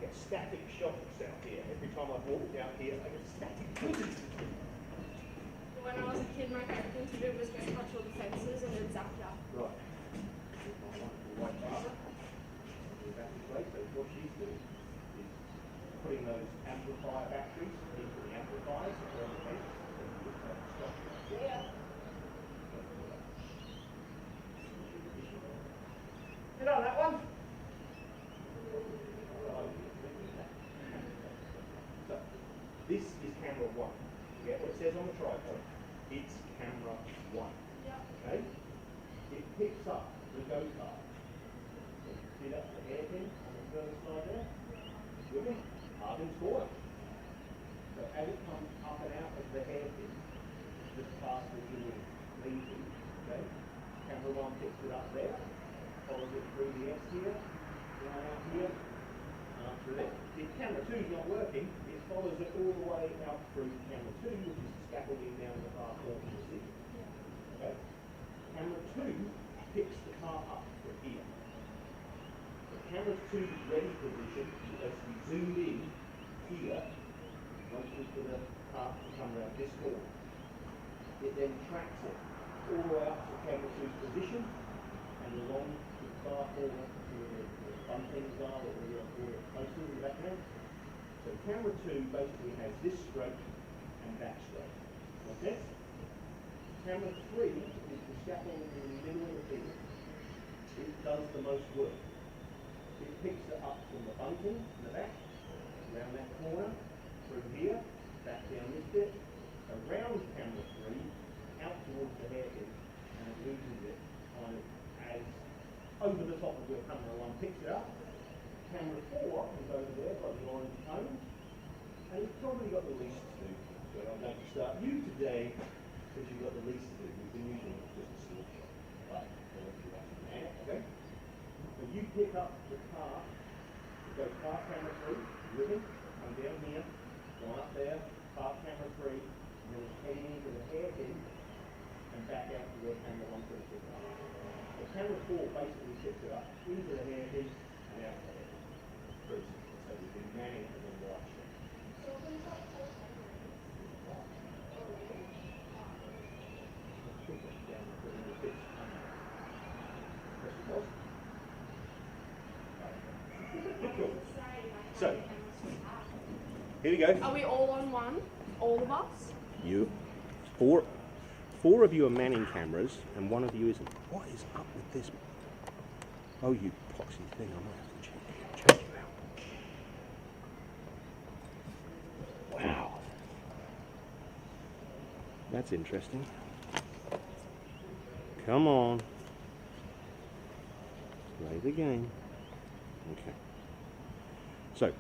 get static shocks out here. Every time I walk out here, I get static. When I was a kid, my favourite thing to do was go touch all the fences and then zap you. Right. My wonderful white barber. That's great. So what she's doing is putting those amplifier batteries into the amplifiers that are on the fence. Yeah. You know that one? So, this is camera 1. You get what it says on the tripod? It's camera 1. Okay? It picks up the go-kart. See that, the hairpin on the further side there? With it? Harden's corner. So as it comes up and out of the hairpin, just past the little lean-to, okay? Camera 1 picks it up there, follows it through the S here, down out here, and up through there. If camera 2 is not working, it follows it all the way out through camera 2, which is the scaffolding down the far corner of the seat. Okay? Camera 2 picks the car up from here. The camera 2's ready position is as we zoom in here, waiting for the car to come around this corner. It then tracks it all the way up to camera 2's position and along the far corner to where the fun things are, or where the posters in the background. So camera 2 basically has this stroke and that stroke. Like this. Camera 3 is the scaffold in the middle of the thing. It does the most work. It picks it up from the bunting in the back, around that corner, through here, back down this bit, around camera 3, out towards the hairpin, and it loses it kind of as over the top of where camera 1 picks it up. Camera 4 is over there by the orange cone, and you've probably got the least to do. So I'm going to start you today because you've got the least to do. We've been using just a small shot. But I'll let you do that now, okay? So you pick up the car, go past camera 3, ribbon, come down here, go up there, past camera 3, and then heading into the hairpin and back out to where camera 1 put it up. So camera 4 basically sets it up into the hairpin and out the hairpin. Pretty simple. So we've been manning for the right shot. So, here we go. Are we all on one? All of us? You. Four of you are manning cameras, and one of you isn't. What is up with this? Oh, you poxy thing! I might have to check you out. Wow, that's interesting. Come on, play the game. Okay. So,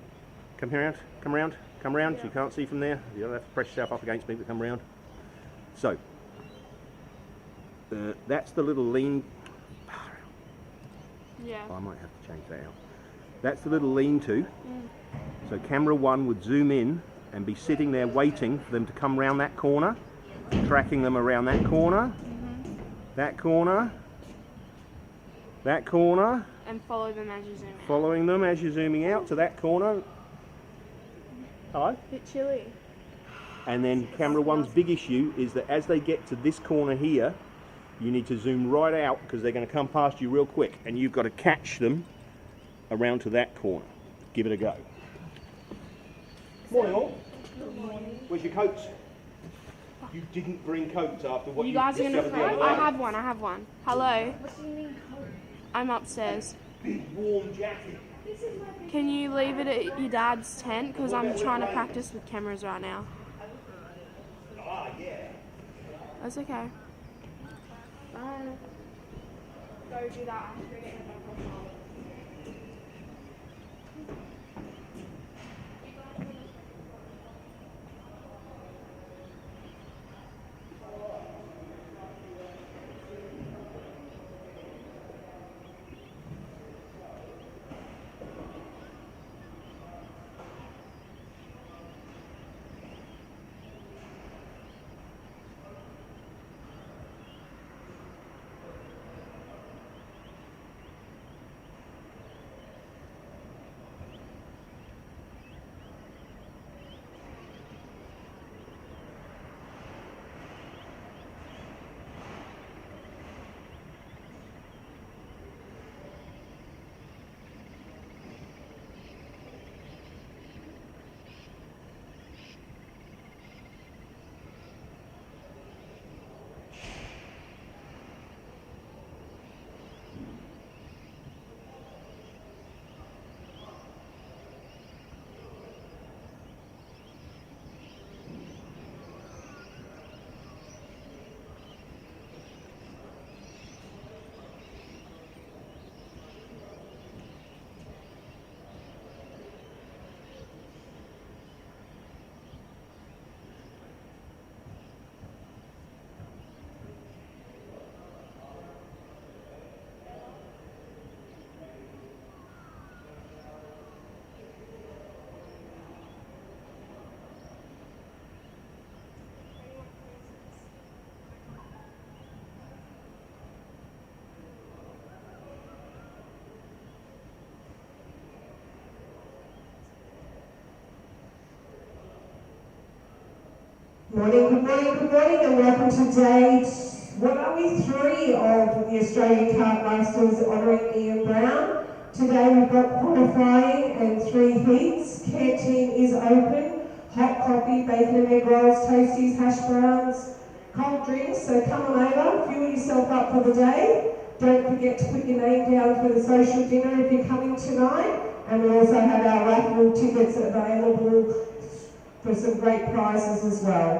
come around, come around, come around. Yeah. You can't see from there. You'll have to press yourself up against me to come around. So, that's the little lean. Yeah. Oh, I might have to change that out. That's the little lean-to. So camera 1 would zoom in and be sitting there waiting for them to come round that corner, tracking them around that corner, that corner, that corner. And follow them as you zoom out. Following them as you're zooming out to that corner. Hello? Bit chilly. And then camera 1's big issue is that as they get to this corner here, you need to zoom right out because they're going to come past you real quick, and you've got to catch them around to that corner. Give it a go. Morning all. Good morning. Where's your coats? You didn't bring coats after what You guys are discovered gonna. the other day. I have one. I have one. Hello. What do you mean coat? I'm upstairs. Big warm jacket. Can you leave it at your dad's tent? Because I'm trying to practice with cameras right now. Ah, yeah. That's okay. Bye. Go do that. Morning, good morning, good morning, and welcome to day, what are we, 3 of the Australian Kart Masters honouring Ian Brown. Today we've got qualifying and 3 heats. Canteen is open, hot coffee, bacon and egg rolls, toasties, hash browns, cold drinks, so come on over, fuel yourself up for the day. Don't forget to put your name down for the social dinner if you're coming tonight, and we also have our raffle tickets available for some great prizes as well.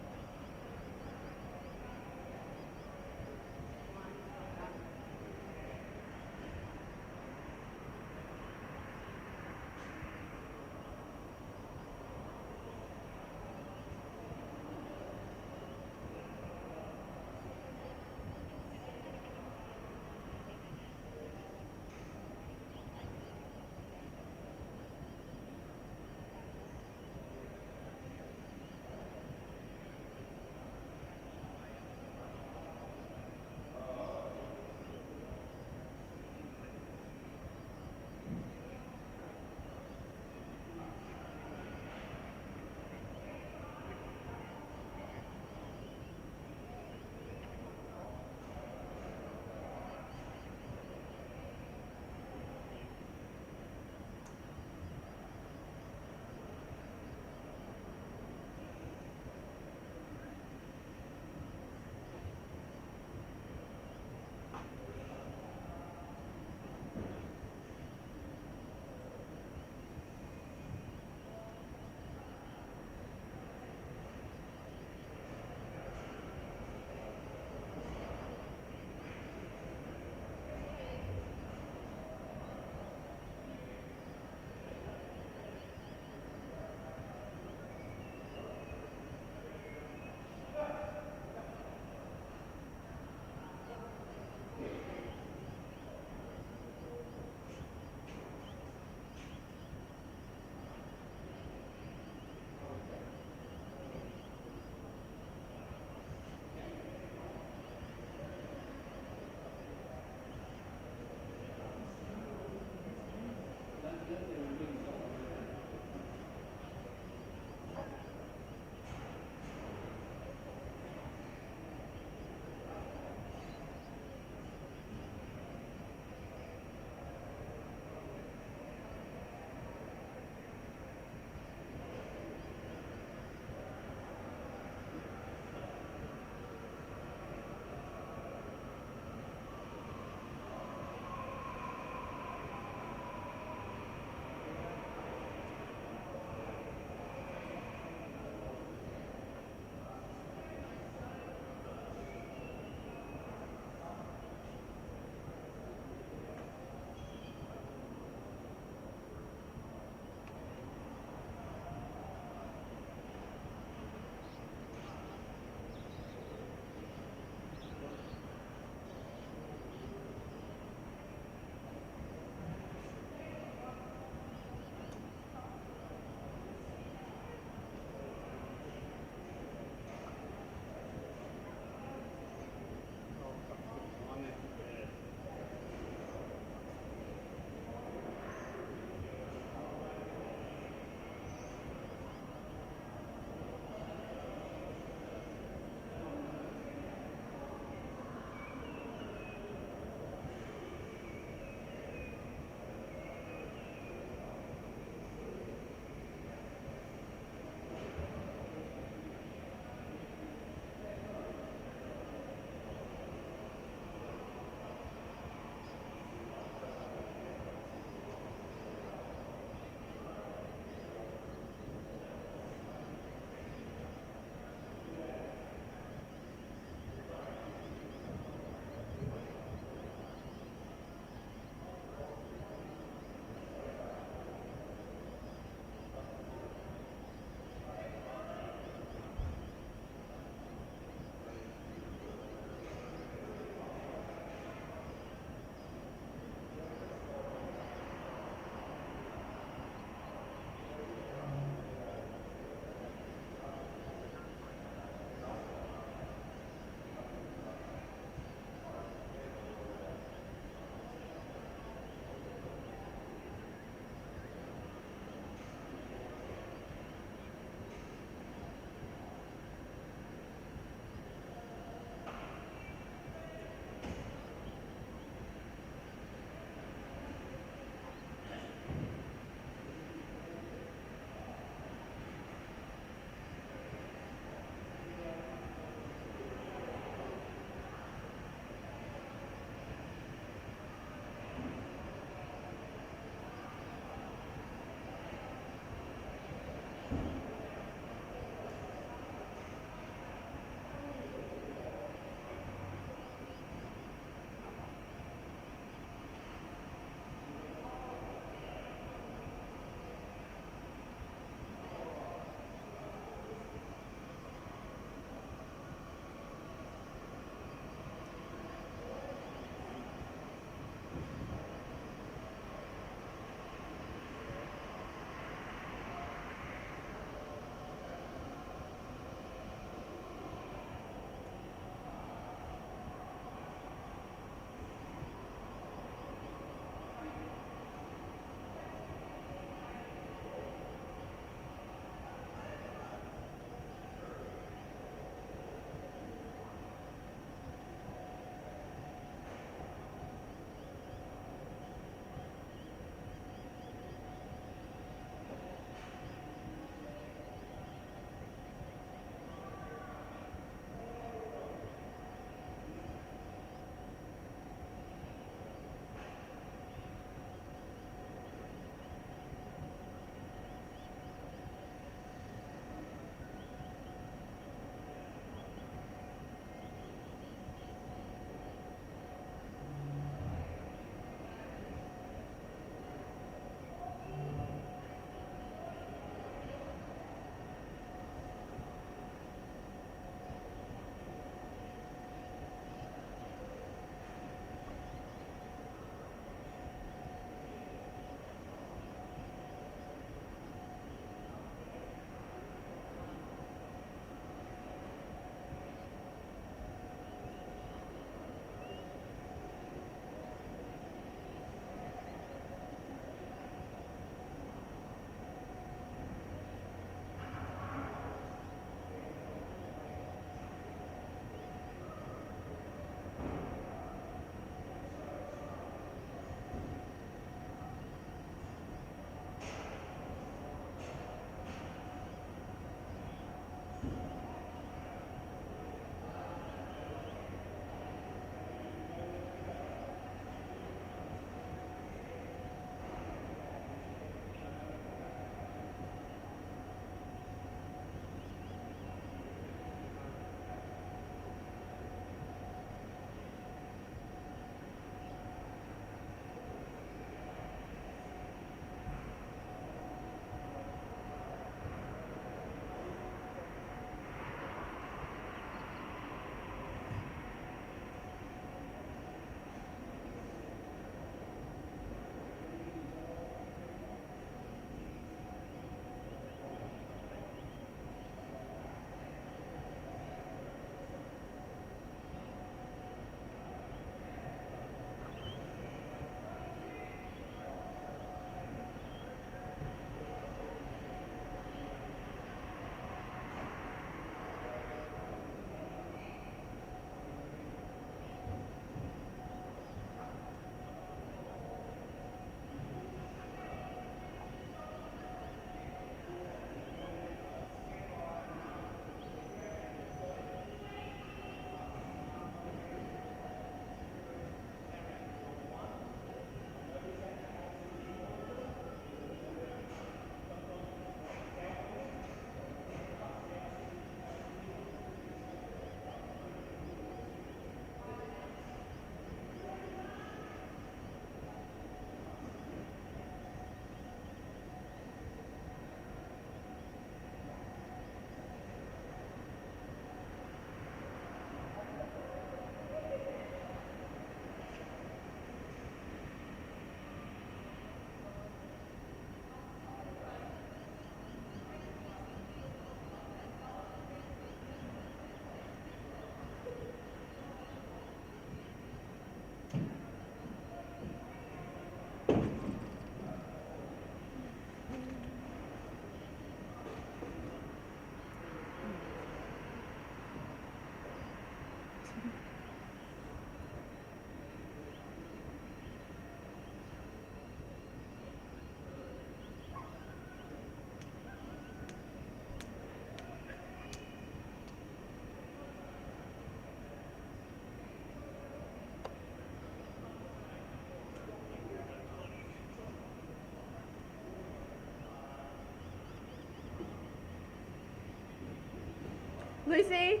Lucy?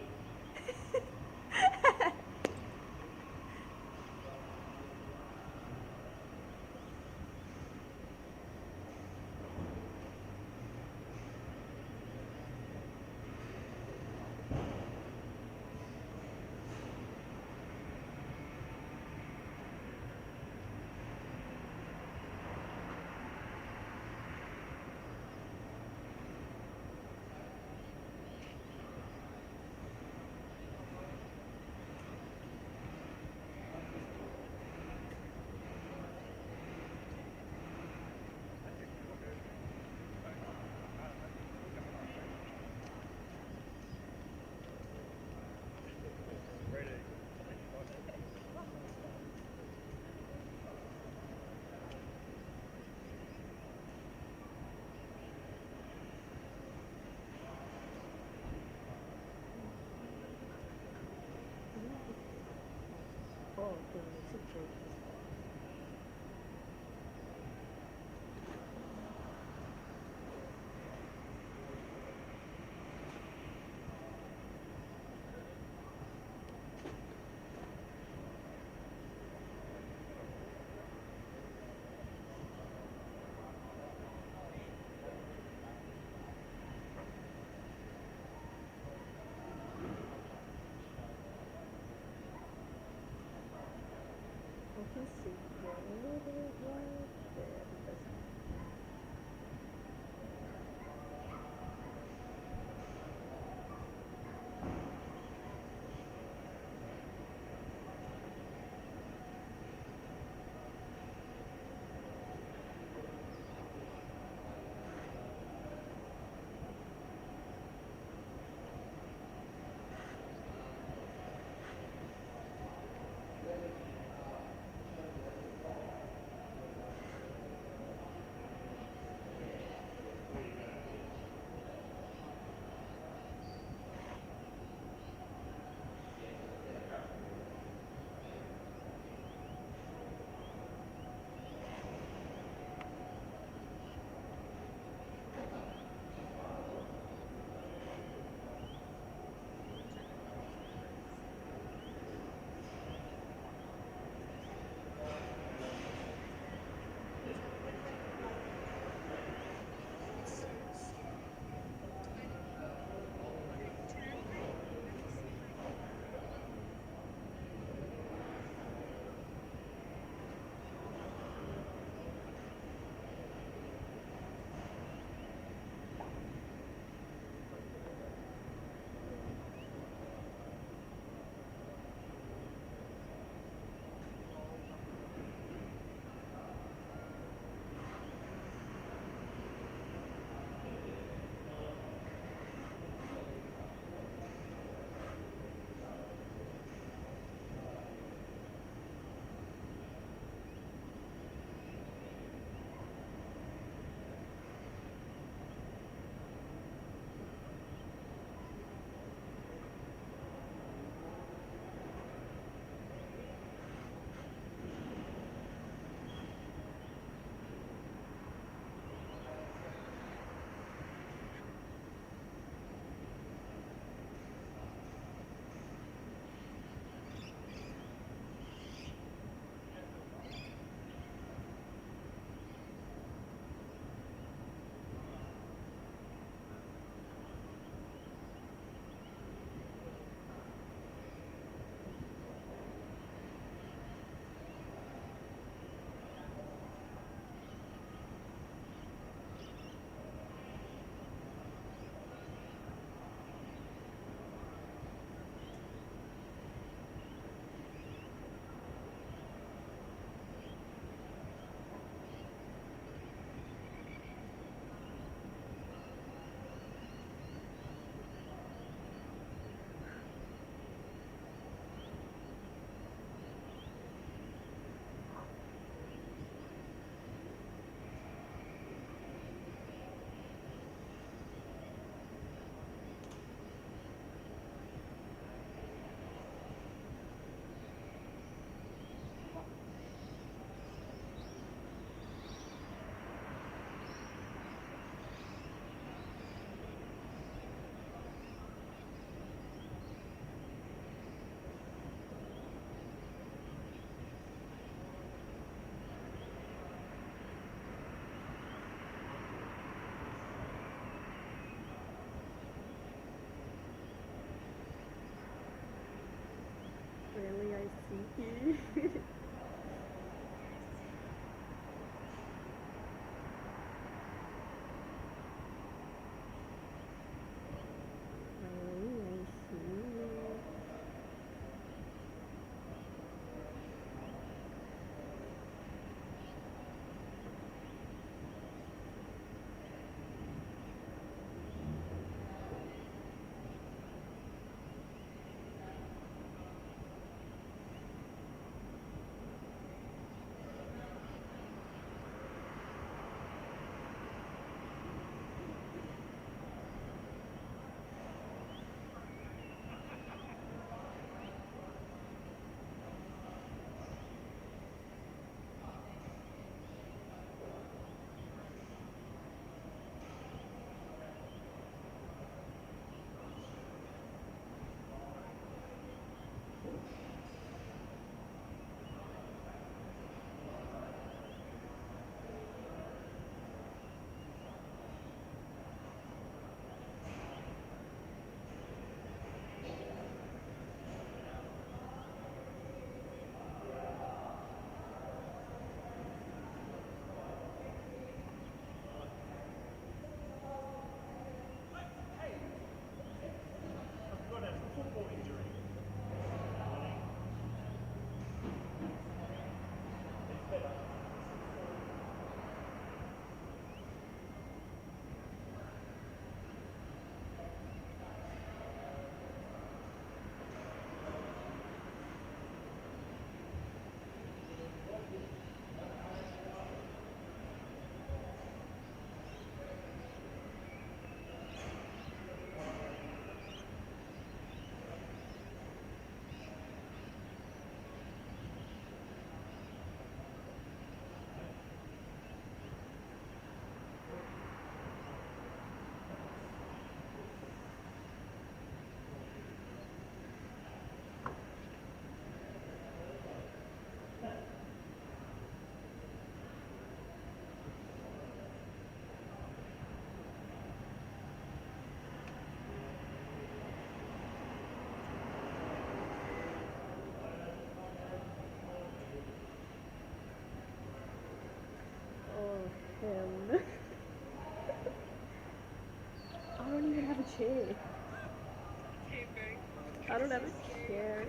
don't have a chair.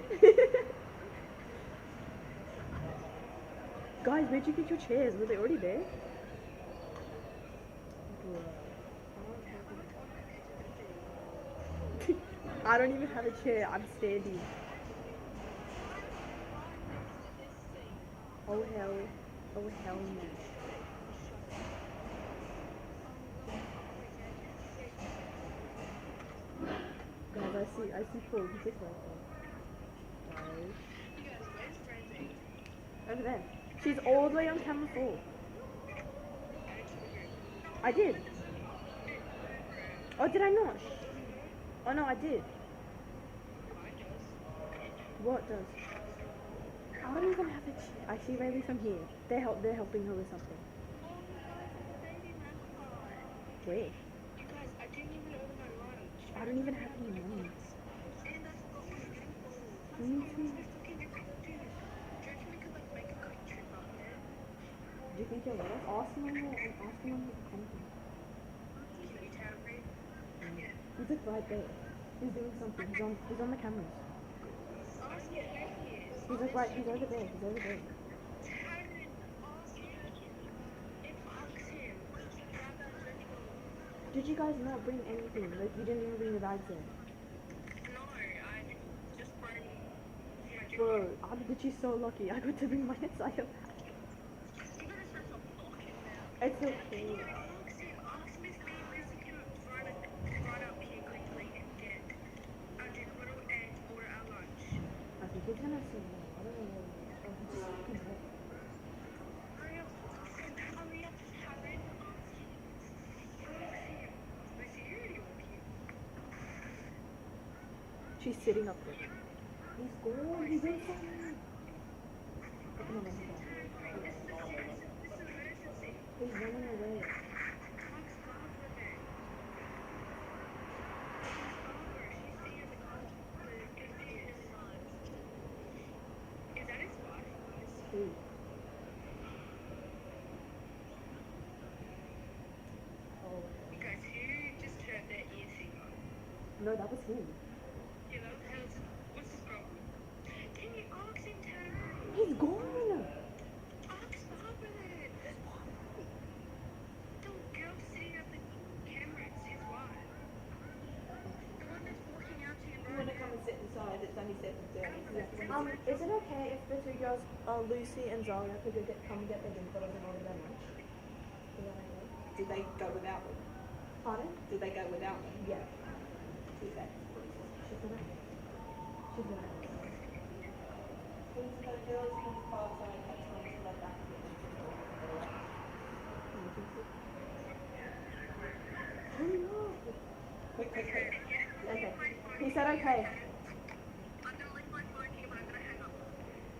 Guys, where'd you get your chairs? Were they already there? I don't even have a chair. I'm standing. Oh hell. Oh hell no. Guys, I see Paul. He's just right there. Guys. Over there. She's all the way on camera 4. I did. Oh, did I not? Oh no, I did. What does? I don't even have a chair. I see Rayleigh from here. They're helping her with something. Where? I don't even have any money. Me too. Do you think you'll let us? Ask him on the company. He's like right there. He's doing something. He's on the cameras. He's like right, he's over there. Did you guys not bring anything? Like you didn't even bring your bags in? No, I just brought my Bro, I'm literally so lucky. I got to bring my entire bag. It's okay. I think he's gonna say no. I don't know what. She's sitting up there. He's gone. He's inside. Open him up. He's running away. Who? Oh. Because who just turned their ear singer? No, that was him. Yeah, that was hell. What's his problem? Can you ask him to turn around? He's gone. Ask Harbour then. The girl sitting at the camera, it's his wife. The one that's walking out to your right. Come and sit inside, it's only 7:30. Is it okay if the two girls, Lucy and Zalia, could come and get their drink bottles and order their lunch? Is that okay? Did they go without them? Pardon? Did they go without them? Yeah. Okay. She's gonna. Please, the girls can pass on and have time to let back. Quick. Okay. He said okay. I'm gonna leave my phone here, but I'm gonna hang up.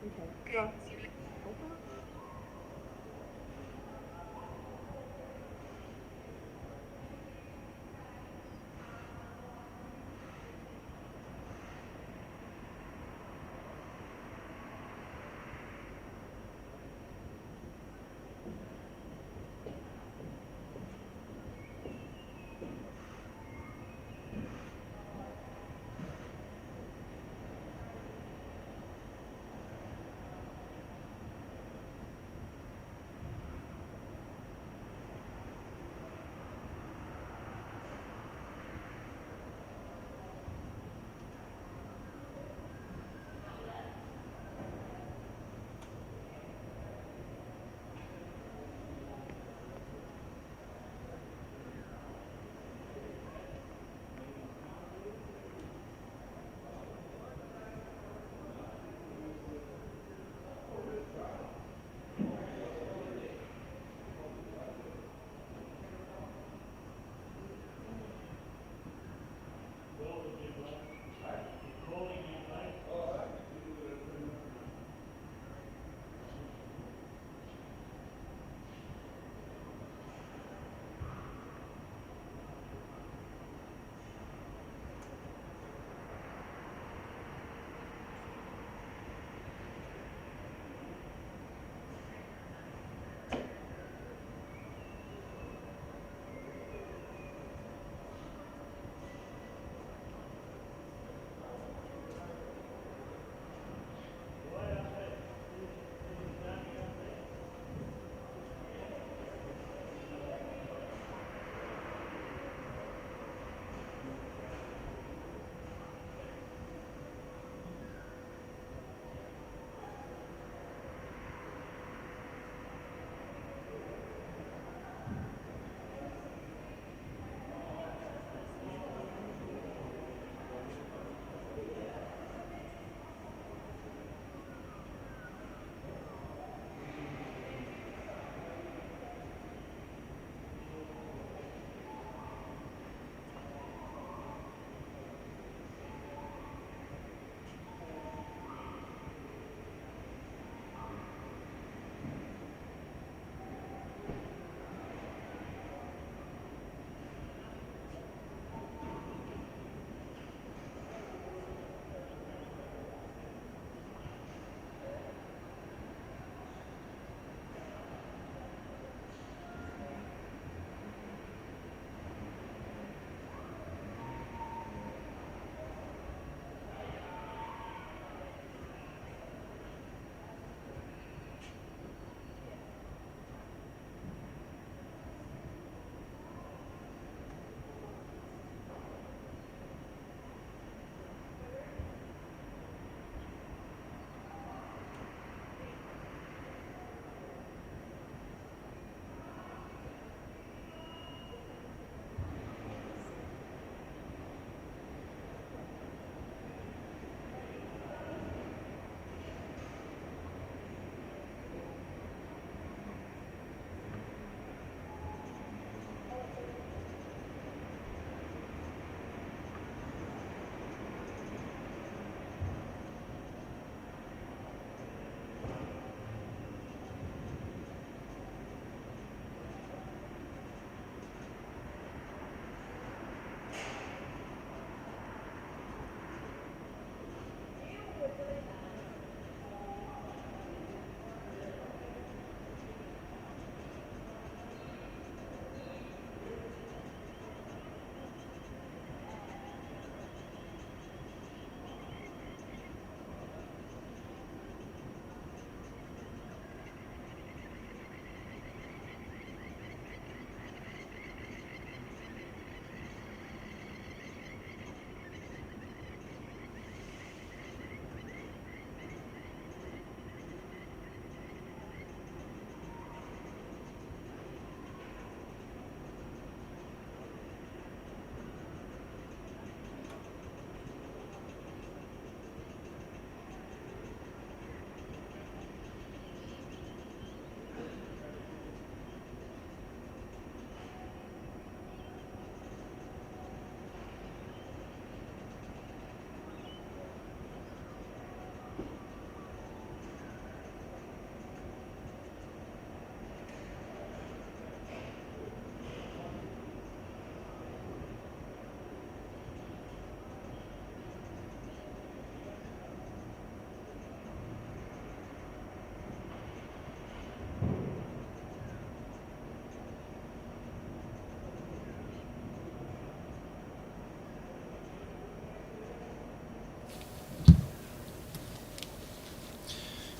Okay. Go. See you later.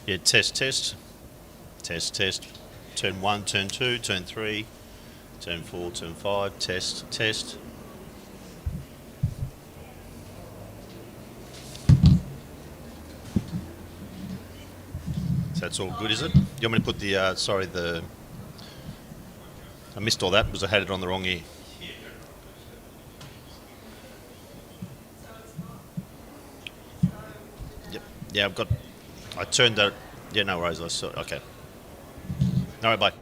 Yeah, test, test. Test, test. Turn 1, turn 2, turn 3, turn 4, turn 5, test, test. So that's all good, is it? You want me to put the, I missed all that because I had it on the wrong ear. Yep. Yeah, I turned that, yeah, no worries, I saw, okay. All right, bye.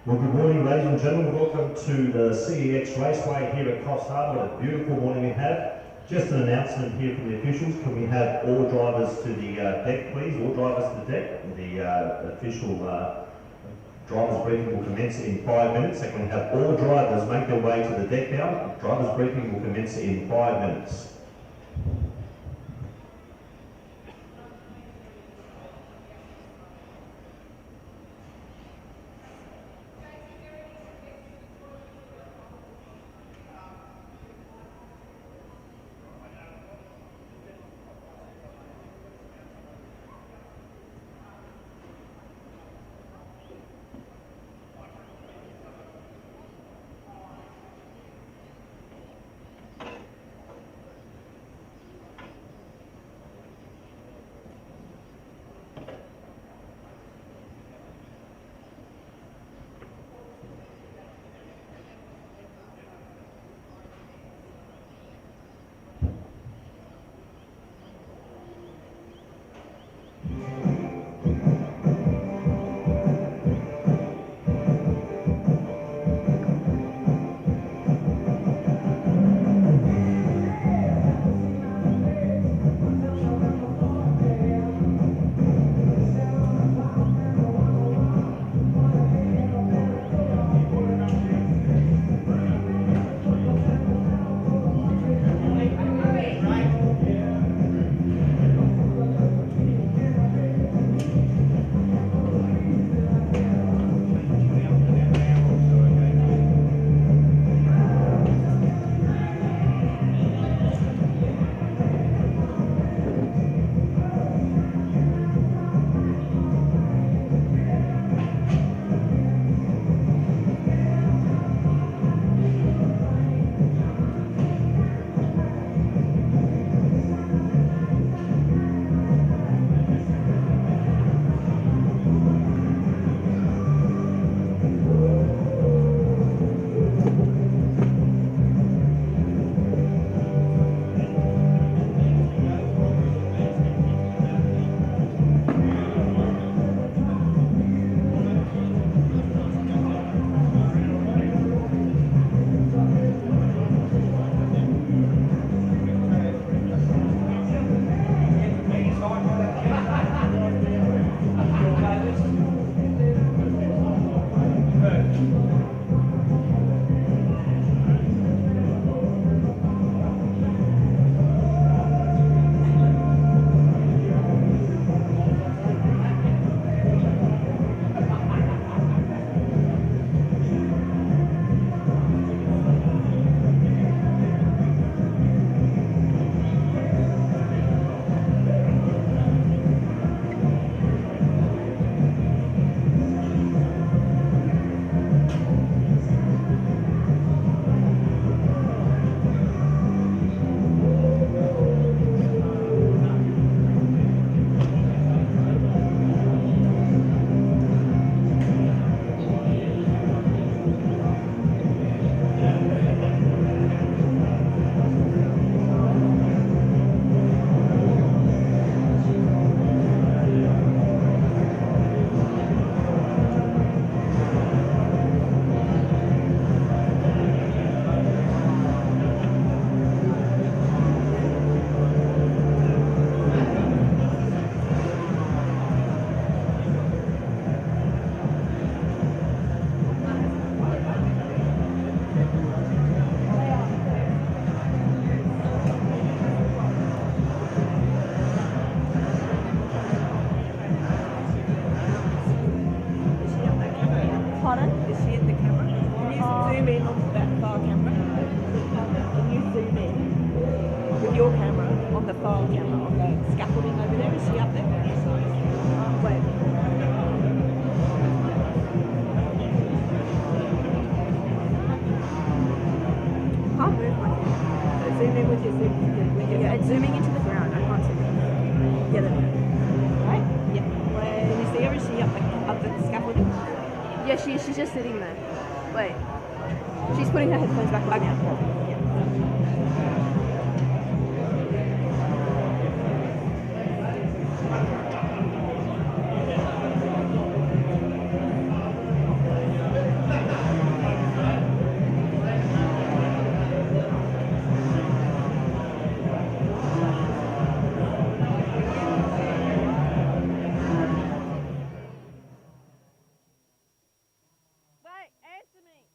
Well, good morning, ladies and gentlemen. Welcome to the CEX Raceway here at Coffs Harbour. What a beautiful morning we have. Just an announcement here from the officials. Can we have all drivers to the deck, please? All drivers to the deck. The official drivers briefing will commence in 5 minutes. So can we have all drivers make their way to the deck now? Drivers briefing will commence in 5 minutes. on the file camera on the scaffolding over there. Is she up there? Wait. Can't move my thing. So zoom in with your yeah, it's zooming into the ground. I can't see it. Yeah, there we go. Right? Yeah. Can you see her? Is she up the scaffolding? Yeah, she's just sitting there. Wait. She's putting her headphones back on now. Yeah. Wait, answer me.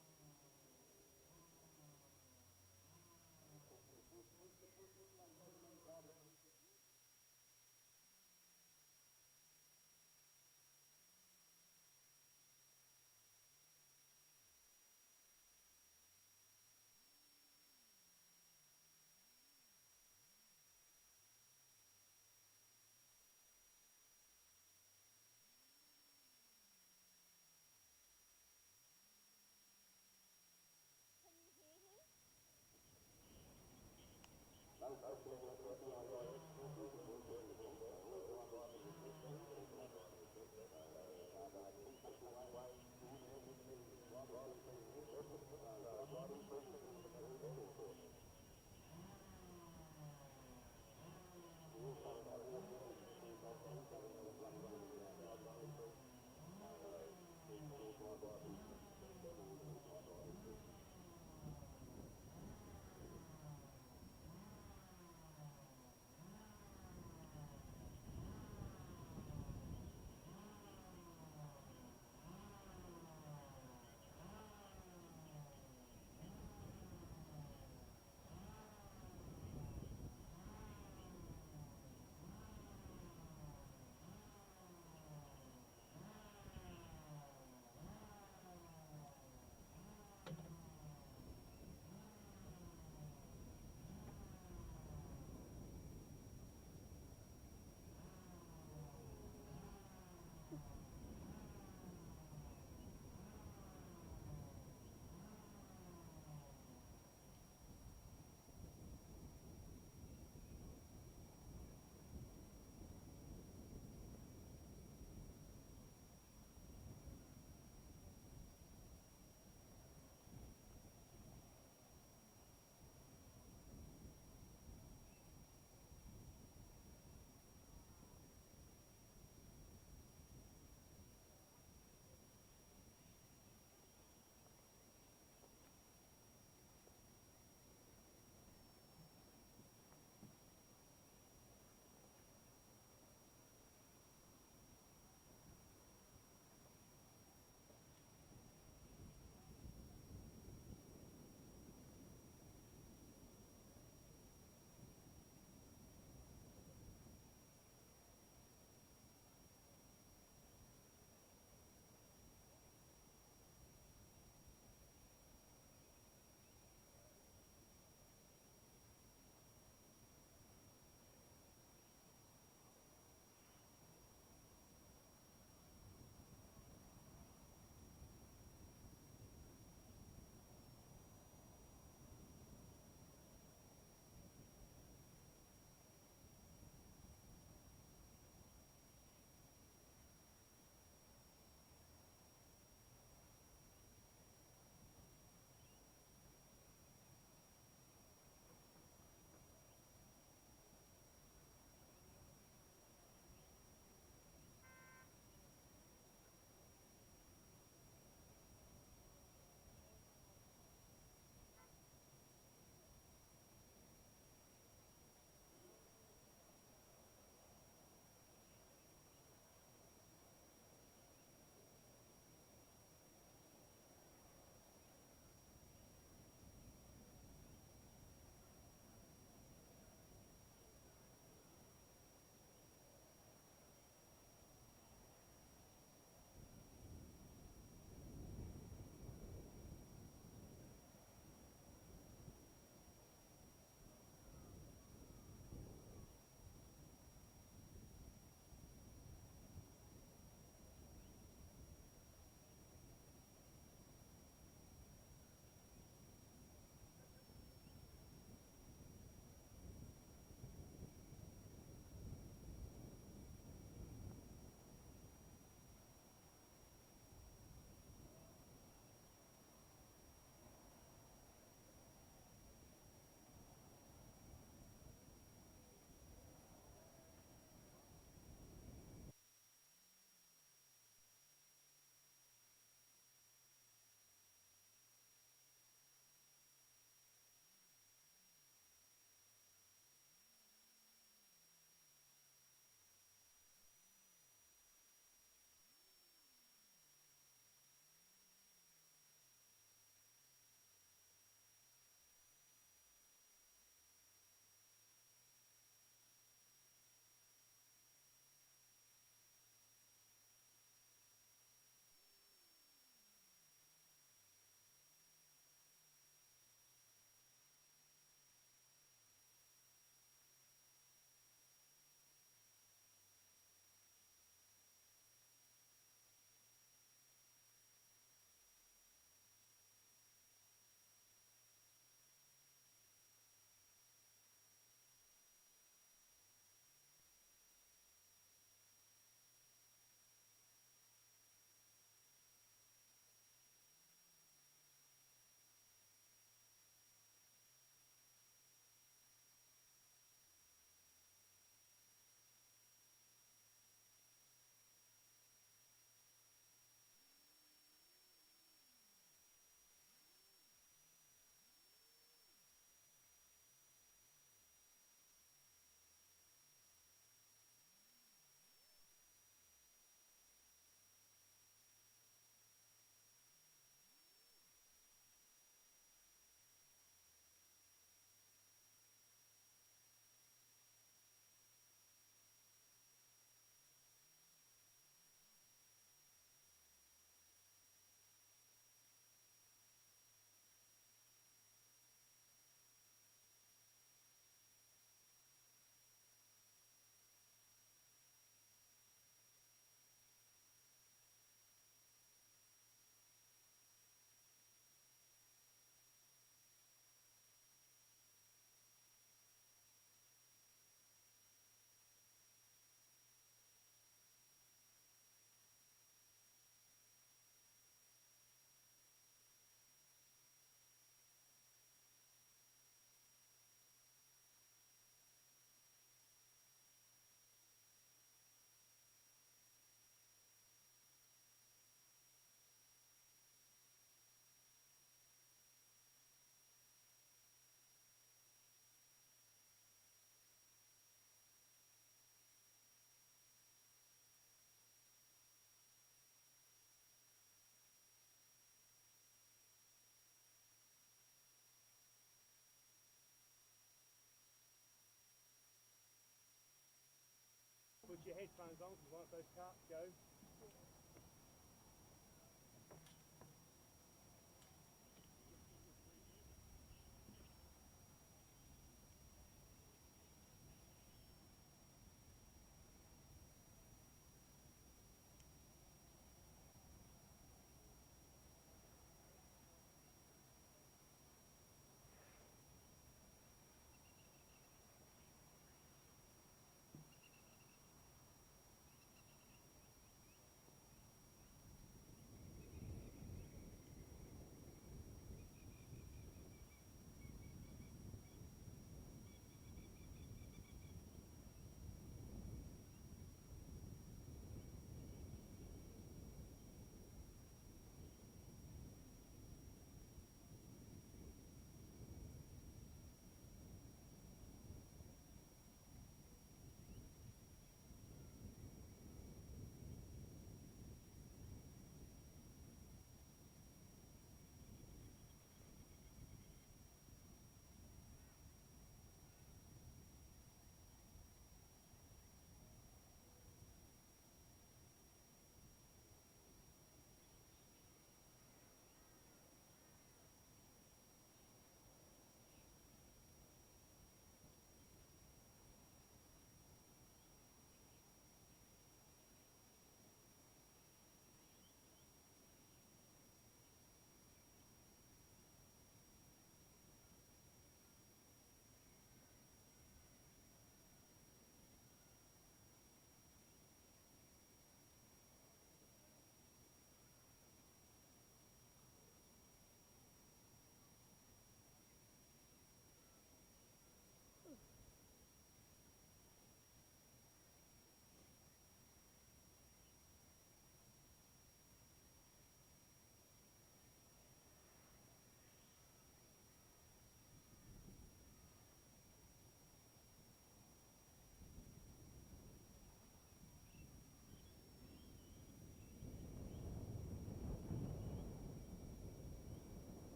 your headphones on because once those carts go.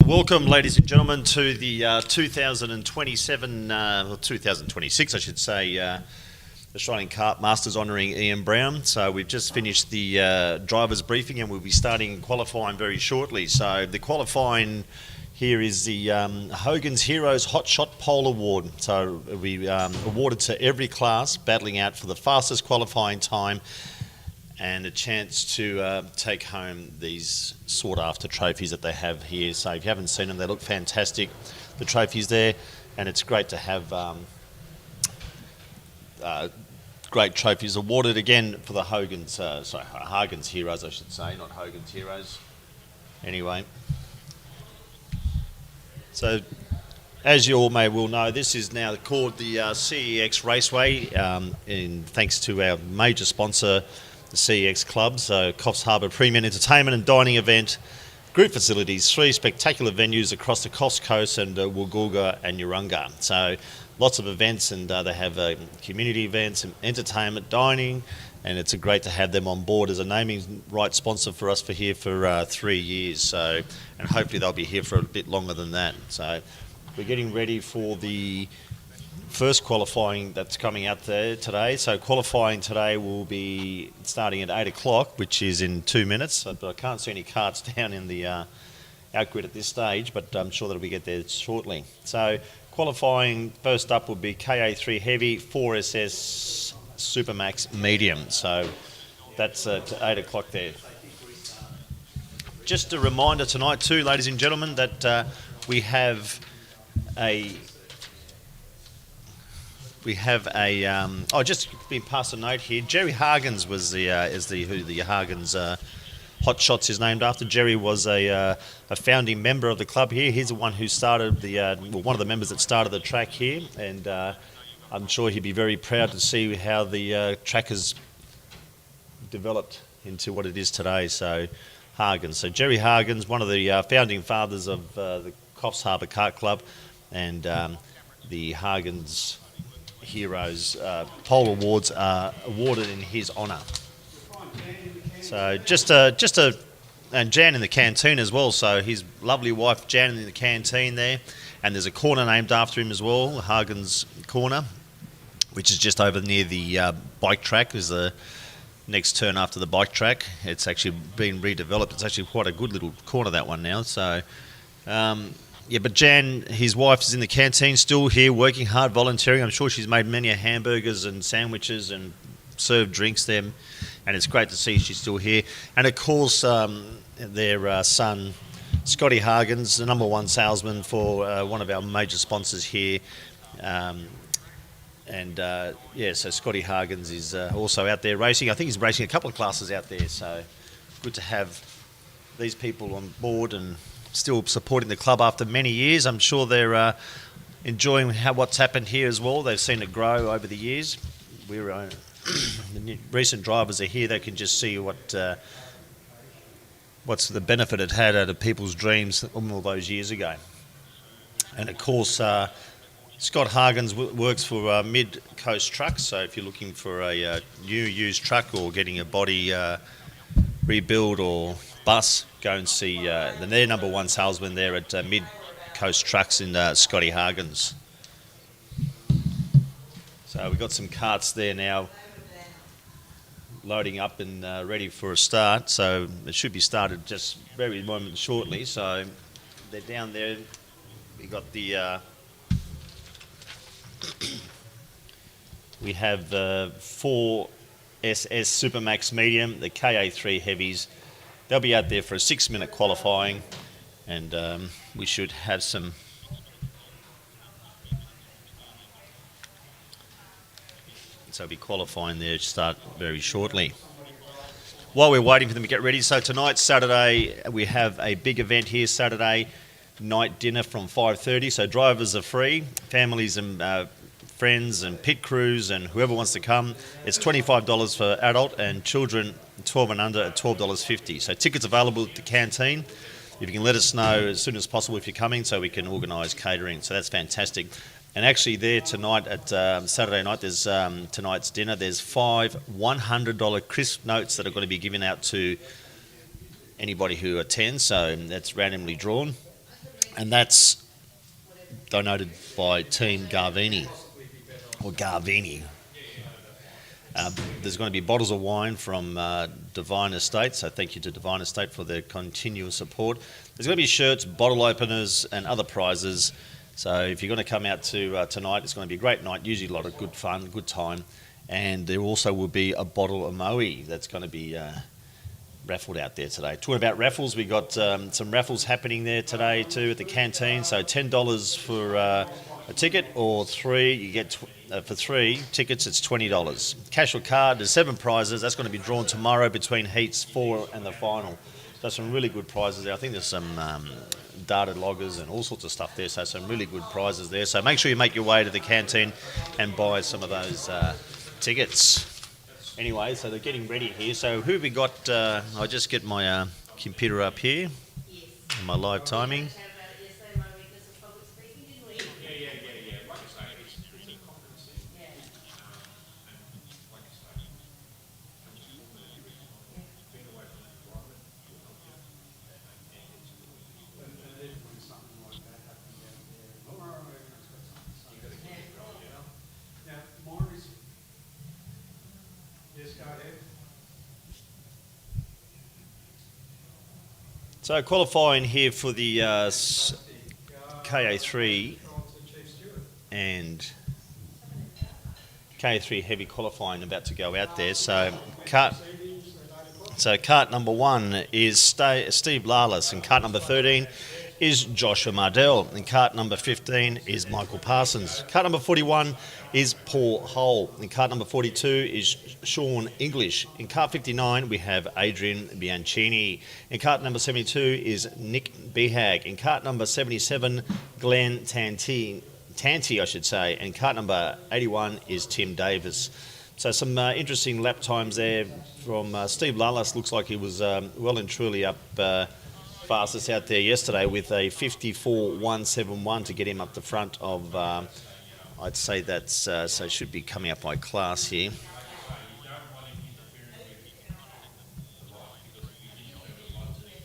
Welcome, ladies and gentlemen, to the 2027, or 2026, I should say, Australian Kart Masters honouring Ian Brown. So we've just finished the driver's briefing and we'll be starting qualifying very shortly. So the qualifying here is the Hogan's Heroes Hot Shot Pole Award. So we awarded to every class battling out for the fastest qualifying time and a chance to take home these sought-after trophies that they have here. So if you haven't seen them, they look fantastic. The trophies there, and it's great to have great trophies awarded again for the Hogan's Heroes, I should say, not Hogan's Heroes. Anyway, so as you all may well know, this is now called the CEX Raceway, in thanks to our major sponsor, the CEX Club. So Coffs Harbour Premium Entertainment and Dining Event, group facilities, 3 spectacular venues across the Coffs Coast and Woolgoolga and Urunga. So lots of events, and they have community events and entertainment, dining, and it's great to have them on board as a naming right sponsor for us for here for 3 years. So, and hopefully they'll be here for a bit longer than that. So we're getting ready for the first qualifying that's coming out there today. So qualifying today will be starting at 8 o'clock, which is in 2 minutes. But I can't see any carts down in the outgrid at this stage, but I'm sure that we get there shortly. So qualifying first up will be KA3 Heavy, 4SS Supermax Medium. So that's at 8 o'clock there. Just a reminder tonight too, ladies and gentlemen, that we have a just been passed a note here. Jerry Hargens was who the Hargens Hot Shots is named after. Jerry was a founding member of the club here. He's the one who started one of the members that started the track here, and I'm sure he'd be very proud to see how the track has developed into what it is today. So Hargens. So Jerry Hargens, one of the founding fathers of the Coffs Harbour Kart Club, and the Hargens Heroes pole awards are awarded in his honour. So and Jan in the canteen as well. So his lovely wife Jan in the canteen there, and there's a corner named after him as well, Hargens Corner, which is just over near the bike track. Is the next turn after the bike track. It's actually been redeveloped. It's actually quite a good little corner, that one now. So but Jan, his wife, is in the canteen still here, working hard, volunteering. I'm sure she's made many hamburgers and sandwiches and served drinks them, and it's great to see she's still here. And of course, their son, Scotty Hargens, the number one salesman for one of our major sponsors here. So Scotty Hargens is also out there racing. I think he's racing a couple of classes out there, so good to have these people on board and still supporting the club after many years. I'm sure they're enjoying what's happened here as well. They've seen it grow over the years. The recent drivers are here. They can just see what's the benefit it had out of people's dreams all those years ago. And of course, Scott Hargens works for Mid Coast Trucks. So if you're looking for a new used truck or getting a body rebuild or bus, go and see their number one salesman there at Mid Coast Trucks in Scotty Hargens. So we've got some carts there now loading up and ready for a start. So it should be started just very moment shortly. So they're down there. We got the we have 4 SS Supermax Medium, the KA3 Heavies. They'll be out there for a 6-minute qualifying, and we should have some. So we'll be qualifying there to start very shortly. While we're waiting for them to get ready, so tonight, Saturday, we have a big event here, Saturday night dinner from 5:30. So drivers are free, families and friends and pit crews and whoever wants to come. It's $25 for adult, and children 12 and under at $12.50. So tickets available at the canteen. If you can let us know as soon as possible if you're coming, so we can organise catering. So that's fantastic. And actually there tonight at Saturday night, there's tonight's dinner, there's 5 $100 crisp notes that are going to be given out to anybody who attends. So that's randomly drawn. And that's donated by Team Garvini. Or Garvini. There's going to be bottles of wine from Divine Estate, so thank you to Divine Estate for their continuous support. There's going to be shirts, bottle openers, and other prizes. So if you're going to come out to tonight, it's going to be a great night, usually a lot of good fun, good time. And there also will be a bottle of Moe that's going to be raffled out there today. Talking about raffles, we got some raffles happening there today too at the canteen. So $10 for a ticket, or 3, you get for 3 tickets, it's $20. Cash or card, there's 7 prizes. That's going to be drawn tomorrow between heats 4 and the final. So some really good prizes there. I think there's some data loggers and all sorts of stuff there. So some really good prizes there. So make sure you make your way to the canteen and buy some of those tickets. Anyway, so they're getting ready here. So who have we got? I'll just get my computer up here, my live timing. So qualifying here for the KA3 and KA3 heavy qualifying about to go out there. So kart number 1 is Steve Larlis, and kart number 13 is Joshua Mardell. In cart number 15 is Michael Parsons. Cart number 41 is Paul Hull. In cart number 42 is Sean English. In cart 59 we have Adrian Bianchini. In cart number 72 is Nick Behag. In cart number 77, Glenn Tanti, I should say. And cart number 81 is Tim Davis. So some interesting lap times there from Steve Lallas. Looks like he was well and truly up fastest out there yesterday with a 54.171 to get him up the front of, I'd say that's, so it should be coming up by class here.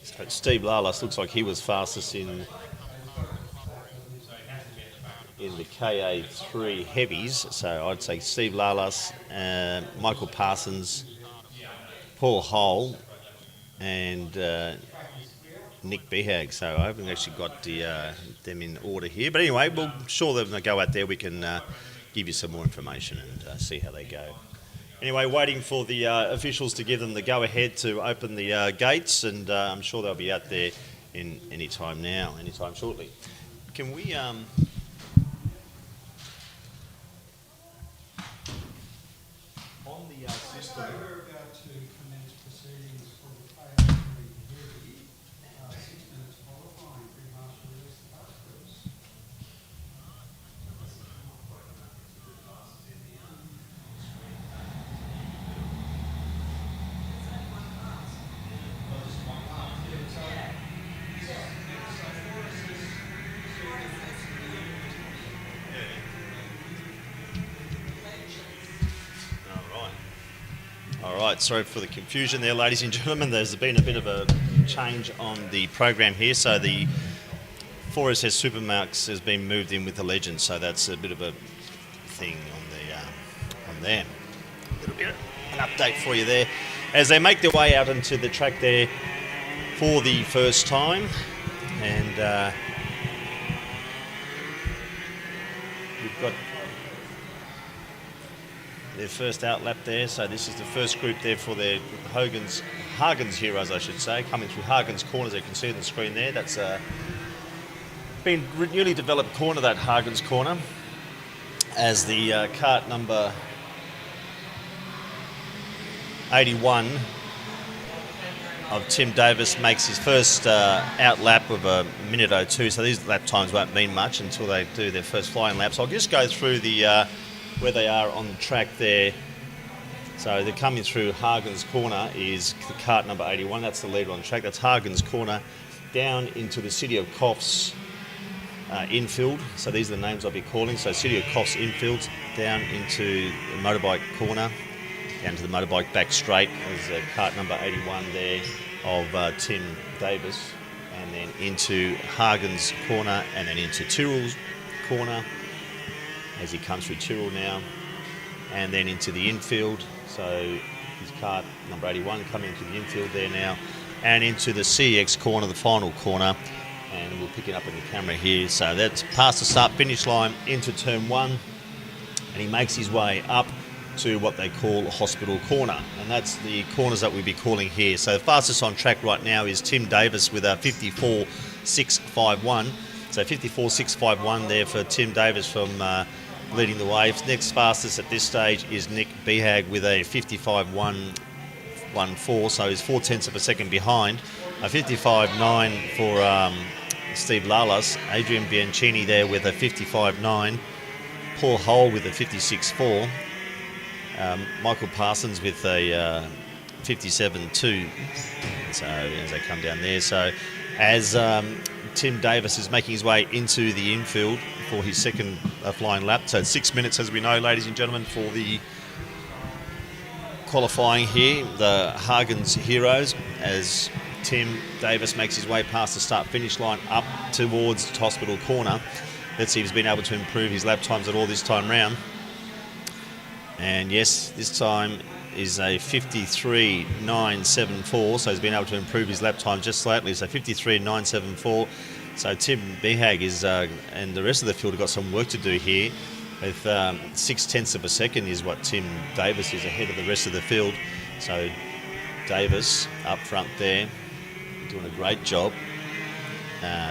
So Steve Lallas looks like he was fastest in the KA3 heavies. So I'd say Steve Lallas, Michael Parsons, Paul Hull, and Nick Behag. So I haven't actually got them in order here. But anyway, we'll sure that when they go out there, we can give you some more information and see how they go. Anyway, waiting for the officials to give them the go-ahead to open the gates, and I'm sure they'll be out there in any time shortly. Can we... So we're about to commence proceedings for the KA3 heavy. 6 minutes qualifying. Bring Marshall release the bus, please. All right, sorry for the confusion there, ladies and gentlemen. There's been a bit of a change on the program here. So the 4SS Supermax has been moved in with the Legends, so that's a bit of a thing on there. A little bit of an update for you there. As they make their way out onto the track there for the first time. And we've got their first out lap there, so this is the first group there for their Hagen's Heroes, I should say, coming through Hagen's corner, as you can see on the screen there. That's been newly developed corner, that Hagen's corner, as the cart number 81 of Tim Davis makes his first out lap of a minute 02, so these lap times won't mean much until they do their first flying laps. I'll just go through the where they are on the track there. So they're coming through Hagen's corner is the cart number 81. That's the leader on the track. That's Hagen's corner down into the City of Coffs infield. So these are the names I'll be calling. So City of Coffs infield down into the motorbike corner, down to the motorbike back straight. There's cart number 81 there of Tim Davis, and then into Hagen's corner, and then into Tyrrell's corner as he comes through Tyrrell now, and then into the infield. So his cart number 81 coming into the infield there now, and into the CX corner, the final corner, and we'll pick it up in the camera here. So that's past the start finish line into turn 1, and he makes his way up to what they call Hospital Corner, and that's the corners that we'll be calling here. So the fastest on track right now is Tim Davis with a 54.651. So 54.651 there for Tim Davis from leading the way. Next fastest at this stage is Nick Behag with a 55.114, so he's 0.4 of a second behind. A 55.9 for Steve Lallas. Adrian Bianchini there with a 55.9. Paul Hull with a 56.4. Michael Parsons with a 57.2. So as they come down there, so as Tim Davis is making his way into the infield for his second flying lap. So it's 6 minutes, as we know, ladies and gentlemen, for the qualifying here, the Hagen's Heroes, as Tim Davis makes his way past the start-finish line up towards Hospital Corner. Let's see if he's been able to improve his lap times at all this time round. And yes, this time is a 53.974, so he's been able to improve his lap time just slightly, so 53.974. So Tim Behag is, and the rest of the field have got some work to do here. With 0.6 of a second is what Tim Davis is ahead of the rest of the field. So Davis up front there, doing a great job.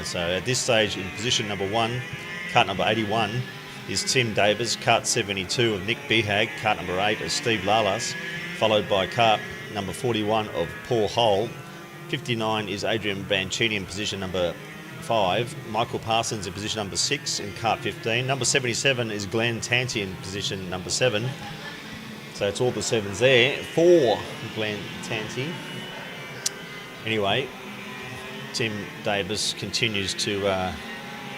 So at this stage, in position number 1, cart number 81 is Tim Davis, cart 72 of Nick Behag, cart number 8 of Steve Lalas, followed by cart number 41 of Paul Hull. 59 is Adrian Bancini in position number 5, Michael Parsons in position number 6 in cart 15. Number 77 is Glenn Tanti in position number 7. So it's all the 7s there for Glenn Tanti. Anyway, Tim Davis continues to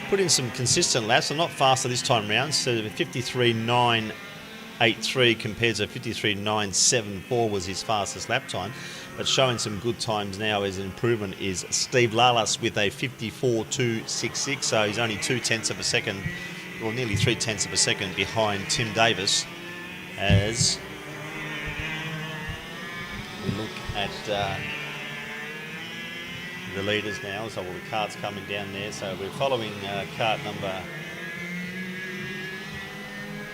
put in some consistent laps. I'm not faster this time round, so 53.983 compared to 53.974 was his fastest lap time. But showing some good times now as an improvement is Steve Lalas with a 54.266, so he's only 0.2 of a second, or nearly 0.3 of a second behind Tim Davis. As we look at the leaders now, so all the carts coming down there. So we're following cart number,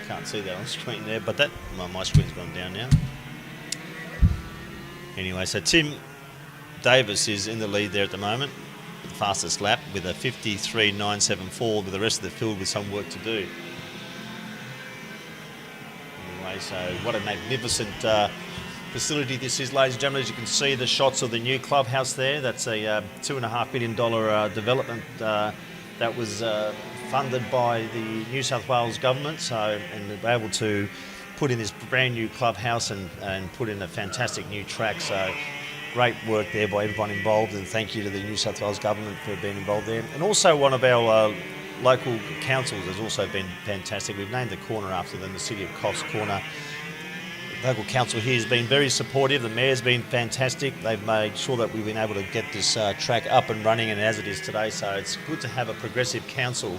can't see that on screen there, but that, well, my screen's gone down now. Anyway, so Tim Davis is in the lead there at the moment, with the fastest lap with a 53.974, with the rest of the field with some work to do. Anyway, so what a magnificent facility this is, ladies and gentlemen. As you can see, the shots of the new clubhouse there. That's a $2.5 billion development that was funded by the New South Wales government. So, and they were able to put in this brand new clubhouse and put in a fantastic new track. So great work there by everyone involved, and thank you to the New South Wales government for being involved there. And also one of our local councils has also been fantastic. We've named the corner after them, the City of Coffs Corner. The local council here has been very supportive. The mayor's been fantastic. They've made sure that we've been able to get this track up and running, and as it is today. So it's good to have a progressive council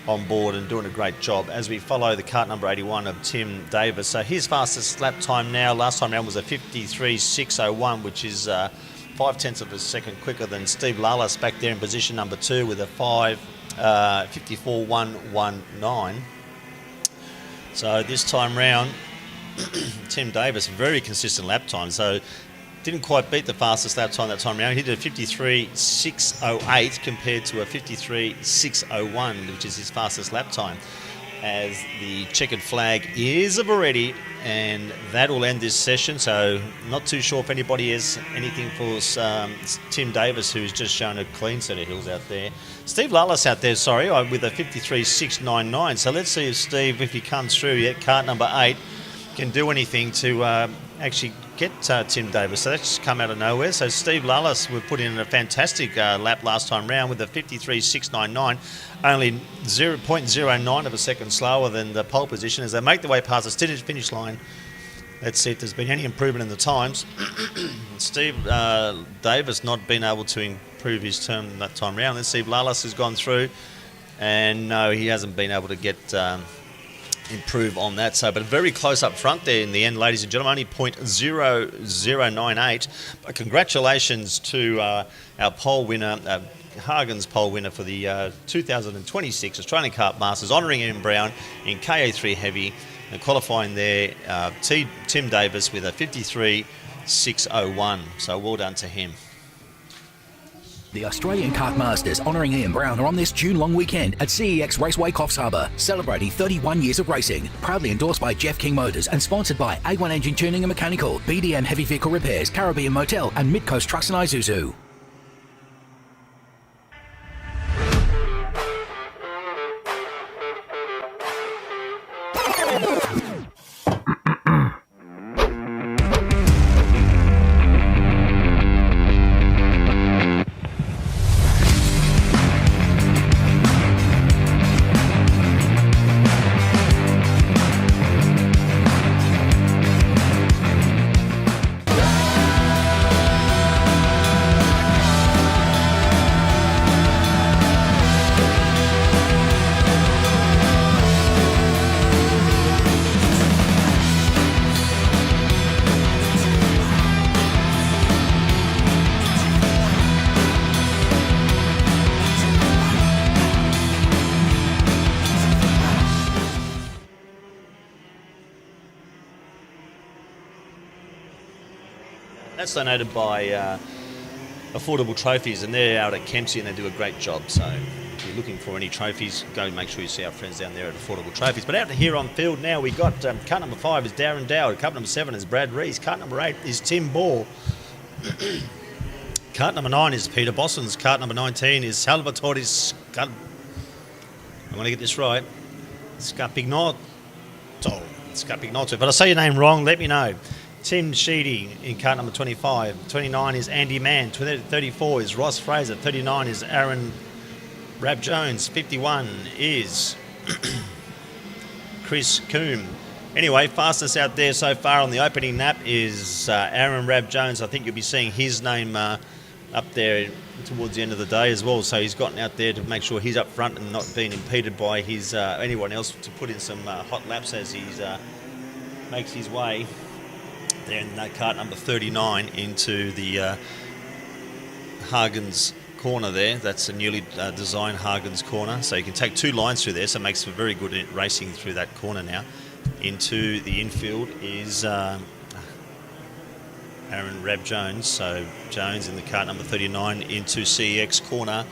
on board and doing a great job as we follow the cart number 81 of Tim Davis. So his fastest lap time now, last time round was a 53.601, which is 0.5 of a second quicker than Steve Lalas back there in position number 2 with a 54.119. So this time round, Tim Davis, very consistent lap time. So didn't quite beat the fastest lap time that time round. He did a 53.608 compared to a 53.601, which is his fastest lap time. As the checkered flag is already, and that will end this session. So not too sure if anybody has anything for Tim Davis, who's just shown a clean set of hills out there. Steve Lalas out there, sorry, with a 53.699. So let's see if Steve, if he comes through yet, cart number 8, can do anything to actually get Tim Davis. So that's just come out of nowhere. So Steve Lalas would put in a fantastic lap last time round with a 53.699, only 0.09 of a second slower than the pole position as they make their way past the finish line. Let's see if there's been any improvement in the times. Steve Davis not been able to improve his term that time round. Let's see if Lalas has gone through, and no, he hasn't been able to get improve on that. So, but very close up front there in the end, ladies and gentlemen, only 0.0098. But congratulations to our pole winner, Hagen's pole winner for the 2026 Australian Kart Masters, honouring Ian Brown in KA3 Heavy, and qualifying there, Tim Davis with a 53.601. So well done to him. The Australian Kart Masters honouring Ian Brown are on this June long weekend at CEX Raceway Coffs Harbour, celebrating 31 years of racing. Proudly endorsed by Jeff King Motors and sponsored by A1 Engine Tuning and Mechanical, BDM Heavy Vehicle Repairs, Caribbean Motel and Midcoast Trucks and Isuzu. That's donated by affordable trophies, and they're out at Kempsey and they do a great job. So if you're looking for any trophies, go and make sure you see our friends down there at Affordable Trophies. But out here on field now, we got cart number 5 is Darren Dowd, cart number 7 is Brad Rees, cart number 8 is Tim Ball. Cart number 9 is Peter Bossons. Cart number 19 is Salvatore's. I'm going to get this right. Scapignotto. If I say your name wrong, let me know. Tim Sheedy in cart number 25. 29 is Andy Mann. 34 is Ross Fraser. 39 is Aaron Rab Jones. 51 is Chris Coombe. Anyway, fastest out there so far on the opening nap is Aaron Rab Jones. I think you'll be seeing his name up there towards the end of the day as well. So he's gotten out there to make sure he's up front and not being impeded by his anyone else to put in some hot laps as he makes his way there in cart number 39 into the Hagen's corner there. That's a newly designed Hagen's corner. So you can take 2 lines through there, so it makes for very good racing through that corner now. Into the infield is Aaron Rab Jones. So Jones in the cart number 39 into CEX corner,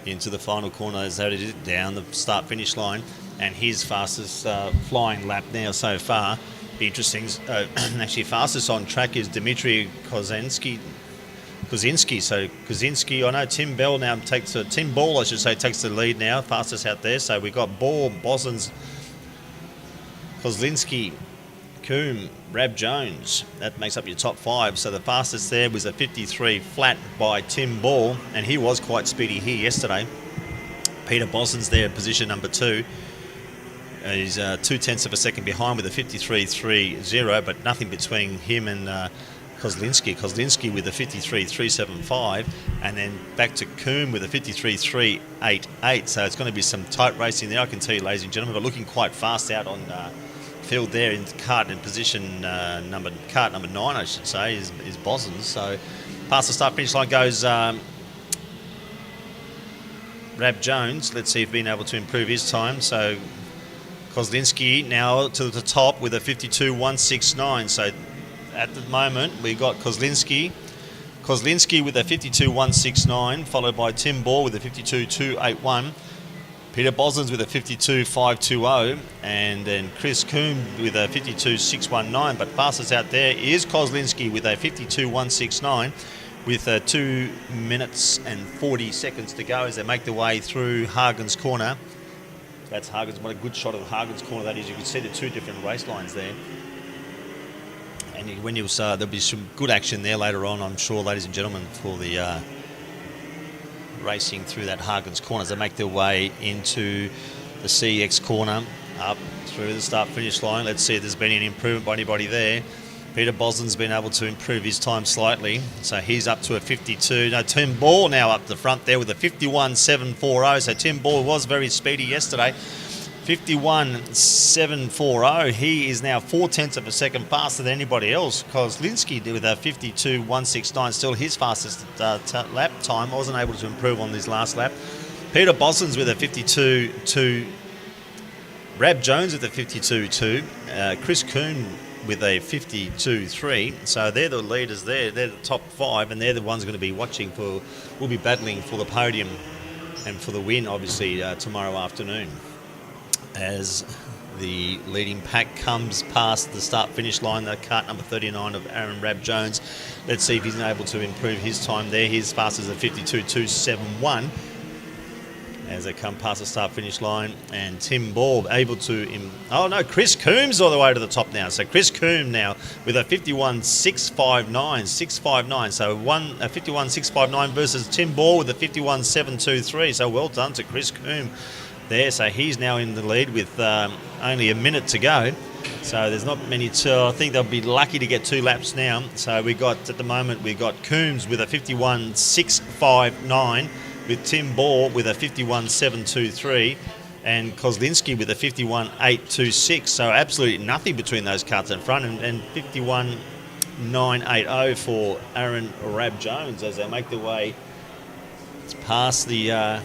into the final corner as that it is, down the start-finish line. And his fastest flying lap now so far. Be interesting. Actually, fastest on track is Dmitry Kozinski. So Kozinski, I know Tim Ball now takes Tim Ball, I should say, takes the lead now. Fastest out there. So we've got Ball, Bosons, Kozlinski, Coombe, Rab Jones. That makes up your top 5. So the fastest there was a 53 flat by Tim Ball, and he was quite speedy here yesterday. Peter Boson's there in position number 2. He's 0.2 of a second behind with a 53.30, but nothing between him and Kozlinski. Kozlinski with a 53.375, and then back to Coombe with a 53.388. So it's going to be some tight racing there, I can tell you, ladies and gentlemen. But looking quite fast out on field there in cart in position cart number 9, I should say, is Bosons. So past the start finish line goes Rab Jones. Let's see if he's been able to improve his time. So Kozlinski now to the top with a 52.169. So at the moment we got Kozlinski with a 52.169, followed by Tim Ball with a 52.281. Peter Bosons with a 52.520, and then Chris Coombe with a 52.619. But fastest out there is Kozlinski with a 52.169 with 2 minutes and 40 seconds to go as they make their way through Hagen's corner. That's Hagen's. What a good shot of Hagen's corner that is. You can see the 2 different race lines there. And when you'll there'll be some good action there later on, I'm sure, ladies and gentlemen, for the racing through that Hagen's corner as they make their way into the CX corner, up through the start-finish line. Let's see if there's been any improvement by anybody there. Peter Boson's been able to improve his time slightly, so he's up to a 52. No, Tim Ball now up the front there with a 51.740. So Tim Ball was very speedy yesterday. 51.740. He is now 0.4 of a second faster than anybody else. Kozlinski with a 52.169, still his fastest lap time. Wasn't able to improve on his last lap. Peter Bosons with a 52.2. Rab Jones with a 52.2. Chris Coombe with a 52.3. So they're the leaders there. They're the top 5, and they're the ones going to be watching for, will be battling for the podium and for the win, obviously, tomorrow afternoon. As the leading pack comes past the start-finish line, the cart number 39 of Aaron Rab Jones. Let's see if he's able to improve his time there. His fastest is a 52.271 as they come past the start-finish line. And Tim Ball able to... Chris Coombe's all the way to the top now. So Chris Coombe now with a 51.659. So a 51.659 versus Tim Ball with a 51.723. So well done to Chris Coombe there. So he's now in the lead with only a minute to go. So there's not many I think they'll be lucky to get 2 laps now. So we got, at the moment, we got Coombs with a 51.659, with Tim Ball with a 51.723, and Kozlinski with a 51.826. So absolutely nothing between those carts in front, and 51.980 for Aaron Rab Jones as they make their way past the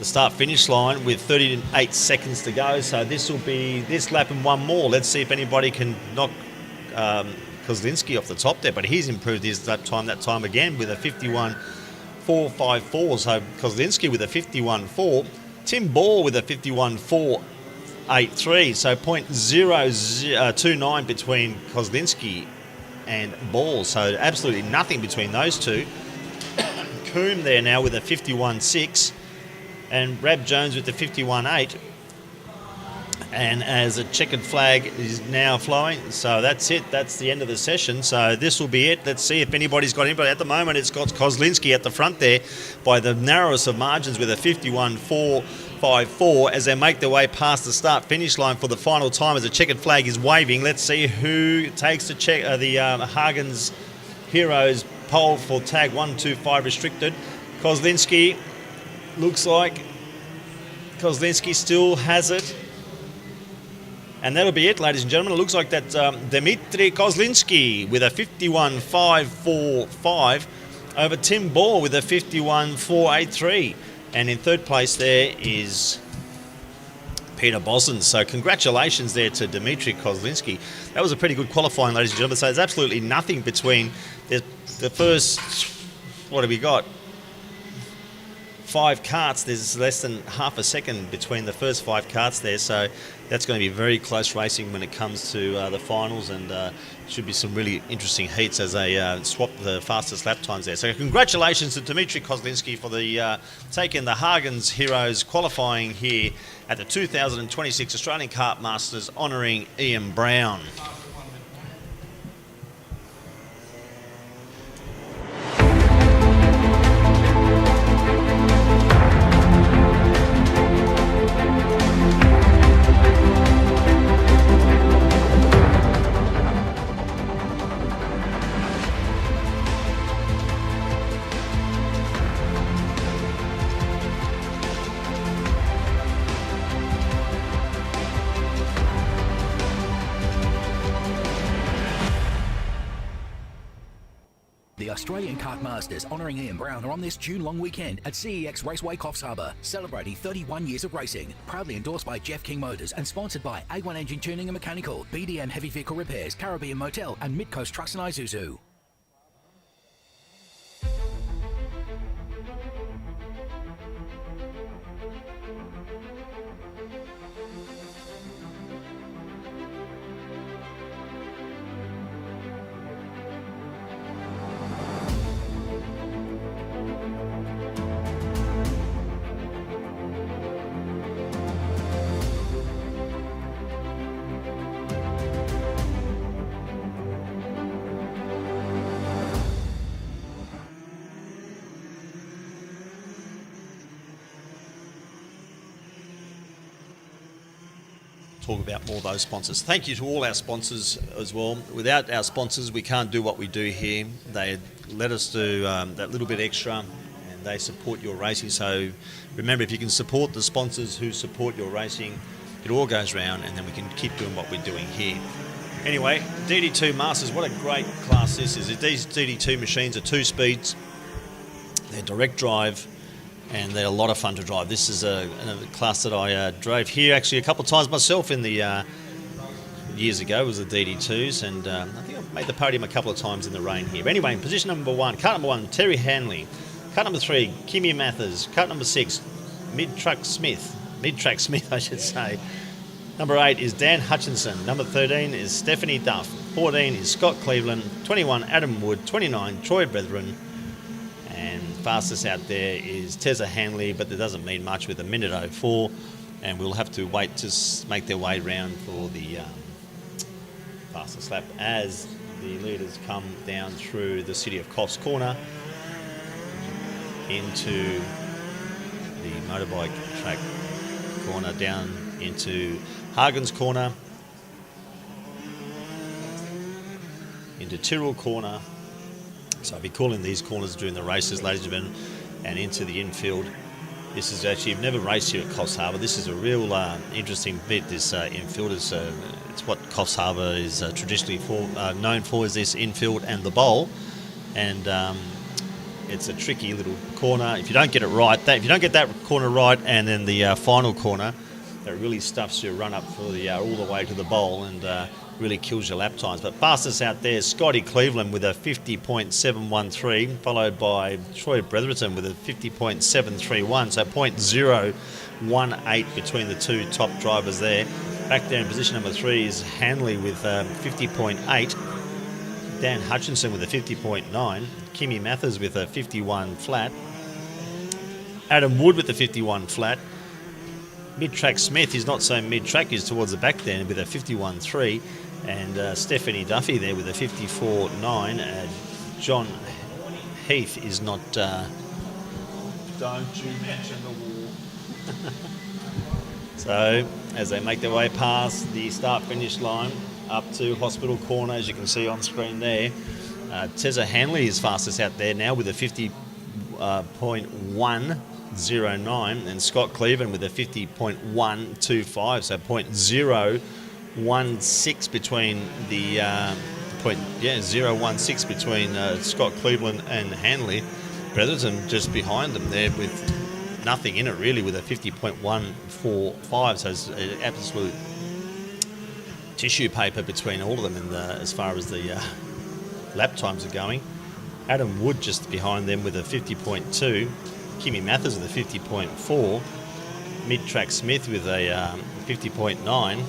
start-finish line with 38 seconds to go. So this will be this lap and one more. Let's see if anybody can knock Kozlinski off the top there, but he's improved his lap time that time again with a 51.454. So Kozlinski with a 51.4. Tim Ball with a 51.483. So 0.029 between Kozlinski and Ball. So absolutely nothing between those two. Coombe there now with a 51.6. And Rab Jones with the 51.8. And as a checkered flag is now flowing, so that's it. That's the end of the session. So this will be it. Let's see if anybody's got anybody. At the moment, it's got Kozlinski at the front there by the narrowest of margins with a 51.454 as they make their way past the start-finish line for the final time as the checkered flag is waving. Let's see who takes the Hagen's Heroes pole for tag 125 restricted. Kozlinski looks like Kozlinski still has it. And that'll be it, ladies and gentlemen. It looks like that's Dmitry Kozlinski with a 51.545 over Tim Ball with a 51.483. And in third place there is Peter Bosson. So congratulations there to Dmitry Kozlinski. That was a pretty good qualifying, ladies and gentlemen. So there's absolutely nothing between the first, what have we got? 5 karts. There's less than half a second between the first 5 karts there, so that's going to be very close racing when it comes to the finals, and should be some really interesting heats as they swap the fastest lap times there. So congratulations to Dmitry Kozlinski for the taking the Hagen's Heroes qualifying here at the 2026 Australian Kart Masters, honouring Ian Brown. The Australian Kart Masters honouring Ian Brown are on this June long weekend at CEX Raceway Coffs Harbour, celebrating 31 years of racing. Proudly endorsed by Jeff King Motors and sponsored by A1 Engine Tuning and Mechanical, BDM Heavy Vehicle Repairs, Caribbean Motel and Midcoast Trucks and Isuzu. Talk about more of those sponsors. Thank you to all our sponsors as well. Without our sponsors, we can't do what we do here. They let us do that little bit extra, and they support your racing. So remember, if you can support the sponsors who support your racing, it all goes round, and then we can keep doing what we're doing here. Anyway, DD2 Masters, what a great class this is. These DD2 machines are 2 speeds. They're direct drive, and they're a lot of fun to drive. This is a class that I drove here actually a couple of times myself in the years ago. It was the DD2s, and I think I made the podium a couple of times in the rain here. But anyway, in position number 1, kart number 1, Terry Hanley. Kart number 3, Kimmy Mathers. Kart number 6, Mid-Track Smith, I should say. Number 8 is Dan Hutchinson. Number 13 is Stephanie Duff. 14 is Scott Cleveland. 21, Adam Wood. 29, Troy Brethren. And fastest out there is Tessa Hanley, but that doesn't mean much with a minute 04, and we'll have to wait to make their way round for the fastest lap as the leaders come down through the city of Coffs corner into the motorbike track corner, down into Hagen's corner, into Tyrrell corner. So I'll be calling these corners during the races, ladies and gentlemen, and into the infield. This is actually, I've never raced here at Coffs Harbour. This is a real interesting bit, this infield. It's what Coffs Harbour is traditionally known for, is this infield and the bowl. And it's a tricky little corner. If you don't get it right, if you don't get that corner right, and then the final corner, that really stuffs your run up for the all the way to the bowl, and really kills your lap times. But fastest out there, Scotty Cleveland with a 50.713, followed by Troy Bretherton with a 50.731, so 0.018 between the two top drivers there. Back there in position number 3 is Hanley with 50.8, Dan Hutchinson with a 50.9, Kimmy Mathers with a 51 flat, Adam Wood with the 51 flat, mid-track Smith is not so mid-track, he's towards the back there with a 51.3, and Stephanie Duffy there with a 54.9. John Heath is not... don't you mention the war. So, as they make their way past the start-finish line, up to Hospital Corner, as you can see on screen there, Tessa Hanley is fastest out there now with a 50.109, and Scott Cleveland with a 50.125, so 0.016 between the 0.16 between Scott Cleveland and Hanley. Bretherton just behind them there with nothing in it really, with a 50.145, so it's an absolute tissue paper between all of them in as far as the lap times are going. Adam Wood just behind them with a 50.2, Kimmy Mathers with a 50.4, mid-track Smith with a 50.9.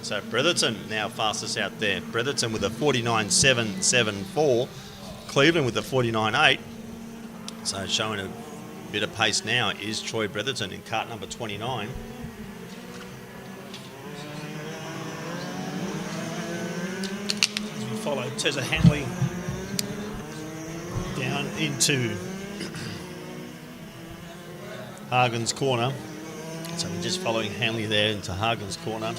So Bretherton now fastest out there. Bretherton with a 49.774, Cleveland with a 49.8. So showing a bit of pace now is Troy Bretherton in cart number 29. As we follow Tessa Hanley down into Hagen's Corner. So we're just following Hanley there into Hagen's Corner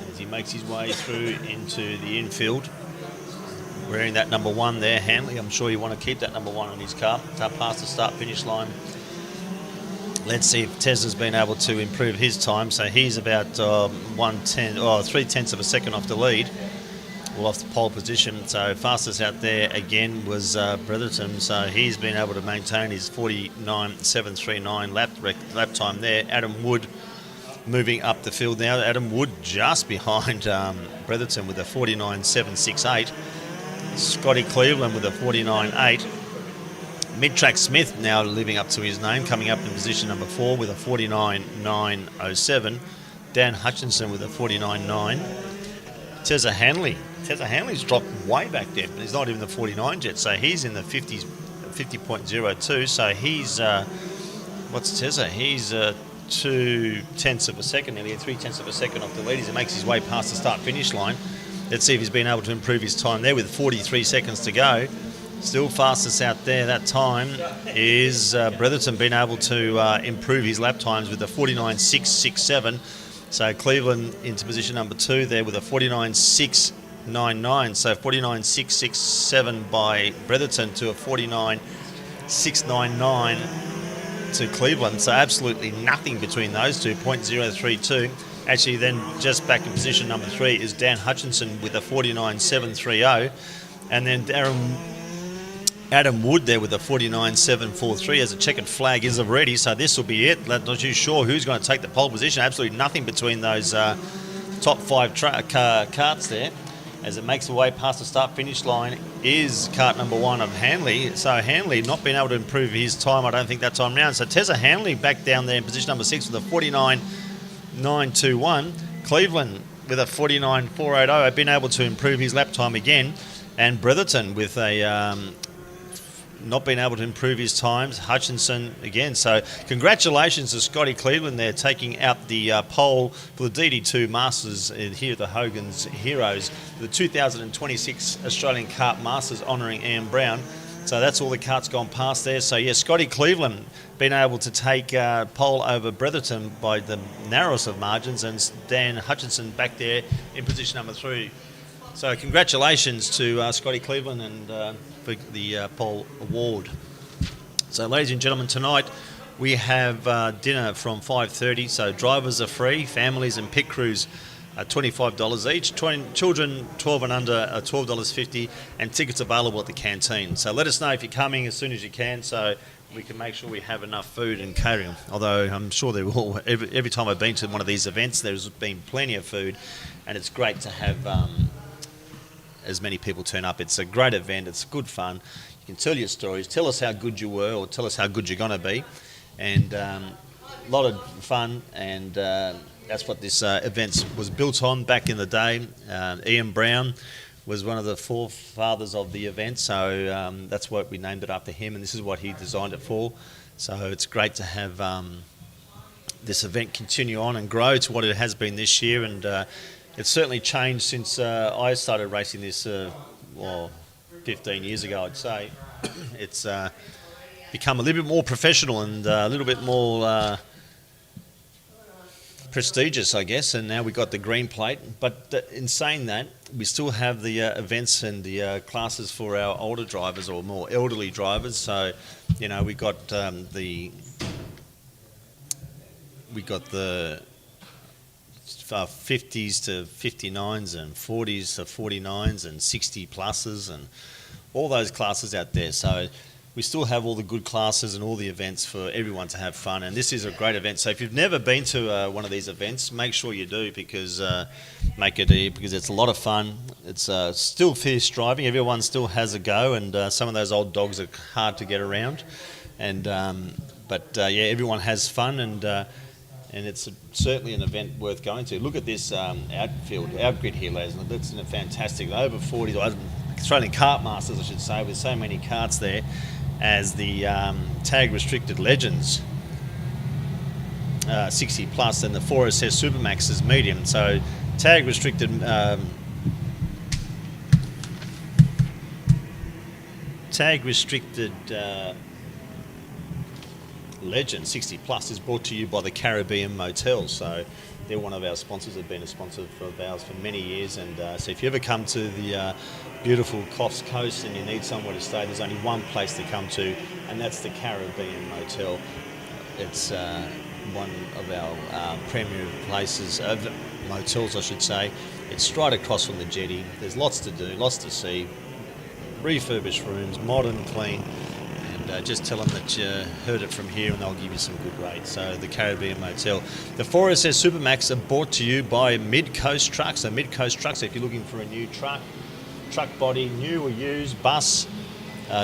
as he makes his way through into the infield. Wearing that number 1 there, Hanley. I'm sure you want to keep that number 1 on his car. It's up past the start-finish line. Let's see if Tez has been able to improve his time. So he's about 3/10 of a second off the lead. Well, off the pole position. So fastest out there again was Bretherton. So he's been able to maintain his 49.739 lap time there. Adam Wood moving up the field now. Adam Wood just behind Bretherton with a 49.768. Scotty Cleveland with a 49.8. Mid-track Smith now living up to his name, coming up in position number 4 with a 49.907. Dan Hutchinson with a 49.9. Tessa Hanley's dropped way back there. He's not even the 49 yet, so he's in the 50.02. So he's, what's Tessa? He's 0.2 of a second, nearly 0.3 of a second off the lead as he makes his way past the start-finish line. Let's see if he's been able to improve his time there with 43 seconds to go. Still fastest out there that time is Bretherton, being able to improve his lap times with a 49.667. So Cleveland into position number 2 there with a 49.699. So 49.667 by Bretherton to a 49.699 to Cleveland. So absolutely nothing between those two, 0.032. Actually, then just back in position number 3 is Dan Hutchinson with a 49.730. And then Adam Wood there with a 49.743 as a checkered flag is already. So this will be it. Not too sure who's going to take the pole position. Absolutely nothing between those top 5 carts there. As it makes the way past the start-finish line is cart number 1 of Hanley. So Hanley not being able to improve his time, I don't think, that time round. So Tessa Hanley back down there in position number 6 with a 49.921. Cleveland with a 49.480, been able to improve his lap time again. And Bretherton with a not been able to improve his times. Hutchinson again. So congratulations to Scotty Cleveland there, taking out the pole for the DD2 Masters here at the Hogan's Heroes, the 2026 Australian Kart Masters honouring Ian Brown. So that's all the karts gone past there. So yeah, Scotty Cleveland been able to take pole over Bretherton by the narrowest of margins, and Dan Hutchinson back there in position number 3. So congratulations to Scotty Cleveland and for the pole award. So ladies and gentlemen, tonight we have dinner from 5:30. So drivers are free, families and pit crews $25 each. Children 12 and under are $12.50, and tickets available at the canteen. So let us know if you're coming as soon as you can, so we can make sure we have enough food and catering. Although I'm sure there will. Every time I've been to one of these events, there's been plenty of food, and it's great to have as many people turn up. It's a great event. It's good fun. You can tell your stories. Tell us how good you were, or tell us how good you're going to be, and a lot of fun. And that's what this event was built on back in the day. Ian Brown was one of the forefathers of the event, so that's what we named it after him, and this is what he designed it for. So it's great to have this event continue on and grow to what it has been this year, and it's certainly changed since I started racing this, 15 years ago, I'd say. It's become a little bit more professional and a little bit more prestigious, I guess, and now we've got the green plate. But in saying that, we still have the events and the classes for our older drivers or more elderly drivers. So, you know, we got the 50s to 59s and 40s to 49s and 60 pluses and all those classes out there. So we still have all the good classes and all the events for everyone to have fun, and this is a great event. So if you've never been to one of these events, make sure you do, because because it's a lot of fun. It's still fierce driving. Everyone still has a go, and some of those old dogs are hard to get around. And but everyone has fun, and it's certainly an event worth going to. Look at this outgrid here, ladies and gentlemen. That's fantastic. Over 40 Australian Kart Masters, I should say, with so many karts there, as the tag restricted legends 60 plus, and the 4SS Supermax is medium. So tag restricted Legend 60 plus is brought to you by the Caribbean Motel. So they're one of our sponsors. They've been a sponsor of ours for many years, and so if you ever come to the beautiful Coffs coast and you need somewhere to stay, there's only one place to come to, and that's the Caribbean Motel. It's one of our premier places, motels I should say. It's right across from the jetty. There's lots to do, lots to see, refurbished rooms, modern, clean. Just tell them that you heard it from here and they'll give you some good rates. So the Caribbean Motel. The 4SS Supermax are brought to you by Mid-Coast Trucks. So Mid-Coast Trucks, if you're looking for a new truck body, new or used, bus,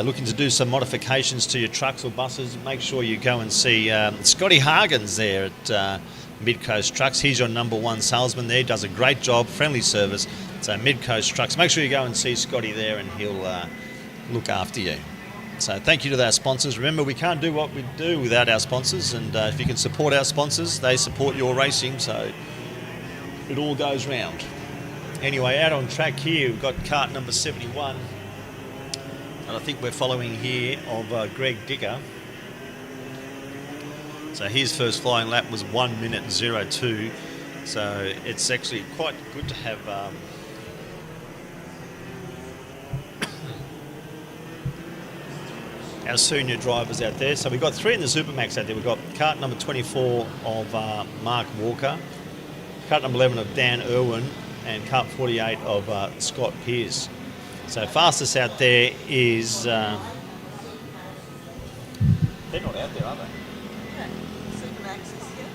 looking to do some modifications to your trucks or buses, make sure you go and see Scotty Hargens there at Mid-Coast Trucks. He's your number one salesman there, does a great job, friendly service. So Mid-Coast Trucks, make sure you go and see Scotty there and he'll look after you. So thank you to our sponsors. Remember, we can't do what we do without our sponsors, and if you can support our sponsors, they support your racing, so it all goes round. Anyway, out on track here, we've got kart number 71, and I think we're following here of Greg Dicker. So his first flying lap was 1 minute 02, so it's actually quite good to have our senior drivers out there. So we've got 3 in the Supermax out there. We've got kart number 24 of Mark Walker, kart number 11 of Dan Irwin, and kart 48 of Scott Pearce. So fastest out there is... they're not out there, are they? Supermax is here.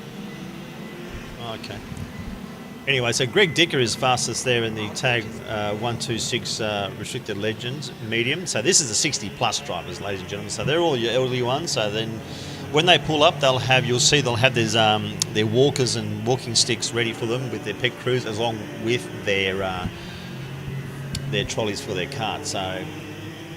Oh, okay. Anyway, so Greg Dicker is fastest there in the tag 126 restricted legends medium. So this is the 60 plus drivers, ladies and gentlemen. So they're all your elderly ones. So then when they pull up, they'll have their walkers and walking sticks ready for them with their pet crews, along with their trolleys for their cart. So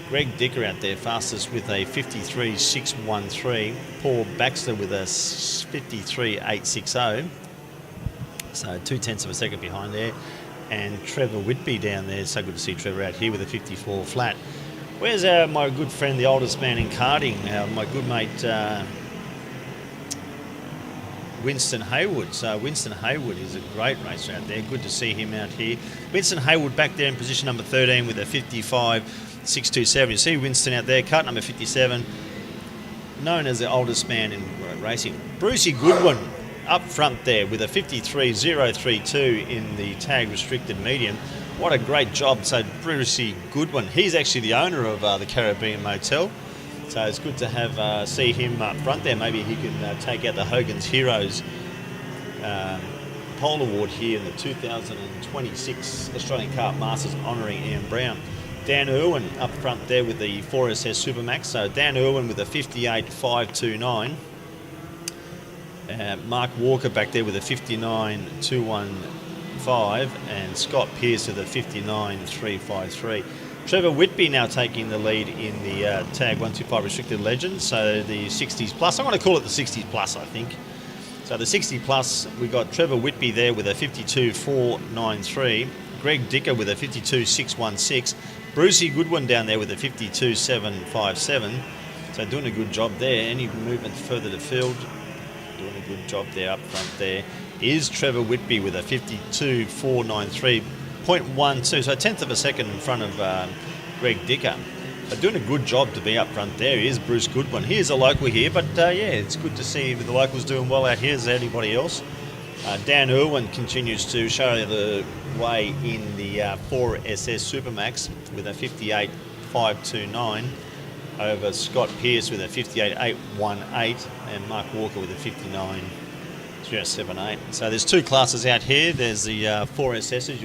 Greg Dicker out there fastest with a 53.613. Paul Baxter with a 53.860. So 0.2 of a second behind there. And Trevor Whitby down there. So good to see Trevor out here with a 54 flat. Where's my good friend, the oldest man in karting, my good mate Winston Haywood. So Winston Haywood is a great racer out there. Good to see him out here. Winston Haywood back there in position number 13 with a 55.627. You see Winston out there, kart number 57, known as the oldest man in racing. Brucey Goodwin up front there with a 53.032 in the tag restricted medium. What a great job. So Brucey Goodwin, he's actually the owner of the Caribbean Motel. So it's good to have see him up front there. Maybe he can take out the Hogan's Heroes pole award here in the 2026 Australian Kart Masters honouring Ian Brown. Dan Irwin up front there with the 4SS Supermax. So Dan Irwin with a 58.529. Mark Walker back there with a 59.215, and Scott Pearce with a 59.353. Trevor Whitby now taking the lead in the Tag 125 Restricted Legends, so the 60s plus. I'm going to call it the 60s plus, I think. So the 60 plus, we got Trevor Whitby there with a 52.493, Greg Dicker with a 52.616, Brucey Goodwin down there with a 52.757. So doing a good job there. Any movement further to field, doing a good job there up front there is Trevor Whitby with a 52.493.12, so a tenth of a second in front of Greg Dicker. But doing a good job to be up front there is Bruce Goodwin. He is a local here, but yeah, it's good to see the locals doing well out here as anybody else. Dan Irwin continues to show the way in the 4SS Supermax with a 58.529 over Scott Pearce with a 58.818 and Mark Walker with a 59.078. So there's two classes out here. There's the 4SSs.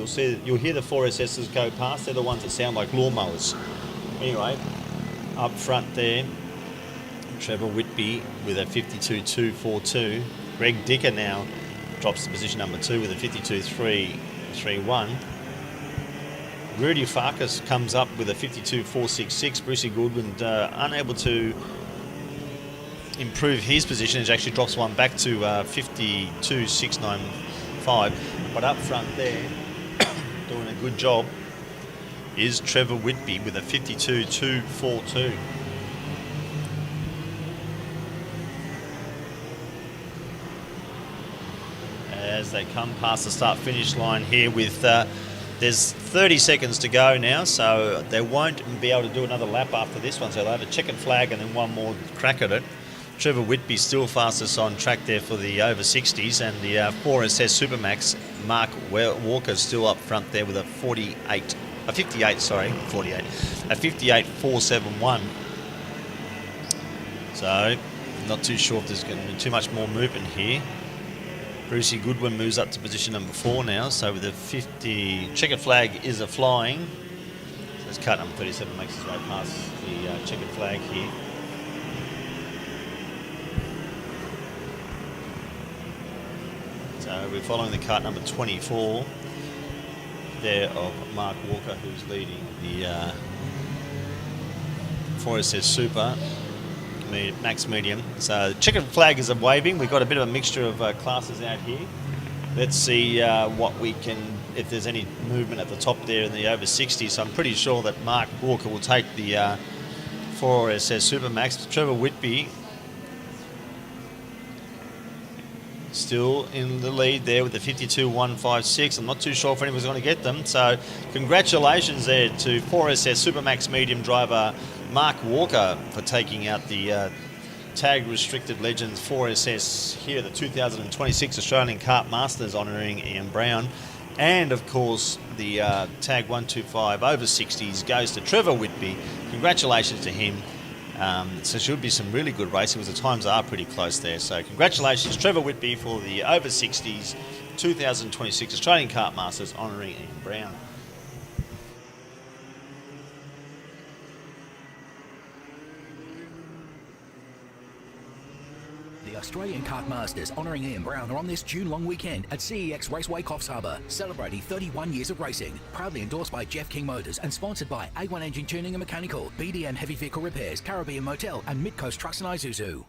You'll hear the 4SSs go past. They're the ones that sound like lawnmowers. Anyway, up front there, Trevor Whitby with a 52.242. Greg Dicker now drops to position number 2 with a 52.331. Rudy Farkas comes up with a 52.466. Brucey Goodwin unable to improve his position. He actually drops one back to 52.695. But up front there, doing a good job, is Trevor Whitby with a 52.242. As they come past the start-finish line here with, there's 30 seconds to go now, so they won't be able to do another lap after this one, so they'll have a checkered flag and then one more crack at it. Trevor Whitby still fastest on track there for the over 60s, and the 4SS Supermax, Mark Walker still up front there with a 58.471. So, not too sure if there's going to be too much more movement here. Brucey Goodwin moves up to position number 4 now, so with a 50, checkered flag is a flying. So this kart number 37 makes its way past the checkered flag here. So we're following the kart number 24 there of Mark Walker, who's leading the 4SS Super Max Medium. So checkered flag is a waving. We've got a bit of a mixture of classes out here. Let's see what we can, if there's any movement at the top there in the over 60. So I'm pretty sure that Mark Walker will take the 4SS Supermax. Trevor Whitby still in the lead there with the 52.156. I'm not too sure if anyone's going to get them. So congratulations there to 4SS Supermax Medium driver Mark Walker for taking out the Tag Restricted Legends 4SS here at the 2026 Australian Kart Masters honouring Ian Brown. And of course the Tag 125 over 60s goes to Trevor Whitby. Congratulations to him. So should be some really good racing because the times are pretty close there. So congratulations Trevor Whitby for the over 60s 2026 Australian Kart Masters honouring Ian Brown. The Australian Kart Masters honouring Ian Brown are on this June long weekend at CEX Raceway Coffs Harbour, celebrating 31 years of racing. Proudly endorsed by Jeff King Motors and sponsored by A1 Engine Tuning and Mechanical, BDM Heavy Vehicle Repairs, Caribbean Motel and Mid-Coast Trucks and Isuzu.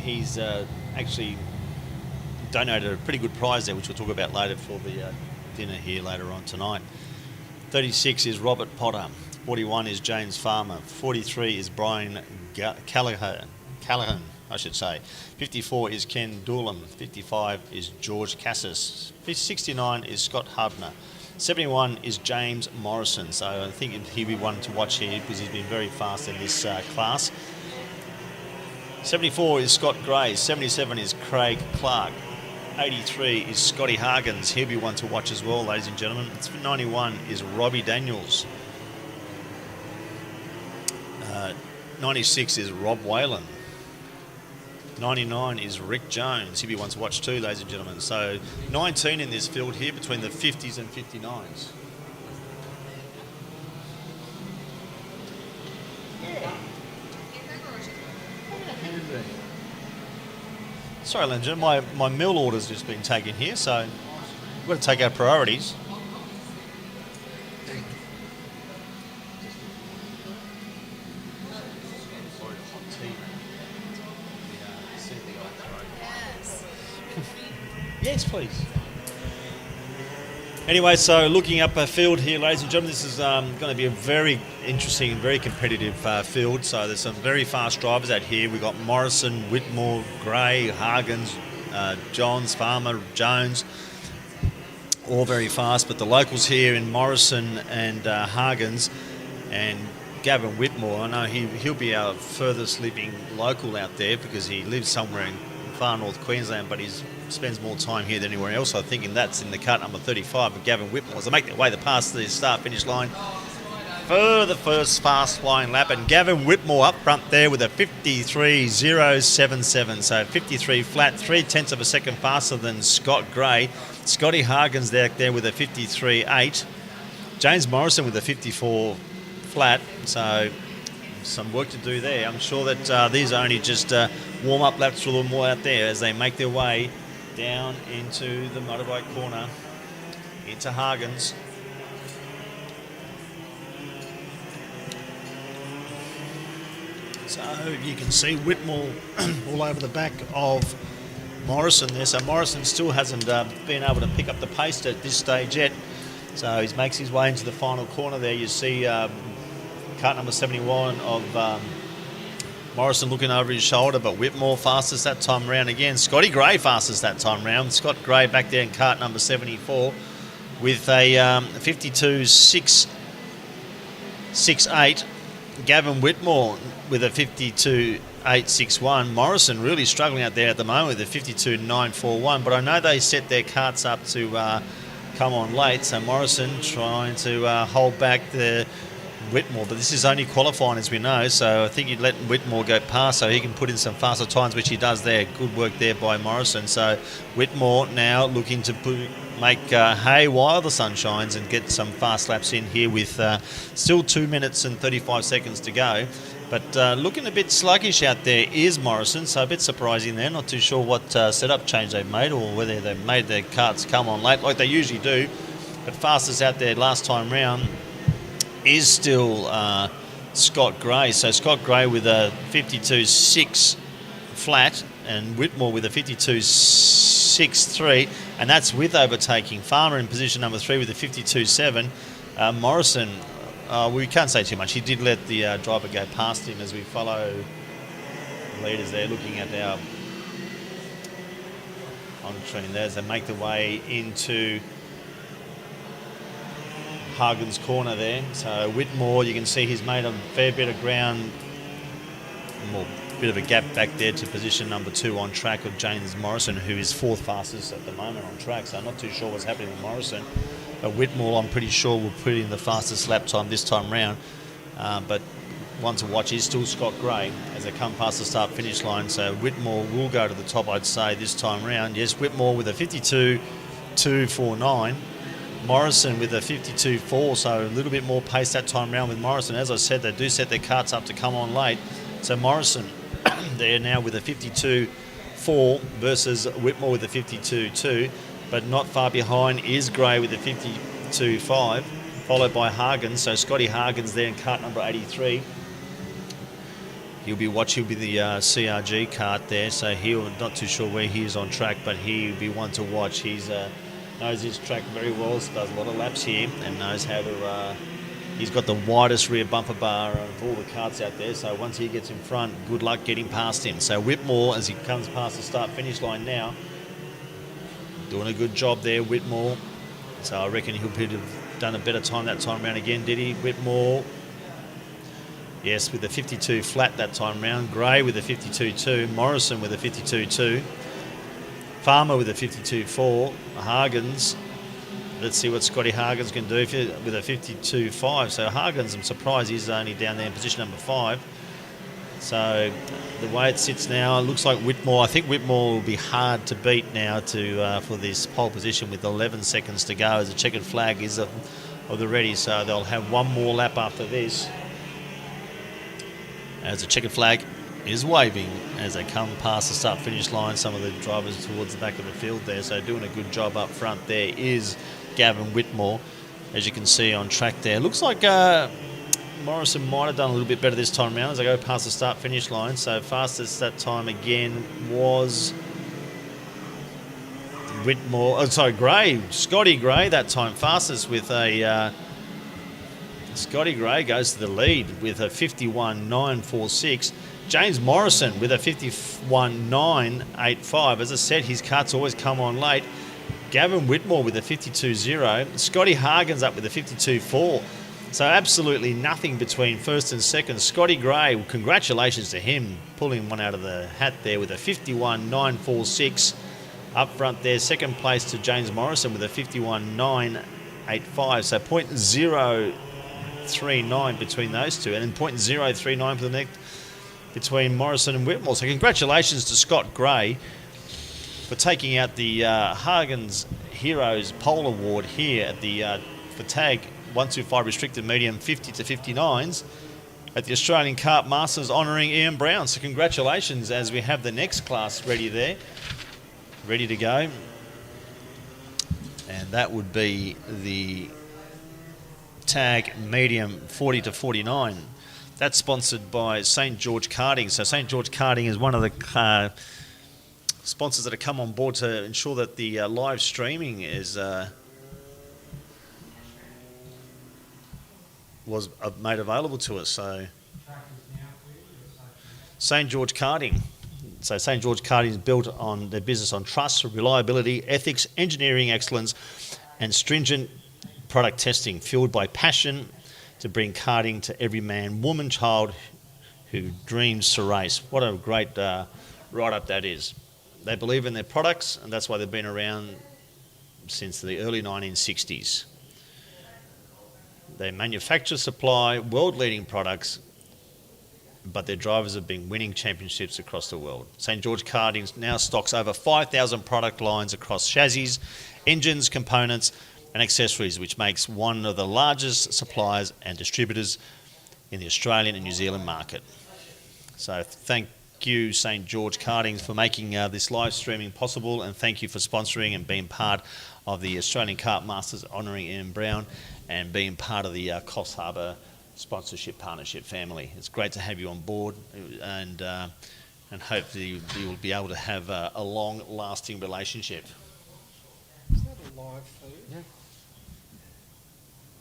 he's actually donated a pretty good prize there, which we'll talk about later for the dinner here later on tonight. 36 is Robert Potter. 41 is James Farmer. 43 is Brian Callaghan, I should say. 54 is Ken Doolam. 55 is George Cassis. 69 is Scott Hubner. 71 is James Morrison. So I think he'll be one to watch here because he's been very fast in this class. 74 is Scott Gray. 77 is Craig Clark. 83 is Scotty Hargens. He'll be one to watch as well, ladies and gentlemen. 91 is Robbie Daniels. 96 is Rob Whalen. 99 is Rick Jones. He'll be one to watch too, ladies and gentlemen. So 19 in this field here between the 50s and 59s. Sorry, ladies and gentlemen, my meal order's just been taken here, so we've got to take our priorities. Yes, please. Anyway, so looking up a field here, ladies and gentlemen, this is going to be a very interesting, very competitive field. So there's some very fast drivers out here. We've got Morrison, Whitmore, Gray, Hargens, Johns, Farmer, Jones, all very fast. But the locals here in Morrison and Hargens and Gavin Whitmore, I know he'll be our furthest living local out there because he lives somewhere in far north Queensland, but he spends more time here than anywhere else. I think, and that's in the cut number 35 of Gavin Whitmore. As they make their way past the start-finish line for the first fast flying lap, and Gavin Whitmore up front there with a 53.077, so 53 flat, 0.3 of a second faster than Scott Gray. Scotty Hargens there with a 53.8. James Morrison with a 54 flat, so some work to do there. I'm sure that these are only just warm-up laps for a little more out there as they make their way down into the motorbike corner, into Hargens. So you can see Whitmore all over the back of Morrison there. So Morrison still hasn't been able to pick up the pace at this stage yet. So he makes his way into the final corner there. You see cart number 71 of Morrison looking over his shoulder, but Whitmore fastest that time round again. Scotty Gray fastest that time round. Scott Gray back there in cart number 74 with a 52.668. Gavin Whitmore with a 52.861. Morrison really struggling out there at the moment with a 52.941, but I know they set their carts up to come on late, so Morrison trying to hold back the Whitmore, but this is only qualifying as we know, so I think you'd let Whitmore go past so he can put in some faster times, which he does there. Good work there by Morrison. So Whitmore now looking to make hay while the sun shines and get some fast laps in here with still 2 minutes and 35 seconds to go. But looking a bit sluggish out there is Morrison, so a bit surprising there. Not too sure what setup change they've made or whether they've made their carts come on late like they usually do. But fastest out there last time round is still Scott Gray. So Scott Gray with a 52.6 flat and Whitmore with a 52.63, and that's with overtaking. Farmer in position number 3 with a 52.7. Morrison, we can't say too much. He did let the driver go past him as we follow the leaders there, looking at our on-train there as they make their way into Hargens corner there. So Whitmore, you can see he's made a fair bit of ground, a bit of a gap back there to position number 2 on track of James Morrison, who is 4th fastest at the moment on track. So I'm not too sure what's happening with Morrison, but Whitmore I'm pretty sure will put in the fastest lap time this time round. But one to watch is still Scott Gray as they come past the start finish line. So Whitmore will go to the top, I'd say, this time round. Yes, Whitmore with a 52.249. Morrison with a 52.4, so a little bit more pace that time round with Morrison. As I said, they do set their carts up to come on late. So Morrison, they're now with a 52.4 versus Whitmore with a 52.2, but not far behind is Gray with a 52.5, followed by Hargens. So Scotty Hargens there in cart number 83 He'll be watching with the CRG cart there, so he'll not too sure where he is on track, but he'll be one to watch. He's knows his track very well, so does a lot of laps here, and knows how to. He's got the widest rear bumper bar of all the karts out there, so once he gets in front, good luck getting past him. So Whitmore, as he comes past the start-finish line now, doing a good job there, Whitmore. So I reckon he'll have done a better time that time round again, did he? Whitmore. Yes, with the 52 flat that time round. Gray with a 52.2. Morrison with a 52.2. Farmer with a 52.4. Hargens. Let's see what Scotty Hargens can do with a 52.5. So Hargens, I'm surprised he's only down there in position number 5. So the way it sits now, it looks like Whitmore. I think Whitmore will be hard to beat now for this pole position with 11 seconds to go as the checkered flag is of the ready. So they'll have one more lap after this. As the checkered flag is waving as they come past the start-finish line. Some of the drivers towards the back of the field there, so doing a good job up front there is Gavin Whitmore, as you can see on track there. Looks like Morrison might have done a little bit better this time around as they go past the start-finish line. So fastest that time again was Whitmore. Gray. Scotty Gray that time fastest with a... Scotty Gray goes to the lead with a 51.946. James Morrison with a 51.985. As I said, his karts always come on late. Gavin Whitmore with a 52.0. Scotty Hargens up with a 52.4. So absolutely nothing between first and second. Scotty Gray, well, congratulations to him, pulling one out of the hat there with a 51.946. Up front there, second place to James Morrison with a 51.985. So 0.039 between those two, and then 0.039 for the next between Morrison and Whitmore. So congratulations to Scott Gray for taking out the Hargens Heroes Pole Award here at the for tag 125 restricted medium 50 to 59s at the Australian Kart Masters, honouring Ian Brown. So congratulations, as we have the next class ready there, ready to go, and that would be the tag medium 40 to 49. That's sponsored by St. George Karting. So St. George Karting is one of the sponsors that have come on board to ensure that the live streaming is was made available to us. So St. George Karting. So St. George Karting is built on their business on trust, reliability, ethics, engineering excellence, and stringent product testing, fueled by passion to bring karting to every man, woman, child who dreams to race. What a great write-up that is. They believe in their products, and that's why they've been around since the early 1960s. They manufacture, supply world-leading products, but their drivers have been winning championships across the world. St. George Karting now stocks over 5,000 product lines across chassis, engines, components, and accessories, which makes one of the largest suppliers and distributors in the Australian and New Zealand market. So thank you, St. George Karting, for making this live streaming possible, and thank you for sponsoring and being part of the Australian Kart Masters, honouring Ian Brown, and being part of the Coffs Harbour sponsorship partnership family. It's great to have you on board, and hopefully you will be able to have a long-lasting relationship. Is that a live feed? Yeah.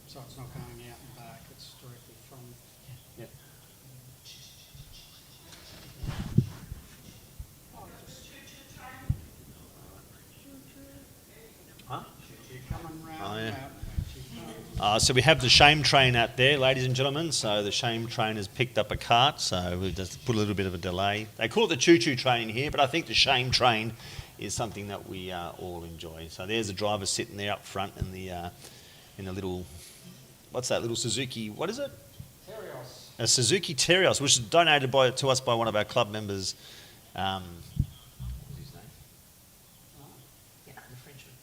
So it's not going out and back, it's directly from... Yep. Huh? You're coming round Oh, yeah. out. So we have the shame train out there, ladies and gentlemen. So the shame train has picked up a cart, so we've just put a little bit of a delay. They call it the choo-choo train here, but I think the shame train is something that we all enjoy. So there's the driver sitting there up front in the little, what's that little Suzuki? What is it? Terios. A Suzuki Terios, which is donated to us by one of our club members. What's his name? Yeah, the Frenchman.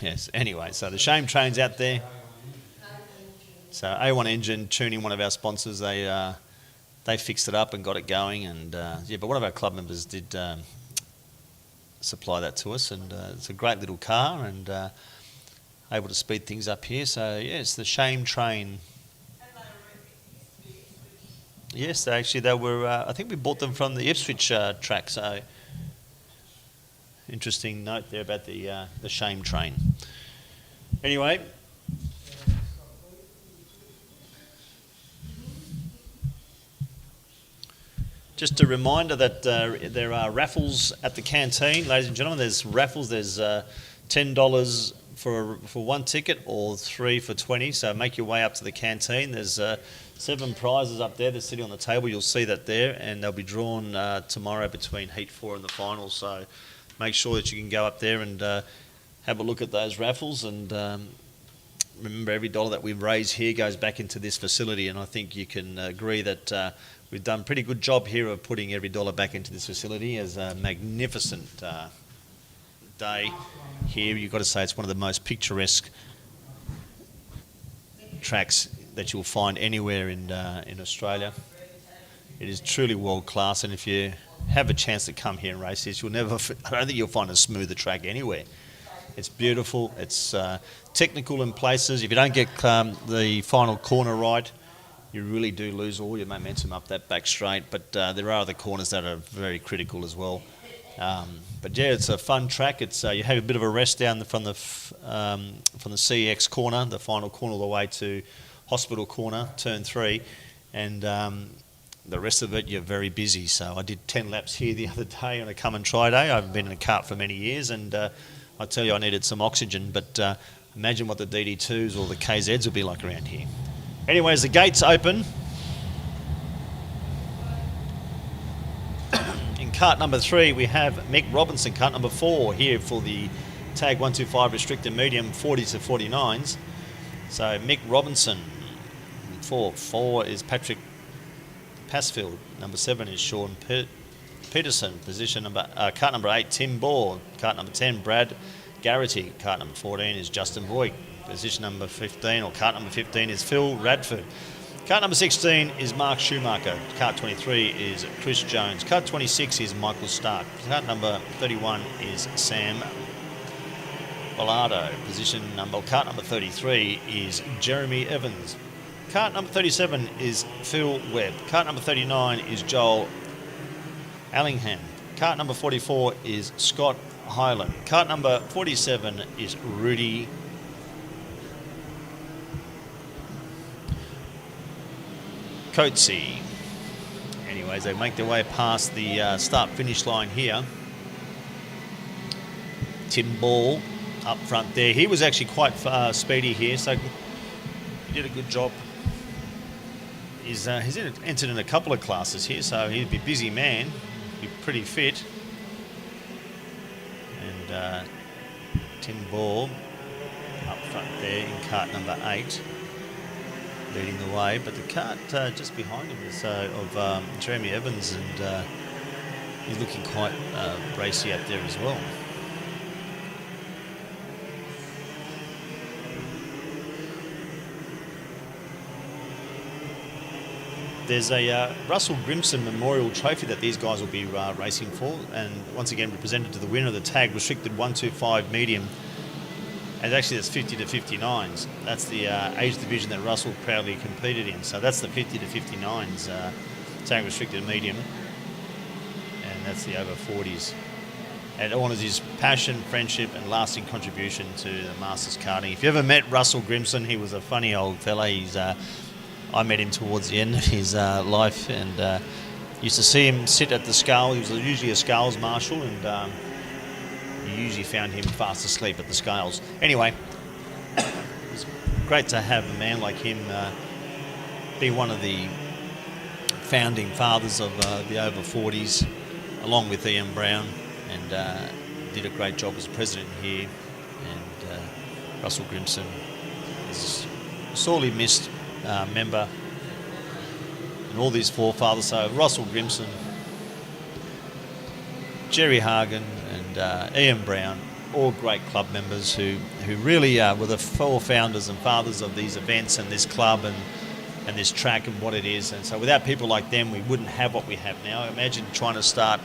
Yes. Anyway, so the shame train's out there. So A1 Engine tuning, one of our sponsors, they fixed it up and got it going, and but one of our club members did supply that to us, and it's a great little car, and able to speed things up here. So yeah, it's the shame train. Yes, they were. I think we bought them from the Ipswich track. So interesting note there about the shame train. Anyway. Just a reminder that there are raffles at the canteen, ladies and gentlemen. There's raffles. There's $10 for one ticket or 3 for 20. So make your way up to the canteen. There's 7 prizes up there. They're sitting on the table. You'll see that there, and they'll be drawn tomorrow between Heat 4 and the final. So make sure that you can go up there and have a look at those raffles. And remember, every dollar that we raise here goes back into this facility. And I think you can agree that we've done a pretty good job here of putting every dollar back into this facility. As a magnificent day here. You've got to say it's one of the most picturesque tracks that you'll find anywhere in Australia. It is truly world class, and if you have a chance to come here and race this, I don't think you'll find a smoother track anywhere. It's beautiful. It's technical in places. If you don't get the final corner right, you really do lose all your momentum up that back straight. But there are other corners that are very critical as well. But yeah, it's a fun track. It's you have a bit of a rest down from the CEX corner, the final corner, all the way to Hospital Corner, turn 3, and the rest of it you're very busy. So I did 10 laps here the other day on a come and try day. I haven't been in a kart for many years, and I tell you, I needed some oxygen. But imagine what the DD2s or the KZs will be like around here. Anyways, the gates open. In kart number 3, we have Mick Robinson. Kart number 4 here for the Tag 125 restricted medium 40s to 49s. So Mick Robinson. 4 is Patrick Passfield. Number 7 is Sean Peterson. Position number kart number 8, Tim Ball. Kart number 10, Brad Garrity. Kart number 14 is Justin Voigt. Position number 15, or kart number 15, is Phil Radford. Kart number 16 is Mark Schumacher. Kart 23 is Chris Jones. Kart 26 is Michael Stark. Kart number 31 is Sam Bellardo. Kart number 33 is Jeremy Evans. Kart number 37 is Phil Webb. Kart number 39 is Joel Allingham. Kart number 44 is Scott Hyland. Kart number 47 is Rudy Coetzee. Anyways, they make their way past the start-finish line here. Tim Ball up front there. He was actually quite speedy here, so he did a good job. He's entered in a couple of classes here, so he'd be a busy man. Be pretty fit. And Tim Ball up front there in kart number 8. Leading the way, but the kart just behind him is of Jeremy Evans, and he's looking quite racy out there as well. There's a Russell Grimson Memorial Trophy that these guys will be racing for, and once again presented to the winner of the Tag Restricted 125 Medium. And actually, that's 50 to 59s. That's the age division that Russell proudly competed in. So that's the 50 to 59s Tag Restricted Medium. And that's the over 40s. And it honours his passion, friendship and lasting contribution to the Masters karting. If you ever met Russell Grimson, he was a funny old fella. I met him towards the end of his life, and used to see him sit at the scale. He was usually a scales marshal, and you usually found him fast asleep at the scales. Anyway, it's great to have a man like him be one of the founding fathers of the over 40s, along with Ian Brown, and did a great job as president here. And Russell Grimson is a sorely missed member, and all these forefathers. So Russell Grimson, Jerry Hagen, and Ian Brown, all great club members who really were the four founders and fathers of these events and this club and this track and what it is. And so without people like them, we wouldn't have what we have now. Imagine trying to start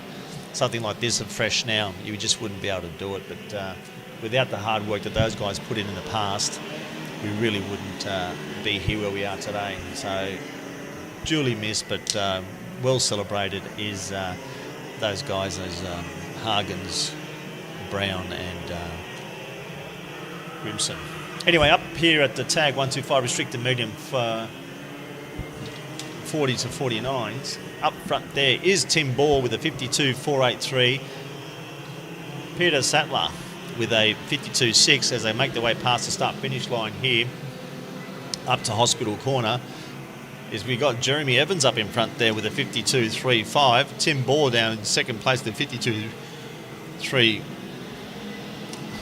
something like this afresh now. You just wouldn't be able to do it. But without the hard work that those guys put in the past, we really wouldn't be here where we are today. So duly missed, but well celebrated, is those guys, those Hargens, Brown and Grimson. Anyway, up here at the tag 125 restricted medium for 40 to 49s. Up front there is Tim Ball with a 52.483. Peter Sattler with a 52.6 as they make their way past the start-finish line here up to Hospital Corner. Is we got Jeremy Evans up in front there with a 52.35. Tim Ball down in second place with a 52.3.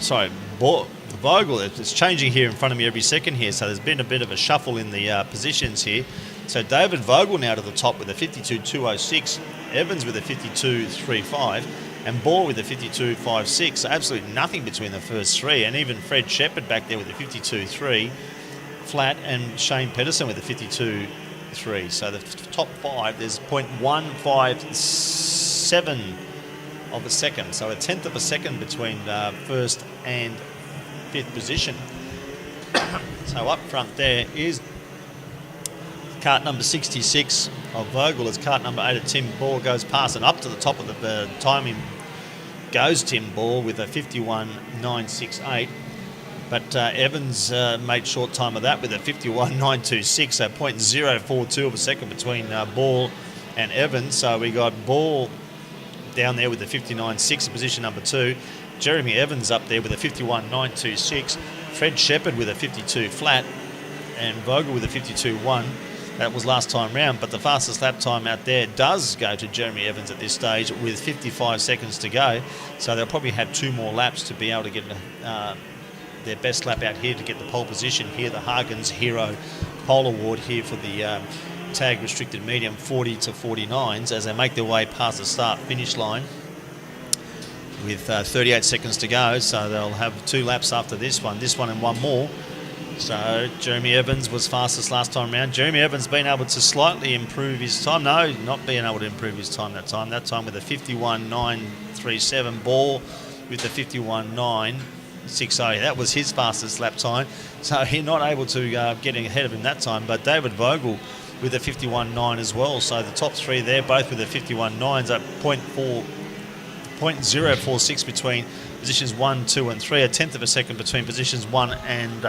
Sorry, Vogel. It's changing here in front of me every second here, so there's been a bit of a shuffle in the positions here. So David Vogel now to the top with a 52.206, Evans with a 52.35, and Ball with a 52.56. So absolutely nothing between the first three, and even Fred Shepherd back there with a 52.3 flat, and Shane Pedersen with a 52.3. So the top five, there's 0.157 of a second, so a tenth of a second between first and fifth position. So up front there is cart number 66 of Vogel as cart number 8 of Tim Ball goes past, and up to the top of the timing goes Tim Ball with a 51.968. But Evans made short time of that with a 51.926, so 0.042 of a second between Ball and Evans. So we got Ball down there with the 59.6 in position number 2. Jeremy Evans up there with a 51.926. Fred Shepherd with a 52 flat, and Vogel with a 52.1. That was last time round, but the fastest lap time out there does go to Jeremy Evans at this stage with 55 seconds to go. So they'll probably have 2 more laps to be able to get their best lap out here to get the pole position here. The Hargens Hero Pole Award here for the tag restricted medium 40 to 49s as they make their way past the start finish line with 38 seconds to go. So they'll have 2 laps after this one and 1 more. So Jeremy Evans was fastest last time round. Jeremy Evans been able to slightly improve his time. No, not being able to improve his time that time. That time with a 51.937. Ball with the 51.960. That was his fastest lap time. So he's not able to get ahead of him that time. But David Vogel with a 51.9 as well. So the top 3 there, both with the 51.9s at 0.046 between positions 1, 2 and 3. A tenth of a second between positions 1 and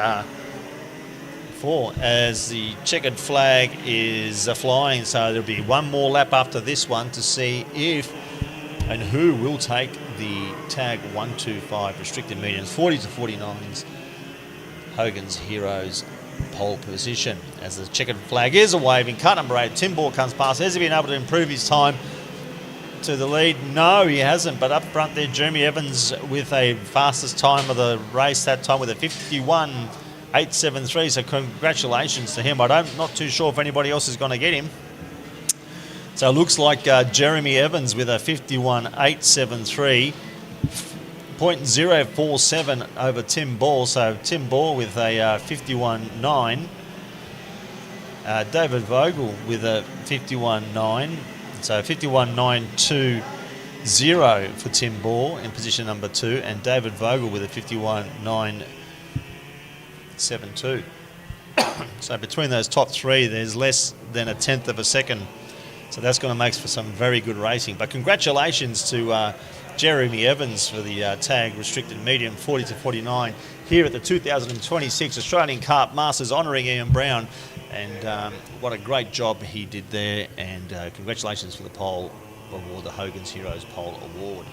4 as the checkered flag is flying. So there'll be 1 more lap after this one to see if and who will take the tag 125 restricted mediums 40 to 49s Hogan's Heroes pole position. As the checkered flag is waving, car number 8 Tim Ball comes past. Has he been able to improve his time to the lead? No, he hasn't. But up front there, Jeremy Evans with a fastest time of the race that time with a 51.873. So congratulations to him. I'm not too sure if anybody else is going to get him. So it looks like Jeremy Evans with a 51.873, 0.047 over Tim Ball. So Tim Ball with a 51.9. David Vogel with a 51.9. So 51.920 for Tim Ball in position number 2, and David Vogel with a 51.972. So between those top 3, there's less than a tenth of a second. So that's going to make for some very good racing. But congratulations to Jeremy Evans for the tag restricted medium 40 to 49 here at the 2026 Australian Kart Masters, honouring Ian Brown. And what a great job he did there. And congratulations for the pole award, the Hogan's Heroes Pole Award.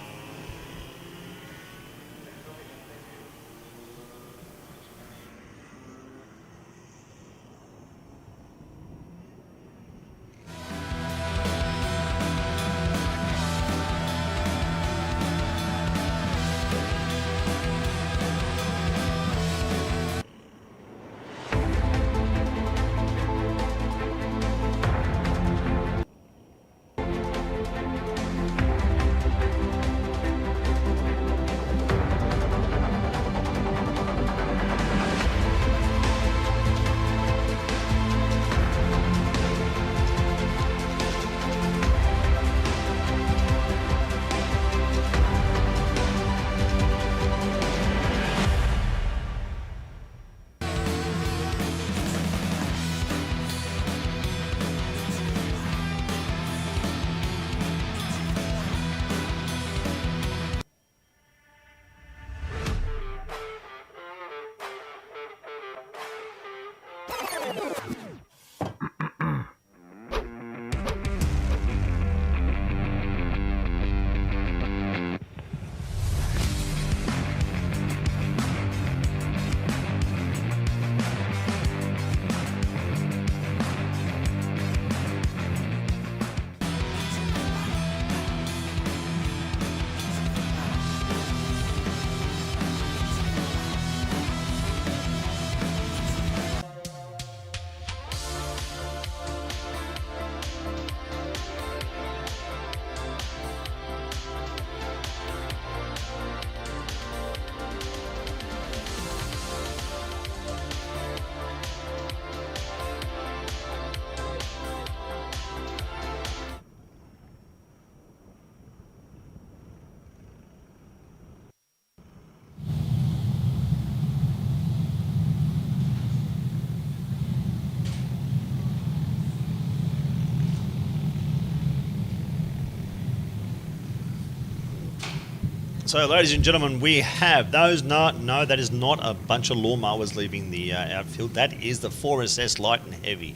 So, ladies and gentlemen, we have those. No, that is not a bunch of lawnmowers leaving the outfield. That is the 4SS light and heavy.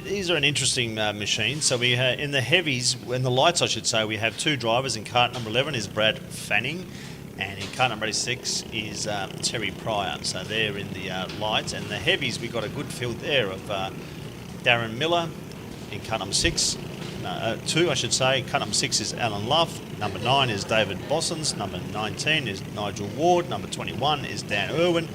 These are an interesting machine. So we have in the heavies, in the lights, I should say, we have two drivers. In cart number 11 is Brad Fanning, and in cart number 86 is Terry Pryor. So they're in the lights, and the heavies, we got a good field there of Darren Miller in cart number 2, I should say. Cart number 6 is Alan Luff. Number 9 is David Bossons. Number 19 is Nigel Ward. Number 21 is Dan Irwin.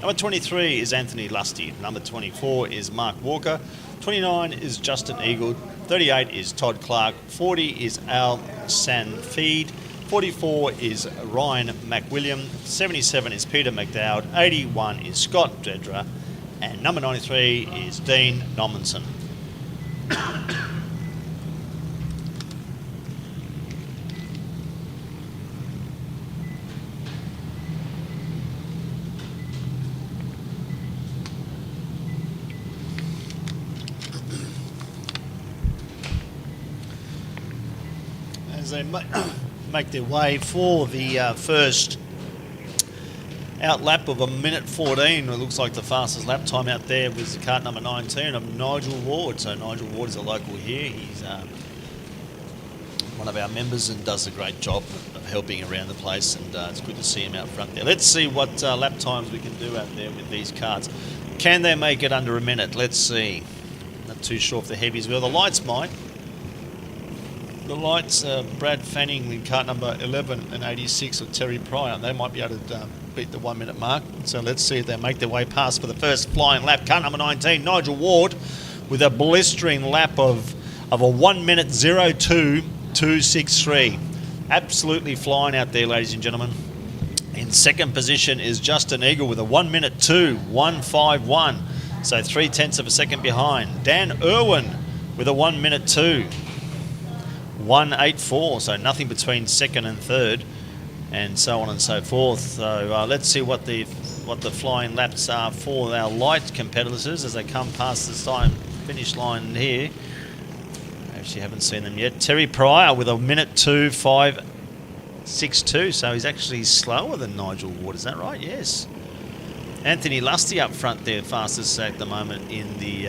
Number 23 is Anthony Lusty. Number 24 is Mark Walker. 29 is Justin Eagle. 38 is Todd Clark. 40 is Al Sanfeed. 44 is Ryan McWilliam. 77 is Peter McDowd. 81 is Scott Dedra. And number 93 is Dean Nommenson. As they make their way for the first out lap of 1:14. It looks like the fastest lap time out there was cart number 19 of Nigel Ward. So Nigel Ward is a local here. He's one of our members and does a great job of helping around the place, and it's good to see him out front there. Let's see what lap times we can do out there with these carts. Can they make it under a minute? Let's see. Not too sure if the heavies will. The lights might. The lights, Brad Fanning in cart number 11 and 86 of Terry Pryor. They might be able to beat the 1 minute mark. So let's see if they make their way past for the first flying lap. Cart number 19, Nigel Ward, with a blistering lap of a 1:02.263. Absolutely flying out there, ladies and gentlemen. In second position is Justin Eagle with a 1:02.151. So 0.3 of a second behind. Dan Irwin with a 1:02.184, so nothing between second and third, and so on and so forth. So let's see what the flying laps are for our light competitors as they come past the finish line here. Actually haven't seen them yet. Terry Pryor with a 1:02.562, so he's actually slower than Nigel Ward, is that right? Yes. Anthony Lusty up front there, fastest at the moment in the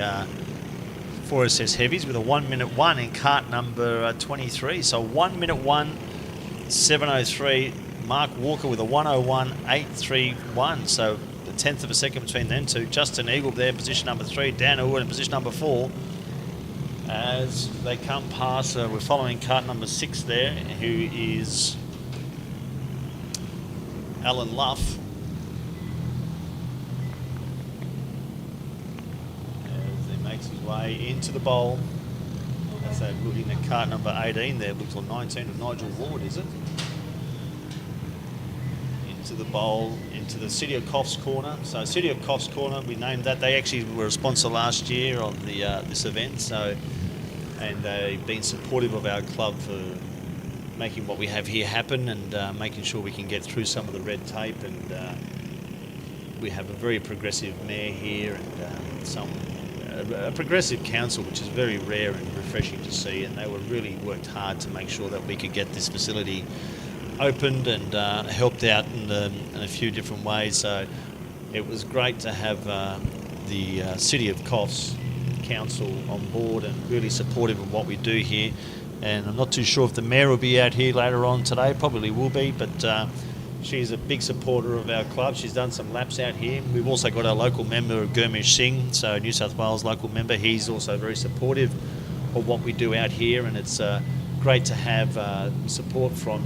4SS Heavies with a 1:01 in cart number 23. So 1:01.703. Mark Walker with a 1:01.831. So a 1/10 of a second between them two. Justin Eagle there, position number 3. Dan Irwin in position number 4. As they come past, we're following cart number 6 there, who is Alan Luff. Makes his way into the bowl. That's looking at cart number 18 there. Looks like 19 of Nigel Ward, is it? Into the bowl, into the City of Coffs corner. So City of Coffs corner, we named that. They actually were a sponsor last year of the this event. So, and they've been supportive of our club for making what we have here happen, and making sure we can get through some of the red tape. And we have a very progressive mayor here, and a progressive council, which is very rare and refreshing to see, and they were really worked hard to make sure that we could get this facility opened and helped out in a few different ways. So it was great to have the City of Coffs Council on board and really supportive of what we do here. And I'm not too sure if the mayor will be out here later on today, probably will be, but she's a big supporter of our club. She's done some laps out here. We've also got our local member, Gurmish Singh, so New South Wales local member. He's also very supportive of what we do out here, and it's great to have support from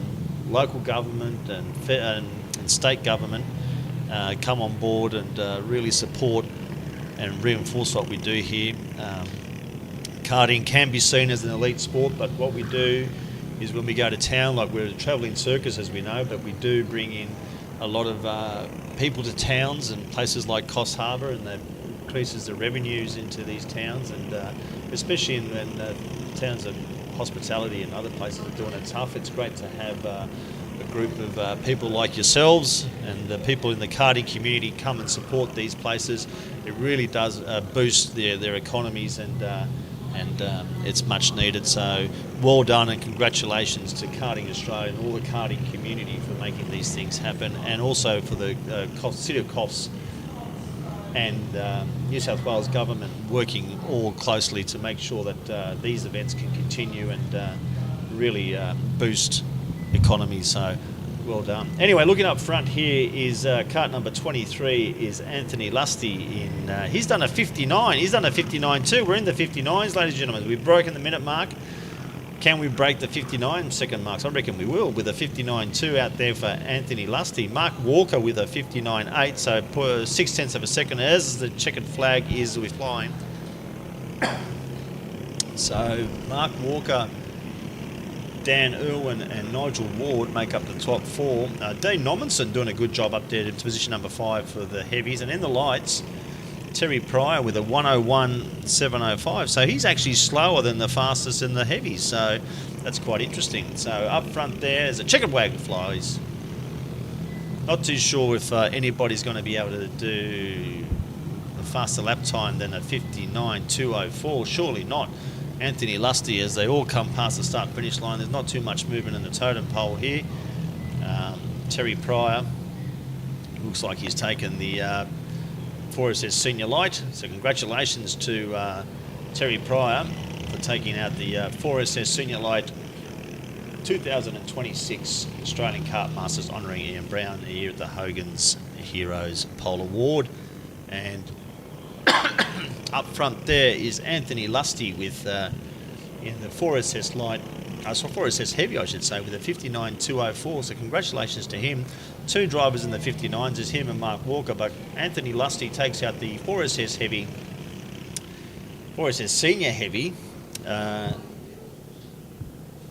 local government and state government come on board and really support and reinforce what we do here. Karting can be seen as an elite sport, but what we do is when we go to town, like we're a travelling circus, as we know, but we do bring in a lot of people to towns and places like Coffs Harbour, and that increases the revenues into these towns, and especially in towns of hospitality and other places are doing it tough. It's great to have a group of people like yourselves and the people in the karting community come and support these places. It really does boost their economies and and it's much needed. So well done, and congratulations to Karting Australia and all the karting community for making these things happen, and also for the City of Coffs and New South Wales government working all closely to make sure that these events can continue and really boost economies. So well done. Anyway, looking up front here is kart number 23 is Anthony Lusty. He's done a 59. He's done a 59 too. We're in the 59s, ladies and gentlemen. We've broken the minute mark. Can we break the 59 second marks? I reckon we will, with a 59.2 out there for Anthony Lusty. Mark Walker with a 59.8, so 0.6 of a second as the checkered flag is we're flying. So Mark Walker, Dan Irwin and Nigel Ward make up the top four. Dean Nommenson doing a good job up there to position number 5 for the heavies. And in the lights, Terry Pryor with a 101.705. So he's actually slower than the fastest in the heavies. So that's quite interesting. So up front there is a checkered wagon flies. Not too sure if anybody's going to be able to do a faster lap time than a 59.204. Surely not. Anthony Lusty, as they all come past the start-finish line, there's not too much movement in the totem pole here. Terry Pryor looks like he's taken the 4SS Senior Light, so congratulations to Terry Pryor for taking out the 4SS Senior Light 2026 Australian Kart Masters, honouring Ian Brown here at the Hogan's Heroes Pole Award. And up front there is Anthony Lusty with in the 4SS Light, 4SS Heavy I should say, with a 59.204, so congratulations to him. Two drivers in the 59s is him and Mark Walker, but Anthony Lusty takes out the 4SS Heavy, 4SS Senior Heavy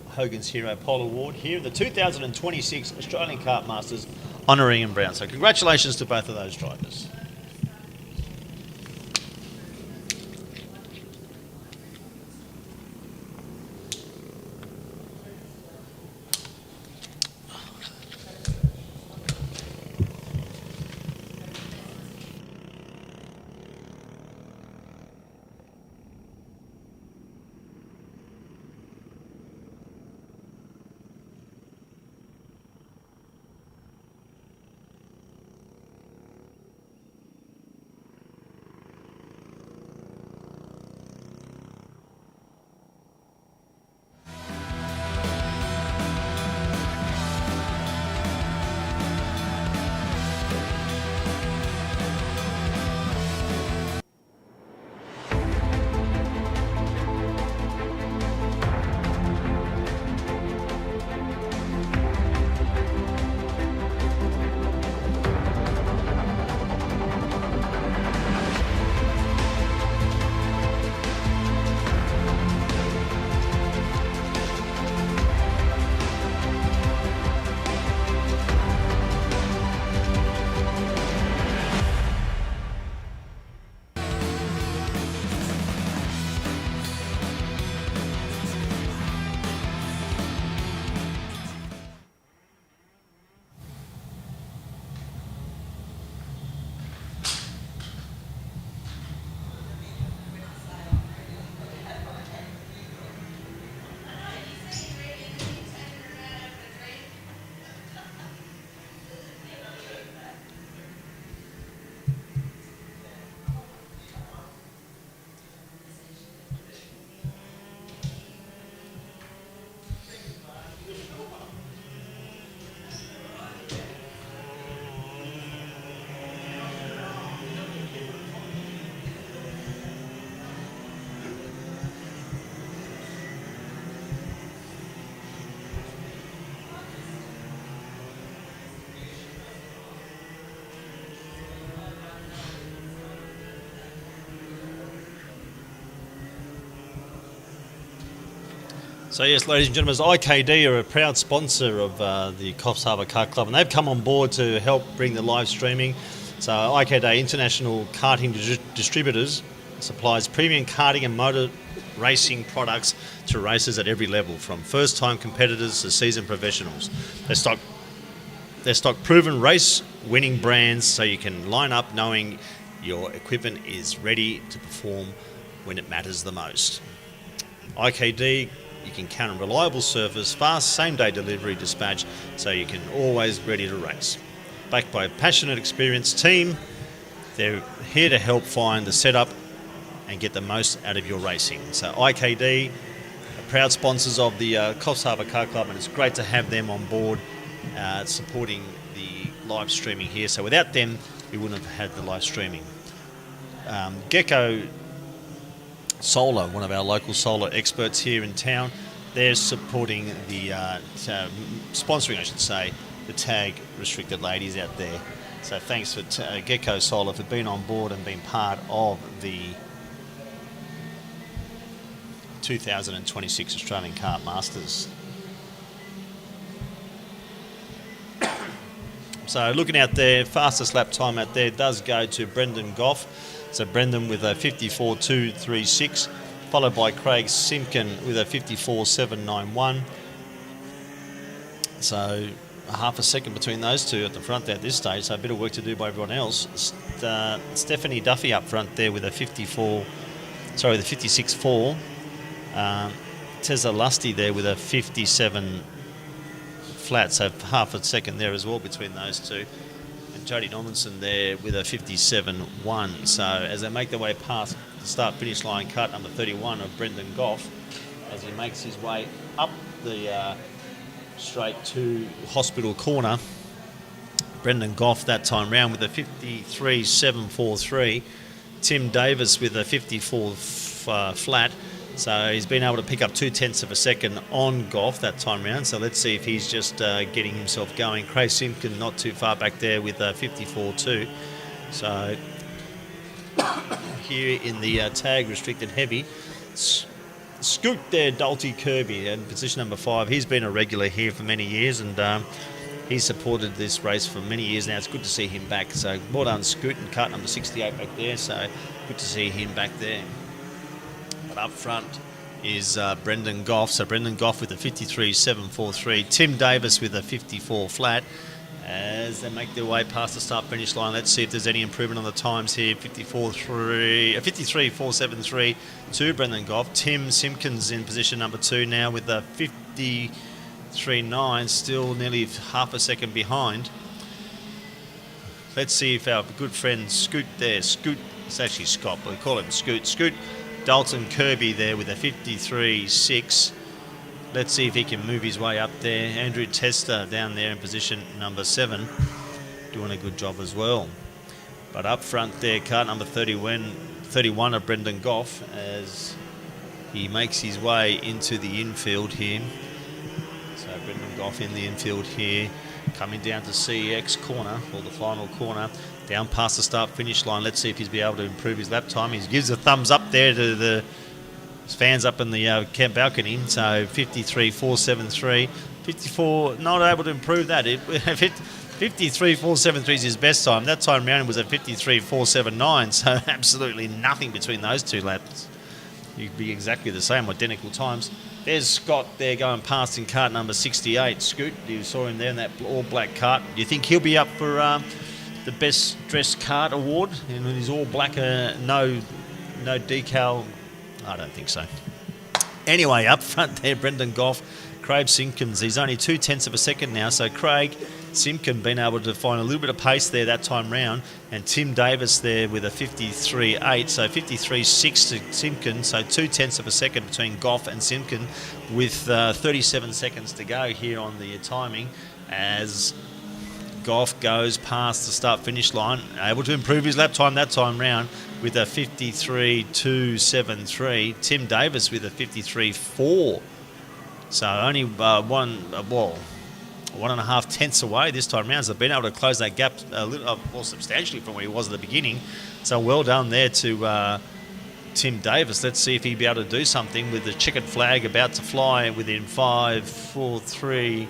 Hogan's Hero Pole Award here in the 2026 Australian Kart Masters, honouring Ian Brown. So congratulations to both of those drivers. So yes, ladies and gentlemen, IKD are a proud sponsor of the Coffs Harbour Kart Club, and they've come on board to help bring the live streaming. So IKD, International Karting Distributors, supplies premium karting and motor racing products to racers at every level, from first-time competitors to seasoned professionals. They stock proven race-winning brands, so you can line up knowing your equipment is ready to perform when it matters the most. IKD, you can count on reliable service, fast same-day delivery dispatch, so you can always ready to race. Backed by a passionate, experienced team, they're here to help find the setup and get the most out of your racing. So IKD, are proud sponsors of the Coffs Harbour Car Club, and it's great to have them on board supporting the live streaming here. So without them, we wouldn't have had the live streaming. Gecko Solar, one of our local solar experts here in town, they're supporting the, sponsoring, I should say, the tag restricted ladies out there. So thanks for Gecko Solar for being on board and being part of the 2026 Australian Kart Masters. So looking out there, fastest lap time out there does go to Brendan Goff. So Brendan with a 54.236, followed by Craig Simpkin with a 54.791. So half a second between those two at the front there at this stage, so a bit of work to do by everyone else. Stephanie Duffy up front there with a 56.4. Tessa Lusty there with a 57 flat, so half a second there as well between those two. And Jodie Normanson there with a 57.1. So as they make their way past the start-finish line, cut number 31 of Brendan Goff, as he makes his way up the straight to Hospital Corner. Brendan Goff that time round with a 53.743. Tim Davis with a 54 flat. So he's been able to pick up 0.2 of a second on Goff that time round. So let's see if he's just getting himself going. Craig Simpkin not too far back there with a 54.2. So here in the tag restricted heavy, Scoot there, Dalty Kirby in position number 5. He's been a regular here for many years, and he's supported this race for many years now. It's good to see him back. So well done, Scoot, and cart number 68 back there. So good to see him back there. But up front is Brendan Goff. So Brendan Goff with a 53.743. Tim Davis with a 54 flat. As they make their way past the start-finish line, let's see if there's any improvement on the times here. 53.473 to Brendan Goff. Tim Simpkins in position number 2 now with a 53.9, still nearly half a second behind. Let's see if our good friend Scoot there, Scoot, it's actually Scott, but we call him Scoot. Scoot Dalton Kirby there with a 53.6. Let's see if he can move his way up there. Andrew Tester down there in position number 7, doing a good job as well. But up front there, car number 31 of Brendan Goff, as he makes his way into the infield here. So Brendan Goff in the infield here, coming down to CEX corner, or the final corner, down past the start-finish line. Let's see if he's be able to improve his lap time. He gives a thumbs up there to the fans up in the camp balcony. So 53.473, 54, not able to improve that. 53.473 is his best time. That time round was at 53.479, so absolutely nothing between those two laps. You'd be exactly the same, identical times. There's Scott there going past in cart number 68. Scoot, you saw him there in that all-black cart. Do you think he'll be up for the best dressed cart award in his all-black, no decal? I don't think so. Anyway, up front there, Brendan Goff, Craig Simpkins. He's only 0.2 of a second now, so Craig Simpkin been able to find a little bit of pace there that time round, and Tim Davis there with a 53.8, so 53.6 to Simpkin, so 0.2 of a second between Goff and Simpkin, with 37 seconds to go here on the timing, as Goff goes past the start-finish line, able to improve his lap time that time round with a 53.273. Tim Davis with a 53.4. So only 1.5 tenths away this time round. So been able to close that gap a little more substantially from where he was at the beginning. So well done there to Tim Davis. Let's see if he'll be able to do something with the checkered flag about to fly within 5, 4, 3.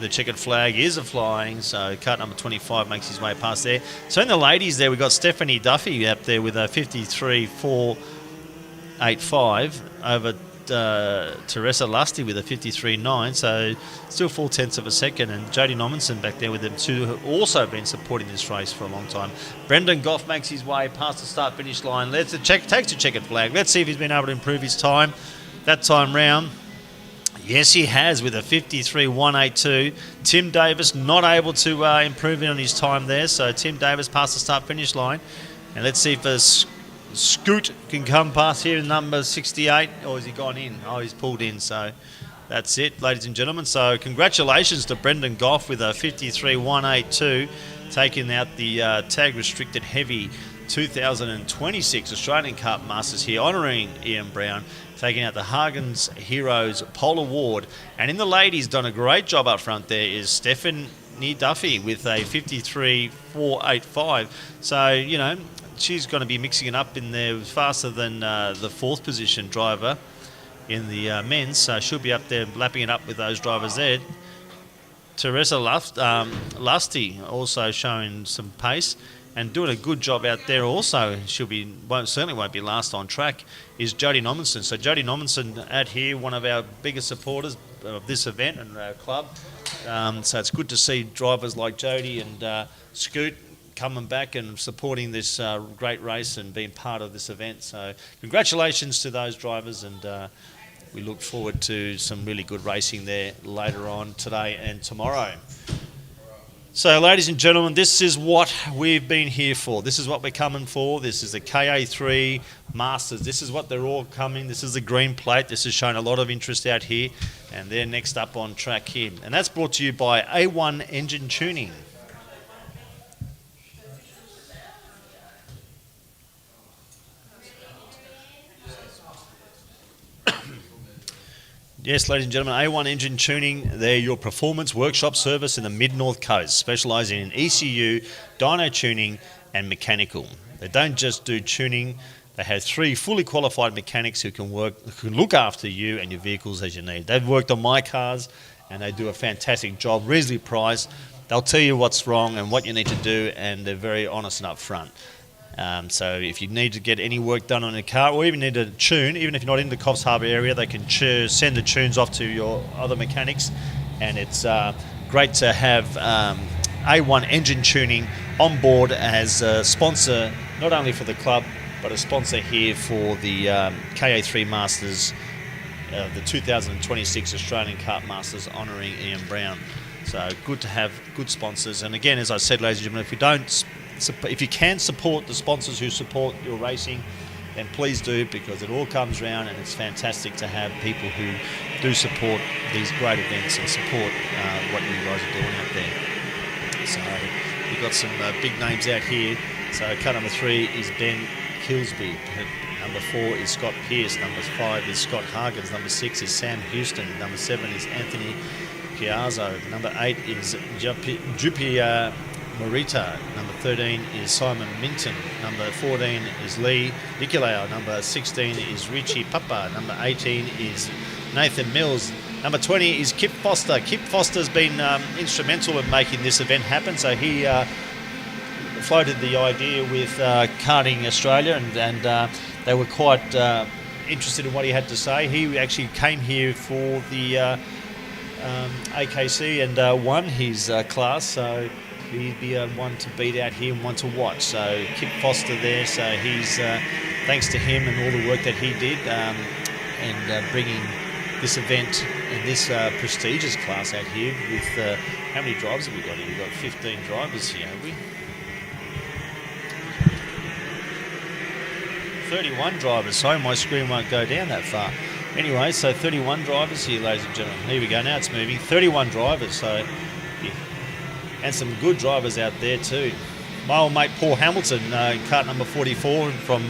The checkered flag is a-flying, so cart number 25 makes his way past there. So in the ladies there, we've got Stephanie Duffy up there with a 53.485 over Teresa Lusty with a 53.9, so still 4/10 of a second, and Jody Nominson back there with them too, who have also been supporting this race for a long time. Brendan Goff makes his way past the start-finish line. Takes a checkered flag. Let's see if he's been able to improve his time that time round. Yes, he has with a 53.182. Tim Davis not able to improve on his time there, so Tim Davis past the start-finish line. And let's see if Scoot can come past here in number 68, or has he gone in? Oh, he's pulled in, so that's it, ladies and gentlemen. So congratulations to Brendan Goff with a 53.182, taking out the tag restricted heavy 2026 Australian Kart Masters here, honouring Ian Brown, taking out the Hagen's Heroes Pole Award. And in the ladies, done a great job up front there is Stephanie Duffy with a 53.485. So, you know, she's going to be mixing it up in there faster than the fourth position driver in the men's. So she'll be up there lapping it up with those drivers there. Teresa Lusty also showing some pace and doing a good job out there also. Certainly won't be last on track is Jody Nominson. So Jody Nominson out here, one of our biggest supporters of this event and our club. So it's good to see drivers like Jody and Scoot coming back and supporting this great race and being part of this event. So congratulations to those drivers, and we look forward to some really good racing there later on today and tomorrow. So, ladies and gentlemen, this is what we've been here for. This is what we're coming for. This is the KA3 Masters. This is what they're all coming. This is the green plate. This has shown a lot of interest out here, and they're next up on track here. And that's brought to you by A1 Engine Tuning. Yes, ladies and gentlemen, A1 Engine Tuning, they're your performance workshop service in the Mid-North Coast, specialising in ECU, dyno tuning and mechanical. They don't just do tuning, they have 3 fully qualified mechanics who can look after you and your vehicles as you need. They've worked on my cars and they do a fantastic job, reasonably priced. They'll tell you what's wrong and what you need to do, and they're very honest and upfront. So if you need to get any work done on a car, or even need a tune, even if you're not in the Coffs Harbour area, they can send the tunes off to your other mechanics. And it's great to have A1 Engine Tuning on board as a sponsor, not only for the club, but a sponsor here for the KA3 Masters, the 2026 Australian Kart Masters, honouring Ian Brown. So good to have good sponsors. And again, as I said, ladies and gentlemen, if you can support the sponsors who support your racing, then please do, because it all comes round, and it's fantastic to have people who do support these great events and support what you guys are doing out there. So we've got some big names out here. So car number 3 is Ben Kilsby. Number 4 is Scott Pearce. Number 5 is Scott Hargens. Number 6 is Sam Houston. Number 7 is Anthony Piazzo. Number 8 is Jupi Morita. Number 13 is Simon Minton. Number 14 is Lee Nicolau. Number 16 is Richie Papa. Number 18 is Nathan Mills. Number 20 is Kip Foster. Kip Foster's been instrumental in making this event happen. So he floated the idea with Karting Australia, and they were quite interested in what he had to say. He actually came here for the AKC and won his class. So he'd be one to beat out here and one to watch. So Kip Foster there, so he's thanks to him and all the work that he did and bringing this event in this prestigious class out here with how many drivers have we got here? We've got 15 drivers here, have we? 31 drivers. Sorry, my screen won't go down that far. Anyway, so 31 drivers here, ladies and gentlemen. Here we go, now it's moving. 31 drivers, so yeah. And some good drivers out there too. My old mate Paul Hamilton, kart number 44 from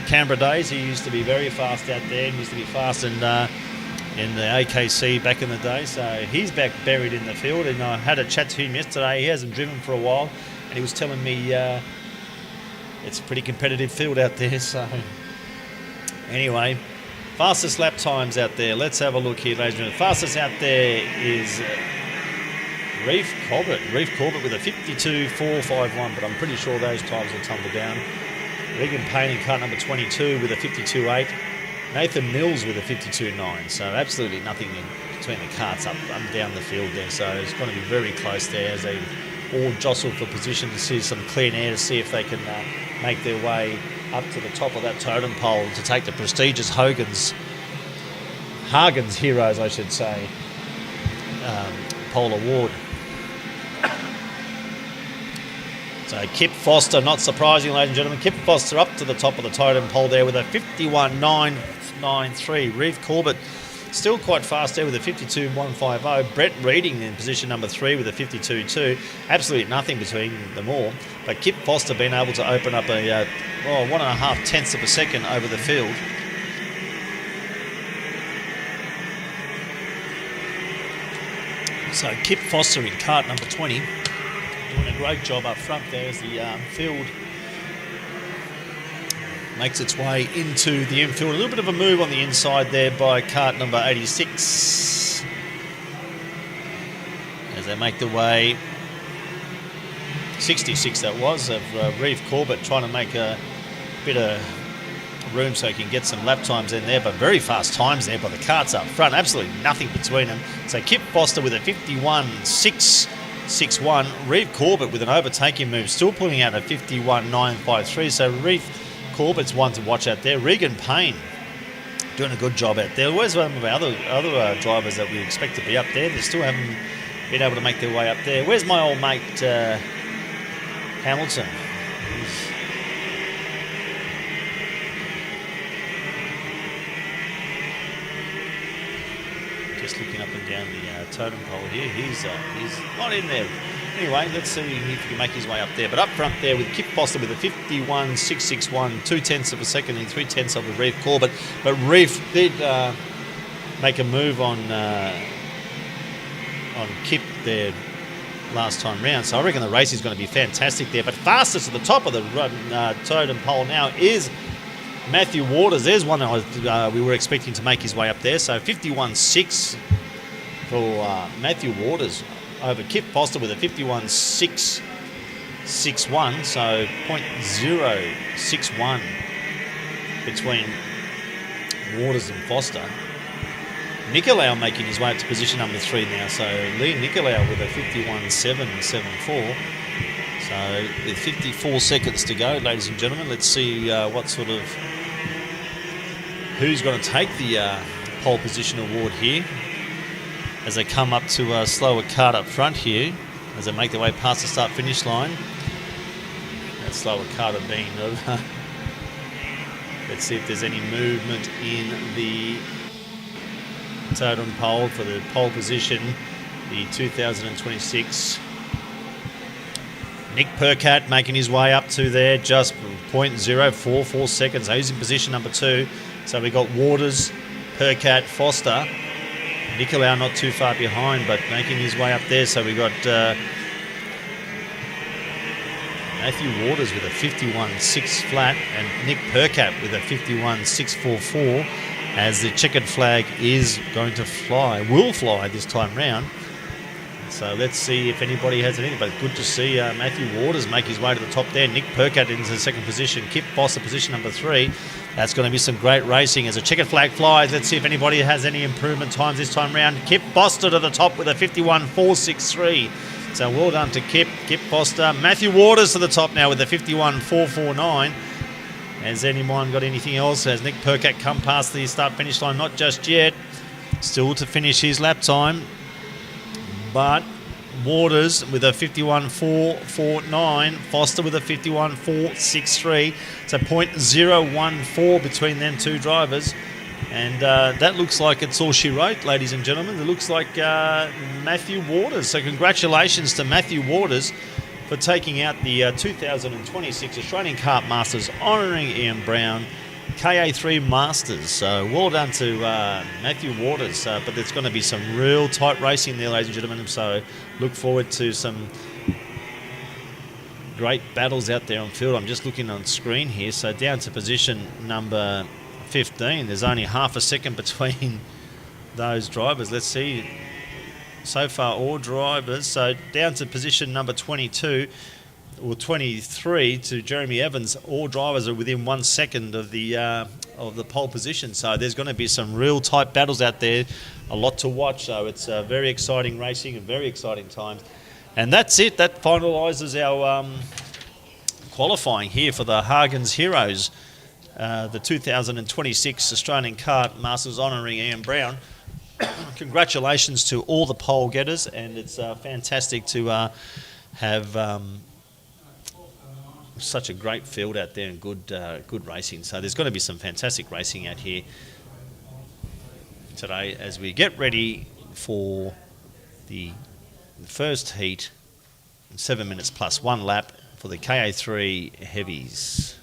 Canberra days. He used to be very fast out there, and used to be fast in the AKC back in the day. So he's back buried in the field, and I had a chat to him yesterday. He hasn't driven for a while, and he was telling me it's a pretty competitive field out there. So anyway, fastest lap times out there. Let's have a look here, ladies and gentlemen. Fastest out there is Reef Corbett. Reef Corbett with a 52.451, but I'm pretty sure those times will tumble down. Regan Payne in kart number 22 with a 52.8. Nathan Mills with a 52.9. So absolutely nothing in between the carts up and down the field there. So it's going to be very close there as they all jostle for position to see some clean air to see if they can make their way up to the top of that totem pole to take the prestigious Hagen's Heroes, I should say, pole award. So Kip Foster, not surprising, ladies and gentlemen, Kip Foster up to the top of the totem pole there with a 51.993. Reeve Corbett still quite fast there with a 52.150. Brett Reading in position number 3 with a 52.2. Absolutely nothing between them all. But Kip Foster being able to open up a 1.5 tenths of a second over the field. So Kip Foster in cart number 20. Doing a great job up front there as the field makes its way into the infield. A little bit of a move on the inside there by cart number 86 as they make their way, 66 that was, of Reeve Corbett trying to make a bit of room so he can get some lap times in there, but very fast times there by the carts up front. Absolutely nothing between them. So Kip Foster with a 51.661. Reeve Corbett with an overtaking move, still pulling out a 51.953. So Reeve Corbett's one to watch out there. Regan Payne doing a good job out there. Where's one of our other drivers that we expect to be up there? They still haven't been able to make their way up there. Where's my old mate Hamilton? Just looking up and down the totem pole here. He's not in there. Anyway, let's see if he can make his way up there. But up front there with Kip Foster with a 51.661, 2 tenths of a second and 3 tenths of the Reeve Corbett. But Reeve did make a move on Kip there last time round. So I reckon the race is going to be fantastic there. But fastest to the top of the totem pole now is Matthew Waters. There's one that we were expecting to make his way up there. So 51.6 for Matthew Waters over Kip Foster with a 51.661. So 0.061 between Waters and Foster. Nicolau making his way up to position number 3 now. So Lee Nicolau with a 51.774. So with 54 seconds to go, ladies and gentlemen, let's see who's going to take the pole position award here as they come up to a slower cart up front here as they make their way past the start-finish line. That slower cart have been over. Let's see if there's any movement in the totem pole for the pole position, the 2026. Nick Percat making his way up to there, just 0.044 seconds. So he's in position number 2. So we got Waters, Percat, Foster. Nicolau not too far behind, but making his way up there. So we got Matthew Waters with a 51.6 flat and Nick Percat with a 51.644 as the checkered flag is going to will fly this time round. So let's see if anybody has anything, but good to see Matthew Waters make his way to the top there. Nick Percat into the second position. Kip Foster position number 3. That's going to be some great racing as a checkered flag flies. Let's see if anybody has any improvement times this time round. Kip Foster to the top with a 51.463. So well done to Kip Foster. Matthew Waters to the top now with a 51.449. Has anyone got anything else? Has Nick Percat come past the start-finish line? Not just yet. Still to finish his lap time. But Waters with a 51.449, Foster with a 51.463. So 0.014 between them two drivers. And that looks like it's all she wrote, ladies and gentlemen. It looks like Matthew Waters. So congratulations to Matthew Waters for taking out the 2026 Australian Kart Masters, honouring Ian Brown, KA3 Masters. So well done to Matthew Waters. But there's going to be some real tight racing there, ladies and gentlemen. So look forward to some great battles out there on field. I'm just looking on screen here. So down to position number 15. There's only half a second between those drivers. Let's see. So far, all drivers. So down to position number 22. or 23 to Jeremy Evans. All drivers are within 1 second of the pole position. So there's going to be some real tight battles out there, a lot to watch. So it's very exciting racing and very exciting times. And that's it. That finalises our qualifying here for the Hagens Heroes, the 2026 Australian Kart Masters honouring Ian Brown. Congratulations to all the pole getters, and it's fantastic to have such a great field out there and good racing. So there's going to be some fantastic racing out here today as we get ready for the first heat, 7 minutes plus 1 lap for the KA3 Heavies.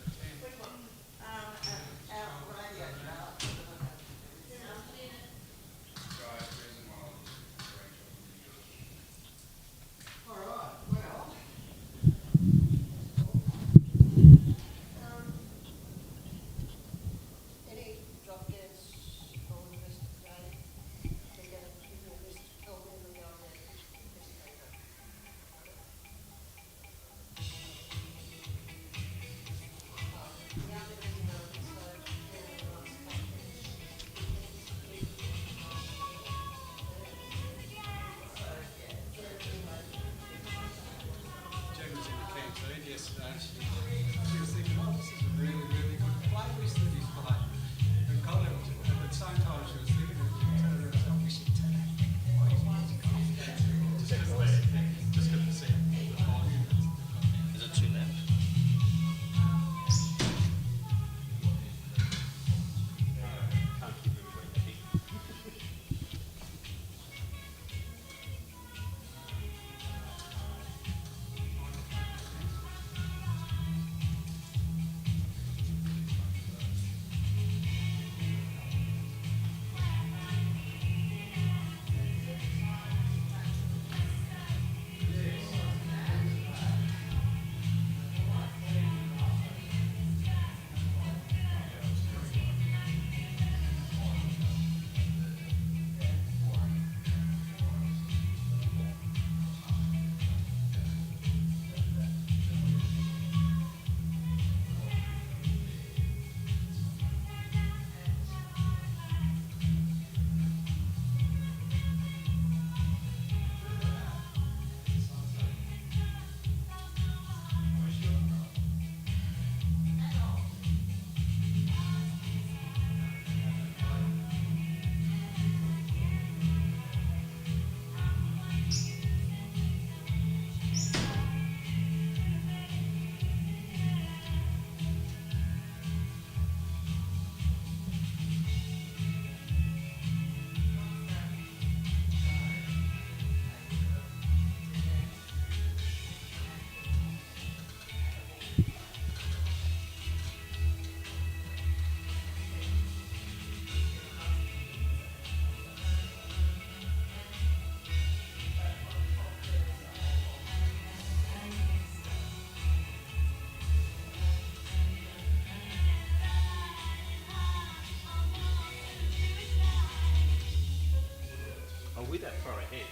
Are we that far ahead?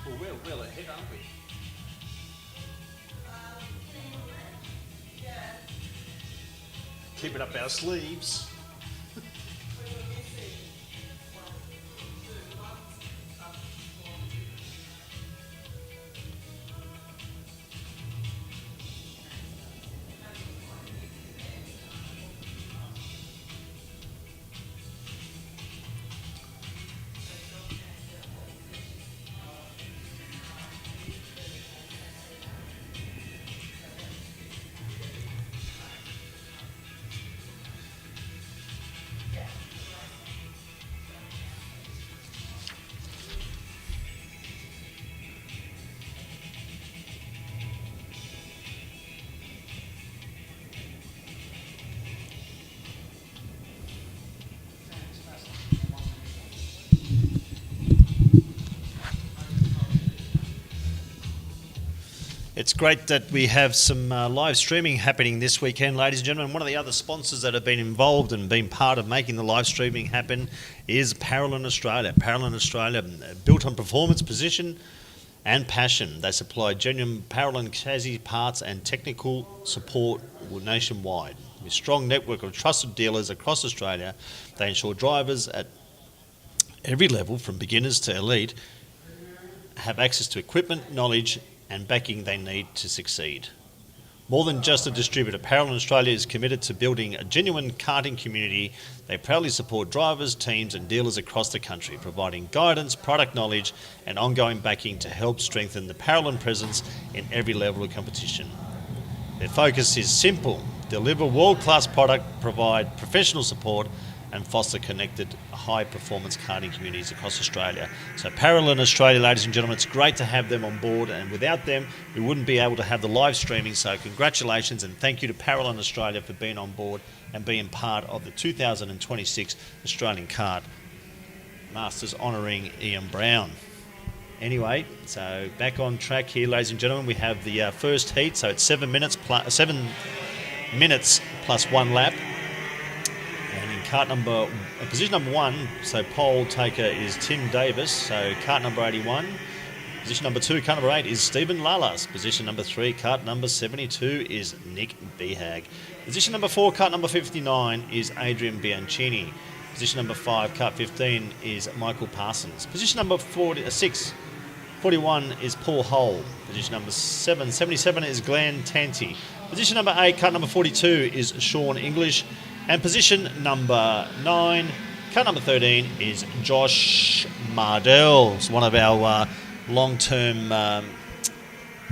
Well, we're well ahead, aren't we? Keep it up our sleeves. It's great that we have some live streaming happening this weekend, ladies and gentlemen. One of the other sponsors that have been involved and been part of making the live streaming happen is Parallel Australia. Parallel Australia, built on performance, position and passion. They supply genuine Parallel chassis parts and technical support nationwide. With a strong network of trusted dealers across Australia, they ensure drivers at every level, from beginners to elite, have access to equipment, knowledge and backing they need to succeed. More than just a distributor, Parallel Australia is committed to building a genuine karting community. They proudly support drivers, teams and dealers across the country, providing guidance, product knowledge and ongoing backing to help strengthen the Parallel presence in every level of competition. Their focus is simple: deliver world-class product, provide professional support and foster connected high-performance karting communities across Australia. So Parallel Australia, ladies and gentlemen, it's great to have them on board, and without them, we wouldn't be able to have the live streaming. So congratulations and thank you to Parallel Australia for being on board and being part of the 2026 Australian Kart Masters honouring Ian Brown. Anyway, so back on track here, ladies and gentlemen, we have the first heat. So it's 7 minutes plus 1 lap. And in position number 1, so pole taker is Tim Davis. So kart number 81. Position number 2, kart number 8 is Stephen Lalas. Position number 3, kart number 72 is Nick Behag. Position number 4, kart number 59 is Adrian Bianchini. Position number 5, kart 15 is Michael Parsons. Position number 41 is Paul Hull. Position number 77 is Glenn Tanti. Position number 8, kart number 42 is Sean English. And position number 9, car number 13 is Josh Mardell. It's one of our long-term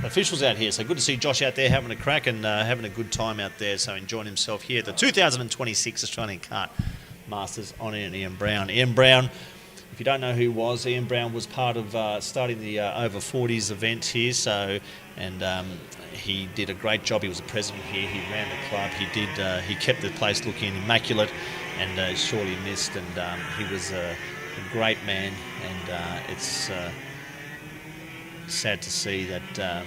officials out here. So good to see Josh out there having a crack and having a good time out there. So enjoying himself here at the 2026 Australian Kart Masters on Ian Brown. Ian Brown, if you don't know who he was, Ian Brown was part of starting the over 40s event here. So he did a great job. He was the president here. He ran the club. He kept the place looking immaculate, and surely missed. And he was a great man. And it's sad to see that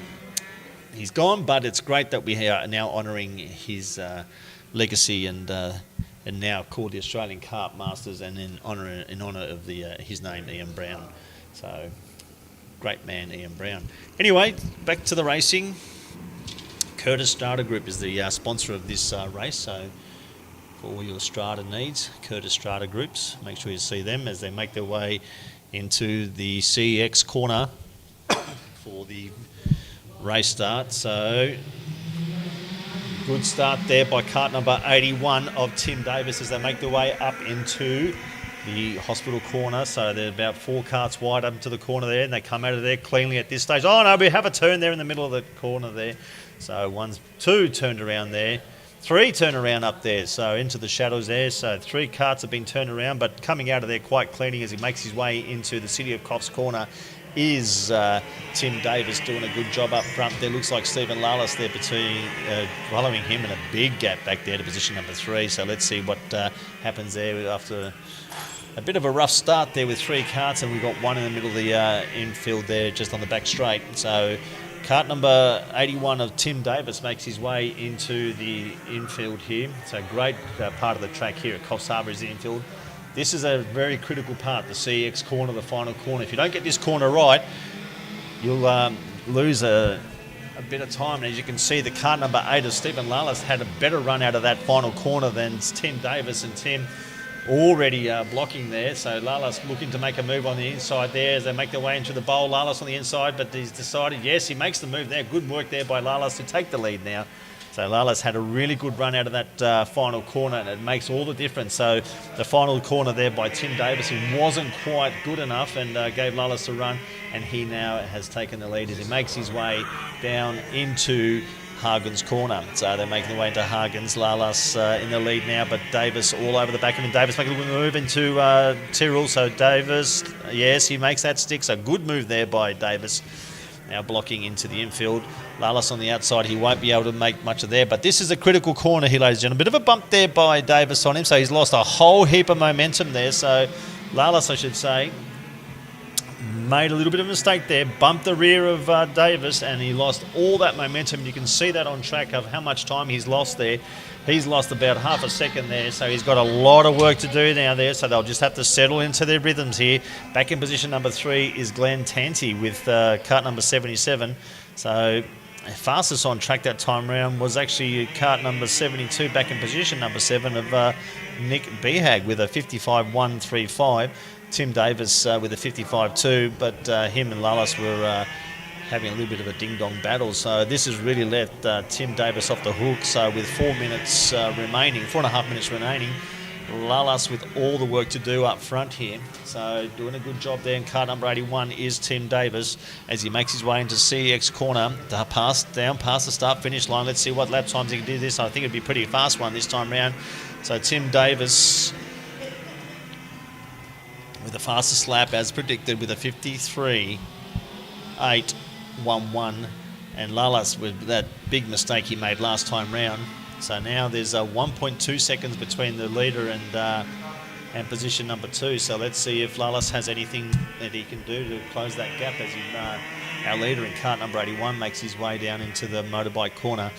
he's gone. But it's great that we are now honouring his legacy and now called the Australian Kart Masters, and in honour of his name, Ian Brown. So great man, Ian Brown. Anyway, back to the racing. Curtis Strata Group is the sponsor of this race, so for all your Strata needs, Curtis Strata Groups, make sure you see them as they make their way into the CEX corner for the race start. So good start there by kart number 81 of Tim Davis as they make their way up into the hospital corner. So they're about 4 karts wide up into the corner there, and they come out of there cleanly at this stage. Oh no, we have a turn there in the middle of the corner there. So 2 turned around there, 3 turned around up there, so into the shadows there. So 3 karts have been turned around, but coming out of there quite cleanly as he makes his way into the City of Coffs corner is Tim Davis, doing a good job up front there. Looks like Stephen Lalas there following him in a big gap back there to position number 3. So let's see what happens there after a bit of a rough start there with 3 karts, and we've got 1 in the middle of the infield there just on the back straight. So kart number 81 of Tim Davis makes his way into the infield here. So great part of the track here at Coffs Harbour is the infield. This is a very critical part, the CX corner, the final corner. If you don't get this corner right, you'll lose a bit of time. And as you can see, the kart number 8 of Stephen Lalas had a better run out of that final corner than Tim Davis, and Tim already blocking there. So Lalas looking to make a move on the inside there as they make their way into the bowl. Lalas on the inside, but he's decided, yes, he makes the move there. Good work there by Lalas to take the lead now. So Lalas had a really good run out of that final corner, and it makes all the difference. So the final corner there by Tim Davis, he wasn't quite good enough and gave Lalas a run, and he now has taken the lead as he makes his way down into Hagen's corner. So they're making their way into Hagen's. Lalas in the lead now, but Davis all over the back of him. Davis making a move into Tyrrell. So Davis, yes, he makes that stick. So good move there by Davis. Now blocking into the infield. Lalas on the outside, he won't be able to make much of there. But this is a critical corner here, ladies and gentlemen. Bit of a bump there by Davis on him, so he's lost a whole heap of momentum there. So Lalas, I should say, made a little bit of a mistake there, bumped the rear of Davis, and he lost all that momentum. You can see that on track of how much time he's lost there. He's lost about half a second there, so he's got a lot of work to do now there, so they'll just have to settle into their rhythms here. Back in position number 3 is Glenn Tanti with kart number 77. So fastest on track that time round was actually kart number 72, back in position number 7 of Nick Behag with a 55.135. Tim Davis with a 55.2, but him and Lalas were having a little bit of a ding-dong battle. So this has really left Tim Davis off the hook. So with 4 minutes remaining, 4.5 minutes remaining, Lalas with all the work to do up front here. So doing a good job there. And car number 81 is Tim Davis as he makes his way into CEX corner, down past the start-finish line. Let's see what lap times he can do this. I think it'd be a pretty fast one this time round. So Tim Davis with the fastest lap as predicted with a 53.811, and Lalas with that big mistake he made last time round. So now there's 1.2 seconds between the leader and position number 2. So let's see if Lalas has anything that he can do to close that gap as our leader in kart number 81 makes his way down into the motorbike corner,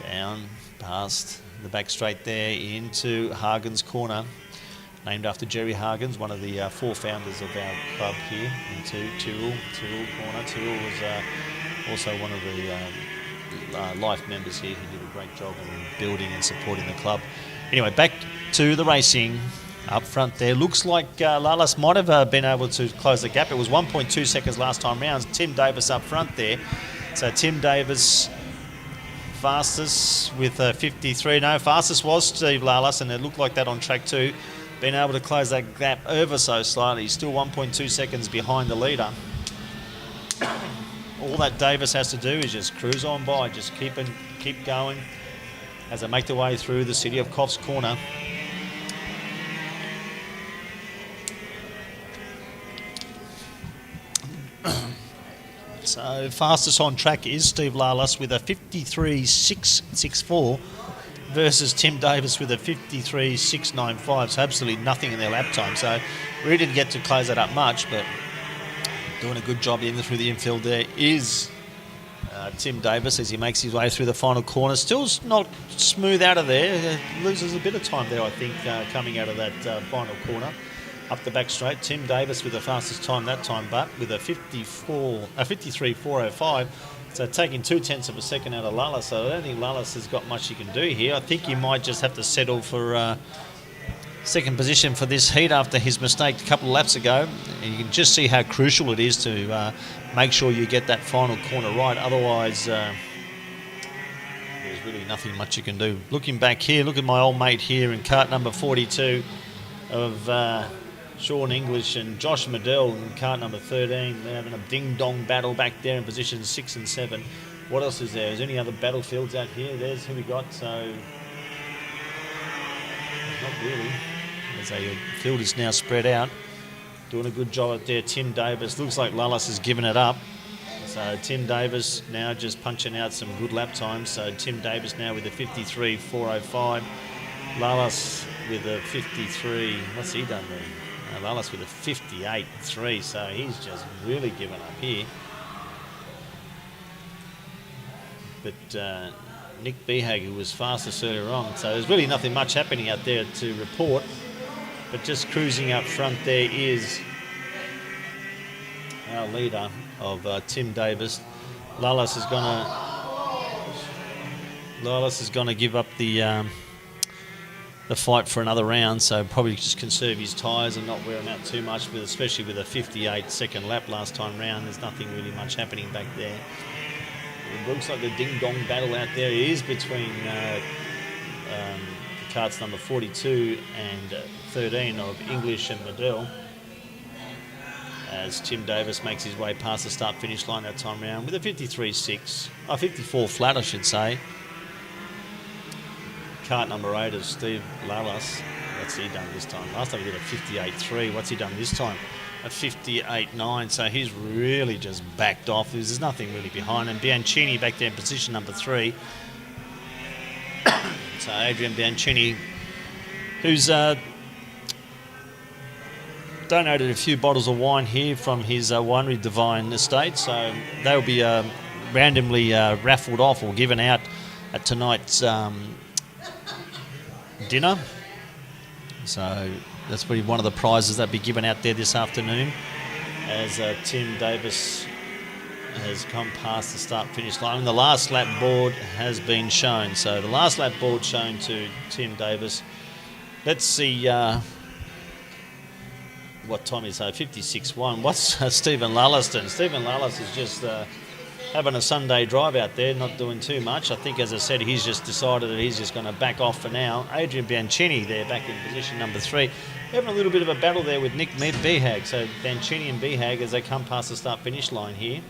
down past the back straight there into Hagen's corner, named after Jerry Hargens, one of the 4 founders of our club here, into Tyrrell corner. Tyrrell was also one of the life members here who did a great job in building and supporting the club. Anyway, back to the racing up front there. Looks like Lalas might have been able to close the gap. It was 1.2 seconds last time round. Tim Davis up front there. So Tim Davis fastest with 53. No, fastest was Steve Lalas, and it looked like that on track 2. Been able to close that gap ever so slightly, still 1.2 seconds behind the leader. All that Davis has to do is just cruise on by, just keep going as they make their way through the city of Coffs corner. So fastest on track is Steve Lalas with a 53.664. versus Tim Davis with a 53.695, so absolutely nothing in their lap time. So really didn't get to close that up much, but doing a good job in through the infield there is Tim Davis as he makes his way through the final corner. Still not smooth out of there, loses a bit of time there I think coming out of that final corner. Up the back straight, Tim Davis with the fastest time that time, but with a 53.405. So taking 0.2 of a second out of Lalas, so I don't think Lalas has got much he can do here. I think he might just have to settle for second position for this heat after his mistake a couple of laps ago. And you can just see how crucial it is to make sure you get that final corner right. Otherwise, there's really nothing much you can do. Looking back here, look at my old mate here in kart number 42 of Sean English and Josh Medell in kart number 13. They're having a ding-dong battle back there in positions 6 and 7. What else is there? Is there any other battlefields out here? There's who we got. So, not really. As the field is now spread out. Doing a good job out there. Tim Davis. Looks like Lalas has given it up. So Tim Davis now just punching out some good lap times. So Tim Davis now with a 53.405. Lalas with a 53. What's he done there? Lalas with a 58.3, so he's just really given up here. But Nick Behag, who was fastest earlier on, so there's really nothing much happening out there to report. But just cruising up front there is our leader of Tim Davis. Lalas is gonna give up the fight for another round, so probably just conserve his tyres and not wear them out too much, but especially with a 58-second lap last time round. There's nothing really much happening back there. It looks like the ding-dong battle out there is between karts number 42 and 13 of English and Medell, as Tim Davis makes his way past the start-finish line that time round with a 54 flat, I should say. Kart number 8 of Steve Lalas. What's he done this time? Last time he did a 58.3. What's he done this time? A 58.9. So he's really just backed off. There's nothing really behind him. Bianchini back there in position number 3. So Adrian Bianchini, who's donated a few bottles of wine here from his winery Divine Estate, so they'll be randomly raffled off or given out at tonight's dinner. So that's probably one of the prizes that'll be given out there this afternoon, as Tim Davis has come past the start-finish line. And the last lap board has been shown. So the last lap board shown to Tim Davis. Let's see what time is it? 56.1. What's Stephen Lulliston? Stephen Lullis is just having a Sunday drive out there, not doing too much. I think, as I said, he's just decided that he's just going to back off for now. Adrian Bianchini there back in position number 3. Having a little bit of a battle there with Nick Behag. So Bianchini and Behag as they come past the start-finish line here.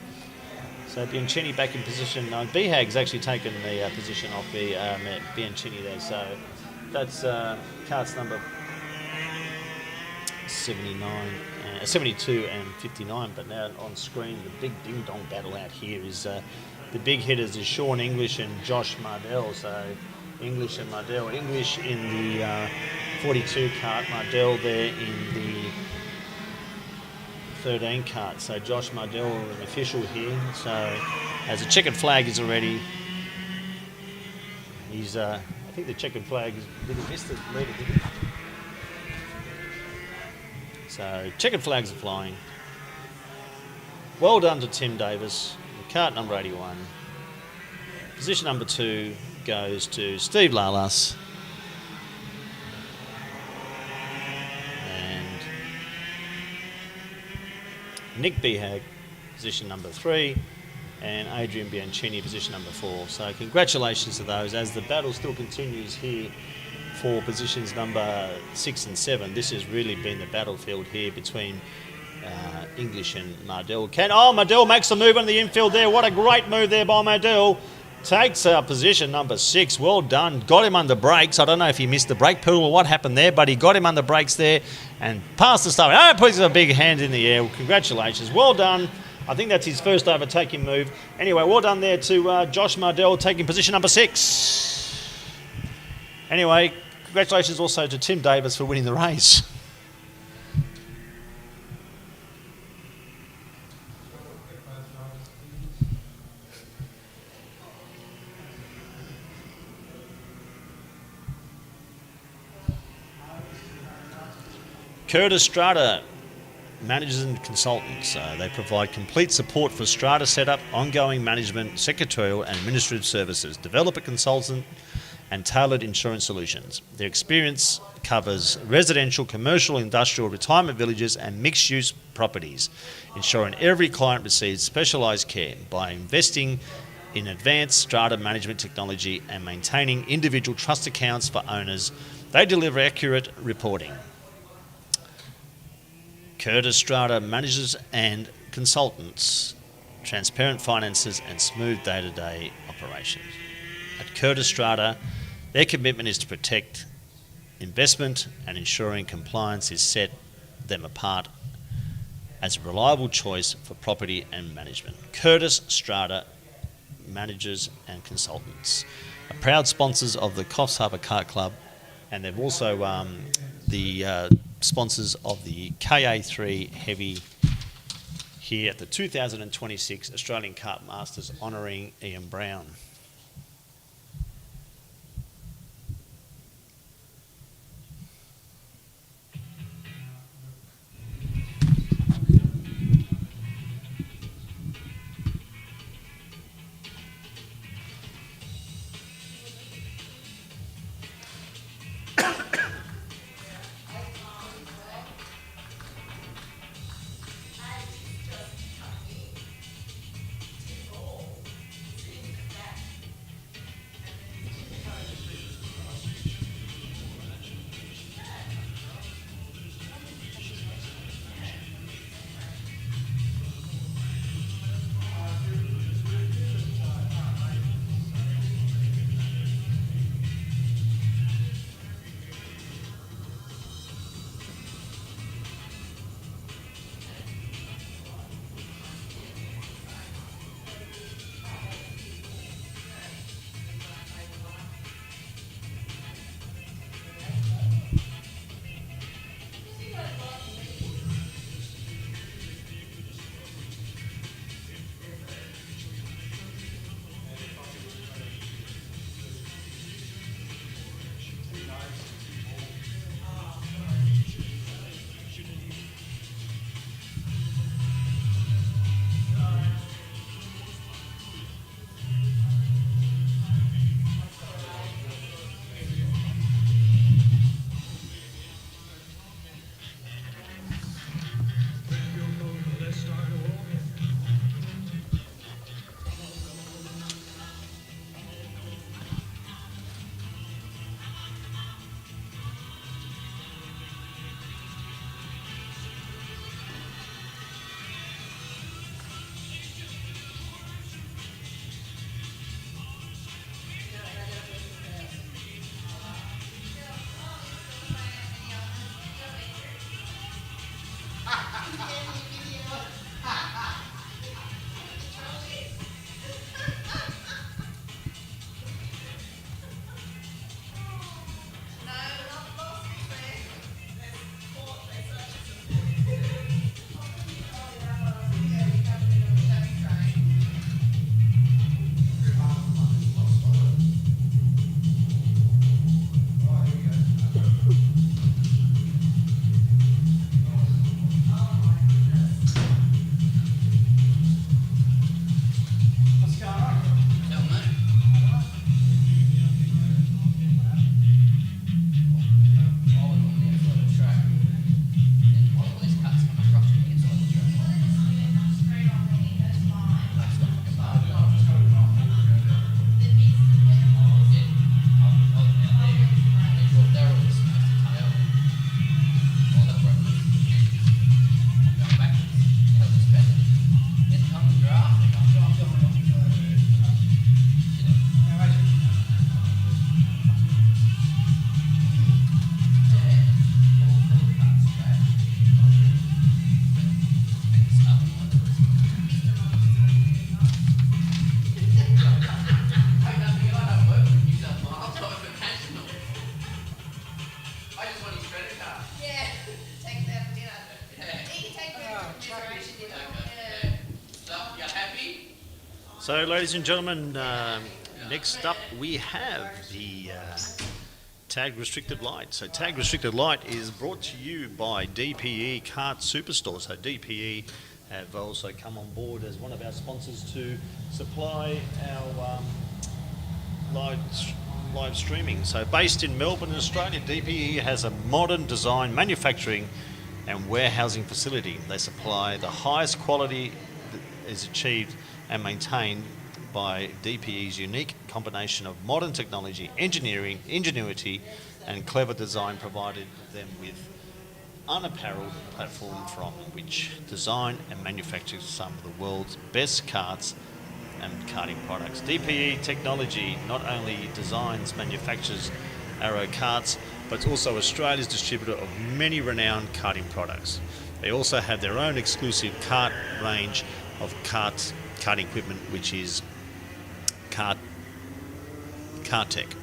So Bianchini back in position. Behag's actually taken the position off Bianchini there. So that's carts number 72 and 59. But now on screen, the big ding-dong battle out here is the big hitters is Sean English and Josh Mardell. So English and Mardell. English in the 42 cart, Mardell there in the 13 cart. So Josh Mardell, an official here. So as the checkered flag is already, he's I think the checkered flag is missed the leader, did he? So checkered flags are flying. Well done to Tim Davis, cart number 81. Position number 2 goes to Steve Lalas. Nick Behag, position number 3, and Adrian Bianchini, position number 4. So congratulations to those as the battle still continues here for positions number 6 and 7. This has really been the battlefield here between English and Mardell. Mardell makes a move on the infield there. What a great move there by Mardell. Takes position number 6. Well done. Got him under brakes. I don't know if he missed the brake pedal or what happened there, but he got him under brakes there and passed the start. Oh, puts a big hand in the air. Well, congratulations. Well done. I think that's his first overtaking move. Anyway, well done there to Josh Mardell taking position number 6. Anyway, congratulations also to Tim Davis for winning the race. Curtis Strata, managers and consultants. They provide complete support for strata setup, ongoing management, secretarial and administrative services, developer consultant and tailored insurance solutions. Their experience covers residential, commercial, industrial, retirement villages and mixed-use properties, ensuring every client receives specialised care by investing in advanced strata management technology and maintaining individual trust accounts for owners. They deliver accurate reporting. Curtis Strata managers and consultants, transparent finances and smooth day-to-day operations. At Curtis Strata, their commitment is to protect investment and ensuring compliance is set them apart as a reliable choice for property and management. Curtis Strata managers and consultants are proud sponsors of the Coffs Harbour Kart Club, and they've also the sponsors of the KA3 Heavy here at the 2026 Australian Kart Masters, honouring Ian Brown. So, ladies and gentlemen, next up we have the Tag Restricted Light. So, Tag Restricted Light is brought to you by DPE Kart Superstore. So, DPE have also come on board as one of our sponsors to supply our live streaming. So, based in Melbourne, Australia, DPE has a modern design, manufacturing and warehousing facility. They supply the highest quality that is achieved and maintained by DPE's unique combination of modern technology, engineering, ingenuity and clever design, provided them with unapparelled platform from which design and manufacture some of the world's best karts and karting products. DPE Technology not only designs, manufactures Arrow karts, but it's also Australia's distributor of many renowned karting products. They also have their own exclusive kart range of karting equipment, which is Kartech,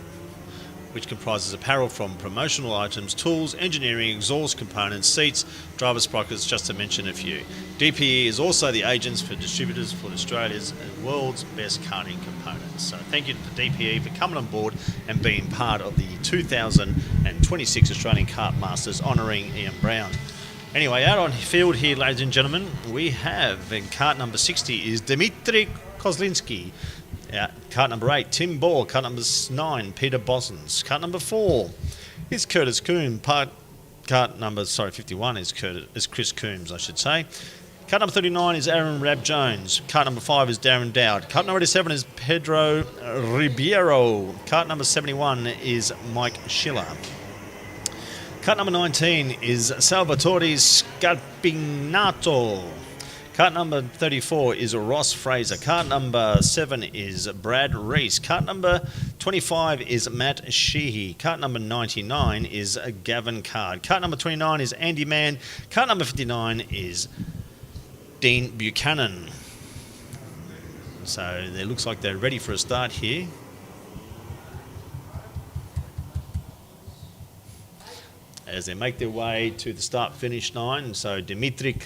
which comprises apparel from promotional items, tools, engineering, exhaust components, seats, driver sprockets, just to mention a few. DPE is also the agents for distributors for Australia's and world's best karting components. So thank you to DPE for coming on board and being part of the 2026 Australian Kart Masters honouring Ian Brown. Anyway, out on field here, ladies and gentlemen, we have in kart number 60 is Dmitry Kozlinski. Kart number 8, Tim Ball. Kart number 9, Peter Bosens. Kart number 4 is Curtis Coombe. Kart number 51 is Chris Coombs, I should say. Kart number 39 is Aaron Rab Jones. Kart number 5 is Darren Dowd. Kart number 87 is Pedro Ribeiro. Kart number 71 is Mike Schiller. Kart number 19 is Salvatore Scarpinato. Kart number 34 is Ross Fraser. Kart number 7 is Brad Reese. Kart number 25 is Matt Sheehy. Kart number 99 is Gavin Card. Kart number 29 is Andy Mann. Kart number 59 is Dean Buchanan. So it looks like they're ready for a start here. As they make their way to the start-finish line. So Dmitry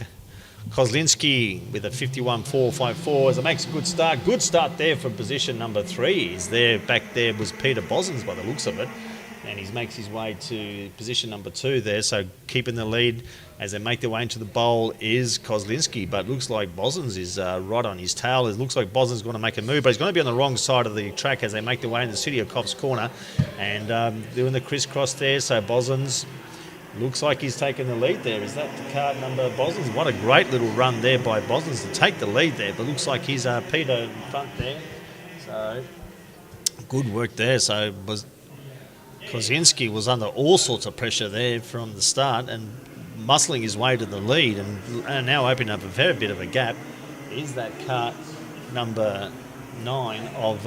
Kozlinski with a 51.454 as it makes a good start. Good start there for position number 3. Is there back there was Peter Bosens by the looks of it. And he makes his way to position number 2 there. So keeping the lead as they make their way into the bowl is Kozlinski. But looks like Bosens is right on his tail. It looks like Bosens is going to make a move, but he's going to be on the wrong side of the track as they make their way in the city of Coffs Corner. And doing the crisscross there. So Bosens looks like he's taken the lead there. Is that the kart number Bosens? What a great little run there by Bosens to take the lead there. But looks like he's Peter in front there. So good work there. So Kozlinski was under all sorts of pressure there from the start and muscling his way to the lead and now opening up a fair bit of a gap is that kart number 9 of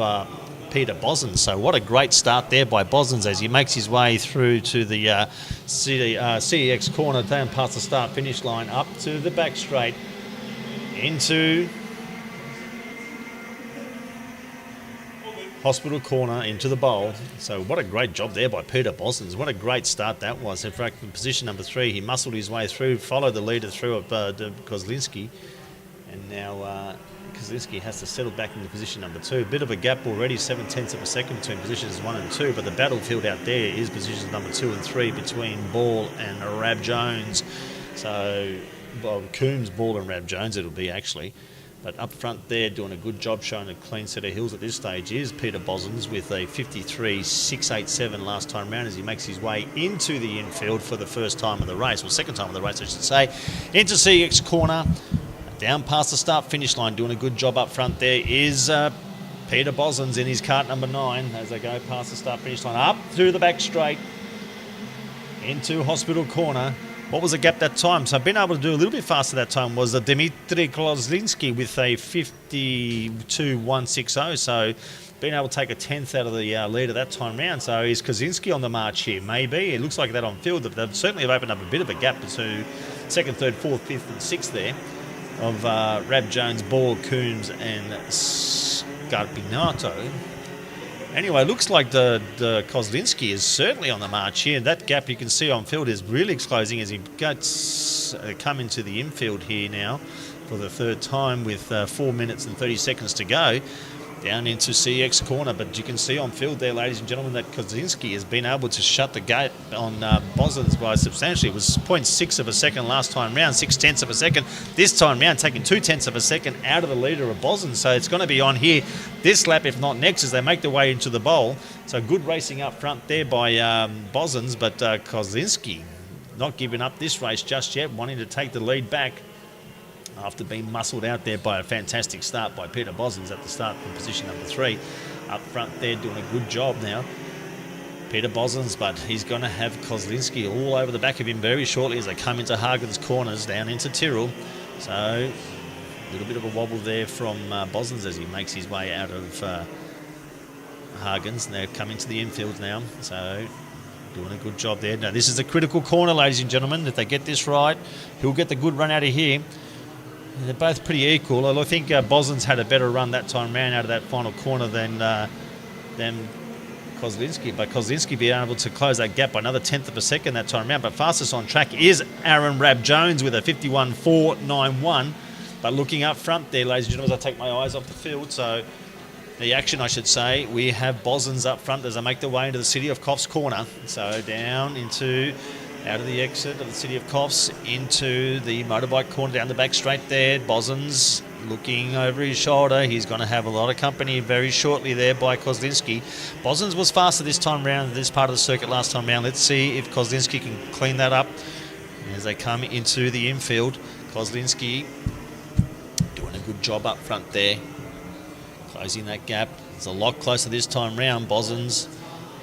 Peter Bosens. So what a great start there by Bosens as he makes his way through to the CEX corner, down past the start-finish line, up to the back straight, into Hospital corner, into the bowl. So what a great job there by Peter Bosens. What a great start that was. In fact, in position number 3, he muscled his way through, followed the leader through of Kozlinski, and now Kozlinski has to settle back into position number 2. A bit of a gap already, 7/10 of a second between positions 1 and 2, but the battlefield out there is positions number 2 and 3 between Ball and Rab Jones. So, well, Coombs, Ball and Rab Jones it'll be actually. But up front there, doing a good job, showing a clean set of hills at this stage, is Peter Bosens with a 53.687 last time round as he makes his way into the infield for the first time of the race, or second time of the race, I should say, into CX corner, down past the start-finish line, doing a good job up front there is Peter Bosens in his cart number 9 as they go past the start-finish line, up through the back straight, into Hospital corner. What was the gap that time? So being able to do a little bit faster that time was Dmitry Kozlinski with a 52.160. So being able to take a 10th out of the leader that time round. So is Kozlinski on the march here? Maybe. It looks like that on field. They've certainly have opened up a bit of a gap to second, third, fourth, fifth and sixth there of Rab Jones, Ball, Coombs and Scarpinato. Anyway, looks like the Kozlinski is certainly on the march here. That gap you can see on field is really closing as he gets come into the infield here now for the third time with 4 minutes and 30 seconds to go. Down into CX corner, but you can see on field there, ladies and gentlemen, that Kozlinski has been able to shut the gate on Bosens by substantially. It was 0.6 of a second last time round, 0.6 of a second. This time round, taking 0.2 of a second out of the leader of Bosens. So it's going to be on here this lap, if not next, as they make their way into the bowl. So good racing up front there by Bosens, but Kozlinski not giving up this race just yet, wanting to take the lead back after being muscled out there by a fantastic start by Peter Bosens at the start from position number 3. Up front there, doing a good job now, Peter Bosens, but he's going to have Kozlinski all over the back of him very shortly as they come into Hagen's corners down into Tyrrell. So a little bit of a wobble there from Bosens as he makes his way out of Hagen's. And they're coming to the infield now, so doing a good job there. Now this is a critical corner, ladies and gentlemen. If they get this right, he'll get the good run out of here. They're both pretty equal. I think Bosens had a better run that time round out of that final corner than Kozlinski. But Kozlinski being able to close that gap by another 10th of a second that time round. But fastest on track is Aaron Rab Jones with a 51.491. But looking up front there, ladies and gentlemen, as I take my eyes off the field, so the action, I should say, we have Bosens up front as they make their way into the City of Coffs corner. So down into, out of the exit of the City of Coffs into the motorbike corner, down the back straight there. Bosens looking over his shoulder. He's going to have a lot of company very shortly there by Kozlinski. Bosens was faster this time round, this part of the circuit last time round. Let's see if Kozlinski can clean that up as they come into the infield. Kozlinski doing a good job up front there, closing that gap. It's a lot closer this time round. Bosens,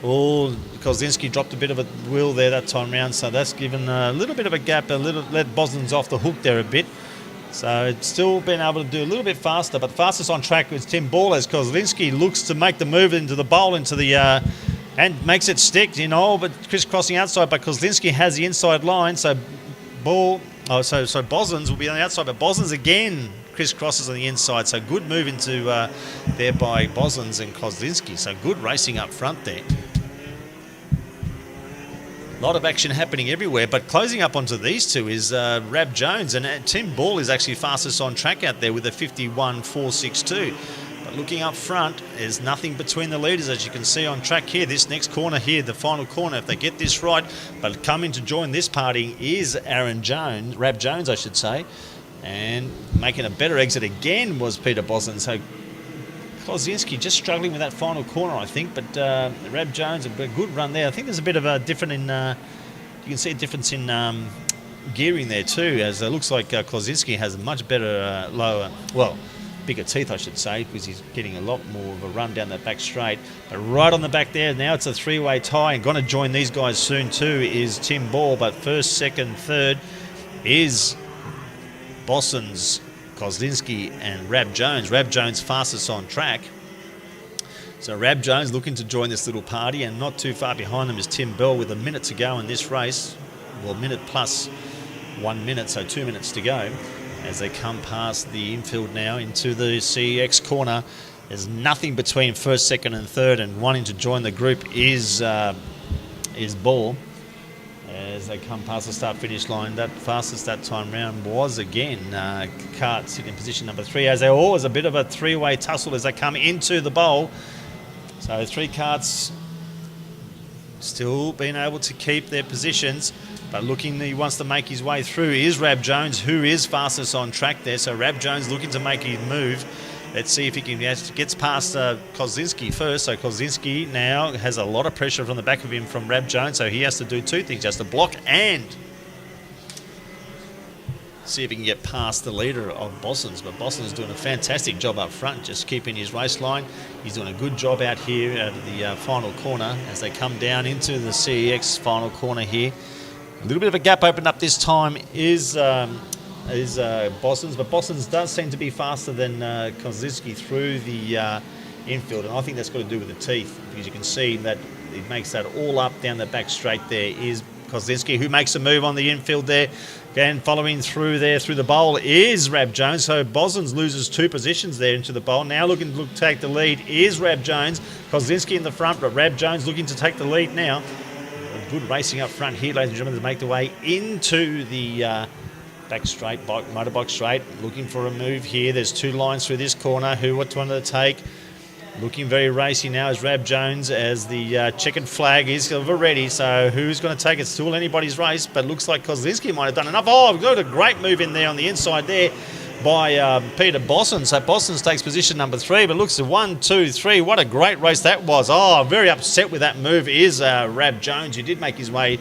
Kozlinski dropped a bit of a wheel there that time round, so that's given a little bit of a gap, let Bosens off the hook there a bit. So it's still been able to do a little bit faster, but fastest on track was Tim Ball as Kozlinski looks to make the move into the bowl, into the and makes it stick, but crisscrossing outside, but Kozlinski has the inside line, so Bosens will be on the outside, but Bosens again crisscrosses on the inside, so good move into there by Bosens and Kozlinski, so good racing up front there. A lot of action happening everywhere, but closing up onto these two is Rab Jones, and Tim Ball is actually fastest on track out there with a 51.462. But looking up front, there's nothing between the leaders, as you can see on track here. This next corner here, the final corner, if they get this right, but coming to join this party is Rab Jones, I should say, and making a better exit again was Peter Bosens. So Kozlinski just struggling with that final corner, I think, but Rab Jones, a good run there. I think there's a bit of a difference in, you can see a difference in gearing there too, as it looks like Kozlinski has a much better, bigger teeth, I should say, because he's getting a lot more of a run down that back straight. But right on the back there, now it's a three-way tie, and going to join these guys soon too is Tim Ball, but first, second, third is Bosens, Kozlinski and Rab Jones. Rab Jones fastest on track. So Rab Jones looking to join this little party, and not too far behind them is Tim Bell with a minute to go in this race. Well, minute plus 1 minute, so 2 minutes to go as they come past the infield now into the CEX corner. There's nothing between first, second and third, and wanting to join the group is Ball. As they come past the start-finish line, that fastest that time round was again Kart sitting in position number 3, as there always a bit of a three-way tussle as they come into the bowl. So 3 karts still being able to keep their positions, but he wants to make his way through is Rab Jones, who is fastest on track there. So Rab Jones looking to make his move. Let's see if he gets past Kozinski first. So Kozinski now has a lot of pressure from the back of him from Rab Jones, so he has to do 2 things, just to block and see if he can get past the leader of Bossons. But Bossons doing a fantastic job up front, just keeping his race line. He's doing a good job out here out of the final corner as they come down into the CEX final corner here. A little bit of a gap opened up this time is Bossons, but Bossons does seem to be faster than Kozinski through the infield, and I think that's got to do with the teeth, because you can see that it makes that all up down the back straight. There is Kozinski, who makes a move on the infield there. Again, following through there through the bowl is Rab Jones. So Bossons loses 2 positions there into the bowl. Now looking to take the lead is Rab Jones. Kozinski in the front, but Rab Jones looking to take the lead now. Good racing up front here, ladies and gentlemen, to make the way into the back straight, motorbike straight. Looking for a move here. There's 2 lines through this corner. Which one to take? Looking very racy now is Rab Jones, as the checkered flag is already. So who's going to take it? Still anybody's race, but looks like Kozinski might have done enough. Oh, we've got a great move in there on the inside there by Peter Bossons. So Bossons takes position number 3, but looks at 1, 2, 3. What a great race that was. Oh, very upset with that move is Rab Jones, who did make his way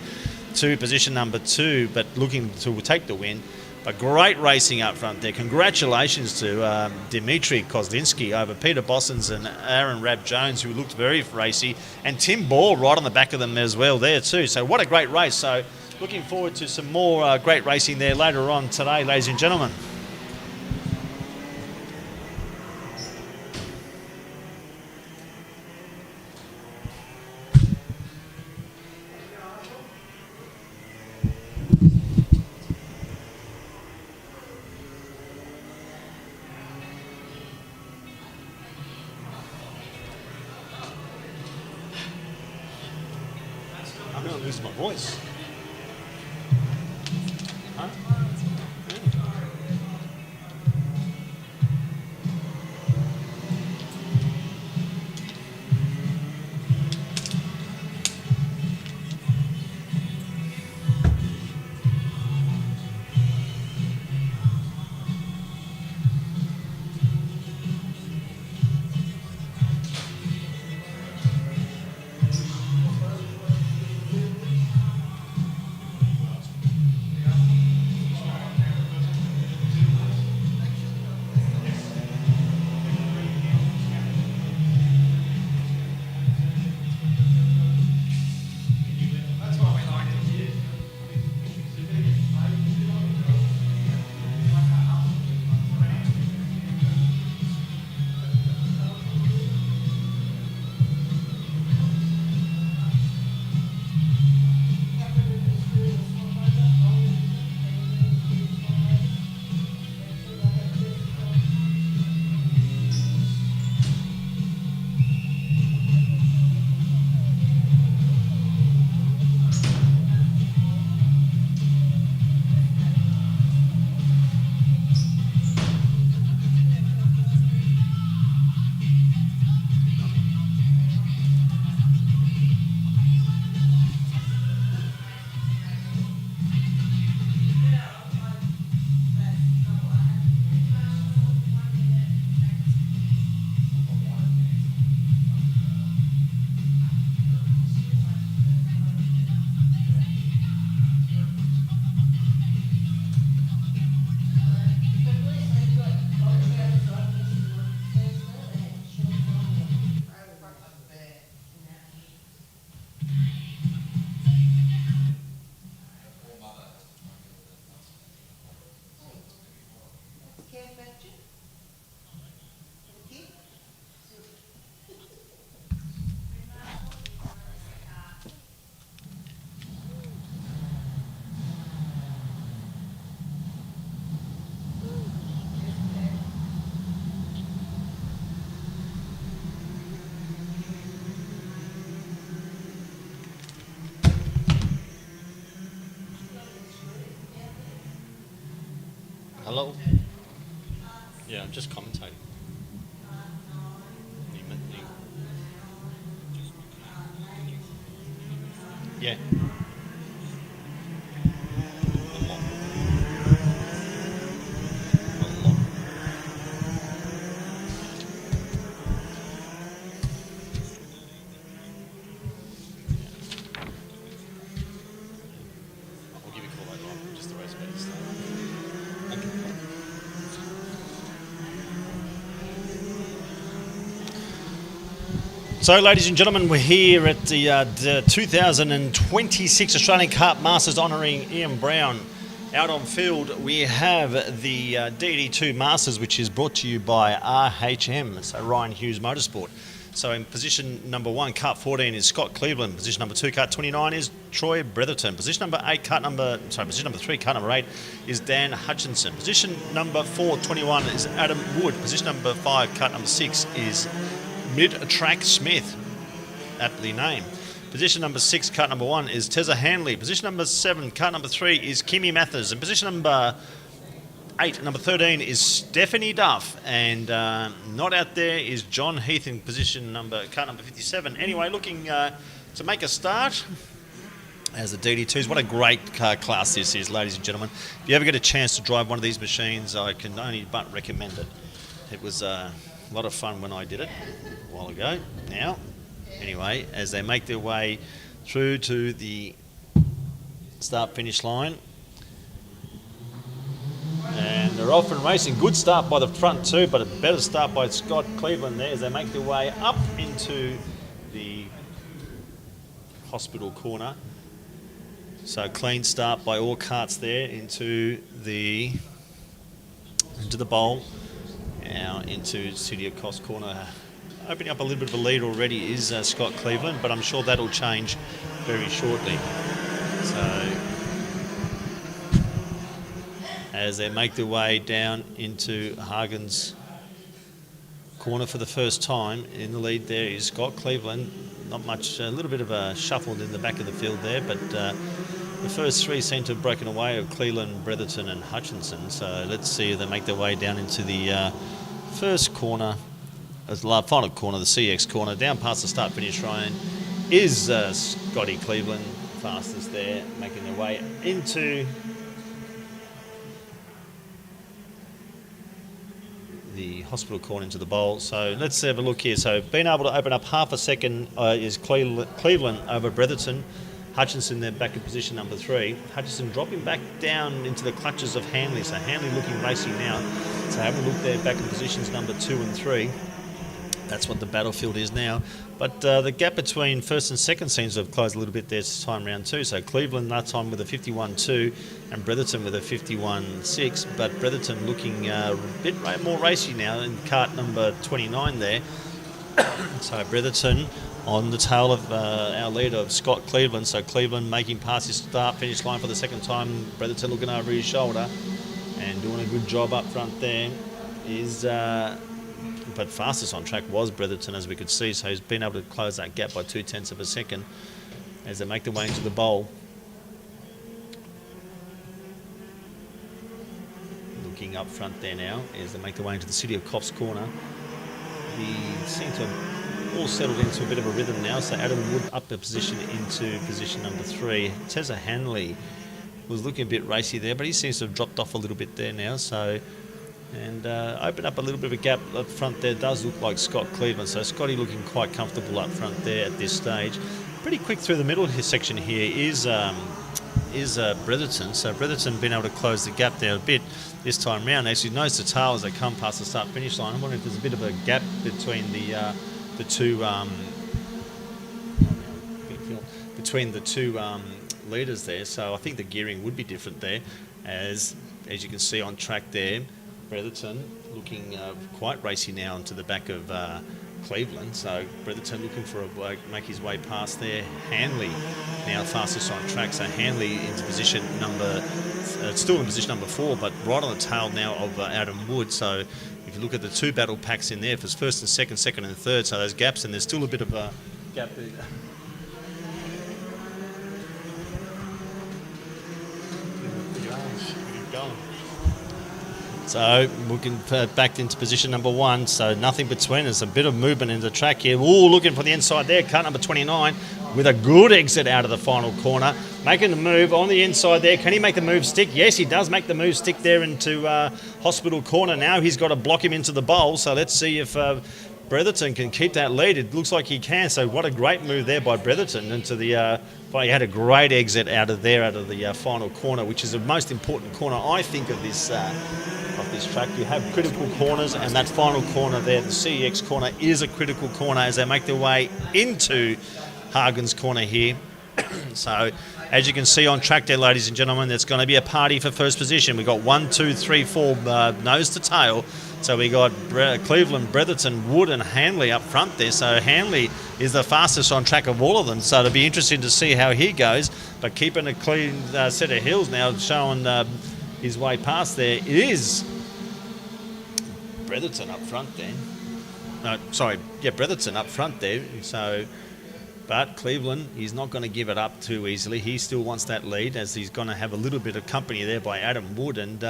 to position number 2, but looking to take the win. But great racing up front there. Congratulations to Dmitry Kozinski over Peter Bossons and Aaron Rab Jones, who looked very racy, and Tim Ball right on the back of them as well there too. So what a great race. So looking forward to some more great racing there later on today, ladies and gentlemen. I'm going to lose my voice. Huh? Hello? Yeah, I'm just commentating. Yeah. I'll give you a call later on, just the race better start. So, ladies and gentlemen, we're here at the 2026 Australian Kart Masters honouring Ian Brown. Out on field, we have the DD2 Masters, which is brought to you by RHM, so Ryan Hughes Motorsport. So in position number 1, Kart 14 is Scott Cleveland. Position number 2, Kart 29 is Troy Bretherton. Position number 3, Kart number 8 is Dan Hutchinson. Position number 4, 21 is Adam Wood. Position number 5, Kart number 6 is Mid-Track Smith, aptly named. Position number 6, kart number 1 is Tessa Hanley. Position number 7, kart number 3 is Kimi Mathers. And position number 8, number 13 is Stephanie Duff. And not out there is John Heath in position number, kart number 57. Anyway, looking to make a start as the DD2s. What a great car class this is, ladies and gentlemen. If you ever get a chance to drive one of these machines, I can only but recommend it. It was a lot of fun when I did it a while ago. Now, anyway, as they make their way through to the start-finish line, and they're off and racing. Good start by the front two, but a better start by Scott Cleveland there as they make their way up into the hospital corner. So clean start by all karts there into the bowl. Now into City of Coffs corner. Opening up a little bit of a lead already is Scott Cleveland, but I'm sure that'll change very shortly. So as they make their way down into Hagen's corner for the first time, in the lead there is Scott Cleveland. Not much, a little bit of a shuffle in the back of the field there, but the first three seem to have broken away of Cleveland, Bretherton and Hutchinson. So let's see if they make their way down into the first corner, the final corner, the CX corner. Down past the start-finish line is Scotty Cleveland, fastest there, making their way into the hospital corner into the bowl. So let's have a look here. So being able to open up half a second is Cleveland over Bretherton. Hutchinson then back in position number 3. Hutchinson dropping back down into the clutches of Hanley. So Hanley looking racy now. So having a look there back in positions number 2 and 3. That's what the battlefield is now. But the gap between first and second seems to have closed a little bit there this time round too. So Cleveland that time with a 51.2 and Bretherton with a 51.6. But Bretherton looking a bit more racy now in kart number 29 there. So Bretherton on the tail of our leader of Scott Cleveland. So Cleveland making past his start-finish line for the second time. Bretherton looking over his shoulder and doing a good job up front there. But fastest on track was Bretherton, as we could see. So he's been able to close that gap by 0.2 of a second as they make their way into the bowl. Looking up front there now as they make their way into the City of Coffs corner. He seems to have all settled into a bit of a rhythm now. So Adam Wood up a position into position number 3. Tessa Hanley was looking a bit racy there, but he seems to have dropped off a little bit there now. So and open up a little bit of a gap up front there. Does look like Scott Cleveland. So Scotty looking quite comfortable up front there at this stage. Pretty quick through the middle section here is Bretherton. So Bretherton been able to close the gap there a bit this time round. Actually nose to tail as they come past the start finish line. I'm wondering if there's a bit of a gap between the two leaders there. So I think the gearing would be different there, as you can see on track there. Bretherton looking quite racy now into the back of Cleveland. So Bretherton looking for make his way past there. Hanley now fastest on track. So Hanley into position number, still in position number 4, but right on the tail now of Adam Wood. So if you look at the two battle packs in there, for first and second and third, so those gaps, and there's still a bit of a gap there. So looking back into position number 1, so nothing between us. A bit of movement in the track here. Ooh, looking for the inside there. Car number 29 with a good exit out of the final corner. Making the move on the inside there. Can he make the move stick? Yes, he does make the move stick there into Hospital Corner. Now he's got to block him into the bowl. So let's see if Bretherton can keep that lead. It looks like he can. So what a great move there by Bretherton into the... he had a great exit out of the final corner, which is the most important corner, I think, of this track. You have critical corners, and that final corner there, the CEX corner, is a critical corner as they make their way into Hagen's Corner here. So, as you can see on track there, ladies and gentlemen, there's going to be a party for first position. We've got 1, 2, 3, 4 nose to tail. So we got Cleveland, Bretherton, Wood and Hanley up front there. So Hanley is the fastest on track of all of them. So it'll be interesting to see how he goes. But keeping a clean set of hills now, showing his way past there. It is Bretherton up front there. Bretherton up front there. So, but Cleveland, he's not going to give it up too easily. He still wants that lead, as he's going to have a little bit of company there by Adam Wood and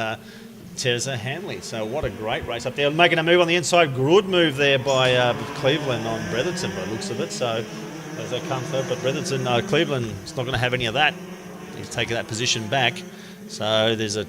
Teresa Hanley. So what a great race up there. Making a move on the inside. Good move there by Cleveland on Bretherton by the looks of it. So as they come through, but Bretherton, Cleveland is not going to have any of that. He's taken that position back. So there's a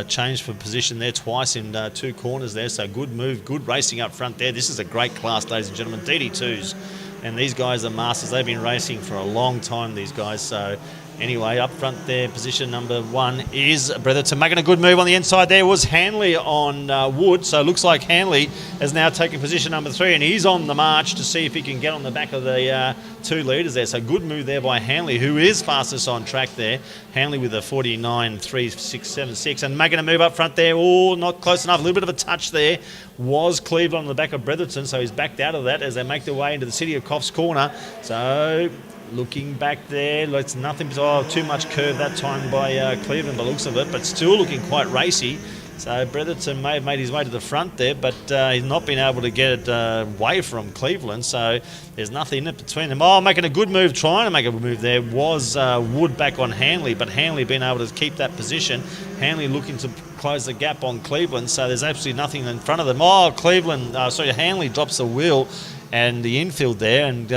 change for position there twice in 2 corners there. So good move, good racing up front there. This is a great class, ladies and gentlemen. DD2s. And these guys are masters. They've been racing for a long time, these guys. So anyway, up front there, position number 1 is Bretherton. Making a good move on the inside there was Hanley on Wood. So it looks like Hanley has now taken position number 3, and he's on the march to see if he can get on the back of the 2 leaders there. So good move there by Hanley, who is fastest on track there. Hanley with a 49.3676, and making a move up front there. Oh, not close enough. A little bit of a touch there was Cleveland on the back of Bretherton, so he's backed out of that as they make their way into the city of Coffs Corner. So looking back there, it's nothing, too much curve that time by Cleveland by the looks of it, but still looking quite racy. So Bretherton may have made his way to the front there, but he's not been able to get it away from Cleveland, so there's nothing in between them. Oh, making a good move, trying to make a move there was Wood back on Hanley, but Hanley being able to keep that position. Hanley looking to close the gap on Cleveland, so there's absolutely nothing in front of them. Oh, Hanley drops the wheel and the infield there, and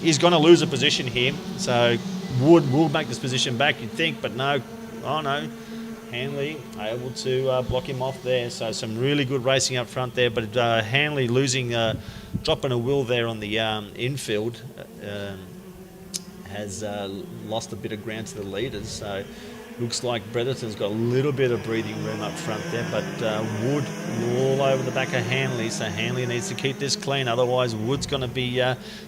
he's going to lose a position here. So Wood will make this position back, you'd think, but no. Oh, no. Hanley able to block him off there. So some really good racing up front there, but Hanley losing, dropping a wheel there on the infield has lost a bit of ground to the leaders. So looks like Bretherton's got a little bit of breathing room up front there, but Wood all over the back of Hanley, so Hanley needs to keep this clean, otherwise Wood's going to be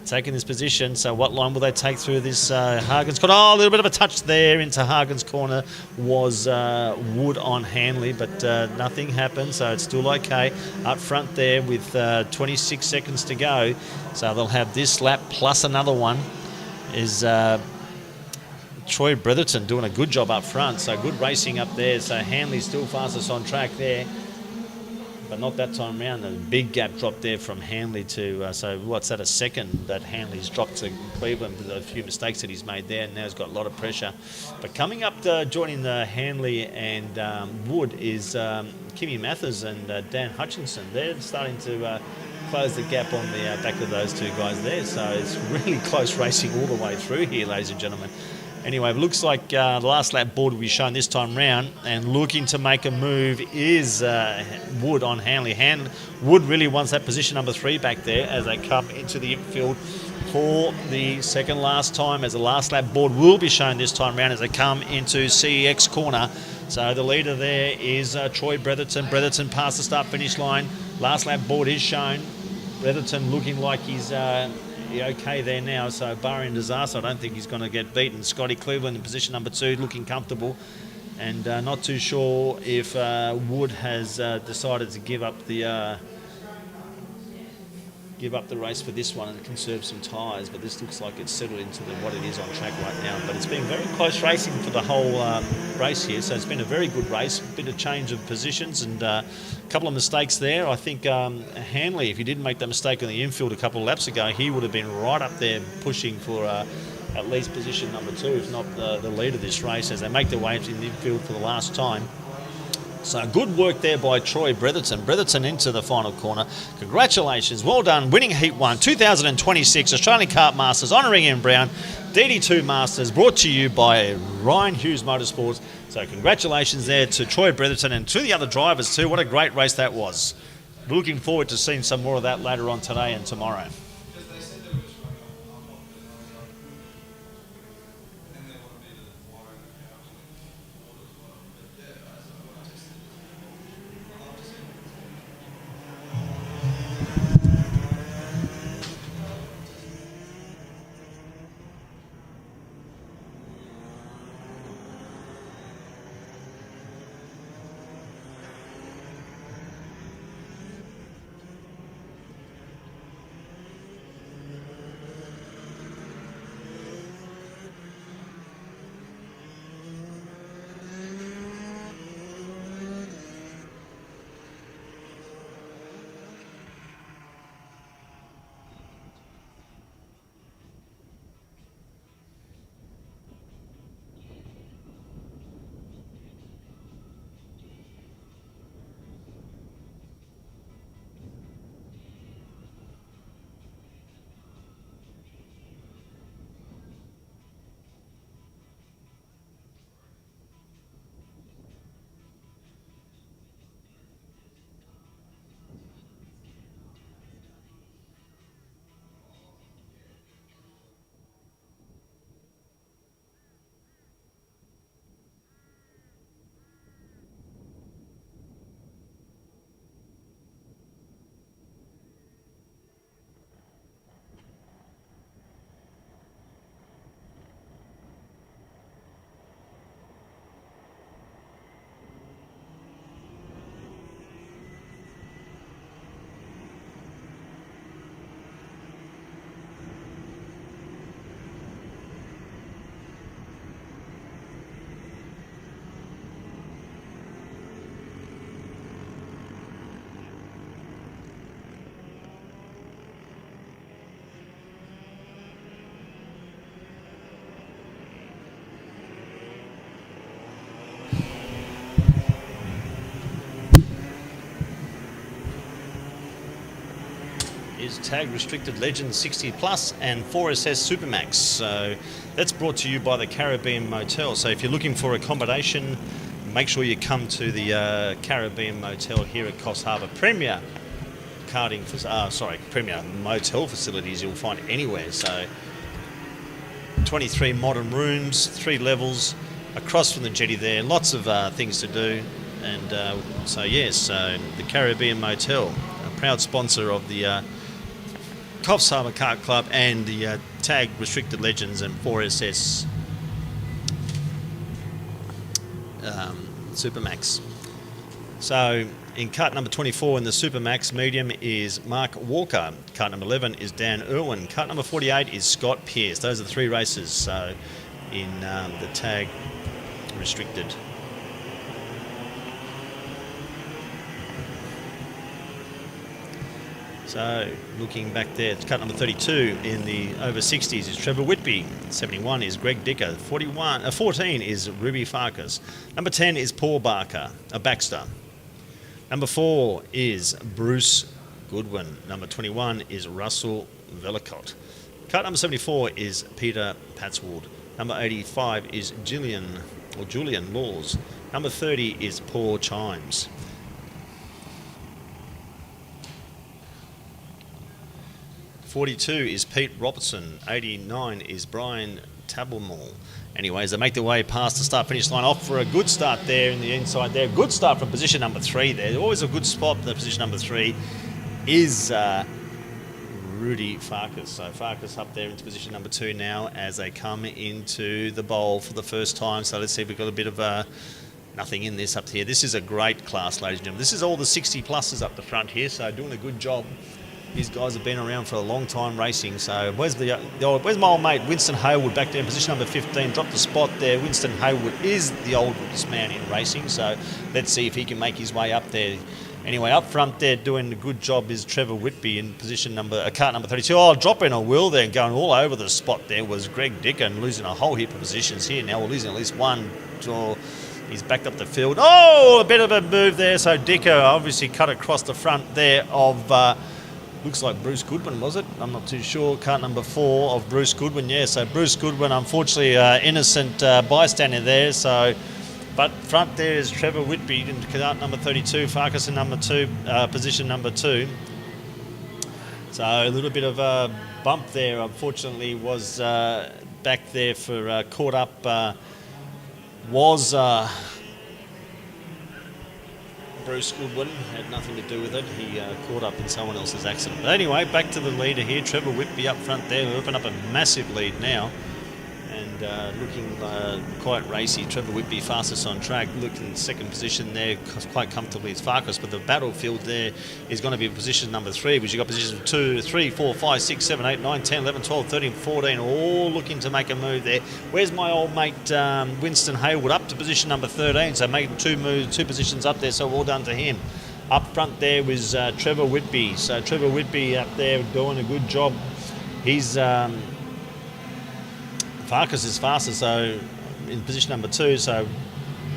taking this position. So what line will they take through this Hagen's Corner? Oh, a little bit of a touch there into Hagen's Corner was Wood on Hanley, but nothing happened, so it's still okay up front there with 26 seconds to go. So they'll have this lap plus another one. Is Troy Bretherton doing a good job up front, so good racing up there. So Hanley's still fastest on track there, but not that time round. A big gap drop there from Hanley to, so what's that, a second that Hanley's dropped to Cleveland with a few mistakes that he's made there, and now he's got a lot of pressure. But coming up joining the Hanley and Wood is Kimmy Mathers and Dan Hutchinson. They're starting to close the gap on the back of those 2 guys there, so it's really close racing all the way through here, ladies and gentlemen. Anyway, it looks like the last lap board will be shown this time round, and looking to make a move is Wood on Hanley. Wood really wants that position number 3 back there as they come into the infield for the second last time, as the last lap board will be shown this time round as they come into CEX Corner. So the leader there is Troy Bretherton. Bretherton past the start-finish line. Last lap board is shown. Bretherton looking like he's okay there now, so barring disaster, I don't think he's going to get beaten. Scotty Cleveland in position number 2, looking comfortable, and not too sure if Wood has decided to give up the race for this one and conserve some tyres, but this looks like it's settled into what it is on track right now. But it's been very close racing for the whole race here, so it's been a very good race, a bit of change of positions and a couple of mistakes there. I think Hanley, if he didn't make that mistake on the infield a couple of laps ago, he would have been right up there pushing for at least position number 2, if not the lead of this race, as they make their way into the infield for the last time. So good work there by Troy Bretherton. Bretherton into the final corner. Congratulations, well done, winning Heat 1, 2026 Australian Kart Masters, honouring Ian Brown, DD2 Masters, brought to you by Ryan Hughes Motorsports. So congratulations there to Troy Bretherton and to the other drivers too. What a great race that was. Looking forward to seeing some more of that later on today and tomorrow. Is Tag Restricted Legend 60 Plus and 4SS Supermax. So that's brought to you by the Caribbean Motel. So if you're looking for accommodation, make sure you come to the Caribbean Motel here at Coffs Harbour. Premier Premier motel facilities you'll find anywhere. So 23 modern rooms, 3 levels, across from the jetty there. Lots of things to do. And so the Caribbean Motel, a proud sponsor of the Coffs Harbour Kart Club and the Tag Restricted Legends and 4SS Supermax. So in kart number 24 in the Supermax medium is Mark Walker. Kart number 11 is Dan Irwin. Kart number 48 is Scott Pearce. Those are the 3 races. So in the Tag Restricted. So, looking back there, it's cut number 32 in the over 60s is Trevor Whitby. 71 is Greg Dicker. 14 is Ruby Farkas. Number 10 is Paul Baxter. Number 4 is Bruce Goodwin. Number 21 is Russell Velicott. Cut number 74 is Peter Patswold. Number 85 is Julian Laws. Number 30 is Paul Chimes. 42 is Pete Robertson. 89 is Brian Tablemore. Anyways, they make their way past the start-finish line, off for a good start there in the inside there. Good start from position number 3 there. Always a good spot for position number 3 is Rudy Farkas. So Farkas up there into position number 2 now as they come into the bowl for the first time. So let's see if we've got a bit of nothing in this up here. This is a great class, ladies and gentlemen. This is all the 60 pluses up the front here, so doing a good job. These guys have been around for a long time racing. So where's where's my old mate Winston Haywood back there in position number 15? Dropped the spot there. Winston Haywood is the oldest man in racing, so let's see if he can make his way up there. Anyway, up front there doing a good job is Trevor Whitby in position kart number 32. Oh, dropping a wheel there and going all over the spot there was Greg Dicker, losing a whole heap of positions here. Now we're losing at least 1, He's backed up the field. Oh, a bit of a move there. So Dicker obviously cut across the front there of, looks like Bruce Goodwin, was it? I'm not too sure. Cart number 4 of Bruce Goodwin. Yeah, so Bruce Goodwin, unfortunately, innocent bystander there. So, but front there is Trevor Whitby in cart number 32, Farkas in number 2, position number 2. So a little bit of a bump there, unfortunately, was back there for caught up. Was Bruce Goodwin, had nothing to do with it. He caught up in someone else's accident. But anyway, back to the leader here. Trevor Whitby up front there. We open up a massive lead now. And looking quite racy. Trevor Whitby fastest on track. Looking second position there quite comfortably. It's Farkas, but the battlefield there is going to be position number 3, which you've got positions 2, 3, 4, 5, 6, 7, 8, 9, 10, 11, 12, 13, 14, all looking to make a move there. Where's my old mate Winston Hayward up to position number 13, so making 2 positions up there, so well done to him. Up front there was Trevor Whitby. So Trevor Whitby up there doing a good job. He's Farkas is faster, so in position number 2, so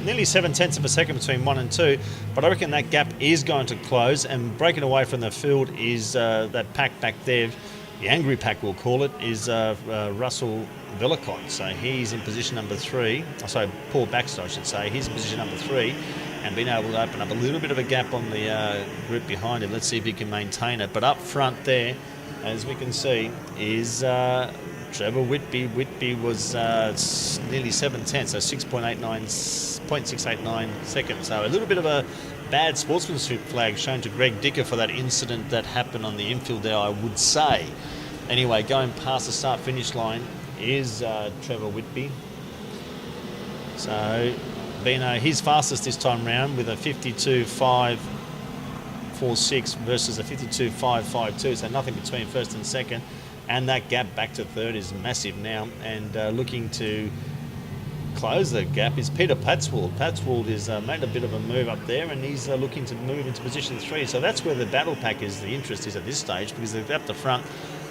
nearly 7/10 of a second between 1 and 2. But I reckon that gap is going to close, and breaking away from the field is that pack back there. The angry pack, we'll call it, is Russell Villicott. So he's in position number 3. Sorry, Paul Baxter, I should say. He's in position number 3, and being able to open up a little bit of a gap on the group behind him. Let's see if he can maintain it. But up front there, as we can see, is Trevor Whitby. Whitby was nearly 7/10, so 0.689 seconds. So a little bit of a bad sportsmanship flag shown to Greg Dicker for that incident that happened on the infield there, I would say. Anyway, going past the start-finish line is Trevor Whitby. So Bino, he's fastest this time round with a 52.546 versus a 52.552, so nothing between first and second. And that gap back to third is massive now, and looking to close the gap is Peter Patswold. Patswold has made a bit of a move up there, and he's looking to move into position 3. So that's where the battle pack is, the interest is at this stage, because they're up the front.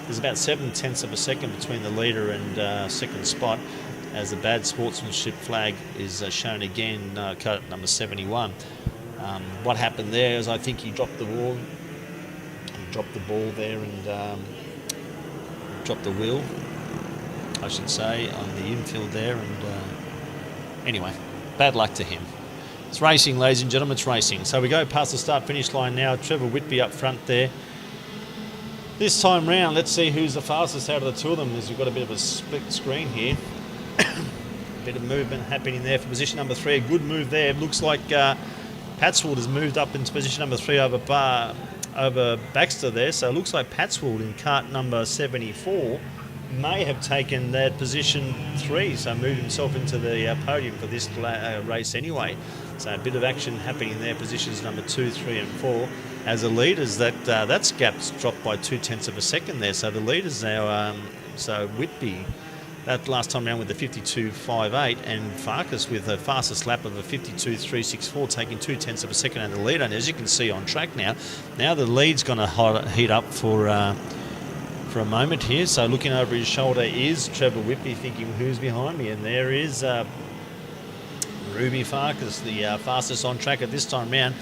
There's about 7/10 of a second between the leader and second spot, as the bad sportsmanship flag is shown again, cut number 71. What happened there is I think he dropped the ball. He dropped the ball there and dropped the wheel, I should say, on the infield there, and anyway, bad luck to him. It's racing, ladies and gentlemen, it's racing. So we go past the start-finish line now. Trevor Whitby up front there. This time round, let's see who's the fastest out of the two of them, as we've got a bit of a split screen here. A bit of movement happening there for position number 3. A good move there. It looks like Patswold has moved up into position number 3 over Baxter there, so it looks like Patswold in cart number 74 may have taken that position 3, so moved himself into the podium for this race anyway. So a bit of action happening there, positions number 2, 3 and 4. As the leaders, that's gap's dropped by 0.2 of a second there, so the leaders now, so Whitby, that last time round with the 52.58, and Farkas with a fastest lap of a 52.364, taking 0.2 of a second out of the lead. And as you can see on track now the lead's going to heat up for a moment here. So looking over his shoulder is Trevor Whitby, thinking who's behind me, and there is Ruby Farkas, the fastest on track at this time round.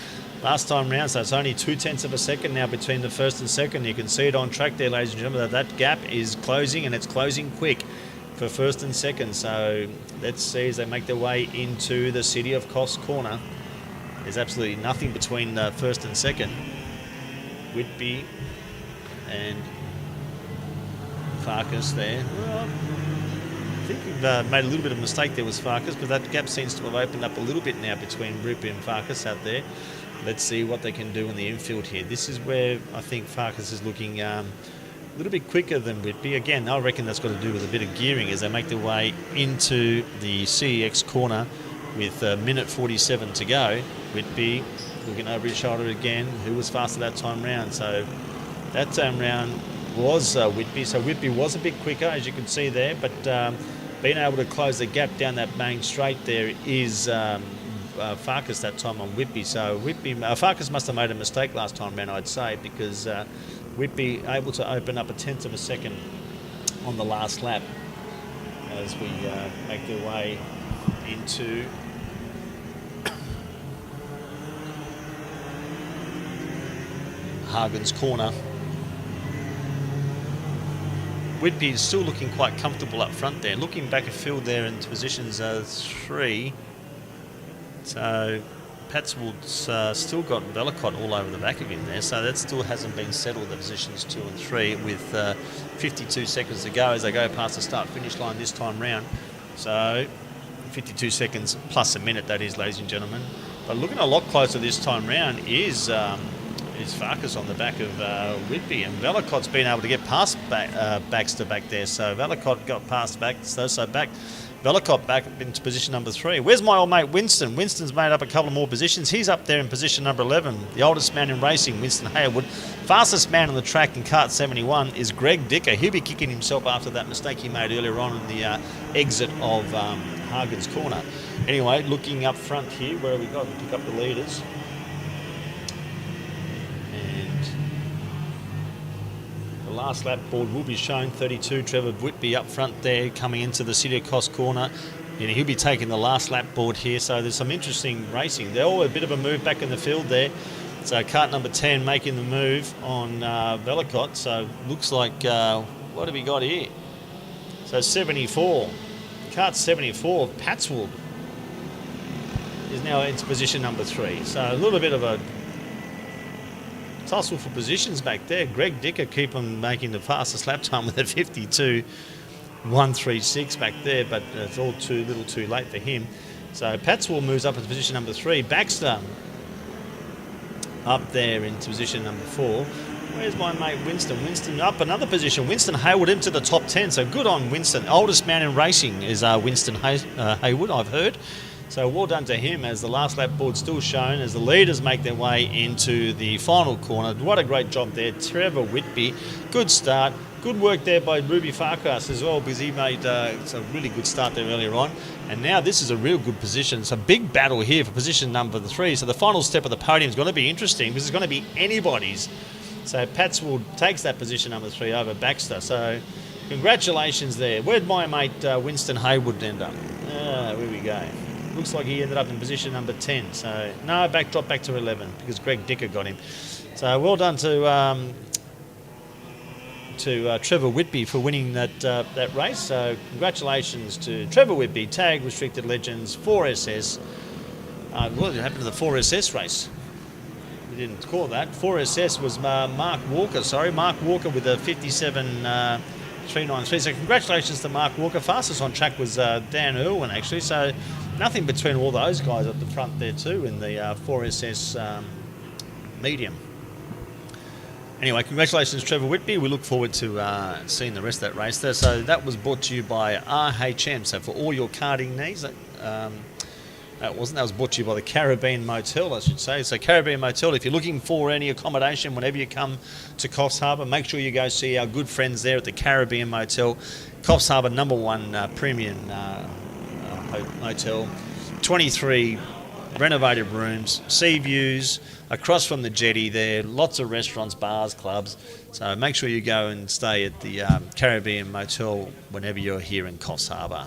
Last time round, so it's only 0.2 of a second now between the first and second. You can see it on track there, ladies and gentlemen, that gap is closing, and it's closing quick for first and second. So let's see as they make their way into the city of Coffs Corner. There's absolutely nothing between first and second. Whitby and Farkas there. Well, I think we've made a little bit of a mistake there with Farkas, but that gap seems to have opened up a little bit now between Whitby and Farkas out there. Let's see what they can do in the infield here. This is where I think Farkas is looking a little bit quicker than Whitby. Again, I reckon that's got to do with a bit of gearing as they make their way into the CEX corner with a minute 47 to go. Whitby looking over his shoulder again. Who was faster that time round? So that time round was Whitby. So Whitby was a bit quicker, as you can see there, but being able to close the gap down that main straight there is Farkas that time on Whitby. So Whitby, Farkas must have made a mistake last time round, I'd say, because Whitby able to open up 0.1 of a second on the last lap as we make their way into Hargan's Corner. Whitby is still looking quite comfortable up front there. Looking back a field there into positions 3. So Patswood's still got Velicott all over the back of him there. So that still hasn't been settled, the positions 2 and 3, with 52 seconds to go as they go past the start-finish line this time round. So 52 seconds plus a minute, that is, ladies and gentlemen. But looking a lot closer this time round is Farkas on the back of Whitby, and Velicott's been able to get past Baxter back there. So Velicott got past Baxter, so back Velicott back into position number 3. Where's my old mate Winston? Winston's made up a couple more positions. He's up there in position number 11. The oldest man in racing, Winston Hayward. Fastest man on the track in Kart 71 is Greg Dicker. He'll be kicking himself after that mistake he made earlier on in the exit of Hargan's Corner. Anyway, looking up front here, where have we got? We pick up the leaders. The last lap board will be shown. 32, Trevor Whitby up front there, coming into the City of Coffs Corner. And he'll be taking the last lap board here. So there's some interesting racing. They're all a bit of a move back in the field there. So kart number 10 making the move on Velicott. So looks like, what have we got here? So 74. Kart 74, Patswood is now into position number 3. So a little bit of a tussle for positions back there. Greg Dicker keep on making the fastest lap time with a 52.136 back there, but it's all too little too late for him. So Patswood moves up into position number 3. Baxter up there into position number 4. Where's my mate Winston? Winston up another position. Winston Hayward into the top 10. So good on Winston. Oldest man in racing is Winston Hayward, I've heard. So well done to him, as the last lap board still shown as the leaders make their way into the final corner. What a great job there. Trevor Whitby, good start. Good work there by Ruby Farkas as well, because he made a really good start there earlier on. And now this is a real good position. It's a big battle here for position number 3. So the final step of the podium is going to be interesting, because it's going to be anybody's. So Patswood takes that position number 3 over Baxter. So congratulations there. Where'd my mate Winston Hayward end up? Here we go. Looks like he ended up in position number 10. So no, drop back to 11, because Greg Dicker got him. So well done to Trevor Whitby for winning that race. So congratulations to Trevor Whitby, Tag Restricted Legends 4SS. What happened to the 4SS race? We didn't call that. 4SS was Mark Walker. Mark Walker with a 57.393. So congratulations to Mark Walker. Fastest on track was Dan Irwin, actually. So nothing between all those guys at the front there too in the 4SS medium. Anyway, congratulations, Trevor Whitby. We look forward to seeing the rest of that race there. So that was brought to you by RHM. So for all your karting needs, that was brought to you by the Caribbean Motel, I should say. So Caribbean Motel, if you're looking for any accommodation whenever you come to Coffs Harbour, make sure you go see our good friends there at the Caribbean Motel. Coffs Harbour #1 premium motel. 23 renovated rooms, sea views, across from the jetty there, lots of restaurants, bars, clubs. So make sure you go and stay at the Caribbean Motel whenever you're here in Coffs Harbour.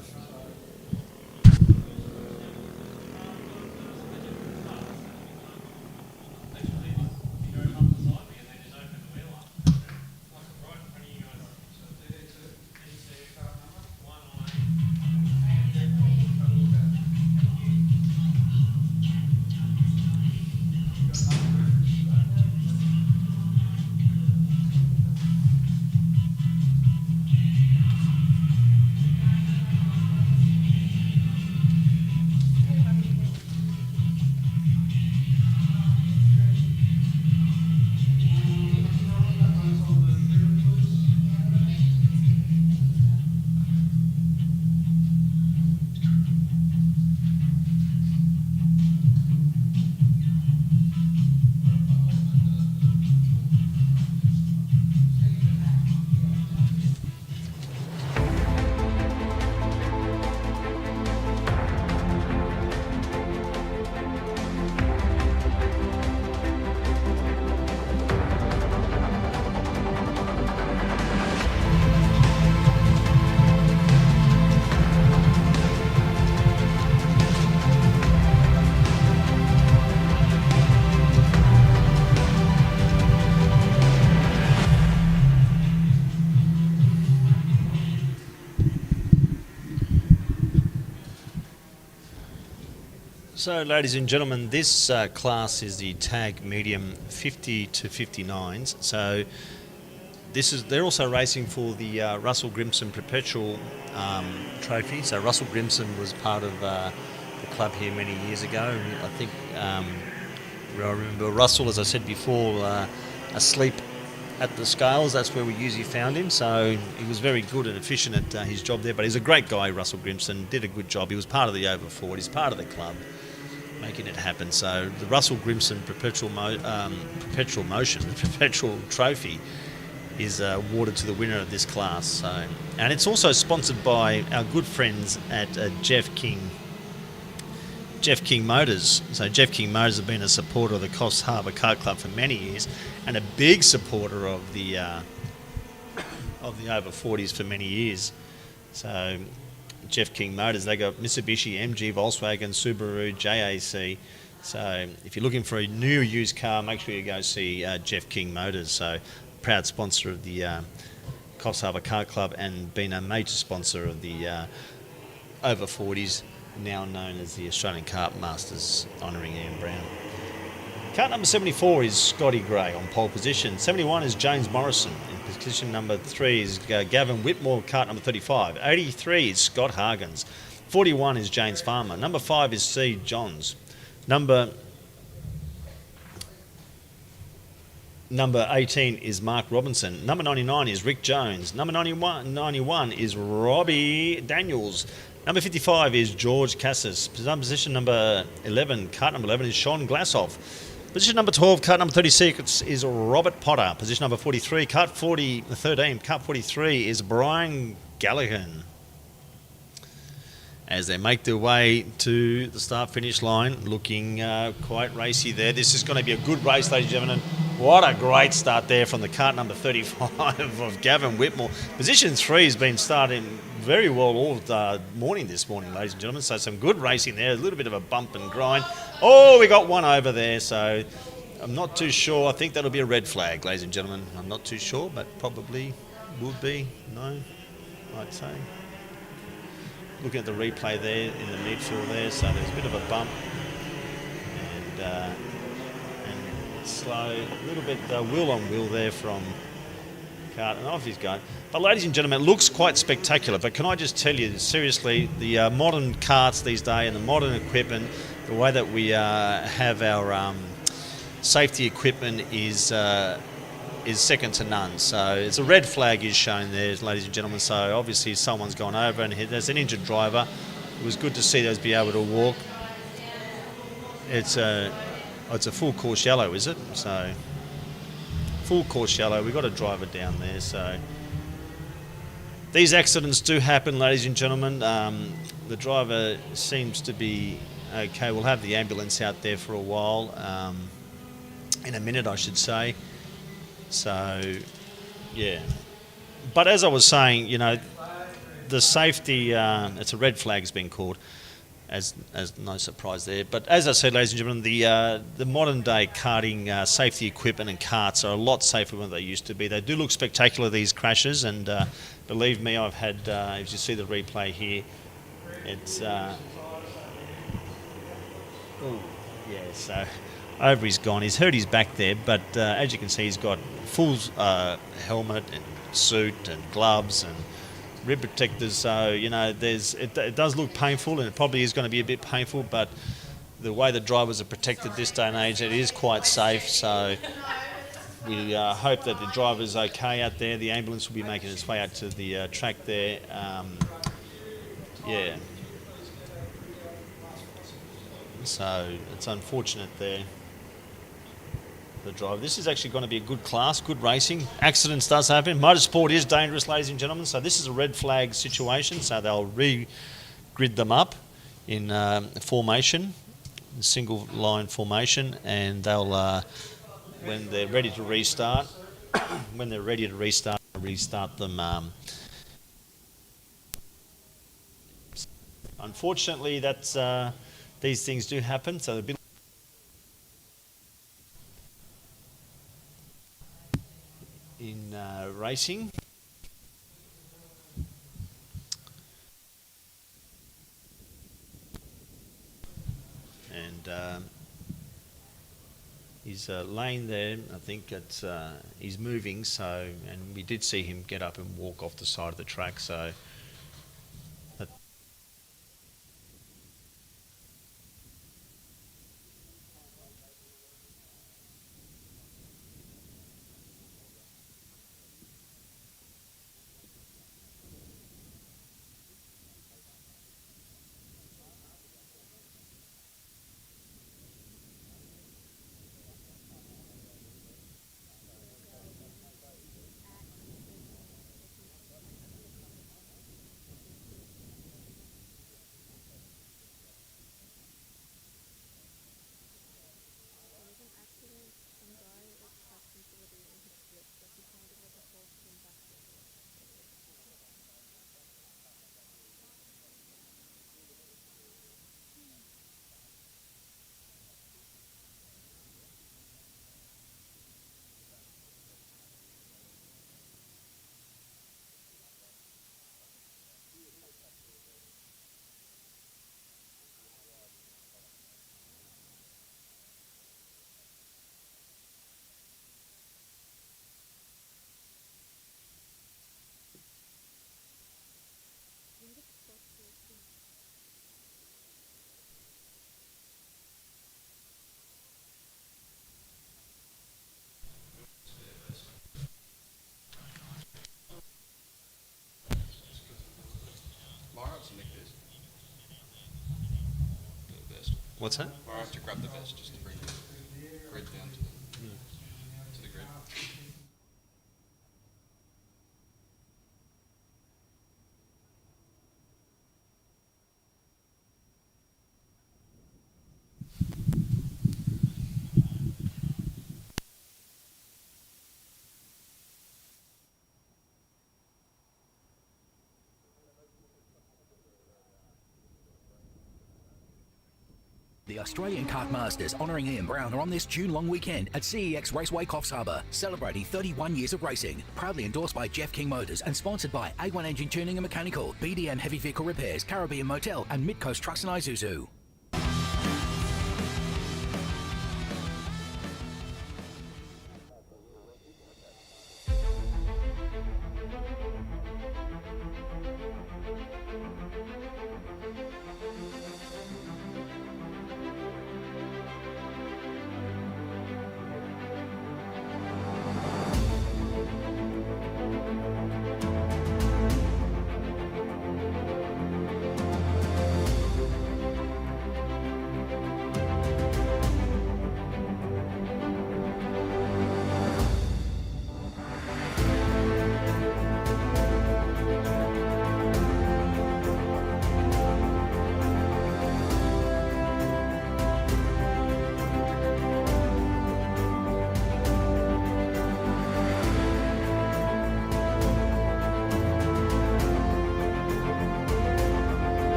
So, ladies and gentlemen, this class is the tag medium 50 to 59s. So, they're also racing for the Russell Grimson Perpetual Trophy. So, Russell Grimson was part of the club here many years ago. I think I remember Russell, as I said before, asleep at the scales. That's where we usually found him. So he was very good and efficient at his job there. But he's a great guy, Russell Grimson. Did a good job. He was part of the over 40s, part of the club, making it happen. So the Russell Grimson Perpetual Trophy is awarded to the winner of this class. So, and it's also sponsored by our good friends at Jeff King Motors. So Jeff King Motors have been a supporter of the Coffs Harbour Kart Club for many years, and a big supporter of the over 40s for many years. So Jeff King Motors, they got Mitsubishi, MG, Volkswagen, Subaru, JAC. So if you're looking for a new used car, make sure you go see Jeff King Motors. So proud sponsor of the Coffs Harbour Kart Club, and been a major sponsor of the over 40s, now known as the Australian Kart Masters, honouring Ian Brown. Kart number 74 is Scotty Gray on pole position. 71 is James Morrison. In position number 3 is Gavin Whitmore, kart number 35. 83 is Scott Hargens. 41 is James Farmer. Number 5 is C. Johns. Number 18 is Mark Robinson. Number 99 is Rick Jones. Number 91 is Robbie Daniels. Number 55 is George Cassis. Position number 11, kart number 11, is Sean Glassoff. Position number 12, kart number 36 is Robert Potter. Position number 43, kart 43 is Brian Gallagher. As they make their way to the start-finish line, looking quite racy there. This is going to be a good race, ladies and gentlemen. What a great start there from the kart number 35 of Gavin Whitmore. Position 3 has been starting very well all morning this morning, ladies and gentlemen. So some good racing there, a little bit of a bump and grind. Oh, we got one over there, so I'm not too sure. I think that'll be a red flag, ladies and gentlemen. I'm not too sure, but probably would be. No, I'd say. Looking at the replay there in the midfield there, so there's a bit of a bump and slow, a little bit wheel on wheel there from Kart, and off he's going. But ladies and gentlemen, it looks quite spectacular. But can I just tell you, seriously, the modern karts these days and the modern equipment, the way that we have our safety equipment is second to none. So it's a red flag is shown there, ladies and gentlemen. So obviously someone's gone over, and there's an injured driver. It was good to see those be able to walk. It's a full course yellow, is it? So full course yellow. We've got a driver down there. So these accidents do happen, ladies and gentlemen. The driver seems to be okay. We'll have the ambulance out there for a while, in a minute, I should say. So, yeah. But as I was saying, you know, the safety, it's a red flag has been called, as no surprise there. But as I said, ladies and gentlemen, the modern day karting safety equipment and karts are a lot safer than they used to be. They do look spectacular, these crashes, and believe me, I've had, as you see the replay here, it's, so over he's gone. He's hurt his back there, but as you can see, he's got full helmet and suit and gloves and rib protectors. So, you know, it does look painful, and it probably is going to be a bit painful, but the way the drivers are protected this day and age, it is quite safe. So we hope that the driver's okay out there. The ambulance will be making its way out to the track there. Yeah. So it's unfortunate there. The drive. This is actually going to be a good class, good racing. Accidents does happen. Motorsport is dangerous, ladies and gentlemen. So this is a red flag situation. So they'll re-grid them up in formation, single line formation, and they'll when they're ready to restart, restart them. Unfortunately, that's these things do happen. So a bit in racing. He's laying there. I think it's he's moving. So, and we did see him get up and walk off the side of the track. So. What's that? Or I have to grab the vest just to bring the grid down to the grid. The Australian Kart Masters honouring Ian Brown are on this June long weekend at CEX Raceway Coffs Harbour, celebrating 31 years of racing. Proudly endorsed by Jeff King Motors and sponsored by A1 Engine Tuning and Mechanical, BDM Heavy Vehicle Repairs, Caribbean Motel and Midcoast Trucks and Isuzu.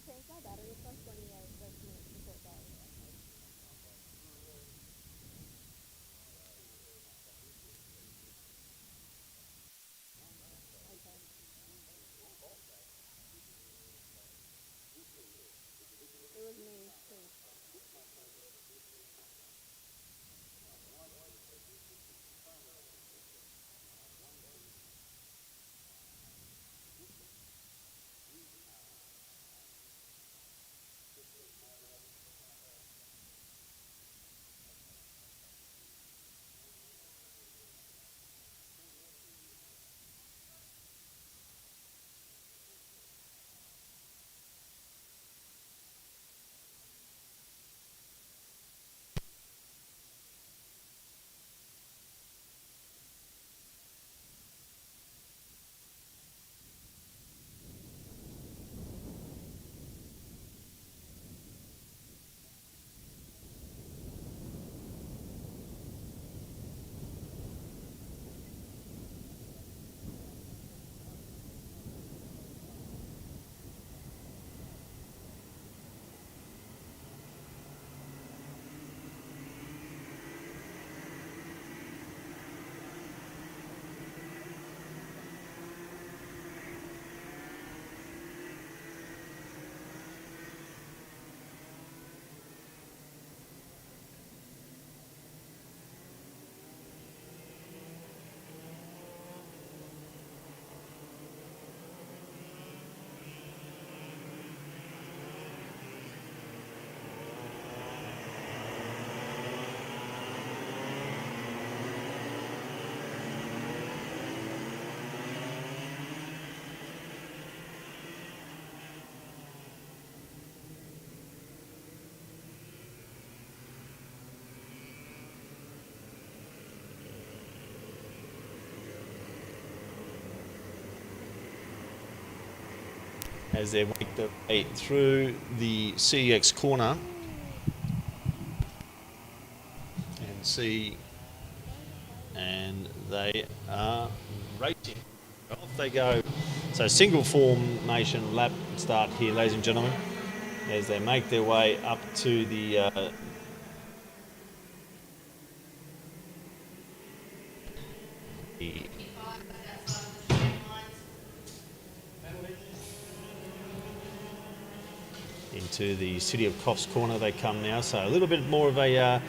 change my battery. It's on 28 minutes before it dies. It was me too. As they make their way through the CEX corner and they are racing. Off they go. So single formation lap start here, ladies and gentlemen, as they make their way up to the into the city of Coffs corner they come now. So a little bit more of a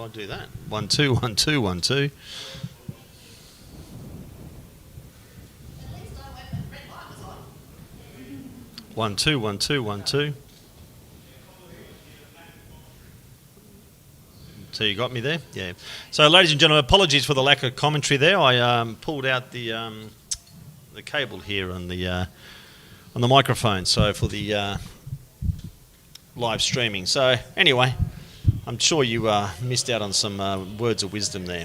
do I do that? 1 2 1 2 1 2. One two one two one two. So you got me there, yeah. So, ladies and gentlemen, apologies for the lack of commentary there. I pulled out the cable here on the microphone, so for the live streaming. So anyway, I'm sure you missed out on some words of wisdom there.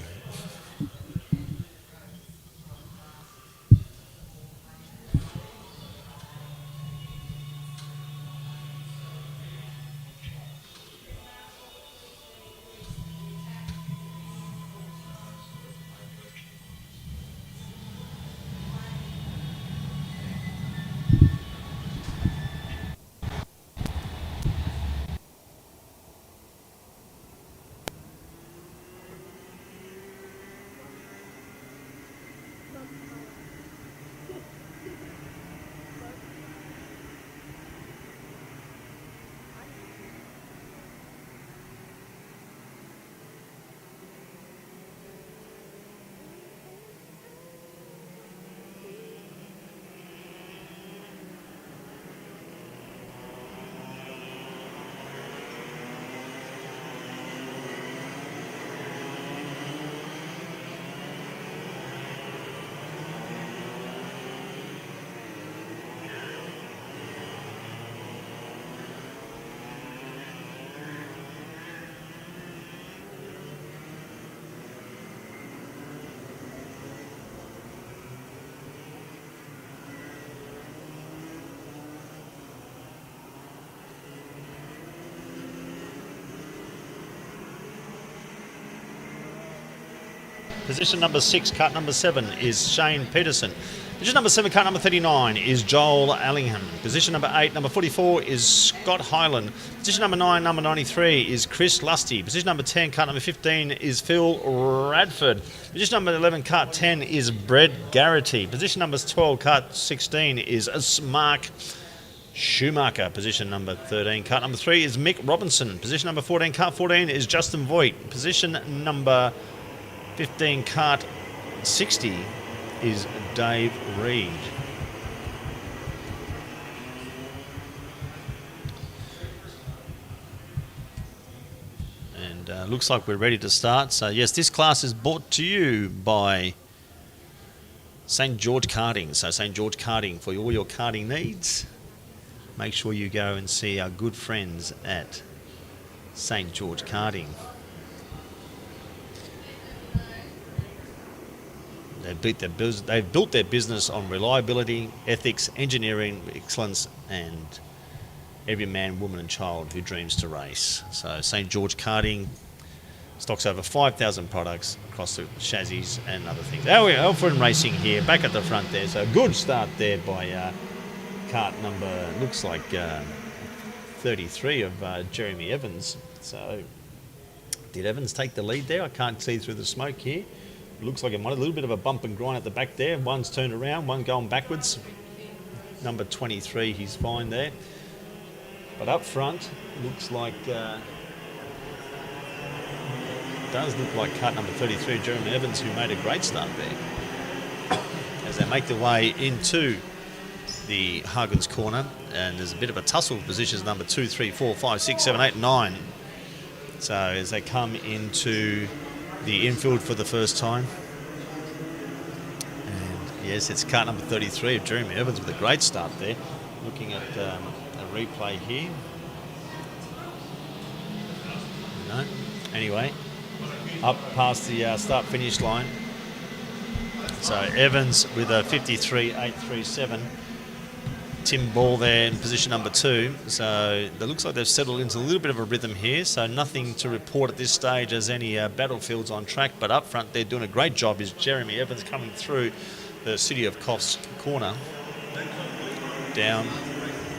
Position number 6, cart number 7 is Shane Peterson. Position number 7, cart number 39 is Joel Allingham. Position number 8, number 44 is Scott Hyland. Position number 9, number 93 is Chris Lusty. Position number 10, cart number 15 is Phil Radford. Position number 11, cart 10 is Brett Garrity. Position number 12, cart 16 is Mark Schumacher. Position number 13, cart number 3 is Mick Robinson. Position number 14, cart 14 is Justin Voigt. Position number 15, cart 60 is Dave Reed. And looks like we're ready to start. So yes, this class is brought to you by St. George Karting. So St. George Karting, for all your karting needs, make sure you go and see our good friends at St. George Karting. They've built their business on reliability, ethics, engineering, excellence, and every man, woman and child who dreams to race. So St. George Karting stocks over 5,000 products across the chassis and other things. Alfred Racing here, back at the front there. So a good start there by cart number, looks like 33 of Jeremy Evans. So did Evans take the lead there? I can't see through the smoke here. Looks like it might have a little bit of a bump and grind at the back there. One's turned around, one going backwards. Number 23, he's fine there. But up front, looks like, does look like cart number 33, Jeremy Evans, who made a great start there. As they make their way into the Huggins corner, and there's a bit of a tussle of positions, number 2, 3, 4, 5, 6, 7, 8, 9. So as they come into the infield for the first time. And yes, it's cart number 33 of Jeremy Evans with a great start there. Looking at a replay here. No. Anyway, up past the start-finish line. So Evans with a 53.837. Tim Ball there in position number 2. So it looks like they've settled into a little bit of a rhythm here. So nothing to report at this stage as any battlefields on track. But up front, they're doing a great job. Is Jeremy Evans coming through the City of Coffs corner. Down.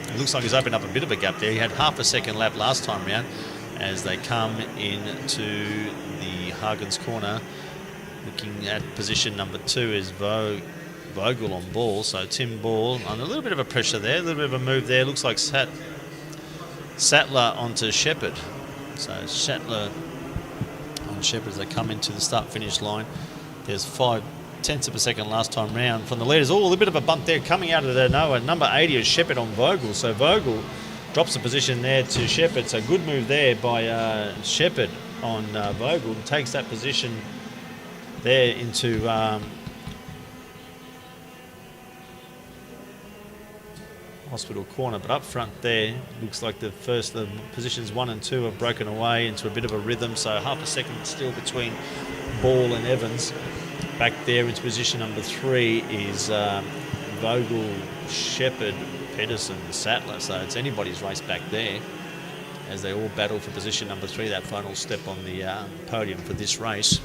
It looks like he's opened up a bit of a gap there. He had half a second lap last time round as they come into the Huggins corner. Looking at position number 2 is Vogel on ball, so Tim Ball on a little bit of a pressure there, a little bit of a move there. Looks like Sattler onto Shepherd. So Sattler on Fred Shepherd as they come into the start-finish line. There's 0.5 of a second last time round from the leaders. Oh, a bit of a bump there coming out of the nowhere. Number 80 is Shepherd on Vogel. So Vogel drops the position there to Shepherd. So good move there by Shepherd on Vogel. And takes that position there into Hospital Corner, but up front there looks like the positions 1 and 2 have broken away into a bit of a rhythm, so half a second still between Ball and Evans. Back there into position number 3 is Vogel, Shepherd, Pedersen, Sattler, so it's anybody's race back there as they all battle for position number 3, that final step on the podium for this race.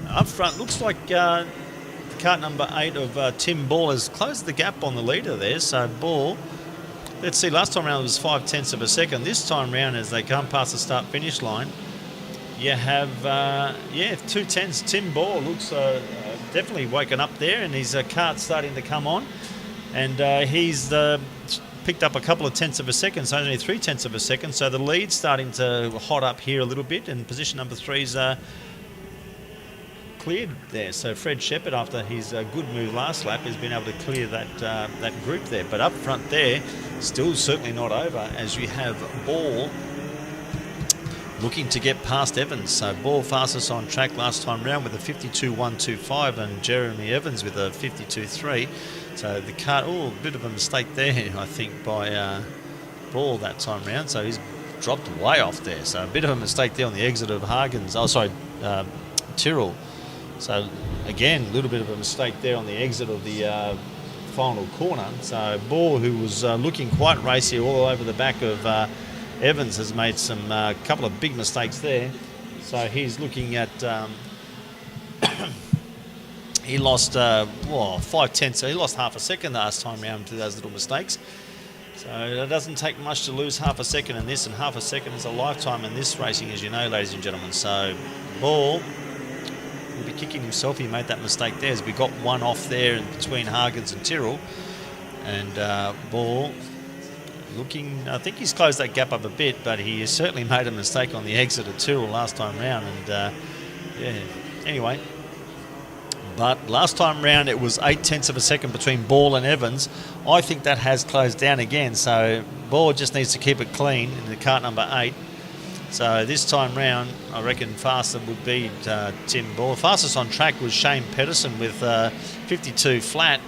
Up front looks like Kart number 8 of Tim Ball has closed the gap on the leader there. So Ball, let's see, last time round it was 0.5 of a second. This time round, as they come past the start-finish line, you have 2/10. Tim Ball looks definitely woken up there, and his kart's starting to come on, and he's picked up a couple of tenths of a second, so only 0.3 of a second. So the lead's starting to hot up here a little bit, and position number 3's cleared there. So Fred Shepherd, after his good move last lap, has been able to clear that group there. But up front there, still certainly not over, as you have Ball looking to get past Evans. So Ball fastest on track last time round with a 52.125, and Jeremy Evans with a 52.3. So the kart, a bit of a mistake there, I think, by Ball that time round. So he's dropped way off there. So a bit of a mistake there on the exit of Tyrrell. So again, a little bit of a mistake there on the exit of the final corner. So Ball, who was looking quite racy all over the back of Evans, has made some couple of big mistakes there. So he's looking at he lost 0.5. He lost half a second last time round to those little mistakes. So it doesn't take much to lose half a second in this, and half a second is a lifetime in this racing, as you know, ladies and gentlemen. So Ball will be kicking himself. He made that mistake there, as we got one off there in between Hargens and Tyrrell. And Ball looking, I think he's closed that gap up a bit, but he has certainly made a mistake on the exit of Tyrrell last time round. And anyway, but last time round it was 0.8 of a second between Ball and Evans. I think that has closed down again, so Ball just needs to keep it clean in the kart number 8. So this time round, I reckon faster would be Tim Ball. Fastest on track was Shane Pedersen with 52 flat.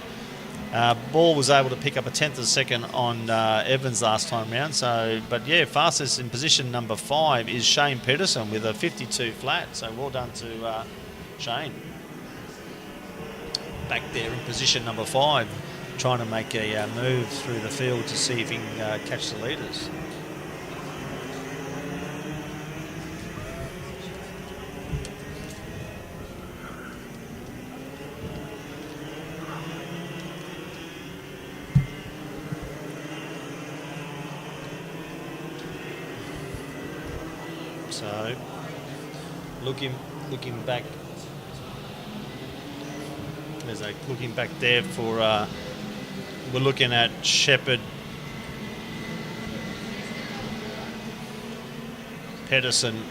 Ball was able to pick up a 0.1 of a second on Evans last time round. So, but yeah, fastest in position number 5 is Shane Pedersen with a 52 flat. So well done to Shane. Back there in position number 5, trying to make a move through the field to see if he can catch the leaders. So, looking back, as I looking back there for, we're looking at Shepherd, Pedersen,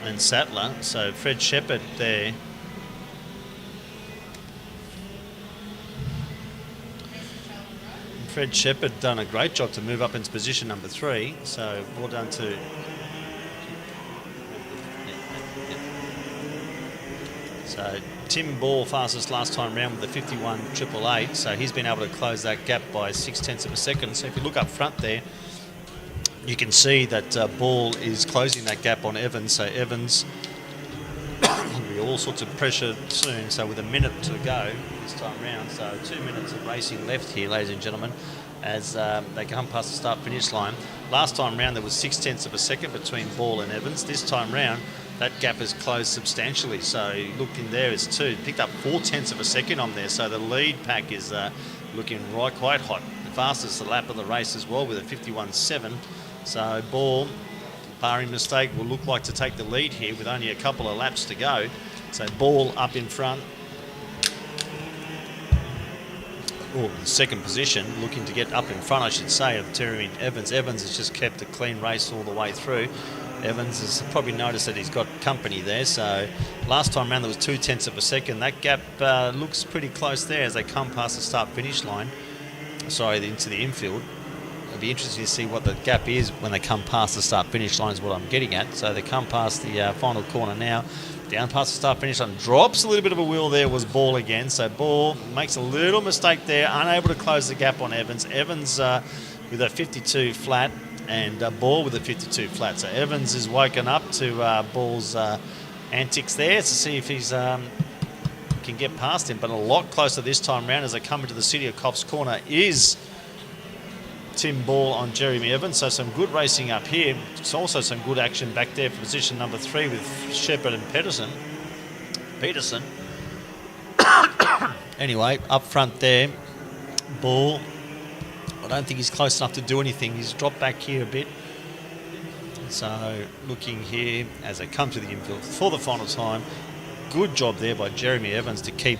and Sattler. So Fred Shepherd there. Fred Shepherd done a great job to move up into position number 3. So well done to. So Tim Ball fastest last time round with the 51.888, so he's been able to close that gap by 0.6 of a second. So if you look up front there, you can see that Ball is closing that gap on Evans. So Evans will be all sorts of pressure soon. So with a minute to go this time round, so 2 minutes of racing left here, ladies and gentlemen, as they come past the start-finish line. Last time round there was 0.6 of a second between Ball and Evans. This time round, that gap has closed substantially. So looking there is 2. Picked up 0.4 of a second on there. So the lead pack is looking quite hot. The fastest lap of the race as well with a 51.7. So Ball, barring mistake, will look like to take the lead here with only a couple of laps to go. So Ball up in front. Second position, looking to get up in front, I should say, of Terry Evans. Evans has just kept a clean race all the way through. Evans has probably noticed that he's got company there, so last time round there was 0.2 of a second. That gap looks pretty close there as they come past the start-finish line. Sorry, into the infield. It'll be interesting to see what the gap is when they come past the start-finish line is what I'm getting at. So they come past the final corner now, down past the start-finish line, drops a little bit of a wheel there, was Ball again. So Ball makes a little mistake there, unable to close the gap on Evans. Evans with a 52 flat, and Ball with a 52 flat. So Evans is woken up to Ball's antics there to see if he's can get past him, but a lot closer this time round as they come into the city of Coffs corner is Tim Ball on Jeremy Evans. So some good racing up here. It's also some good action back there for position number 3 with Shepherd and Peterson. Anyway, up front there, Ball, I don't think he's close enough to do anything. He's dropped back here a bit. So looking here as they come to the infield for the final time. Good job there by Jeremy Evans to keep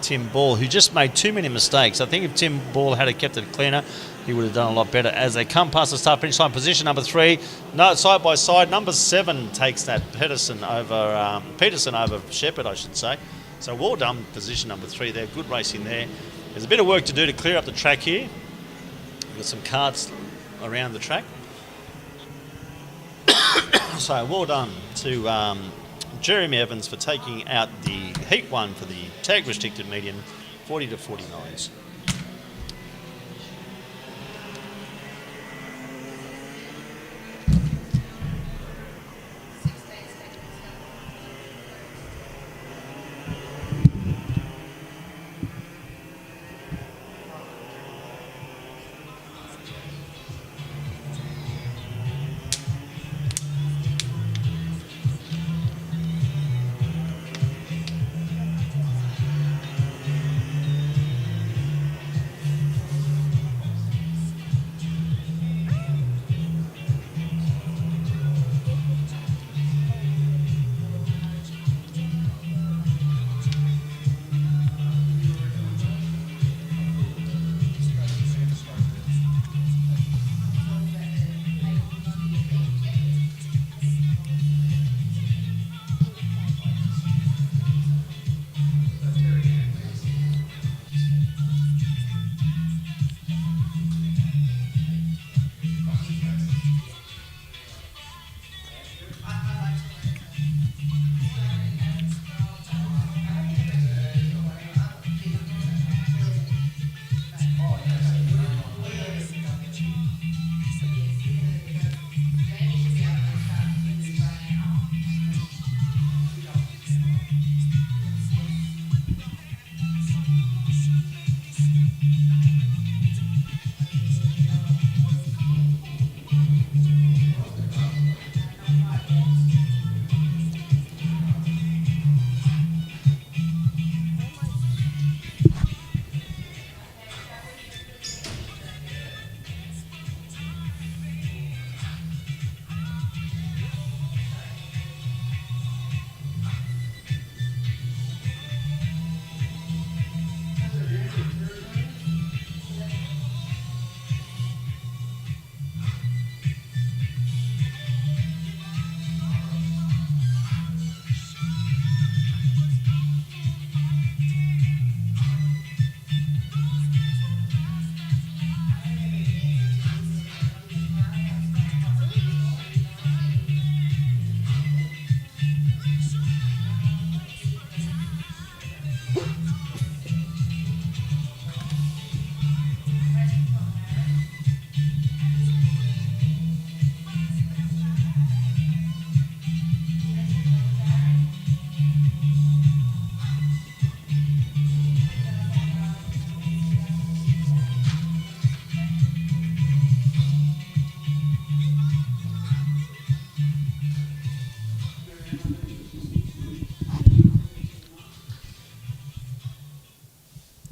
Tim Ball, who just made too many mistakes. I think if Tim Ball had kept it cleaner, he would have done a lot better. As they come past the start-finish line, position number 3, no, side by side, number 7 takes that Peterson over Shepherd, I should say. So well done, position number 3 there. Good racing there. There's a bit of work to do to clear up the track here. We've got some karts around the track. So well done to Jeremy Evans for taking out the Heat 1 for the tag restricted median, 40 to 49s.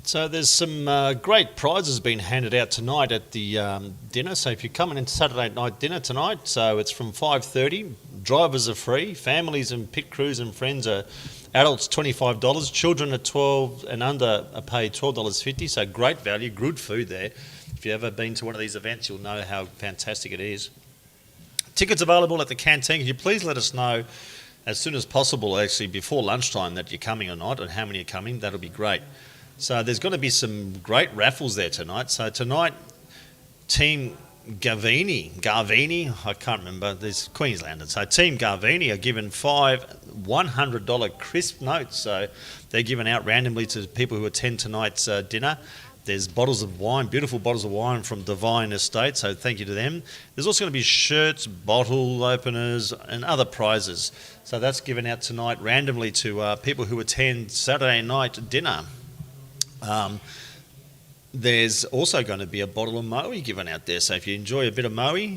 So there's some great prizes being handed out tonight at the dinner. So if you're coming into Saturday night dinner tonight, so it's from 5:30. Drivers are free. Families and pit crews and friends are adults $25. Children at 12 and under are paid $12.50. So great value, good food there. If you've ever been to one of these events, you'll know how fantastic it is. Tickets available at the canteen. Can you please let us know as soon as possible, actually before lunchtime, that you're coming or not, and how many are coming? That'll be great. So there's going to be some great raffles there tonight. So tonight, Team Garvini, I can't remember, there's Queenslanders. So Team Garvini are given 5 $100 crisp notes. So they're given out randomly to people who attend tonight's dinner. There's bottles of wine, beautiful bottles of wine from Divine Estate, so thank you to them. There's also going to be shirts, bottle openers, and other prizes. So that's given out tonight randomly to people who attend Saturday night dinner. There's also going to be a bottle of Moe given out there. So if you enjoy a bit of Moe,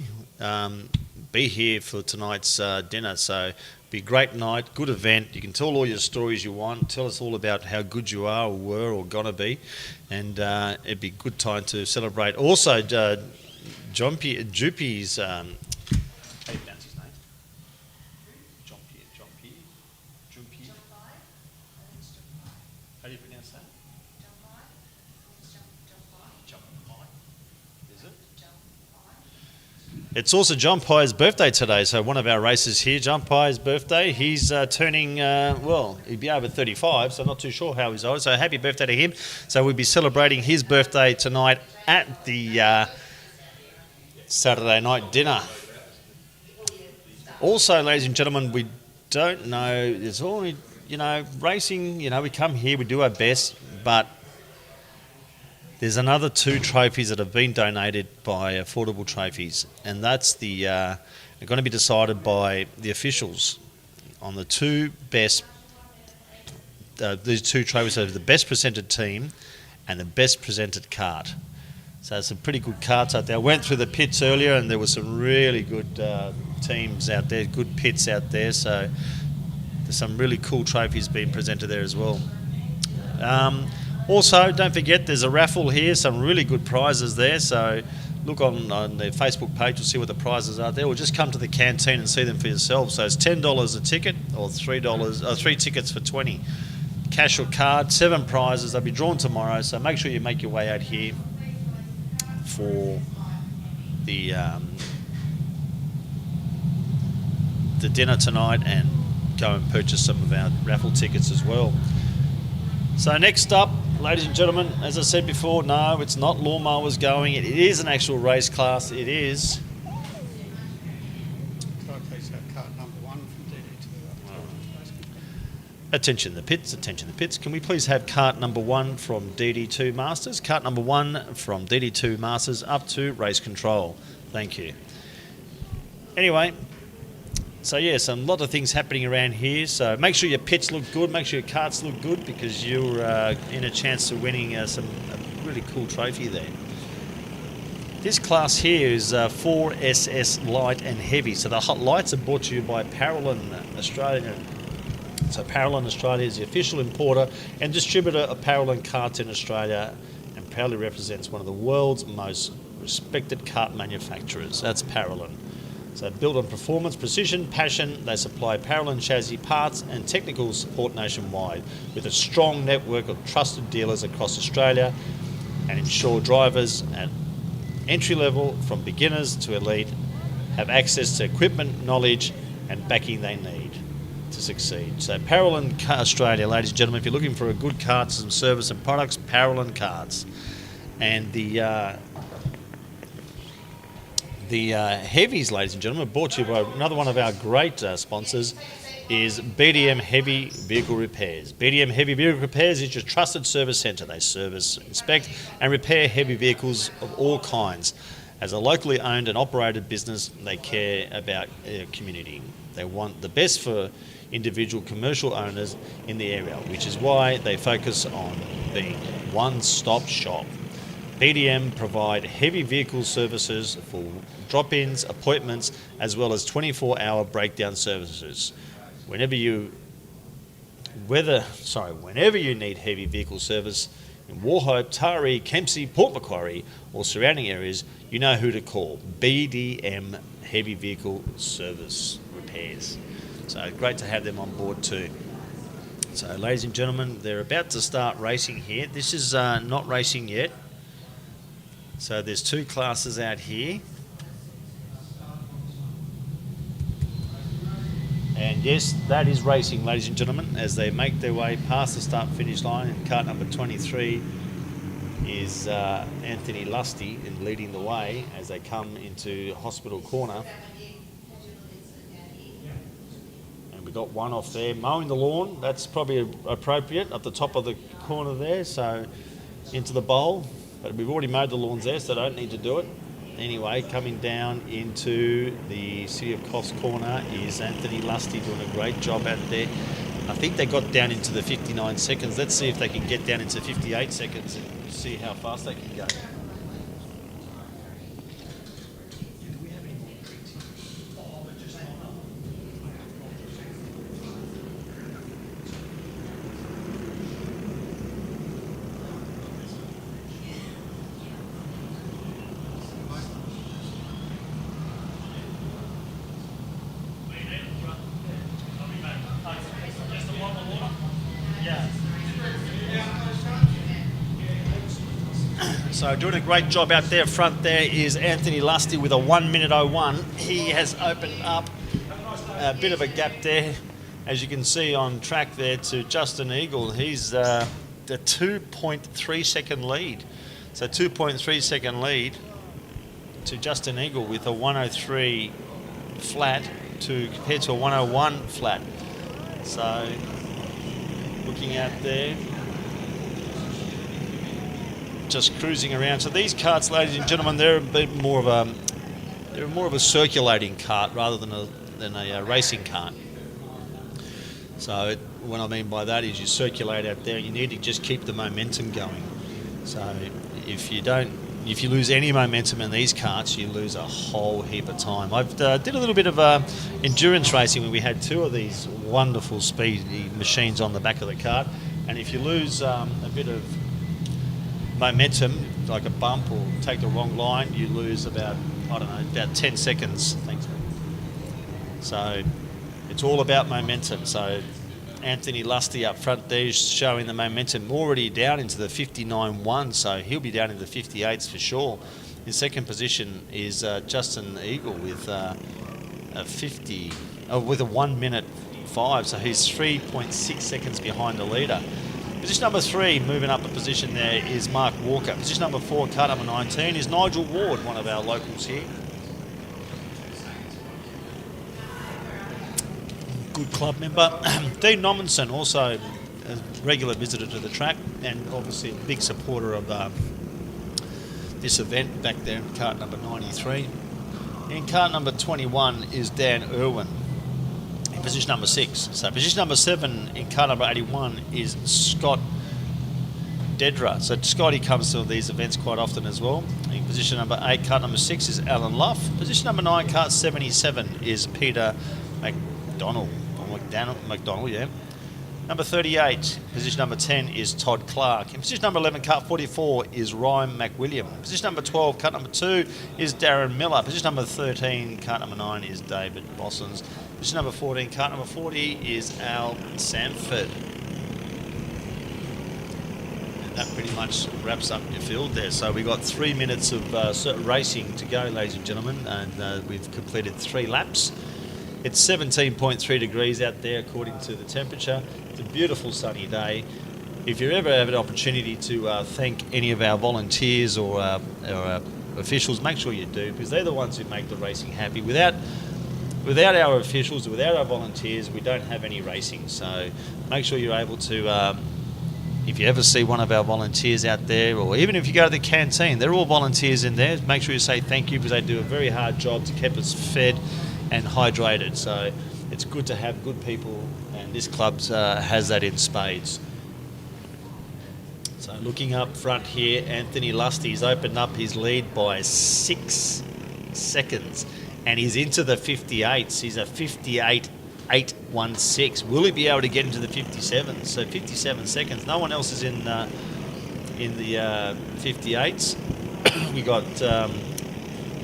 be here for tonight's dinner. So be a great night, good event. You can tell all your stories you want. Tell us all about how good you are or were or going to be. And it'd be a good time to celebrate. Also, Juppy's, how do you pronounce his name? Jumpy. How do you pronounce that? Is it? It's also John Pye's birthday today, so one of our races here, John Pye's birthday. He's turning, he'd be over 35, so not too sure how he's old. So happy birthday to him. So we'll be celebrating his birthday tonight at the Saturday night dinner. Also, ladies and gentlemen, we don't know, it's only, racing, we come here, we do our best, but there's another 2 trophies that have been donated by Affordable Trophies, and that's they're going to be decided by the officials on the 2 best. These 2 trophies are the best presented team and the best presented kart. So some pretty good karts out there. I went through the pits earlier, and there were some really good teams out there, good pits out there. So there's some really cool trophies being presented there as well. Also, don't forget, there's a raffle here, some really good prizes there. So look on the Facebook page, you'll see what the prizes are there, or just come to the canteen and see them for yourself. So it's $10 a ticket, or $3, 3 tickets for $20. Cash or card, 7 prizes. They'll be drawn tomorrow, so make sure you make your way out here for the dinner tonight, and go and purchase some of our raffle tickets as well. So next up, ladies and gentlemen, as I said before, no, it's not lawnmowers going. It is an actual race class. It is. Could I please have cart number 1 from DD2? Attention the pits. Can we please have cart number 1 from DD2 Masters? Cart number 1 from DD2 Masters up to race control. Thank you. Anyway, so yes, a lot of things happening around here. So make sure your pits look good, make sure your karts look good, because you're in a chance of winning a really cool trophy there. This class here is 4SS Light and Heavy. So the hot lights are brought to you by Parallel Australia. So Parallel Australia is the official importer and distributor of Parallel karts in Australia, and proudly represents one of the world's most respected kart manufacturers. That's Parallel. So built on performance, precision, passion, they supply Parallel chassis parts and technical support nationwide, with a strong network of trusted dealers across Australia, and ensure drivers at entry level, from beginners to elite, have access to equipment, knowledge and backing they need to succeed. So Parallel Australia, ladies and gentlemen, if you're looking for a good karts and service and products, Parallel Karts. And the heavies, ladies and gentlemen, brought to you by another one of our great sponsors, is BDM Heavy Vehicle Repairs. BDM Heavy Vehicle Repairs is your trusted service centre. They service, inspect and repair heavy vehicles of all kinds. As a locally owned and operated business, they care about their community. They want the best for individual commercial owners in the area, which is why they focus on being one-stop shop. BDM provide heavy vehicle services for drop-ins, appointments, as well as 24-hour breakdown services. Whenever you need heavy vehicle service in Wauchope, Taree, Kempsey, Port Macquarie or surrounding areas, you know who to call. BDM Heavy Vehicle Service Repairs. So great to have them on board too. So ladies and gentlemen, they're about to start racing here. This is not racing yet. So there's 2 classes out here. And yes, that is racing, ladies and gentlemen, as they make their way past the start-finish line. And cart number 23 is Anthony Lusty in leading the way as they come into Hospital Corner. And we've got one off there mowing the lawn. That's probably appropriate at the top of the corner there, so into the bowl. But we've already mowed the lawns there, so don't need to do it. Anyway, coming down into the City of Coffs corner is Anthony Lusty doing a great job out there. I think they got down into the 59 seconds. Let's see if they can get down into 58 seconds and see how fast they can go. So doing a great job out there front there is Anthony Lusty with a 1:01. He has opened up a bit of a gap there, as you can see on track there, to Justin Eagle. He's the 2.3 second lead. So 2.3 second lead to Justin Eagle with a 1:03 flat compared to a 1:01 flat. So looking out there, just cruising around. So these carts, ladies and gentlemen, they're a bit more of a circulating cart rather than a racing cart. So what I mean by that is you circulate out there, and you need to just keep the momentum going. So if you lose any momentum in these carts, you lose a whole heap of time. I've did a little bit of endurance racing when we had two of these wonderful speedy machines on the back of the cart, and if you lose a bit of momentum, like a bump or take the wrong line, you lose about 10 seconds. Thanks. So it's all about momentum. So Anthony Lusty up front there is showing the momentum, already down into the 59.1, so he'll be down into the 58s for sure. In second position is Justin Eagle with a 1:05, so he's 3.6 seconds behind the leader. Position number 3, moving up a position there, is Mark Walker. Position number 4, car number 19, is Nigel Ward, one of our locals here. Good club member. Dean Nommenson, also a regular visitor to the track, and obviously a big supporter of this event back there in cart number 93. In cart number 21 is Dan Irwin, in position number 6. So position number 7 in car number 81 is Scott Dedra. So Scotty comes to these events quite often as well. In position number 8, cart number 6 is Alan Luff. Position number 9, cart 77 is Peter McDonald. Yeah. Number 38, position number 10 is Todd Clark. In position number 11, cart 44 is Ryan McWilliam. Position number 12, cart number 2 is Darren Miller. Position number 13, cart number 9 is David Bossons. Position number 14, cart number 40 is Al Sanford. And that pretty much wraps up your field there. So we got 3 minutes of racing to go, ladies and gentlemen, and we've completed 3 laps. It's 17.3 degrees out there according to the temperature. It's a beautiful sunny day. If you ever have an opportunity to thank any of our volunteers or officials, make sure you do, because they're the ones who make the racing happy. Without our officials, without our volunteers, we don't have any racing. So make sure you're able to, if you ever see one of our volunteers out there, or even if you go to the canteen, they're all volunteers in there. Make sure you say thank you, because they do a very hard job to keep us fed and hydrated. So it's good to have good people, and this club has that in spades. So looking up front here, Anthony Lusty's opened up his lead by 6 seconds, and he's into the 58s. He's a 58.816. Will he be able to get into the 57s? So 57 seconds. No one else is in the 58s. We got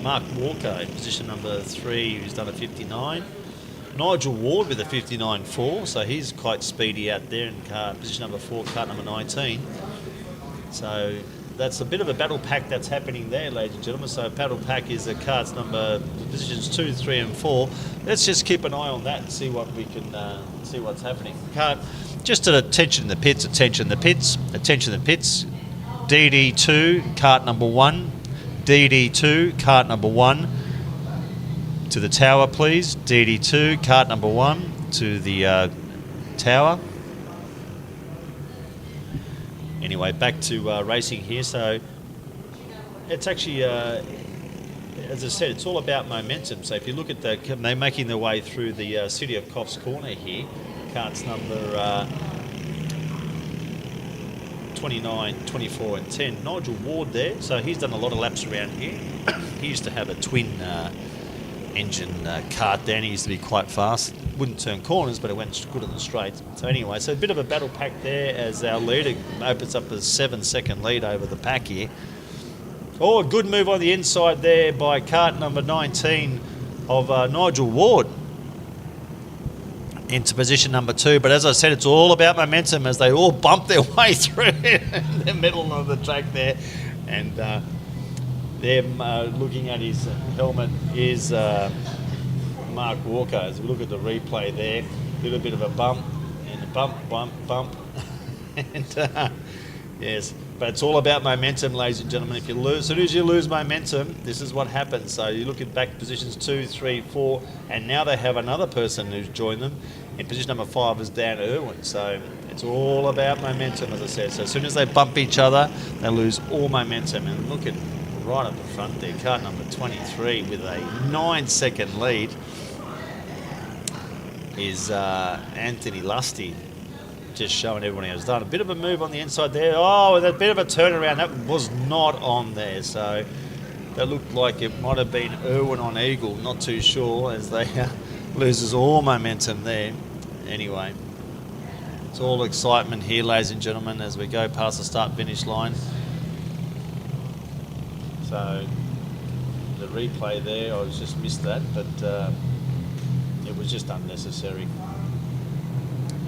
Mark Walker in position number 3, who's done a 59. Nigel Ward with a 59.4, so he's quite speedy out there in position number 4, cart number 19. So that's a bit of a battle pack that's happening there, ladies and gentlemen. So battle pack is the carts number positions 2, 3, and 4. Let's just keep an eye on that and see what we can see what's happening. Cart, just attention the pits, attention the pits, attention the pits. DD2, cart number 1. DD2, cart number 1. To the tower, please. DD2, cart number 1 to the tower. Anyway, back to racing here. So it's actually, as I said, it's all about momentum. So if you look at they're making their way through the city of Coffs corner here. Carts number 29, 24 and 10. Nigel Ward there. So he's done a lot of laps around here. He used to have a twin engine kart then. He used to be quite fast. Wouldn't turn corners, but it went good on the straight. So anyway, so a bit of a battle pack there as our leader opens up a 7-second lead over the pack here. Oh, a good move on the inside there by kart number 19 of Nigel Ward into position number 2. But as I said, it's all about momentum as they all bump their way through the middle of the track there. And them looking at his helmet is Mark Walker. As we look at the replay there, a little bit of a bump and a bump. And yes, but it's all about momentum, ladies and gentlemen. If you lose, as soon as you lose momentum, this is what happens. So you look at back positions 2, 3, 4, and now they have another person who's joined them. In position number 5 is Dan Irwin. So it's all about momentum, as I said. So as soon as they bump each other, they lose all momentum. And look at right up the front there, cart number 23 with a 9-second lead is Anthony Lusty, just showing everyone how it's done. A bit of a move on the inside there. Oh, and a bit of a turnaround. That was not on there. So that looked like it might have been Irwin on Eagle. Not too sure as they loses all momentum there. Anyway, it's all excitement here, ladies and gentlemen, as we go past the start-finish line. So the replay there, I just missed that, but it was just unnecessary.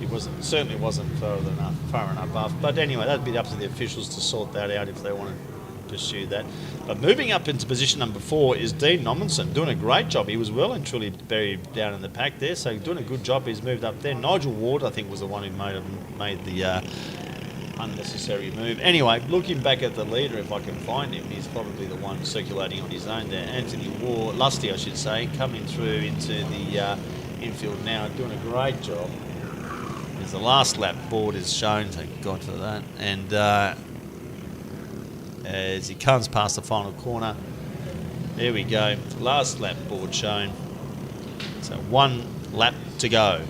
It certainly wasn't far enough off. But anyway, that'd be up to the officials to sort that out if they want to pursue that. But moving up into position number 4 is Dean Nommensen, doing a great job. He was well and truly buried down in the pack there, so doing a good job. He's moved up there. Nigel Ward, I think, was the one who made the unnecessary move. Anyway, looking back at the leader, if I can find him, he's probably the one circulating on his own there. Anthony Ward, Lusty, I should say, coming through into the infield now, doing a great job. As the last lap board is shown, thank God for that. And as he comes past the final corner, there we go. Last lap board shown. So 1 lap to go.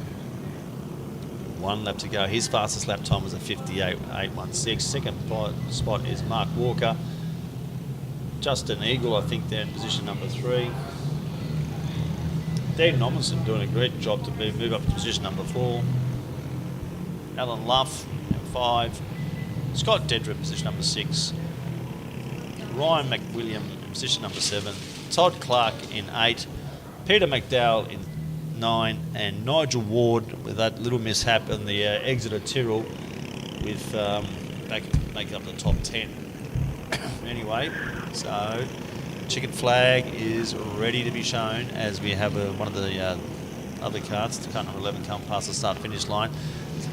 1 lap to go. His fastest lap time was a 58.816. Second spot is Mark Walker. Justin Eagle, I think, there in position number 3. Dean Nommensen doing a great job to move up to position number 4. Alan Luff in 5. Scott Dedra in position number 6. Ryan McWilliam in position number 7. Todd Clark in 8. Peter McDowell in 9, and Nigel Ward with that little mishap in the Exeter Tyrrell with making up the top 10. Anyway, so chicken flag is ready to be shown as we have one of the other carts, cart number 11, come past the start-finish line.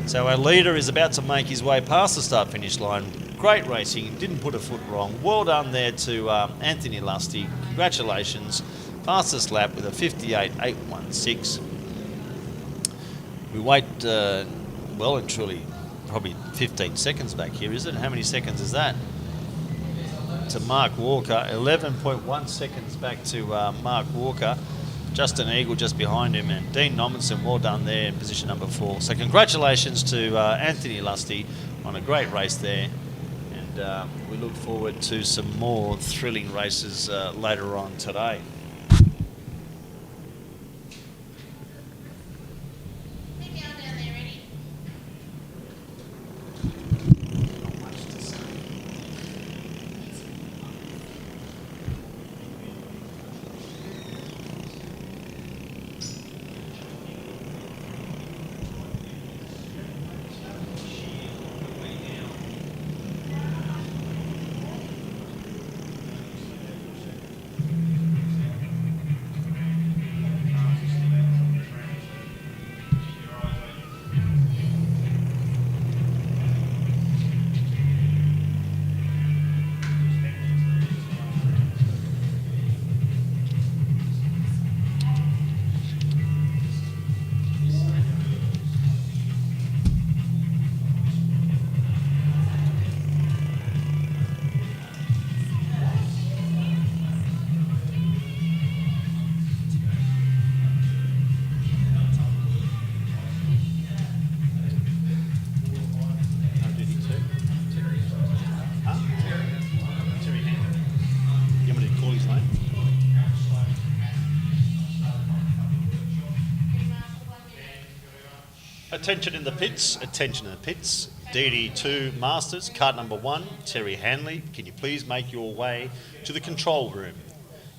So our leader is about to make his way past the start-finish line. Great racing, didn't put a foot wrong. Well done there to Anthony Lusty. Congratulations. Fastest lap with a 58.816. We wait well and truly probably 15 seconds back here, is it? How many seconds is that? To Mark Walker. 11.1 seconds back to Mark Walker. Justin Eagle just behind him, and Dean Nommensen, well done there in position number 4. So congratulations to Anthony Lusty on a great race there. And we look forward to some more thrilling races later on today. Attention in the pits, attention in the pits. DD2 Masters, cart number 1, Terry Hanley. Can you please make your way to the control room?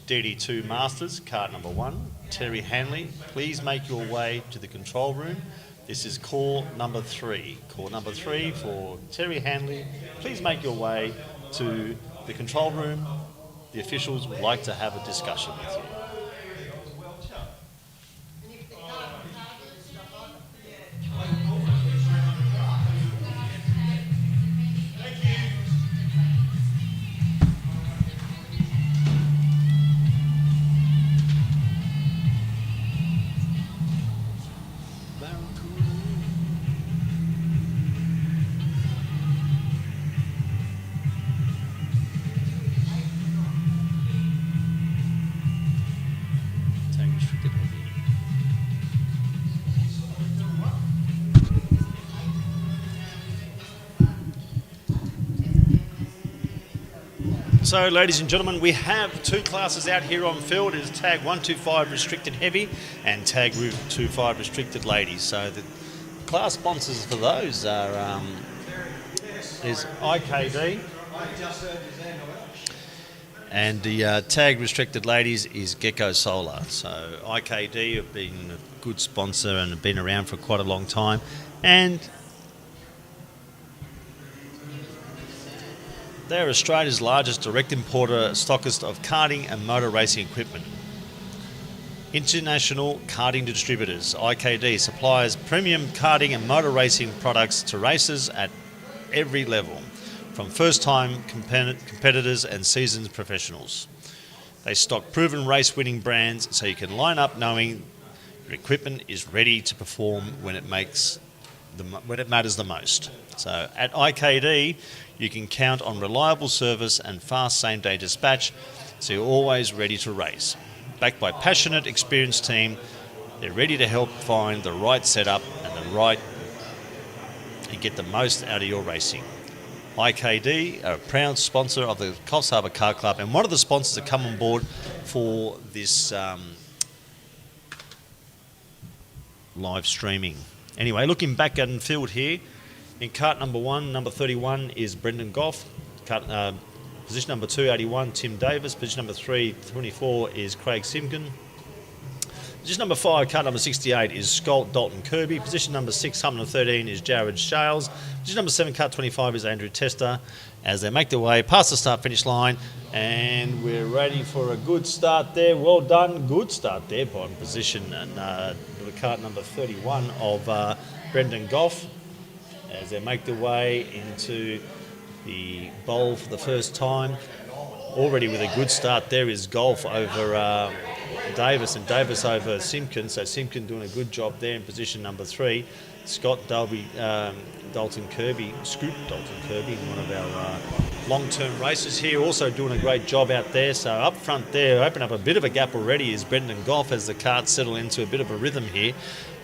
DD2 Masters, cart number 1, Terry Hanley. Please make your way to the control room. This is call number 3. Call number 3 for Terry Hanley. Please make your way to the control room. The officials would like to have a discussion with you. So, ladies and gentlemen, we have two classes out here on field. It is Tag 125 Restricted Heavy and Tag 125 Restricted Ladies. So the class sponsors for those are is IKD, and the Tag Restricted Ladies is Gecko Solar. So IKD have been a good sponsor and have been around for quite a long time, and they're Australia's largest direct importer stockist of karting and motor racing equipment. International Karting Distributors, IKD, supplies premium karting and motor racing products to racers at every level, from first-time competitors and seasoned professionals. They stock proven race-winning brands so you can line up knowing your equipment is ready to perform when it matters the most. So at IKD, you can count on reliable service and fast same-day dispatch, so you're always ready to race. Backed by a passionate, experienced team, they're ready to help find the right setup and get the most out of your racing. IKD are a proud sponsor of the Coffs Harbour Car Club and one of the sponsors that come on board for this live streaming. Anyway, looking back at the field here, in cart number 1, number 31 is Brendan Goff. Position number 2, 81, Tim Davis. Position number 3, 24 is Craig Simkin. Position number 5, cart number 68 is Scott Dalton Kirby. Position number 6, cart number 13 is Jared Shales. Position number 7, cart 25 is Andrew Tester. As they make their way past the start-finish line, and we're ready for a good start there. Well done, good start there, bottom position, and the cart number 31 of Brendan Goff. As they make their way into the bowl for the first time. Already with a good start there is Golf over Davis, and Davis over Simpkin. So Simpkin doing a good job there in position number 3. Scott Dalton Kirby, Scoot Dalton Kirby, one of our long-term racers here, also doing a great job out there. So up front there, open up a bit of a gap already is Brendan Goff as the carts settle into a bit of a rhythm here.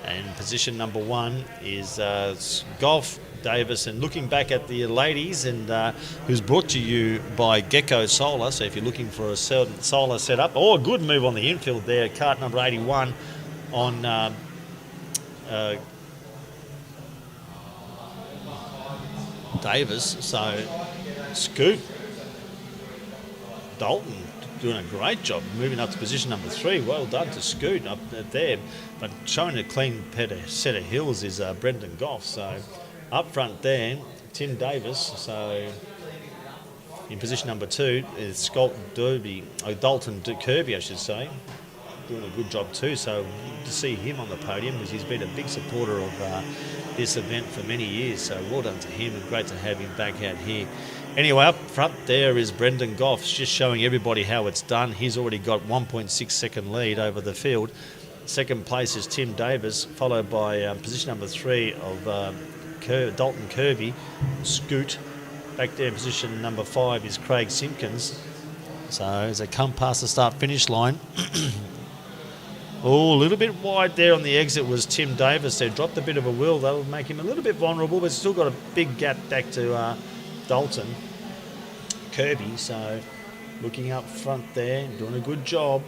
And position number 1 is Golf, Davis, and looking back at the ladies, and who's brought to you by Gecko Solar. So if you're looking for a solar setup, a good move on the infield there, cart number 81 on Davis. So Scoot Dalton doing a great job moving up to position number 3. Well done to Scoot up there, but showing a clean set of hills is Brendan Goff. So up front there, Tim Davis. So in position number 2 is Scott Dalton Kirby, I should say, doing a good job too. So to see him on the podium, because he's been a big supporter of this event for many years. So well done to him, and great to have him back out here. Anyway, up front there is Brendan Goff, just showing everybody how it's done. He's already got 1.6 second lead over the field. Second place is Tim Davis, followed by position number 3 of Dalton Kirby. Scoot. Back there in position number 5 is Craig Simpkins. So as they come past the start-finish line, a little bit wide there on the exit was Tim Davis. They dropped a bit of a wheel. That'll make him a little bit vulnerable, but still got a big gap back to Dalton Kirby. So looking up front there, doing a good job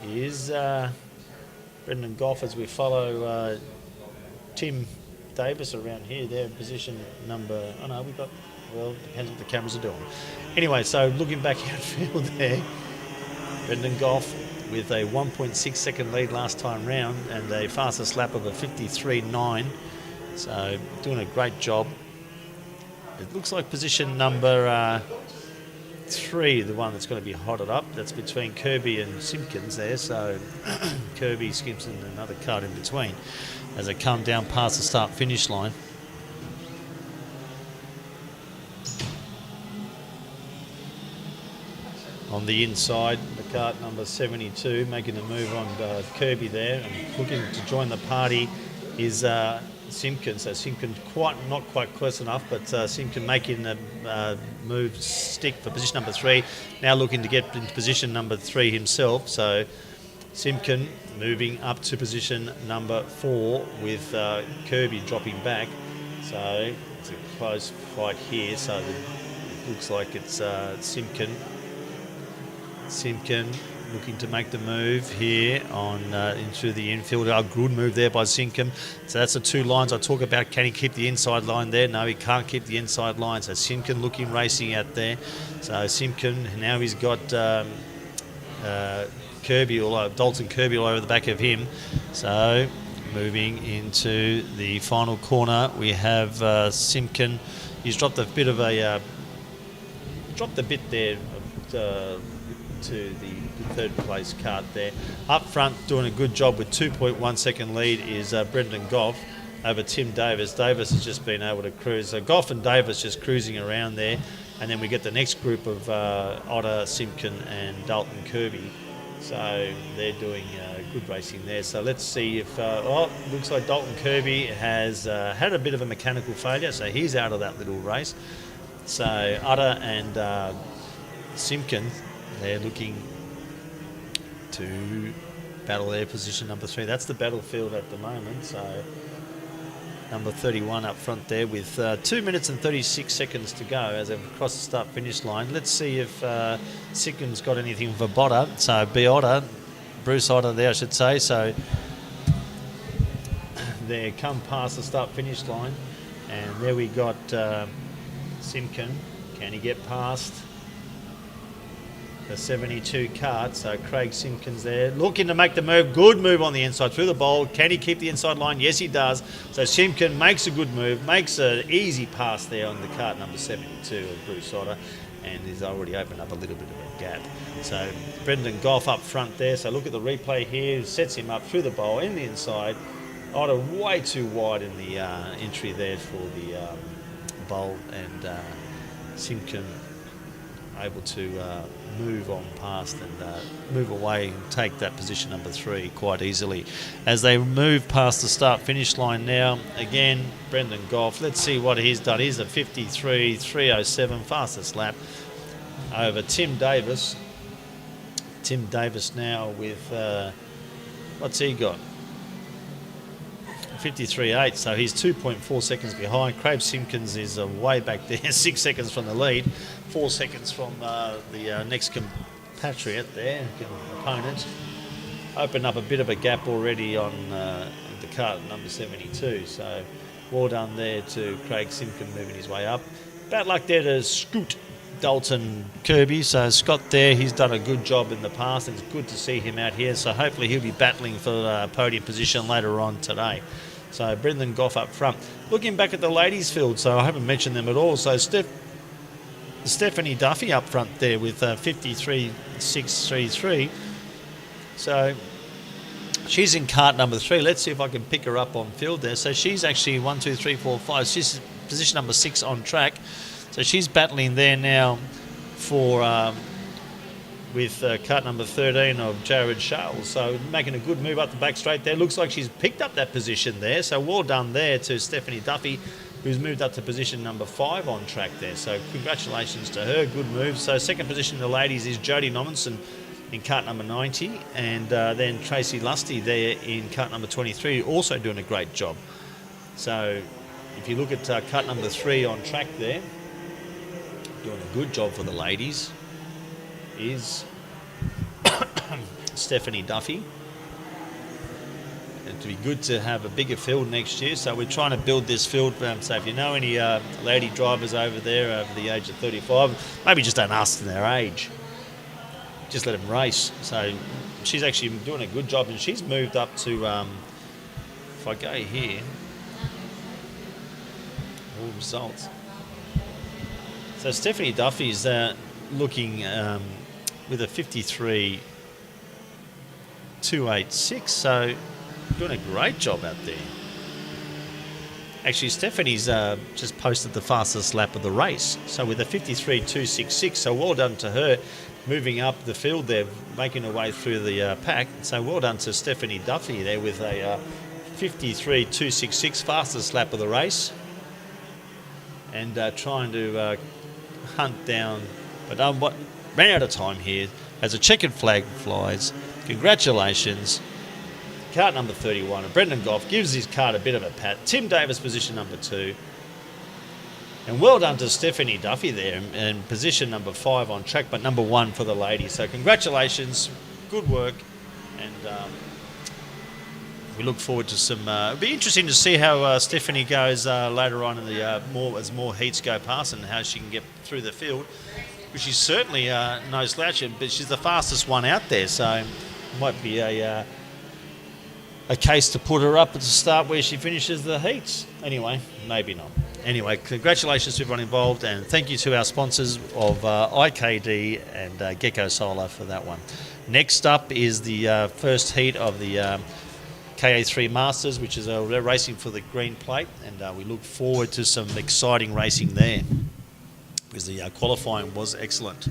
is Brendan Goff as we follow Tim Davis around here. They're in position number. Oh no, well, depends what the cameras are doing. Anyway, so looking back outfield there, Brendan Goff with a 1.6 second lead last time round and a fastest lap of a 53.9. So doing a great job. It looks like position number 3, the one that's going to be hotted up. That's between Kirby and Simpkins there. So Kirby, Simpson, and another card in between as they come down past the start-finish line. On the inside, the cart number 72 making a move on Kirby there, and looking to join the party is Simpkins. So Simpkins not quite close enough, but Simpkins making a move stick for position number 3. Now looking to get into position number 3 himself. So Simpkins moving up to position number 4 with Kirby dropping back. So it's a close fight here. So it looks like it's Simpkins looking to make the move here on into the infield. A good move there by Simpkins. So that's the 2 lines I talk about. Can he keep the inside line there? No, he can't keep the inside line. So Simpkins looking racing out there. So Simpkins, now he's got Dalton Kirby all over the back of him. So moving into the final corner, we have Simpkins. He's dropped a bit there to the third place cart there. Up front, doing a good job with 2.1 second lead is Brendan Goff over Tim Davis. Davis has just been able to cruise. So Goff and Davis just cruising around there. And then we get the next group of Otter, Simpkins and Dalton Kirby. So they're doing good racing there. So let's see if... looks like Dalton Kirby has had a bit of a mechanical failure. So he's out of that little race. So Otter and Simpkins, they're looking to battle their position number 3. That's the battlefield at the moment. So number 31 up front there with 2 minutes and 36 seconds to go as they've crossed the start-finish line. Let's see if Simpkins got anything for Botter. So Bruce Otter there, I should say. So they come past the start-finish line. And there we got Simpkins. Can he get past the 72 cart? So Craig Simpkins there looking to make the move. Good move on the inside through the bowl. Can he keep the inside line? Yes, he does. So Simpkins makes a good move, makes an easy pass there on the cart number 72 of Bruce Otter, and he's already opened up a little bit of a gap. So Brendan Goff up front there. So look at the replay here. Sets him up through the bowl in the inside. Otter way too wide in the entry there for the bowl, and Simpkins able to move on past and move away and take that position number 3 quite easily. As they move past the start-finish line now, again, Brendan Goff, let's see what he's done. He's a 53.307 fastest lap over Tim Davis. Tim Davis now with, what's he got? 53.8, so he's 2.4 seconds behind. Craig Simpkins is way back there, 6 seconds from the lead, 4 seconds from the next compatriot there, opponent. Opened up a bit of a gap already on the cart number 72, so well done there to Craig Simpkins moving his way up. Bad luck there to Scoot Dalton Kirby. So Scott there, he's done a good job in the past. It's good to see him out here, so hopefully he'll be battling for podium position later on today. So Brendan Goff up front. Looking back at the ladies' field, so I haven't mentioned them at all. So Stephanie Duffy up front there with 53.633. So she's in cart number 3. Let's see if I can pick her up on field there. So she's actually 1, 2, 3, 4, 5. She's position number 6 on track. So she's battling there now for with cart number 13 of Jared Charles. So making a good move up the back straight there. Looks like she's picked up that position there. So well done there to Stephanie Duffy, who's moved up to position number 5 on track there. So congratulations to her. Good move. So second position in the ladies is Jodie Nominson in cart number 90. And then Tracy Lusty there in cart number 23, also doing a great job. So if you look at cart number 3 on track there, doing a good job for the ladies, is Stephanie Duffy. it'd be good to have a bigger field next year. So we're trying to build this field. So if you know any lady drivers over there over the age of 35, maybe just don't ask them their age. Just let them race. So she's actually doing a good job, and she's moved up to, if I go here, all results. So Stephanie Duffy's looking with a 53.286, so doing a great job out there. Actually, Stephanie's just posted the fastest lap of the race, so with a 53.266, so well done to her, moving up the field there, making her way through the pack. So well done to Stephanie Duffy there with a 53.266, fastest lap of the race, and trying to hunt down, but ran out of time here as a checkered flag flies. Congratulations. Kart number 31, and Brendan Goff gives his kart a bit of a pat. Tim Davis, position number 2. And well done to Stephanie Duffy there in position number 5 on track, but number 1 for the ladies. So congratulations, good work, and we look forward to some. It'll be interesting to see how Stephanie goes later on in the as more heats go past, and how she can get through the field. But she's certainly no slouch, but she's the fastest one out there, so it might be a case to put her up at the start where she finishes the heats. Anyway, maybe not. Anyway, congratulations to everyone involved, and thank you to our sponsors of IKD and Gecko Solar for that one. Next up is the first heat of the KA3 Masters, which is they're racing for the green plate, and we look forward to some exciting racing there, because the qualifying was excellent.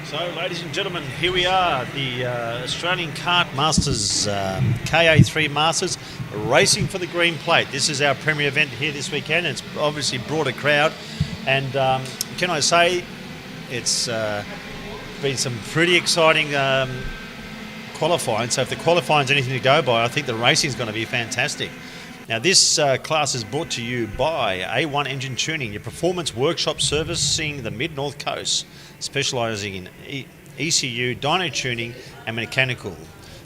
So, ladies and gentlemen, here we are, the Australian Kart Masters, KA3 Masters, racing for the green plate. This is our premier event here this weekend. It's obviously brought a crowd, and can I say, it's been some pretty exciting qualifying. So if the qualifying is anything to go by, I think the racing is going to be fantastic. Now, this class is brought to you by A1 Engine Tuning, your performance workshop servicing the Mid-North Coast, specialising in ECU, dyno tuning and mechanical.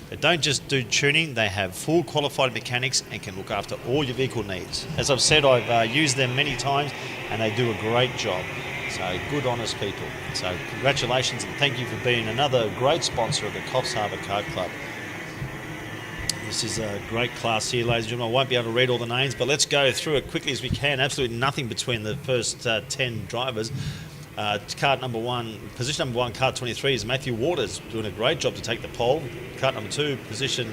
They don't just do tuning, they have full qualified mechanics and can look after all your vehicle needs. As I've said, I've used them many times and they do a great job. So good, honest people. So congratulations and thank you for being another great sponsor of the Coffs Harbour Kart Club. This is a great class here, ladies and gentlemen. I won't be able to read all the names, but let's go through it quickly as we can. Absolutely nothing between the first 10 drivers. Kart number 1, position number 1, Kart 23 is Matthew Waters, doing a great job to take the pole. Kart number 2, position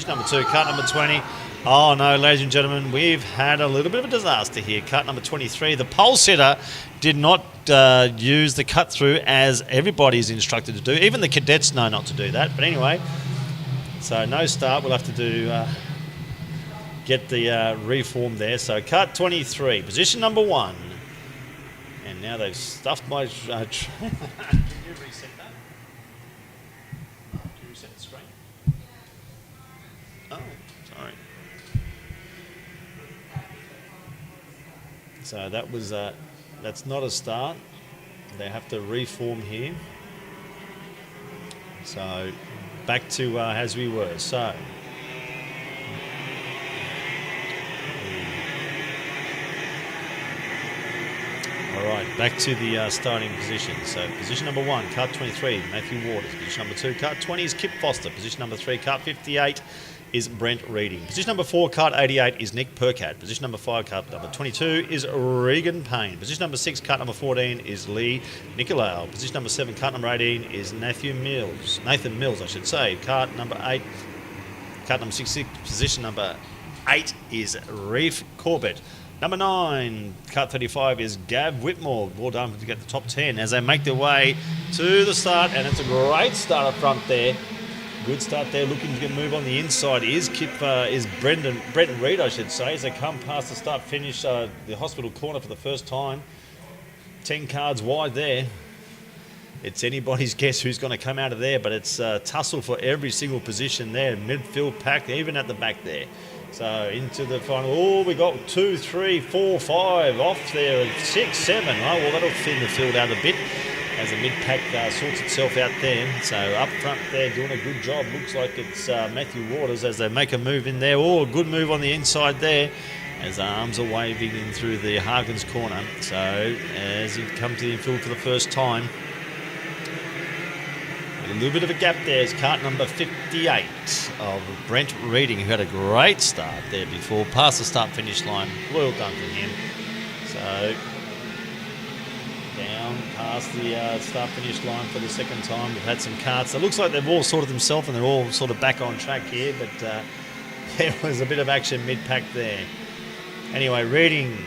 number 2, Kart number 20. Oh no, ladies and gentlemen, we've had a little bit of a disaster here. Kart number 23, the pole sitter did not use the cut through as everybody is instructed to do. Even the cadets know not to do that. But anyway, so no start. We'll have to do get the reform there. So Kart 23, position number 1. And now they've stuffed my... Can you reset that? Can you reset the screen? Oh, sorry. So that was... that's not a start. They have to reform here. So back to as we were. So... All right, back to the starting position. So position number 1, Kart 23, Matthew Waters. Position number 2, Kart 20 is Kip Foster. Position number 3, Kart 58 is Brent Reading. Position number 4, Kart 88 is Nick Percat. Position number 5, Kart number 22 is Regan Payne. Position number 6, Kart number 14 is Lee Nicolau. Position number 7, Kart number 18 is Nathan Mills, I should say. Kart number 66, position number 8 is Reef Corbett. Number 9, Kart 35 is Gav Whitmore. Well done to get the top 10 as they make their way to the start, and it's a great start up front there. Good start there, looking to move on the inside is Brenton Reid, I should say, as they come past the start finish the hospital corner for the first time. 10 cards wide there. It's anybody's guess who's going to come out of there, but it's tussle for every single position there. Midfield packed, even at the back there. So into the final. Oh, we got 2, 3, 4, 5 off there, 6, 7. Oh, well, that'll thin the field out a bit as the mid-pack sorts itself out there. So up front there, doing a good job. Looks like it's Matthew Waters as they make a move in there. Oh, a good move on the inside there as arms are waving in through the Harkins corner. So as he comes to the infield for the first time. A little bit of a gap there is Kart number 58 of Brent Reading, who had a great start there before, past the start-finish line. Well done to him. So down past the start-finish line for the second time. We've had some karts. It looks like they've all sorted themselves and they're all sort of back on track here, but there was a bit of action mid-pack there. Anyway, Reading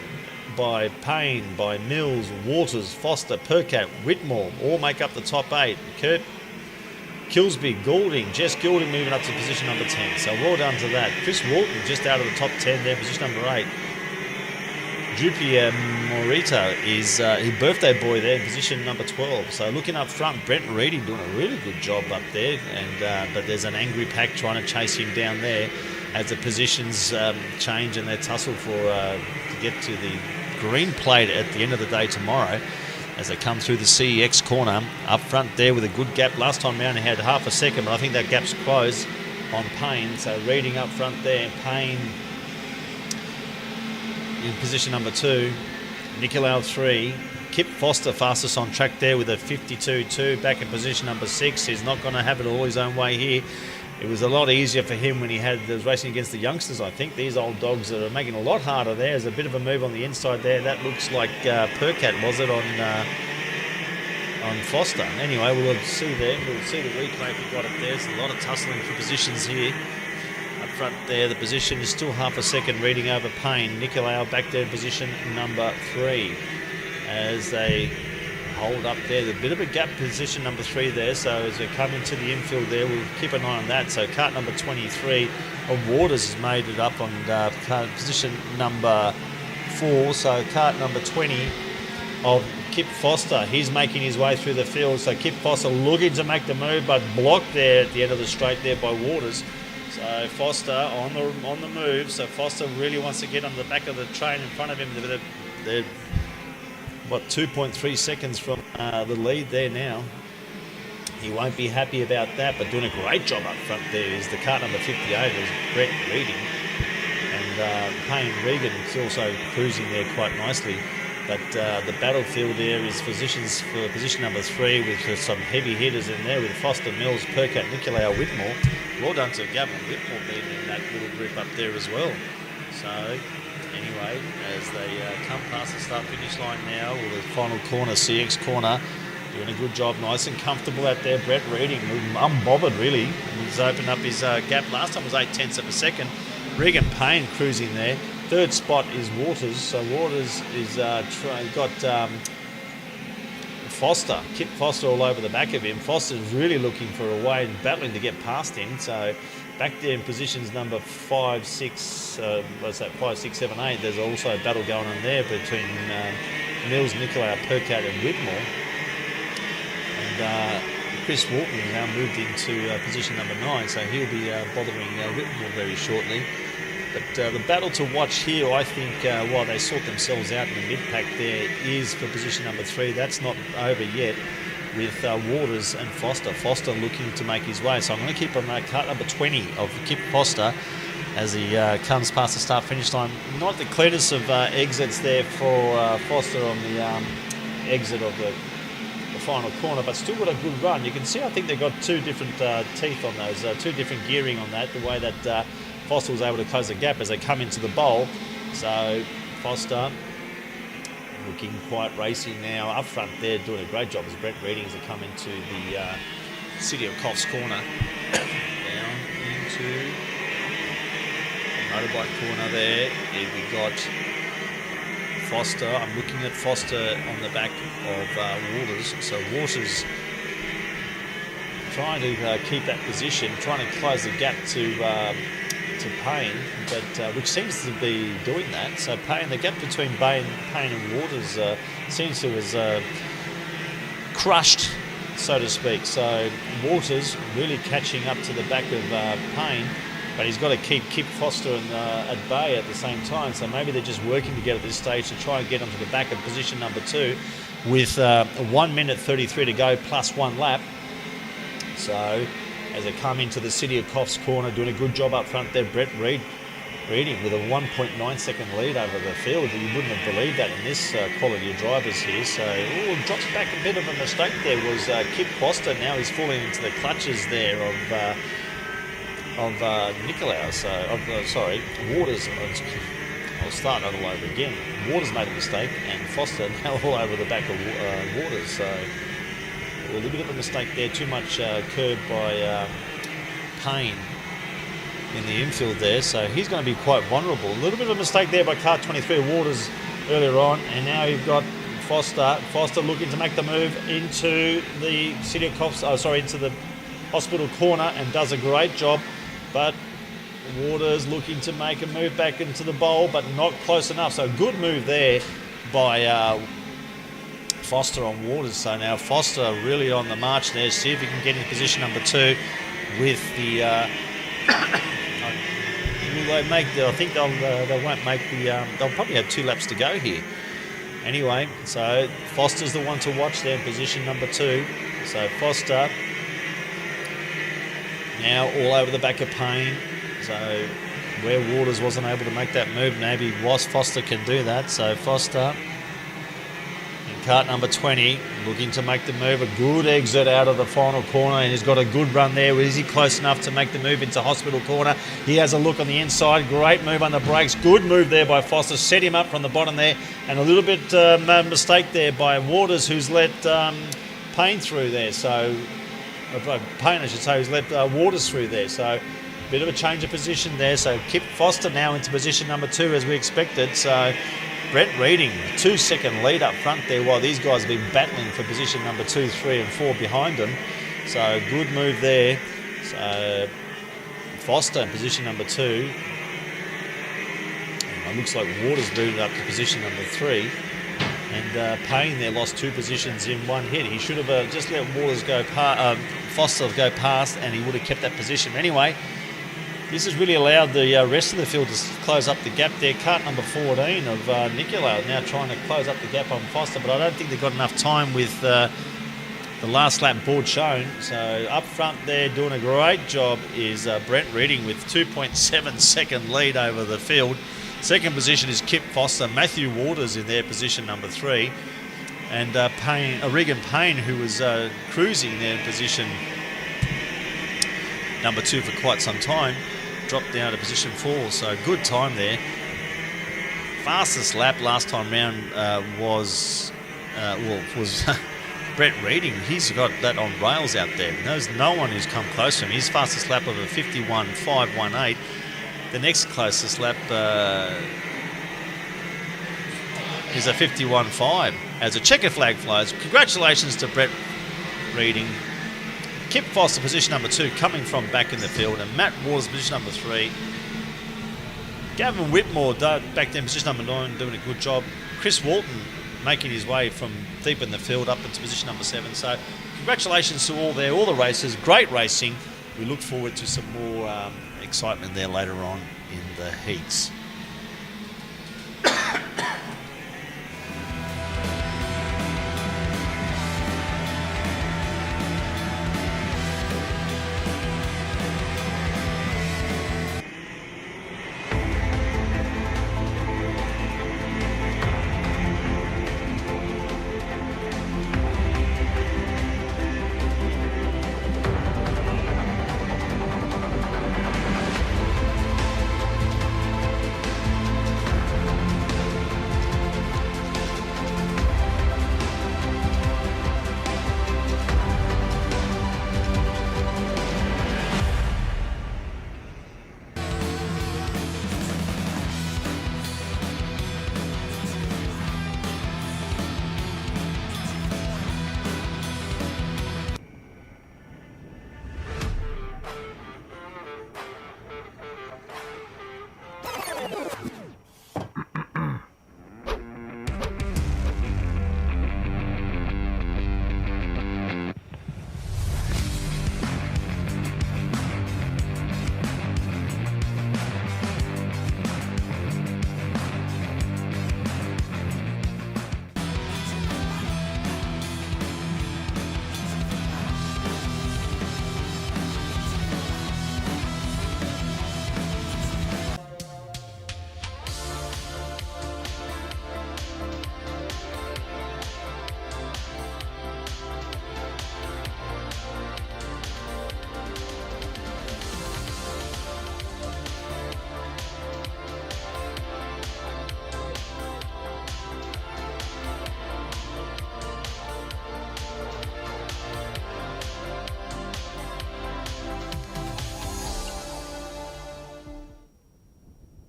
by Payne, by Mills, Waters, Foster, Percat, Whitmore all make up the top 8. Kurt Kilsby, Goulding, Jess Goulding moving up to position number 10. So well done to that. Chris Walton just out of the top 10 there, position number 8. Jupiter Morita is his birthday boy there, position number 12. So looking up front, Brent Reading doing a really good job up there, and but there's an angry pack trying to chase him down there as the positions change and they tussle for to get to the green plate at the end of the day tomorrow. As they come through the CEX corner, up front there with a good gap. Last time round he had half a second, but I think that gap's closed on Payne. So Reading up front there, Payne in position number 2, Nicolau 3, Kip Foster fastest on track there with a 52.2, back in position number 6. He's not going to have it all his own way here. It was a lot easier for him when he was racing against the youngsters, I think. These old dogs are making it a lot harder there. There's a bit of a move on the inside there. That looks like Percat, was it, on Foster? Anyway, we'll see there. We'll see the replay if you got it there. There's a lot of tussling for positions here. Up front there, the position is still half a second Reading over Payne. Nicolau back there in position number 3 as they hold up there. A bit of a gap, position number 3 there, so as they come into the infield there, we'll keep an eye on that. So kart number 23 of Waters has made it up on position number 4. So kart number 20 of Kip Foster, he's making his way through the field. So Kip Foster looking to make the move, but blocked there at the end of the straight there by Waters. So Foster on the move. So Foster really wants to get on the back of the train in front of him. They're 2.3 seconds from the lead there now. He won't be happy about that, but doing a great job up front there is the kart number 58 is Brett Reading. And Payne Regan is also cruising there quite nicely. But the battlefield there is positions for position number 3 with some heavy hitters in there with Foster, Mills, Percat, Nicolau, Whitmore. Well done to Gavin Whitmore being in that little group up there as well. So anyway, as they come past the start-finish line now, or the final corner, CX corner, doing a good job, nice and comfortable out there. Brett Reading, unbothered really. He's opened up his gap. Last time was 0.8 of a second. Regan Payne cruising there. Third spot is Waters. So Waters is got Foster, Kip Foster all over the back of him. Foster's really looking for a way and battling to get past him. So back there in positions number 5, 6, 5, 6, 7, 8. There's also a battle going on there between Mills, Nicolau, Percat and Whitmore. And Chris Walton has now moved into position number 9, so he'll be bothering Whitmore very shortly. But the battle to watch here, I think, while they sort themselves out in the mid-pack there, is for position number 3. That's not over yet with Waters and Foster. Foster looking to make his way. So I'm going to keep on cart number 20 of Kip Foster as he comes past the start-finish line. Not the cleanest of exits there for Foster on the exit of the final corner, but still got a good run. You can see, I think they've got 2 different teeth on those, 2 different gearing on that, the way that Foster was able to close the gap as they come into the bowl. So Foster looking quite racy now up front there, doing a great job as Brett Reading as they come into the City of Coffs corner. Down into the motorbike corner there. Here we got Foster. I'm looking at Foster on the back of Waters. So Waters trying to keep that position, trying to close the gap to Payne, but which seems to be doing that. So Payne, the gap between Payne and Waters seems to have crushed, so to speak. So Waters really catching up to the back of Payne, but he's got to keep Kip Foster at bay at the same time. So maybe they're just working together at this stage to try and get onto the back of position number 2 with 1 minute 33 to go plus 1 lap. So as they come into the City of Coffs corner, doing a good job up front there, Brett Reading with a 1.9 second lead over the field. You wouldn't have believed that in this quality of drivers here. So drops back a bit of a mistake there was Kip Foster. Now he's falling into the clutches there of Nicolau. So Waters. I'll start that all over again. Waters made a mistake, and Foster now all over the back of Waters. So a little bit of a mistake there, too much curb by Payne in the infield there, so he's going to be quite vulnerable. A little bit of a mistake there by Kart 23 Waters earlier on, and now you've got Foster looking to make the move into the City of Coffs, into the hospital corner, and does a great job, but Waters looking to make a move back into the bowl, but not close enough. So good move there by Foster on Waters. So now Foster really on the march there. See if he can get in position number 2 with the. I think they won't make the. They'll probably have 2 laps to go here. Anyway, so Foster's the one to watch there in position number 2. So Foster now all over the back of Payne. So where Waters wasn't able to make that move, maybe Foster can do that. So Foster in cart number 20 looking to make the move. A good exit out of the final corner, and he's got a good run there. Is he close enough to make the move into hospital corner? He has a look on the inside. Great move on the brakes. Good move there by Foster. Set him up from the bottom there, and a little bit mistake there by Waters, who's let Payne through there. So Payne, I should say, who's let Waters through there. So bit of a change of position there. So Kip Foster now into position number 2 as we expected. So Brett Reading, 2 second lead up front there while these guys have been battling for position number 2, 3 and 4 behind them. So good move there. So Foster in position number 2. And it looks like Waters moved up to position number 3. And Payne there lost 2 positions in 1 hit. He should have just let Waters go Foster go past, and he would have kept that position. Anyway, this has really allowed the rest of the field to close up the gap there. Cart number 14 of Nicolau now trying to close up the gap on Foster, but I don't think they've got enough time with the last lap board shown. So up front there doing a great job is Brent Reading with 2.7 second lead over the field. Second position is Kip Foster. Matthew Waters in their position number 3. And Regan Payne, who was cruising their position number 2 for quite some time, dropped down to position 4. So good time there. Fastest lap last time round was Brett Reading. He's got that on rails out there. There's no one who's come close to him. His fastest lap of a 51.518. The next closest lap is a 51.5 as a checker flag flies. Congratulations to Brett Reading. Kip Foster, position number 2, coming from back in the field, and Matt Waters, position number 3. Gavin Whitmore, back then, position number 9, doing a good job. Chris Walton making his way from deep in the field up into position number 7. So congratulations to all the racers. Great racing. We look forward to some more excitement there later on in the heats.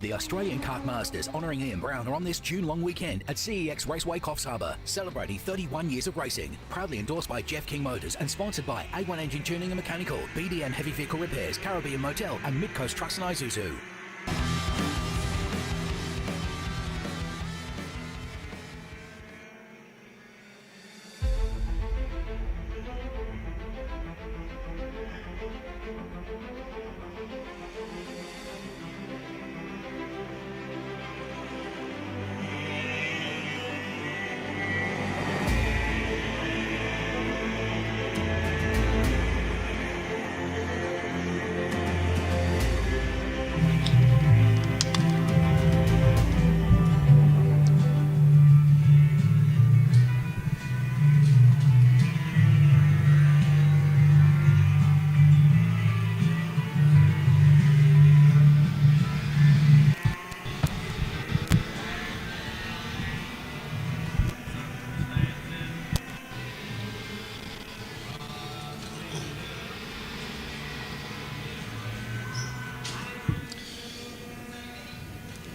The Australian Kart Masters honouring Ian Brown are on this June long weekend at CEX Raceway Coffs Harbour, celebrating 31 years of racing. Proudly endorsed by Jeff King Motors and sponsored by A1 Engine Tuning and Mechanical, BDM Heavy Vehicle Repairs, Caribbean Motel and Mid-Coast Trucks and Isuzu.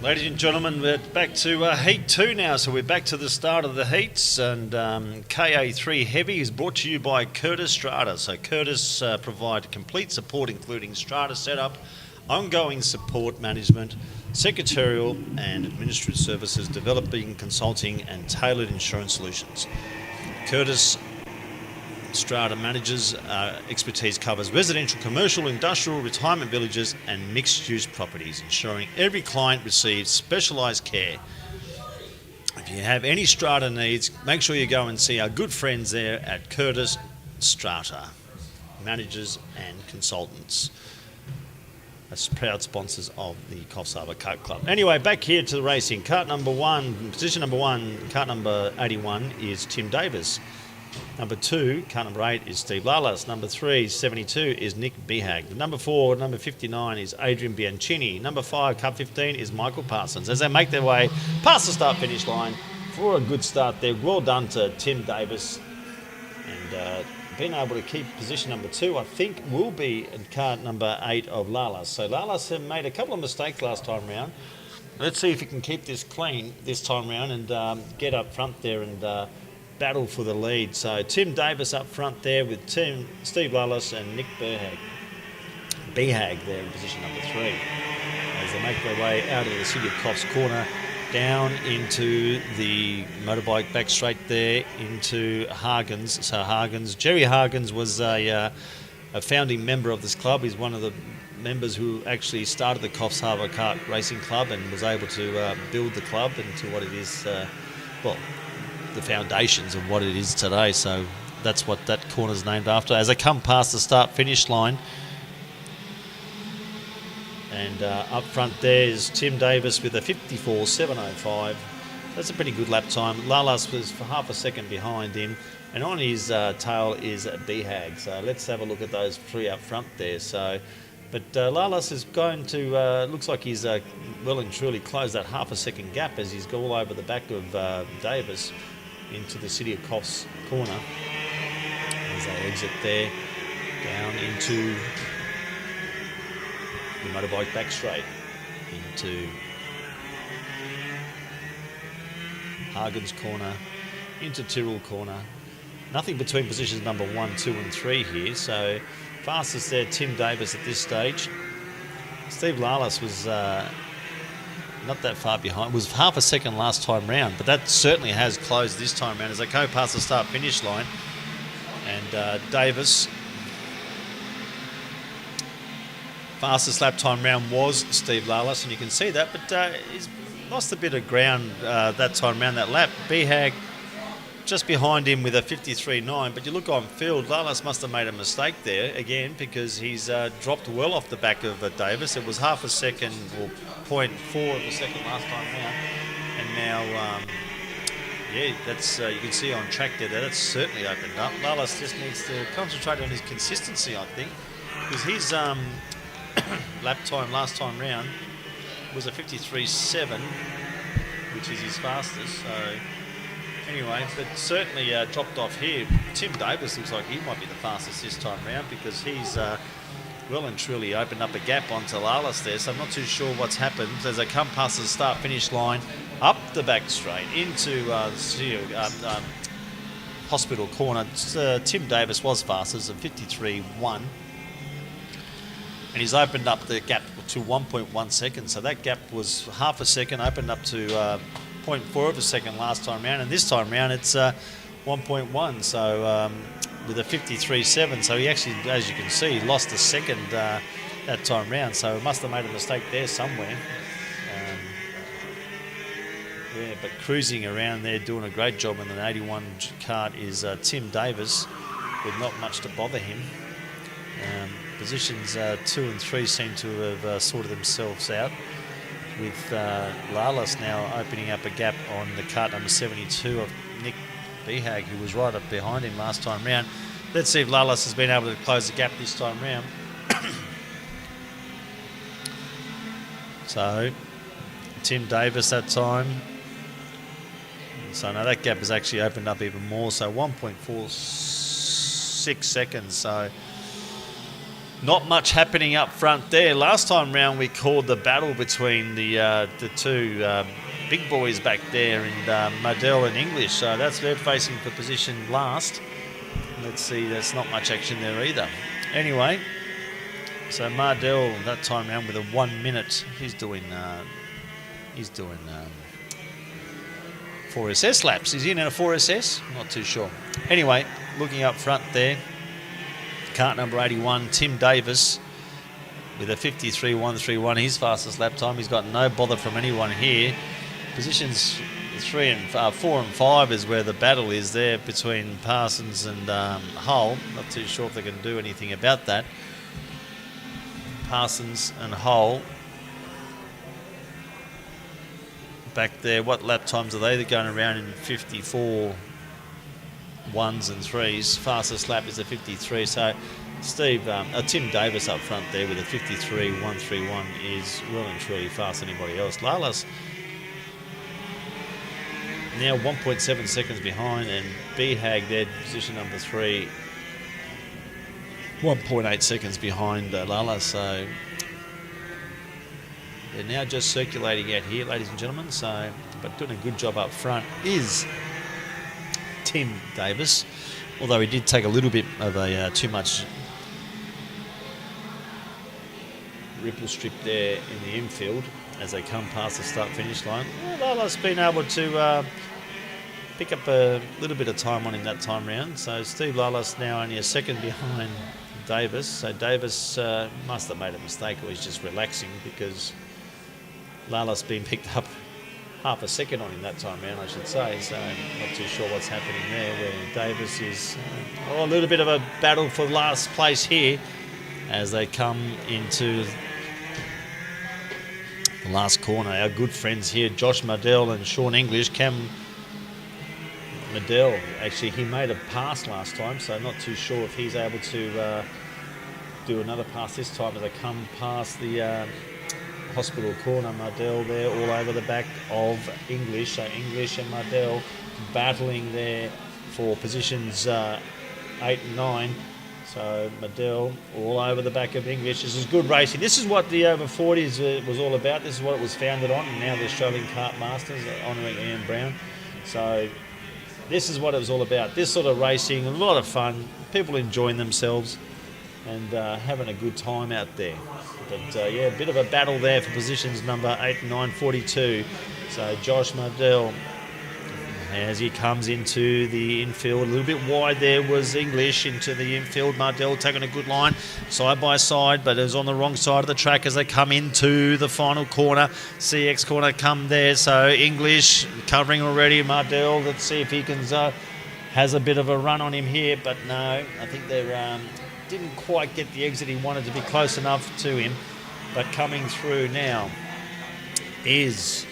Ladies and gentlemen, we're back to Heat 2 now, so we're back to the start of the heats, and KA3 Heavy is brought to you by Curtis Strata. So Curtis provide complete support including strata setup, ongoing support management, secretarial and administrative services, developing consulting and tailored insurance solutions. Curtis Strata managers expertise covers residential, commercial, industrial, retirement villages and mixed-use properties, ensuring every client receives specialised care. If you have any strata needs, make sure you go and see our good friends there at Curtis Strata, managers and consultants. as proud sponsors of the Coffs Harbour Kart Club. Anyway, back here to the racing. Kart number 1, position number 1, kart number 81 is Tim Davis. Number 2, kart number 8 is Steve Lalas. Number 3, 72 is Nick Behag. Number 4, number 59 is Adrian Bianchini. Number 5, kart 15 is Michael Parsons. As they make their way past the start-finish line for a good start there. Well done to Tim Davis. And being able to keep position number 2, I think, will be in kart number 8 of Lalas. So Lalas made a couple of mistakes last time round. Let's see if he can keep this clean this time round and get up front there and battle for the lead. So Tim Davis up front there with Steve Lalas and Nick Behag there in position number 3. As they make their way out of the City of Coffs corner, down into the motorbike back straight there into Hargens. So Jerry Hargens was a founding member of this club. He's one of the members who actually started the Coffs Harbour Kart Racing Club and was able to build the club into what it is, the foundations of what it is today. So that's what that corner's named after. As they come past the start-finish line, and up front there is Tim Davis with a 54.705. That's a pretty good lap time. Lalas was for half a second behind him, and on his tail is Behag. So let's have a look at those 3 up front there. But Lalas is going to, looks like he's well and truly closed that half a second gap as he's all over the back of Davis into the City of Coffs corner. As they exit there, down into the motorbike back straight into Hargens corner, into Tyrrell corner. Nothing between positions number 1, 2 and 3 here. So fastest there, Tim Davis at this stage. Steve Lalas was not that far behind. It was half a second last time round, but that certainly has closed this time round as they go past the start-finish line. And Davis, fastest lap time round was Steve Lalas, and you can see that, but he's lost a bit of ground that time round that lap. Behag just behind him with a 53.9, but you look on field, Lalas must have made a mistake there again because he's dropped well off the back of Davis. It was half a second or 0.4 of a second last time round, and now that's you can see on track there that's certainly opened up. Lalas just needs to concentrate on his consistency, I think, because his lap time last time round was a 53.7, which is his fastest. So anyway, but certainly dropped off here. Tim Davis looks like he might be the fastest this time round because he's well and truly opened up a gap onto Lalas there. So I'm not too sure what's happened as they come past the start-finish line, up the back straight into Hospital corner. Tim Davis was fastest at 53.1. And he's opened up the gap to 1.1 seconds. So that gap was half a second, opened up to 0.4 of a second last time round. And this time round, it's 1.1. So with a 53.7. So he actually, as you can see, lost a second that time round. So he must have made a mistake there somewhere. But cruising around there, doing a great job in the 81 kart is Tim Davis with not much to bother him. Positions 2 and 3 seem to have sorted themselves out, with Lalas now opening up a gap on the kart number 72 of Nick Behag, who was right up behind him last time round. Let's see if Lalas has been able to close the gap this time round. So Tim Davis that time. So now that gap has actually opened up even more, so 1.46 seconds. So not much happening up front there. Last time round we called the battle between the two big boys back there in Modell and English. So they're facing for position last. Let's see, there's not much action there either. Anyway, so Mardell that time round with a 1 minute. He's doing 4SS laps. Is he in a 4SS? Not too sure. Anyway, looking up front there, kart number 81, Tim Davis, with a 53.131, his fastest lap time. He's got no bother from anyone here. Positions 4 and 5 is where the battle is there between Parsons and Hull. Not too sure if they can do anything about that. Parsons and Hull back there. What lap times are they? They're going around in 54 1s and 3s. Fastest lap is a 53. So Tim Davis up front there with a 53.131 is well and truly faster than anybody else. Lala's now 1.7 seconds behind, and Behag there, position number 3, 1.8 seconds behind Lala. So they're now just circulating out here, ladies and gentlemen. So, but doing a good job up front is Tim Davis, although he did take a little bit of a too much ripple strip there in the infield as they come past the start-finish line. Lala's been able to pick up a little bit of time on him that time round. So Steve Lala's now only a second behind Davis. So Davis must have made a mistake, or he's just relaxing, because Lala's been picked up half a second on him that time round, I should say. So not too sure what's happening there, where Davis is a little bit of a battle for last place here as they come into the last corner. Our good friends here, Josh Mardell and Sean English. Cam Mardell, actually, he made a pass last time, so not too sure if he's able to do another pass this time as they come past the hospital corner. Mardell there all over the back of English. So English and Mardell battling there for positions 8 and 9. So Mardell all over the back of English. This is good racing. This is what the over 40s was all about. This is what it was founded on. And now the Australian Kart Masters honouring Ian Brown. So this is what it was all about. This sort of racing, a lot of fun, people enjoying themselves and having a good time out there. But yeah, a bit of a battle there for positions number 8 and 9, 42. So Josh Mardell, as he comes into the infield, a little bit wide there was English into the infield. Mardell taking a good line side by side, but it was on the wrong side of the track as they come into the final corner. CX corner come there, so English covering already. Mardell, let's see if he can has a bit of a run on him here, but no, I think they didn't quite get the exit he wanted to be close enough to him. But coming through now is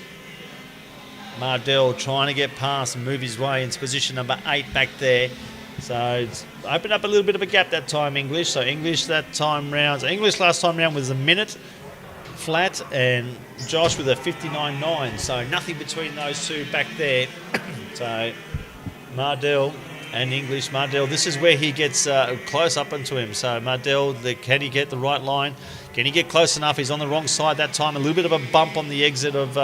Mardell, trying to get past and move his way into position number 8 back there. So it's opened up a little bit of a gap that time, English. So English that time round. So English last time round was a minute flat, and Josh with a 59.9. So nothing between those two back there. So Mardell and English. Mardell, this is where he gets close up into him. So Mardell, can he get the right line? Can he get close enough? He's on the wrong side that time. A little bit of a bump on the exit of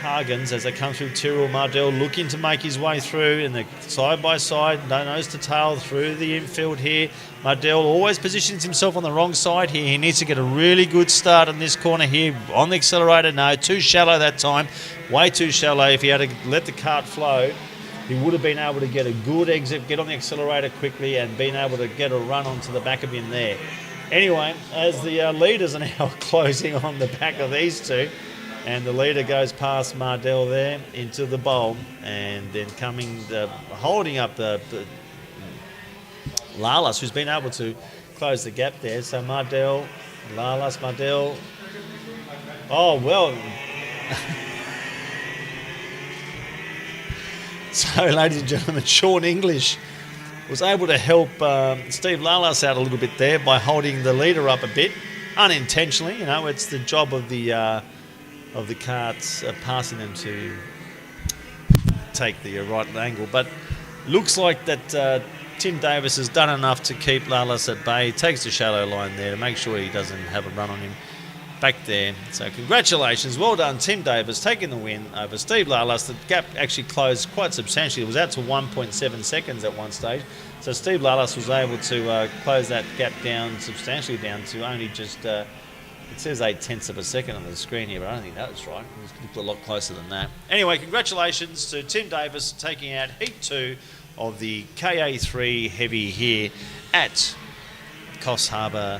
Hagens as they come through Tyrrell. Mardell looking to make his way through in the side by side, nose to tail through the infield here. Mardell always positions himself on the wrong side here. He needs to get a really good start in this corner here on the accelerator. No, too shallow that time, way too shallow. If he had to let the kart flow, he would have been able to get a good exit, get on the accelerator quickly, and been able to get a run onto the back of him there. Anyway, as the leaders are now closing on the back of these two, and the leader goes past Mardell there into the bowl, and then holding up the Lalas, who's been able to close the gap there. So Mardell, Mardell. Oh, well. So, ladies and gentlemen, Sean English was able to help Steve Lalas out a little bit there by holding the leader up a bit, unintentionally. You know, it's the job of the carts passing them to take the right angle. But looks like that Tim Davis has done enough to keep Lalas at bay. He takes the shallow line there to make sure he doesn't have a run on him back there. So congratulations, well done Tim Davis, taking the win over Steve Lalas. The gap actually closed quite substantially. It was out to 1.7 seconds at one stage. So Steve Lalas was able to close that gap down substantially, down to only just, it says 0.8 of a second on the screen here, but I don't think that's right. It looked a lot closer than that. Anyway, congratulations to Tim Davis taking out Heat 2 of the KA3 Heavy here at Coffs Harbour,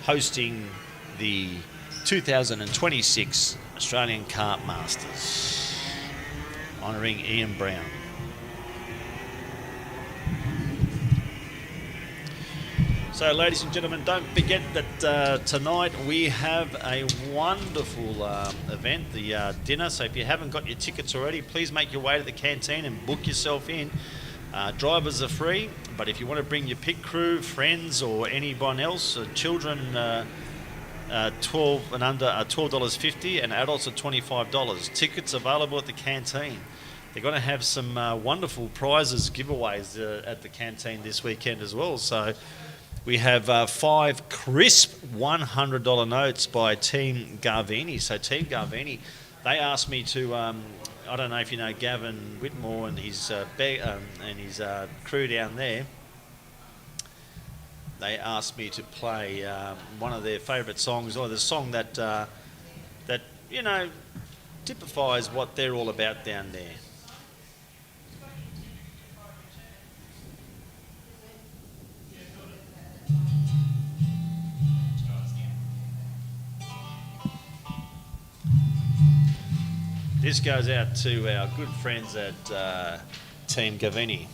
hosting the 2026 Australian Kart Masters, honouring Ian Brown. So, ladies and gentlemen, don't forget that tonight we have a wonderful event, the dinner. So if you haven't got your tickets already, please make your way to the canteen and book yourself in. Drivers are free, but if you want to bring your pit crew, friends, or anyone else, children 12 and under are $12.50, and adults are $25. Tickets available at the canteen. They're going to have some wonderful prizes, giveaways at the canteen this weekend as well. So we have 5 crisp $100 notes by Team Garvini. So Team Garvini, they asked me to, I don't know if you know Gavin Whitmore and his crew down there. They asked me to play one of their favourite songs, or the song that you know typifies what they're all about down there. This goes out to our good friends at Team Gavini.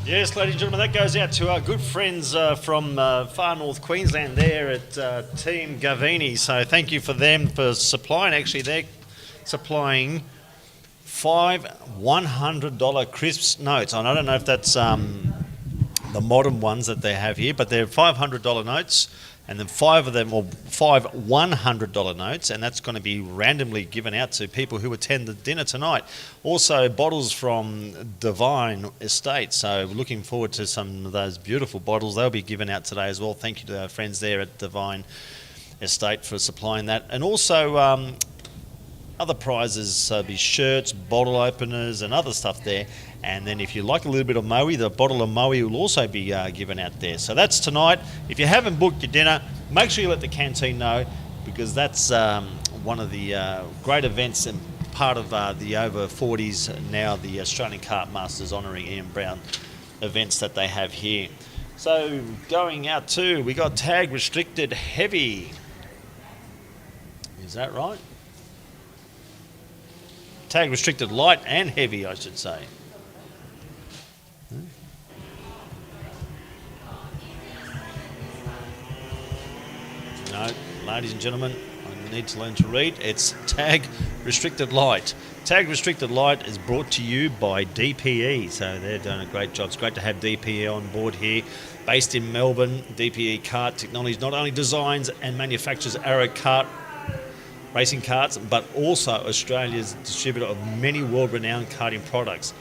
Yes, ladies and gentlemen, that goes out to our good friends from far north Queensland there at Team Gavini. So thank you for them for supplying. Actually, they're supplying 5 $100 crisps notes. And I don't know if that's the modern ones that they have here, but they're $500 notes, and then 5 of them, or 5 $100 notes, and that's going to be randomly given out to people who attend the dinner tonight. Also, bottles from Divine Estate, so we're looking forward to some of those beautiful bottles. They'll be given out today as well. Thank you to our friends there at Divine Estate for supplying that. And also other prizes, so be shirts, bottle openers and other stuff there. And then if you like a little bit of Moe, the bottle of Moe will also be given out there. So that's tonight. If you haven't booked your dinner, make sure you let the canteen know, because that's one of the great events and part of the over 40s now, the Australian Kart Masters honouring Ian Brown events that they have here. So going out to, we got tag restricted heavy. Is that right? Tag restricted light and heavy, I should say. No, ladies and gentlemen, I need to learn to read. It's tag restricted light. Tag restricted light is brought to you by DPE, so they're doing a great job. It's great to have DPE on board here. Based in Melbourne, DPE Kart Technologies not only designs and manufactures Arrow Kart racing karts, but also Australia's distributor of many world-renowned karting products.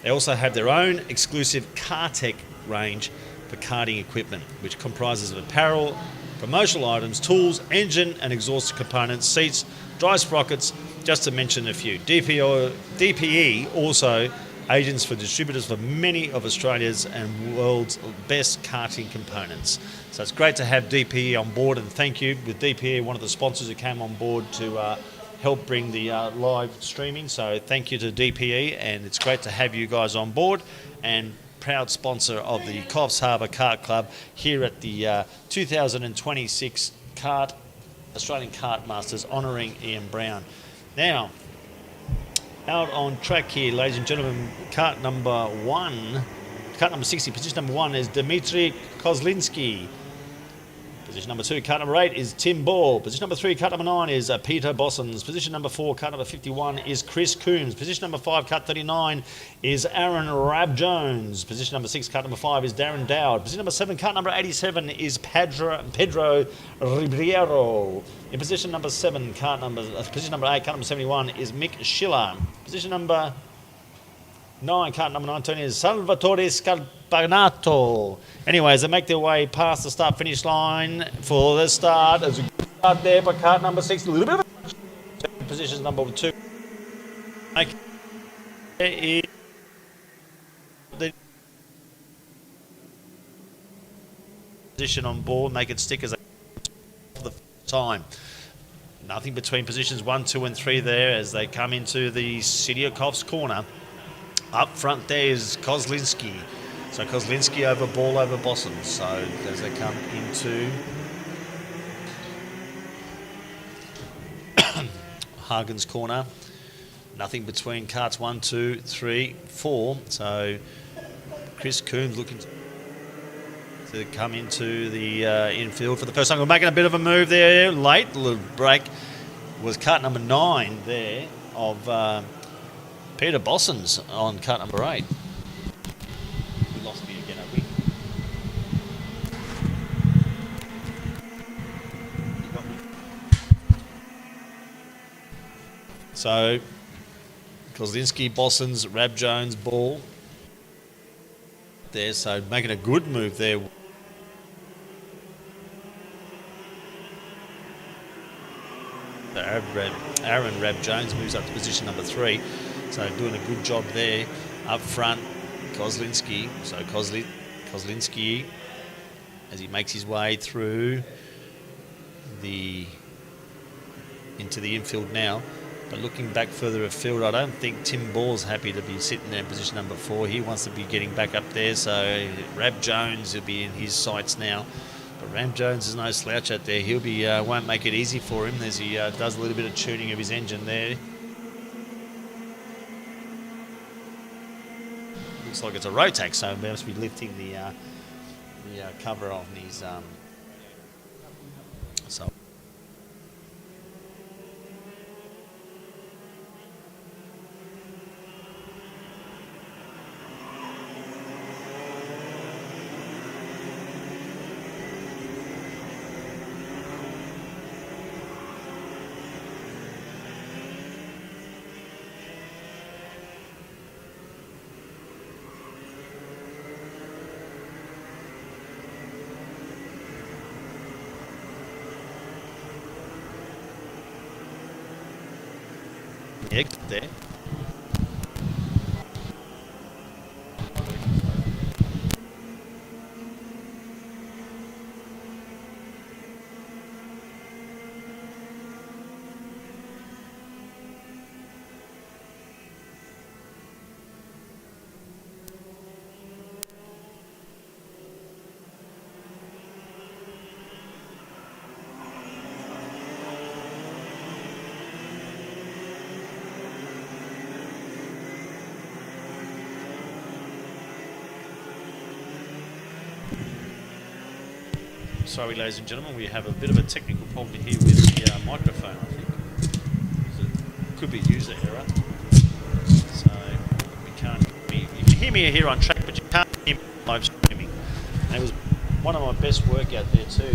They also have their own exclusive Kartech range for karting equipment, which comprises of apparel, promotional items, tools, engine and exhaust components, seats, dry sprockets, just to mention a few. DPE also agents for distributors for many of Australia's and world's best karting components. So it's great to have DPE on board, and thank you. With DPE, one of the sponsors who came on board to help bring the live streaming. So thank you to DPE, and it's great to have you guys on board, and proud sponsor of the Coffs Harbour Kart Club here at the 2026 Australian Kart Masters, honouring Ian Brown. Now, out on track here, ladies and gentlemen, kart number 60, position number 1 is Dmitry Kozlinski. Position number 2, kart number 8 is Tim Ball. Position number 3, kart number 9 is Peter Bossons. Position number 4, kart number 51 is Chris Coombs. Position number 5, kart 39 is Aaron Rab-Jones. Position number 6, kart number 5 is Darren Dowd. Position number 7, kart number 87 is Pedro Ribeiro. In position number 7, position number 8, kart number 71 is Mick Schiller. Position number 9, kart number 19 is Salvatore Scarpanato. Anyways, they make their way past the start-finish line for the start. There's a good start there by kart number 6. A little bit of a positions number 2. The position on board, make it stick as for the time. Nothing between positions 1, 2 and 3 there as they come into the City of Coffs corner. Up front there is Kozlinski. So Kozlinski over Ball over Bossons. So as they come into Hagen's corner, nothing between karts 1, 2, 3, 4. So Chris Coombs looking to come into the infield for the first time. We're making a bit of a move there late. A little break was kart number 9 there of Peter Bossons on kart number 8. We lost me again, have we? So, Kozlinski, Bossons, Rab-Jones, Ball. There, so making a good move there. Aaron Rab-Jones moves up to position number 3. So doing a good job there. Up front, Kozlinski. So Kozlinski, as he makes his way through into the infield now. But looking back further afield, I don't think Tim Ball's happy to be sitting there in position number 4. He wants to be getting back up there. So Rab-Jones will be in his sights now. But Rab-Jones is no slouch out there. He'll be won't make it easy for him as he does a little bit of tuning of his engine there. Looks like it's a Rotax, so he must be lifting the cover off his so. Exit there. Sorry, ladies and gentlemen, we have a bit of a technical problem here with the microphone, I think. It could be user error. So we can't you can hear me here on track, but you can't hear me live streaming. And it was one of my best work out there too.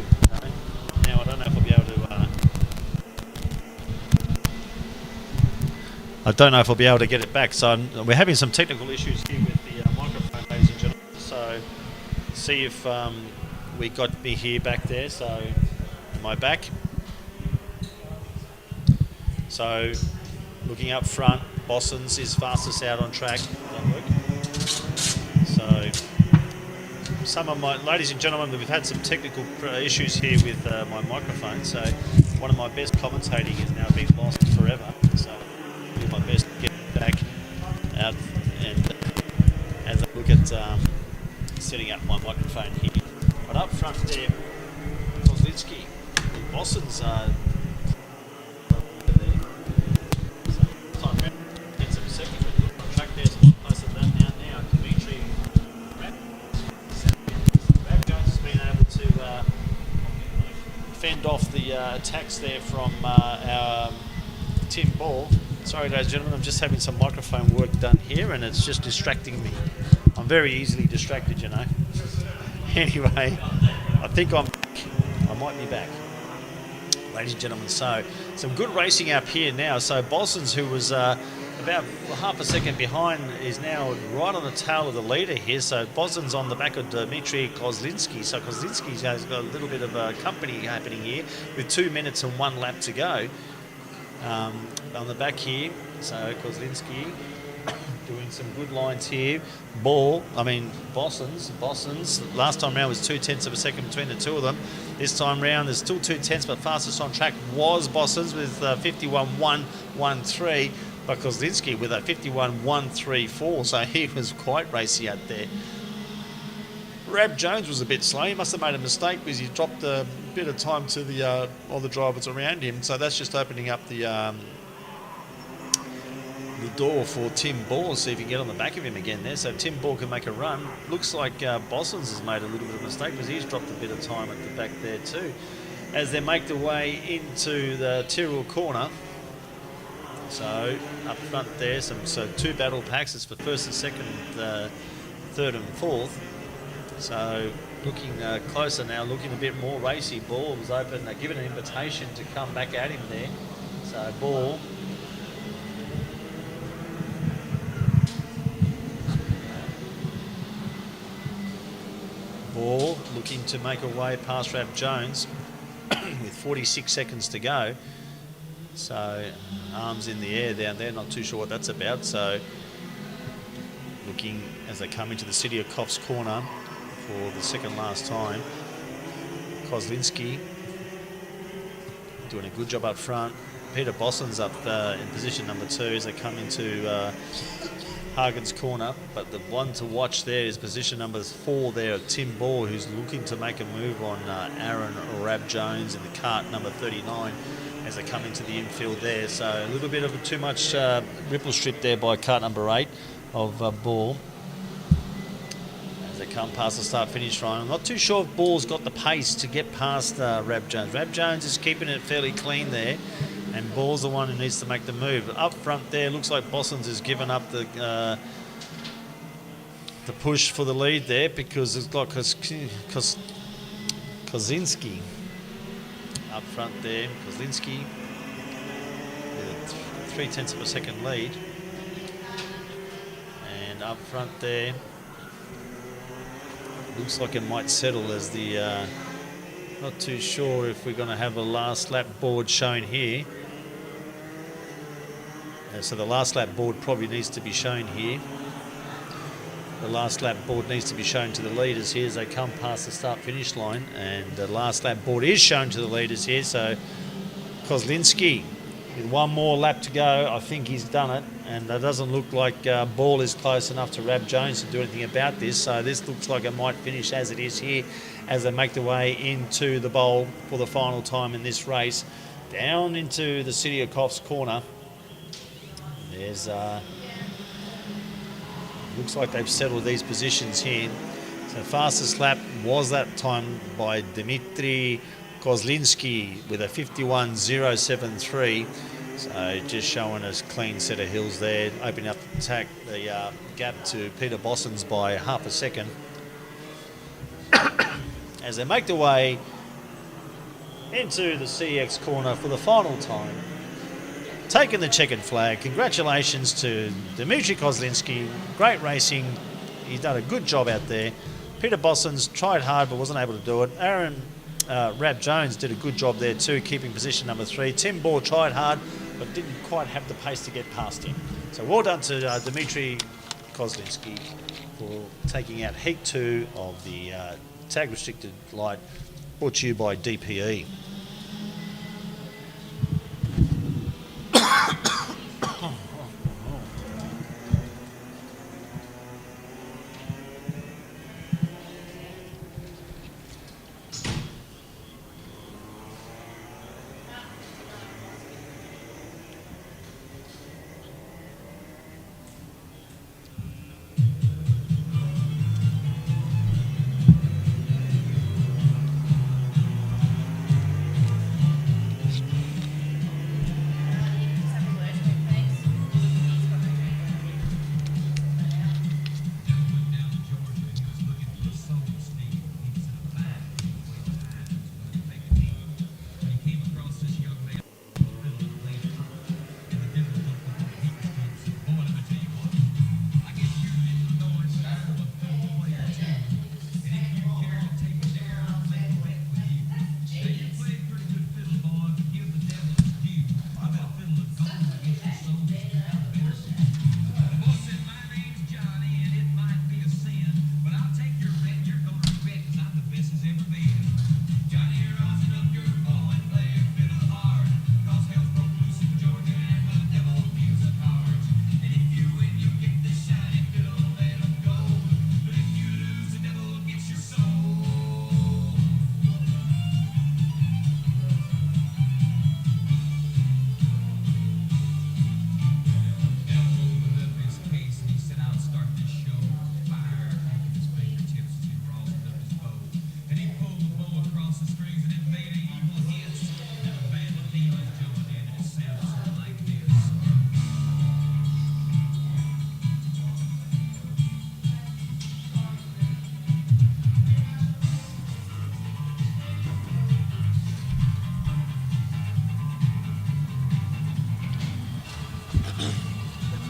Now I don't know if I'll be able to get it back. So we're having some technical issues here with the microphone, ladies and gentlemen. So see if we got me here back there. So am I back? So looking up front, Bossons is fastest out on track. Doesn't work. So, some of my, ladies and gentlemen, we've had some technical issues here with my microphone, so one of my best commentating is now being lost forever. So, I'll do my best to get back out and as I look at setting up my microphone here. But up front there, Kozlinski, Bossons are off the attacks there from our Tim Ball. Sorry ladies and gentlemen, I'm just having some microphone work done here and it's just distracting me. I'm very easily distracted, you know. Anyway, I think I might be back. Ladies and gentlemen, so some good racing up here now. So Bossons, who was about half a second behind, is now right on the tail of the leader here. So Bossons on the back of Dmitry Kozlinski. So Kozlinski has got a little bit of company happening here with 2 minutes and 1 lap to go. On the back here, so Kozlinski doing some good lines here. Bossons. Last time round was 0.2 of a second between the two of them. This time round there's still 0.2, but fastest on track was Bossons with 51.113. But Kozlinski with a 51.134, so he was quite racy out there. Rab Jones was a bit slow. He must have made a mistake because he dropped a bit of time to the all the drivers around him. So that's just opening up the door for Tim Ball. See if he can get on the back of him again there. So Tim Ball can make a run. Looks like Bossons has made a little bit of a mistake because he's dropped a bit of time at the back there too. As they make their way into the Tyrrell corner. So up front there, so 2 battle packs. It's for first and second, third and fourth. So looking closer now, looking a bit more racy. Ball was open. They given an invitation to come back at him there. So Ball looking to make a way past Rab Jones with 46 seconds to go. So arms in the air down there, not too sure what that's about. So looking as they come into the city of Coffs corner for the second last time. Kozlinski doing a good job up front. Peter Bossons up in position number 2 as they come into Hagen's corner. But the one to watch there is position number 4 there, Tim Ball, who's looking to make a move on Aaron or Rab Jones in the Kart number 39. As they come into the infield there. So a little bit of too much ripple strip there by Kart number 8 of Ball. As they come past the start-finish line. I'm not too sure if Ball's got the pace to get past Rab Jones. Rab Jones is keeping it fairly clean there. And Ball's the one who needs to make the move. Up front there, looks like Bossons has given up the push for the lead there because it's got Kozlinski. Up front there, Kozlinski with a 0.3 of a second lead. And up front there, looks like it might settle as the, not too sure if we're going to have a last lap board shown here. So the last lap board probably needs to be shown here. The last lap board needs to be shown to the leaders here as they come past the start-finish line, and the last lap board is shown to the leaders here. So Kozlinski, with one more lap to go, I think he's done it, and it doesn't look like Ball is close enough to Rab Jones to do anything about this. So this looks like it might finish as it is here as they make their way into the bowl for the final time in this race, down into the city of Coffs corner. There's looks like they've settled these positions here. So fastest lap was that time by Dmitry Kozlinski with a 51.073. So just showing us clean set of hills there, opening up the gap to Peter Bossons by half a second. As they make their way into the CX corner for the final time. Taking the checkered flag. Congratulations to Dmitry Kozlinski. Great racing. He's done a good job out there. Peter Bossons tried hard but wasn't able to do it. Aaron Rab Jones did a good job there too, keeping position number 3. Tim Ball tried hard, but didn't quite have the pace to get past him. So well done to Dmitry Kozlinski for taking out Heat 2 of the tag restricted light, brought to you by DPE.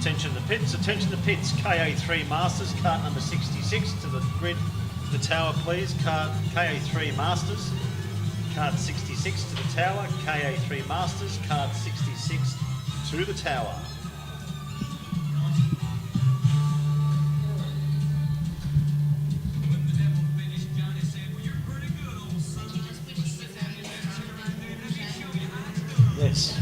Attention to the pits, KA3 Masters, cart number 66 to the grid, the tower please, KA3 Masters, cart 66 to the tower, KA3 Masters, cart 66 to the tower. Yes.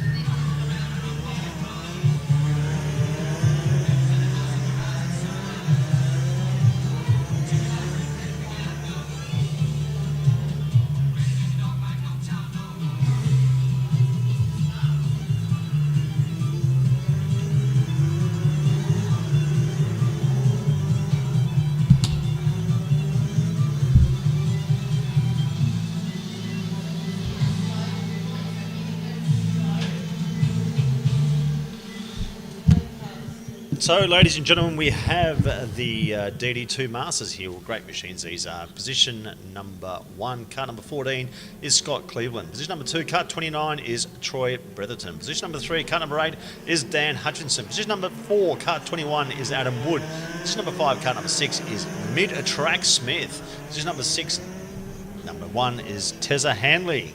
So, ladies and gentlemen, we have the DD2 Masters here. Well, great machines these are. Position number 1, car number 14 is Scott Cleveland. Position number 2, car 29 is Troy Bretherton. Position number 3, car number 8 is Dan Hutchinson. Position number 4, car 21 is Adam Wood. Position number 5, car number 6 is Mid-Track Smith. Position number 6, number 1 is Tessa Hanley.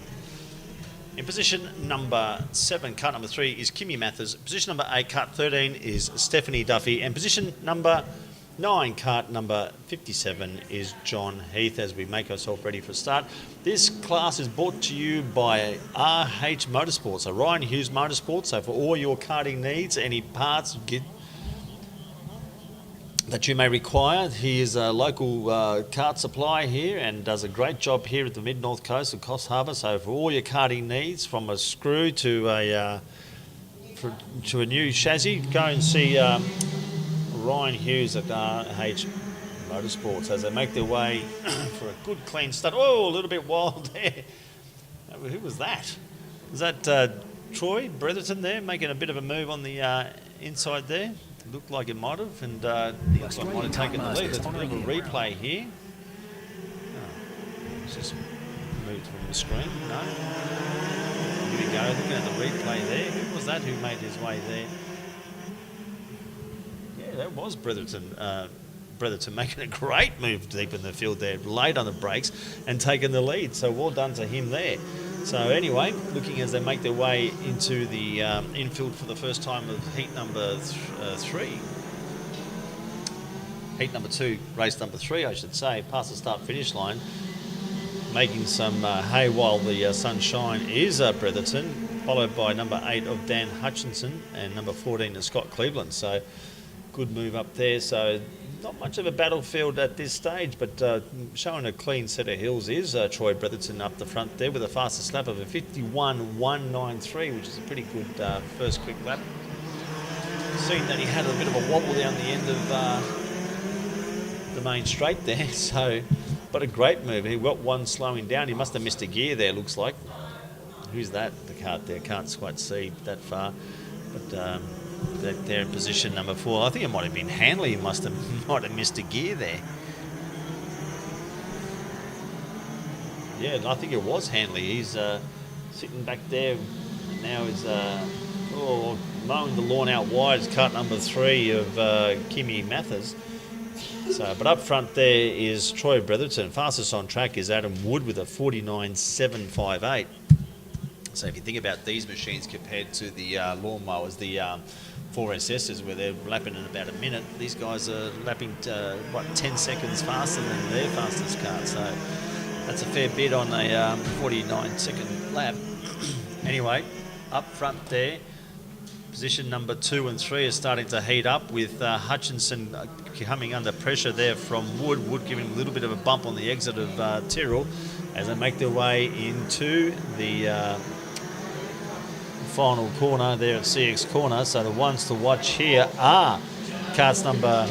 In position number 7, cart number 3 is Kimmy Mathers. Position number 8, cart 13 is Stephanie Duffy. And position number 9, cart number 57 is John Heath as we make ourselves ready for a start. This class is brought to you by RH Motorsports, so Ryan Hughes Motorsports. So for all your karting needs, any parts that you may require, he is a local kart supplier here and does a great job here at the mid-north coast of Coffs Harbour. So for all your karting needs, from a screw to a new chassis, go and see Ryan Hughes at RH Motorsports as they make their way for a good clean start. Oh, a little bit wild there. Who was that? Was that Troy Bretherton there making a bit of a move on the inside there? Looked like it might have, and looks like might have taken the lead. There's a bit of a replay here. Oh, it's just moved from the screen. No. Here we go, looking at the replay there. Who was that who made his way there? Yeah, that was Bretherton Bretherton making a great move deep in the field there, late on the brakes and taking the lead. So well done to him there. So anyway, looking as they make their way into the infield for the first time of heat number 3. Heat number 2, race number 3, I should say, past the start-finish line. Making some hay while the sun shine is Bretherton, followed by number 8 of Dan Hutchinson and number 14 of Scott Cleveland. So good move up there. So not much of a battlefield at this stage, but showing a clean set of hills is Troy Bretherton up the front there with a fastest lap of a 51.193, which is a pretty good first quick lap. Seeing that he had a bit of a wobble down the end of the main straight there, so but a great move. He got one slowing down. He must have missed a gear there, looks like. Who's that? The cart there. Can't quite see that far, but they're in position number 4. I think it might have been Hanley. He might have missed a gear there. Yeah, I think it was Hanley. He's sitting back there now. Is mowing the lawn out wide. It's cart number 3 of Kimmy Mathers. So, but up front there is Troy Bretherton. Fastest on track is Adam Wood with a 49.758. So if you think about these machines compared to the lawnmowers, the 4SSs, where they're lapping in about a minute, these guys are lapping 10 seconds faster than their fastest car. So that's a fair bit on a 49-second lap. Anyway, up front there, position number 2 and 3 is starting to heat up with Hutchinson coming under pressure there from Wood. Wood giving a little bit of a bump on the exit of Tyrrell as they make their way into the final corner there at CX corner. So the ones to watch here are carts number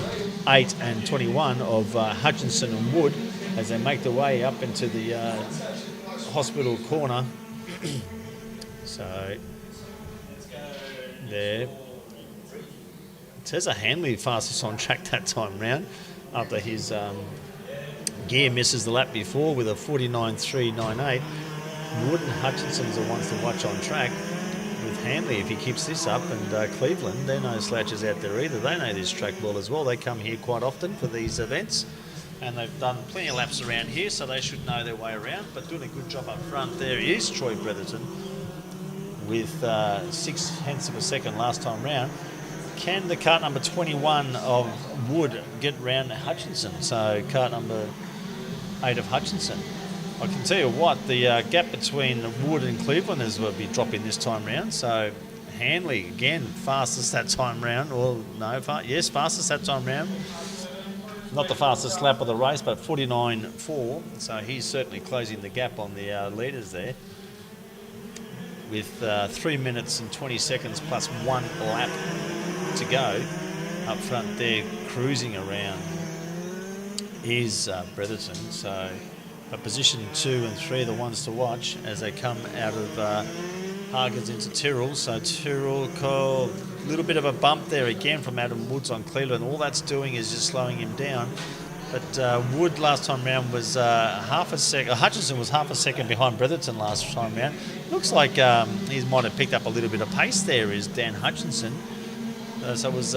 8 and 21 of Hutchinson and Wood as they make their way up into the hospital corner. So there. It says a Hanley fastest on track that time round after his gear misses the lap before with a 49.398. Wood and Hutchinson's the ones to watch on track with Hanley if he keeps this up, and Cleveland, they're no slouches out there either. They know this track well as well. They come here quite often for these events and they've done plenty of laps around here, so they should know their way around, but doing a good job up front. There is Troy Bretherton with 0.6 of a second last time round. Can the cart number 21 of Wood get round Hutchinson? So cart number 8 of Hutchinson. I can tell you what, the gap between Wood and Cleveland is will be dropping this time round. So Hanley again fastest that time round. Well, no, fastest that time round. Not the fastest lap of the race, but 49.4. So he's certainly closing the gap on the leaders there. With 3 minutes and 20 seconds plus 1 lap to go. Up front there, cruising around is Bretherton. So position 2 and 3 are the ones to watch as they come out of Hargans into Tyrrell. So Tyrrell, a little bit of a bump there again from Adam Woods on Cleveland. All that's doing is just slowing him down. But Wood last time round was half a second. Hutchinson was half a second behind Bretherton last time round. Looks like he might have picked up a little bit of pace there, is Dan Hutchinson. So it was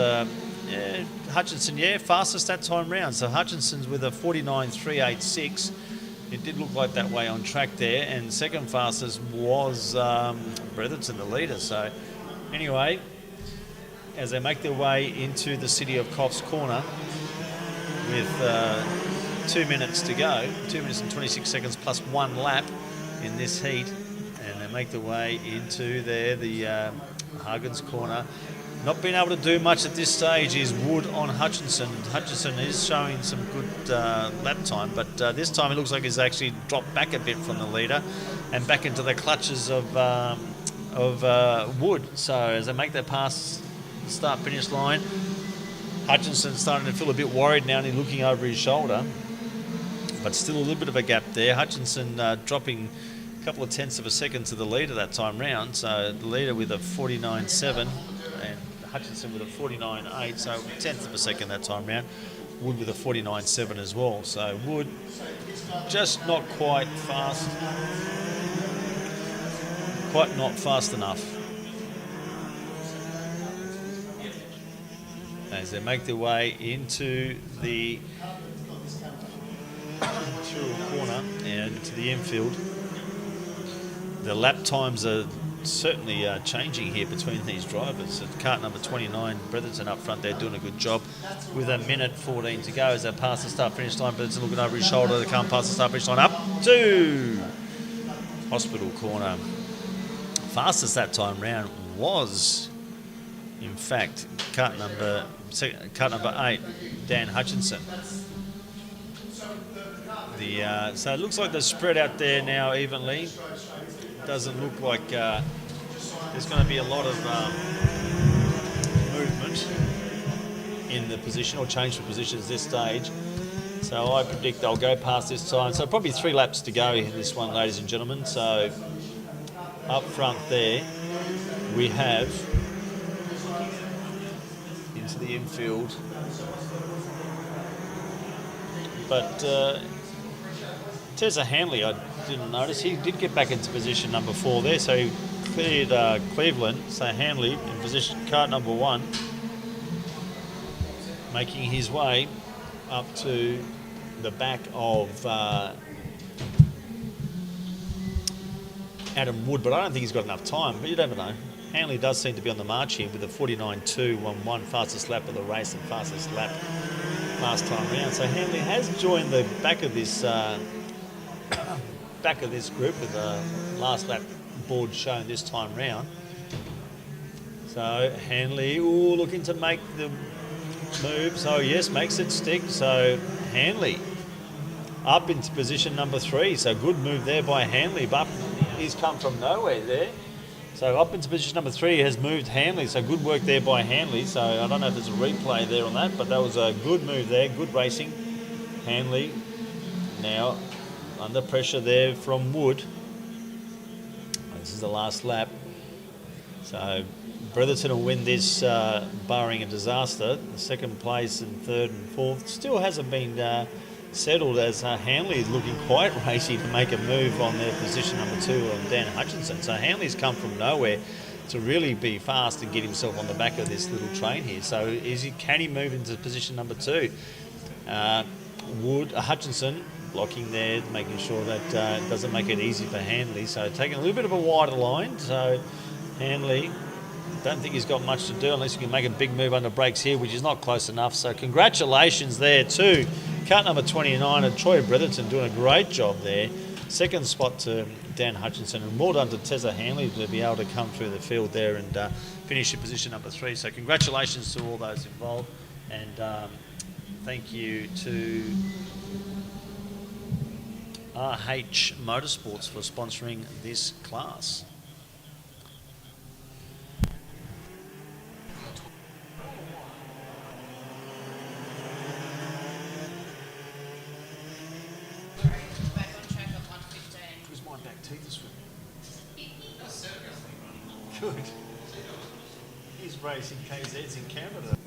Hutchinson, fastest that time round. So Hutchinson's with a 49.386. It did look like that way on track there. And second fastest was Bretherton, the leader. So anyway, as they make their way into the city of Coffs corner, with 2 minutes to go, 2 minutes and 26 seconds plus 1 lap in this heat, and they make their way into there, the Hargans corner. Not being able to do much at this stage is Wood on Hutchinson. Hutchinson is showing some good lap time, but this time it looks like he's actually dropped back a bit from the leader and back into the clutches of Wood. So as they make their pass the start-finish line, Hutchinson's starting to feel a bit worried now and he's looking over his shoulder, but still a little bit of a gap there. Hutchinson dropping a couple of tenths of a second to the leader that time round. So the leader with a 49.7 and Hutchinson with a 49.8, so a tenth of a second that time round. Wood with a 49.7 as well. So Wood just not quite fast, not fast enough. as they make their way into the corner and to the infield. The lap times are certainly changing here between these drivers. At kart number 29, Bretherton up front, they're doing a good job with 1:14 to go as they pass the start finish line. Bretherton looking over his shoulder, they can't pass the start finish line up to Hospital Corner. Fastest that time round was, in fact, kart number 8, Dan Hutchinson. So it looks like they're spread out there now evenly. Doesn't look like there's going to be a lot of movement in the position or change for positions this stage. So I predict they'll go past this time. So probably 3 laps to go in this one, ladies and gentlemen. So up front there we have into the infield. But Tezza Hanley, I didn't notice. He did get back into position number 4 there, so he cleared Cleveland. So Hanley in position, kart number 1, making his way up to the back of Adam Wood, but I don't think he's got enough time, but you never know. Hanley does seem to be on the march here with a 49.211, fastest lap of the race and fastest lap last time round. So Hanley has joined the back of this group with the last lap board shown this time round. So Hanley looking to make the move. So yes, makes it stick. So Hanley up into position number 3. So good move there by Hanley, but he's come from nowhere there. So up into position number 3 has moved Hanley. So good work there by Hanley. So I don't know if there's a replay there on that, but that was a good move there. Good racing. Hanley now under pressure there from Wood. This is the last lap. So Bretherton will win this, barring a disaster. The second place and third and fourth still hasn't been settled, as Hanley is looking quite racy to make a move on their position number 2 on Dan Hutchinson. So Hanley's come from nowhere to really be fast and get himself on the back of this little train here. So can he move into position number 2? Hutchinson blocking there, making sure that it doesn't make it easy for Hanley. So taking a little bit of a wider line. So Hanley, don't think he's got much to do unless he can make a big move under brakes here, which is not close enough. So congratulations there to kart number 29 and Troy Bretherton doing a great job there. Second spot to Dan Hutchinson, and well done to Tezza Hanley to be able to come through the field there and finish in position number 3. So congratulations to all those involved, and thank you to RH Motorsports for sponsoring this class. Who's my back teeth this week? Good. He's racing KZs in Canada.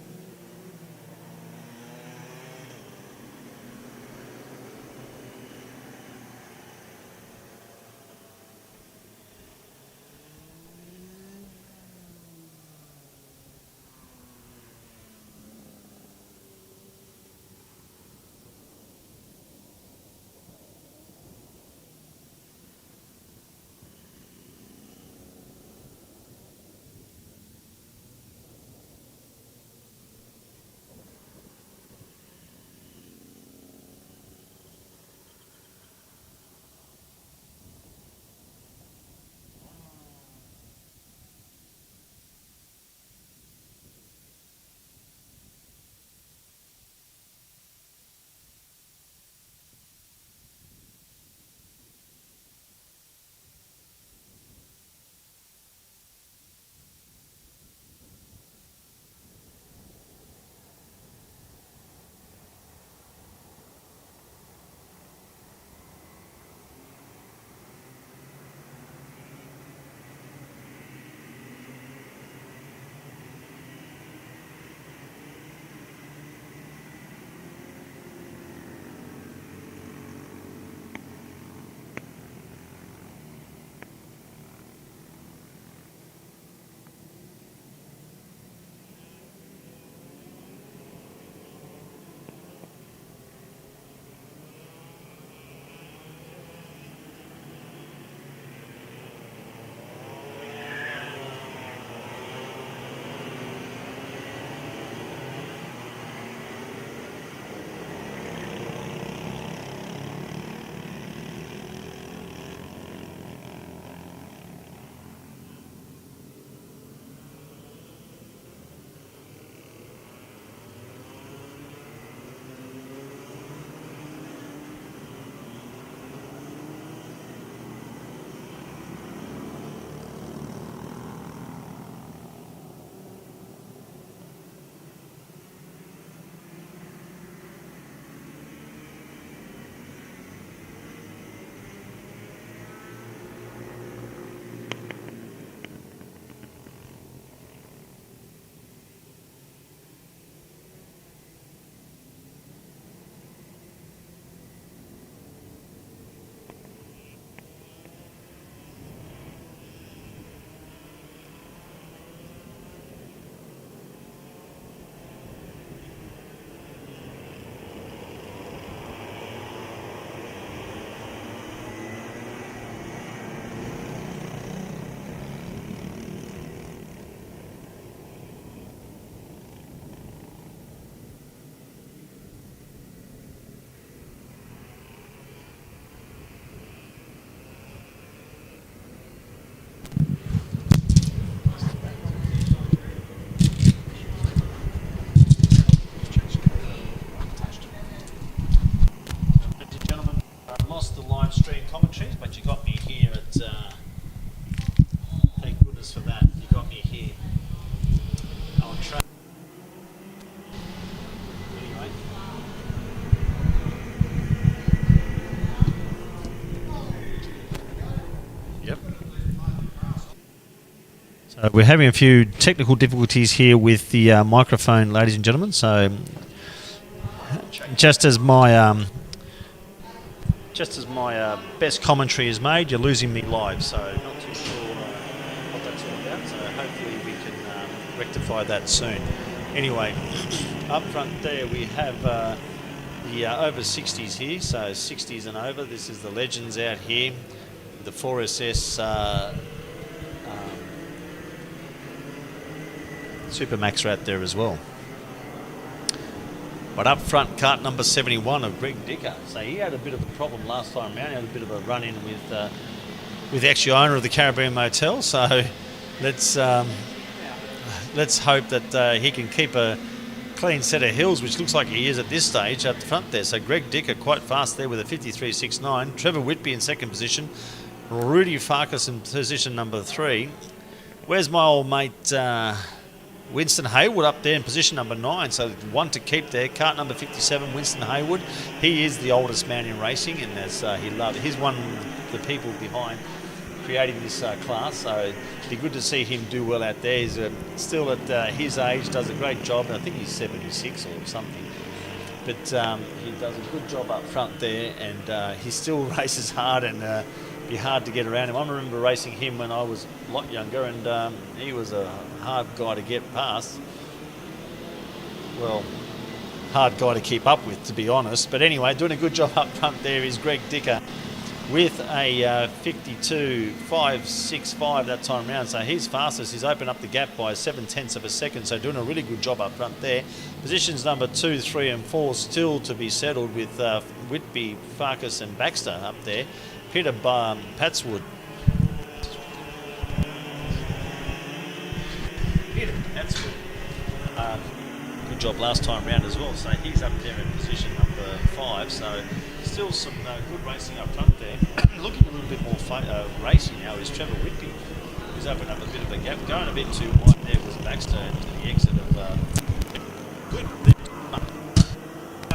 So we're having a few technical difficulties here with the microphone, ladies and gentlemen. So just as my best commentary is made, you're losing me live. So not too sure what that's all about. So hopefully we can rectify that soon. Anyway, up front there we have the over 60s here. So 60s and over. This is the Legends out here. The 4SS Supermax are out there as well. But up front, cart number 71 of Greg Dicker. So he had a bit of a problem last time around. He had a bit of a run-in with the actual owner of the Caribbean Motel. So let's hope that he can keep a clean set of hills, which looks like he is at this stage up the front there. So Greg Dicker quite fast there with a 53.69. Trevor Whitby in second position. Rudy Farkas in position number 3. Where's my old mate Winston Haywood up there in position number 9? So one to keep there. Cart number 57, Winston Haywood. He is the oldest man in racing, and as he's one of the people behind creating this class. So it'd be good to see him do well out there. He's still at his age, does a great job. I think he's 76 or something. But he does a good job up front there, and he still races hard and be hard to get around him. I remember racing him when I was a lot younger, and he was a hard guy to get past. Well, hard guy to keep up with, to be honest. But anyway, doing a good job up front there is Greg Dicker with a 52.565 that time round. So he's fastest. He's opened up the gap by 7/10 of a second. So doing a really good job up front there. Positions number 2, 3 and 4 still to be settled with Whitby, Farkas and Baxter up there. Peter Patswood. Good job last time round as well. So he's up there in position number 5. So still some good racing up front there. Looking a little bit more racy now is Trevor Whitby, who's opened up a bit of a gap. Going a bit too wide there was Baxter into the exit of good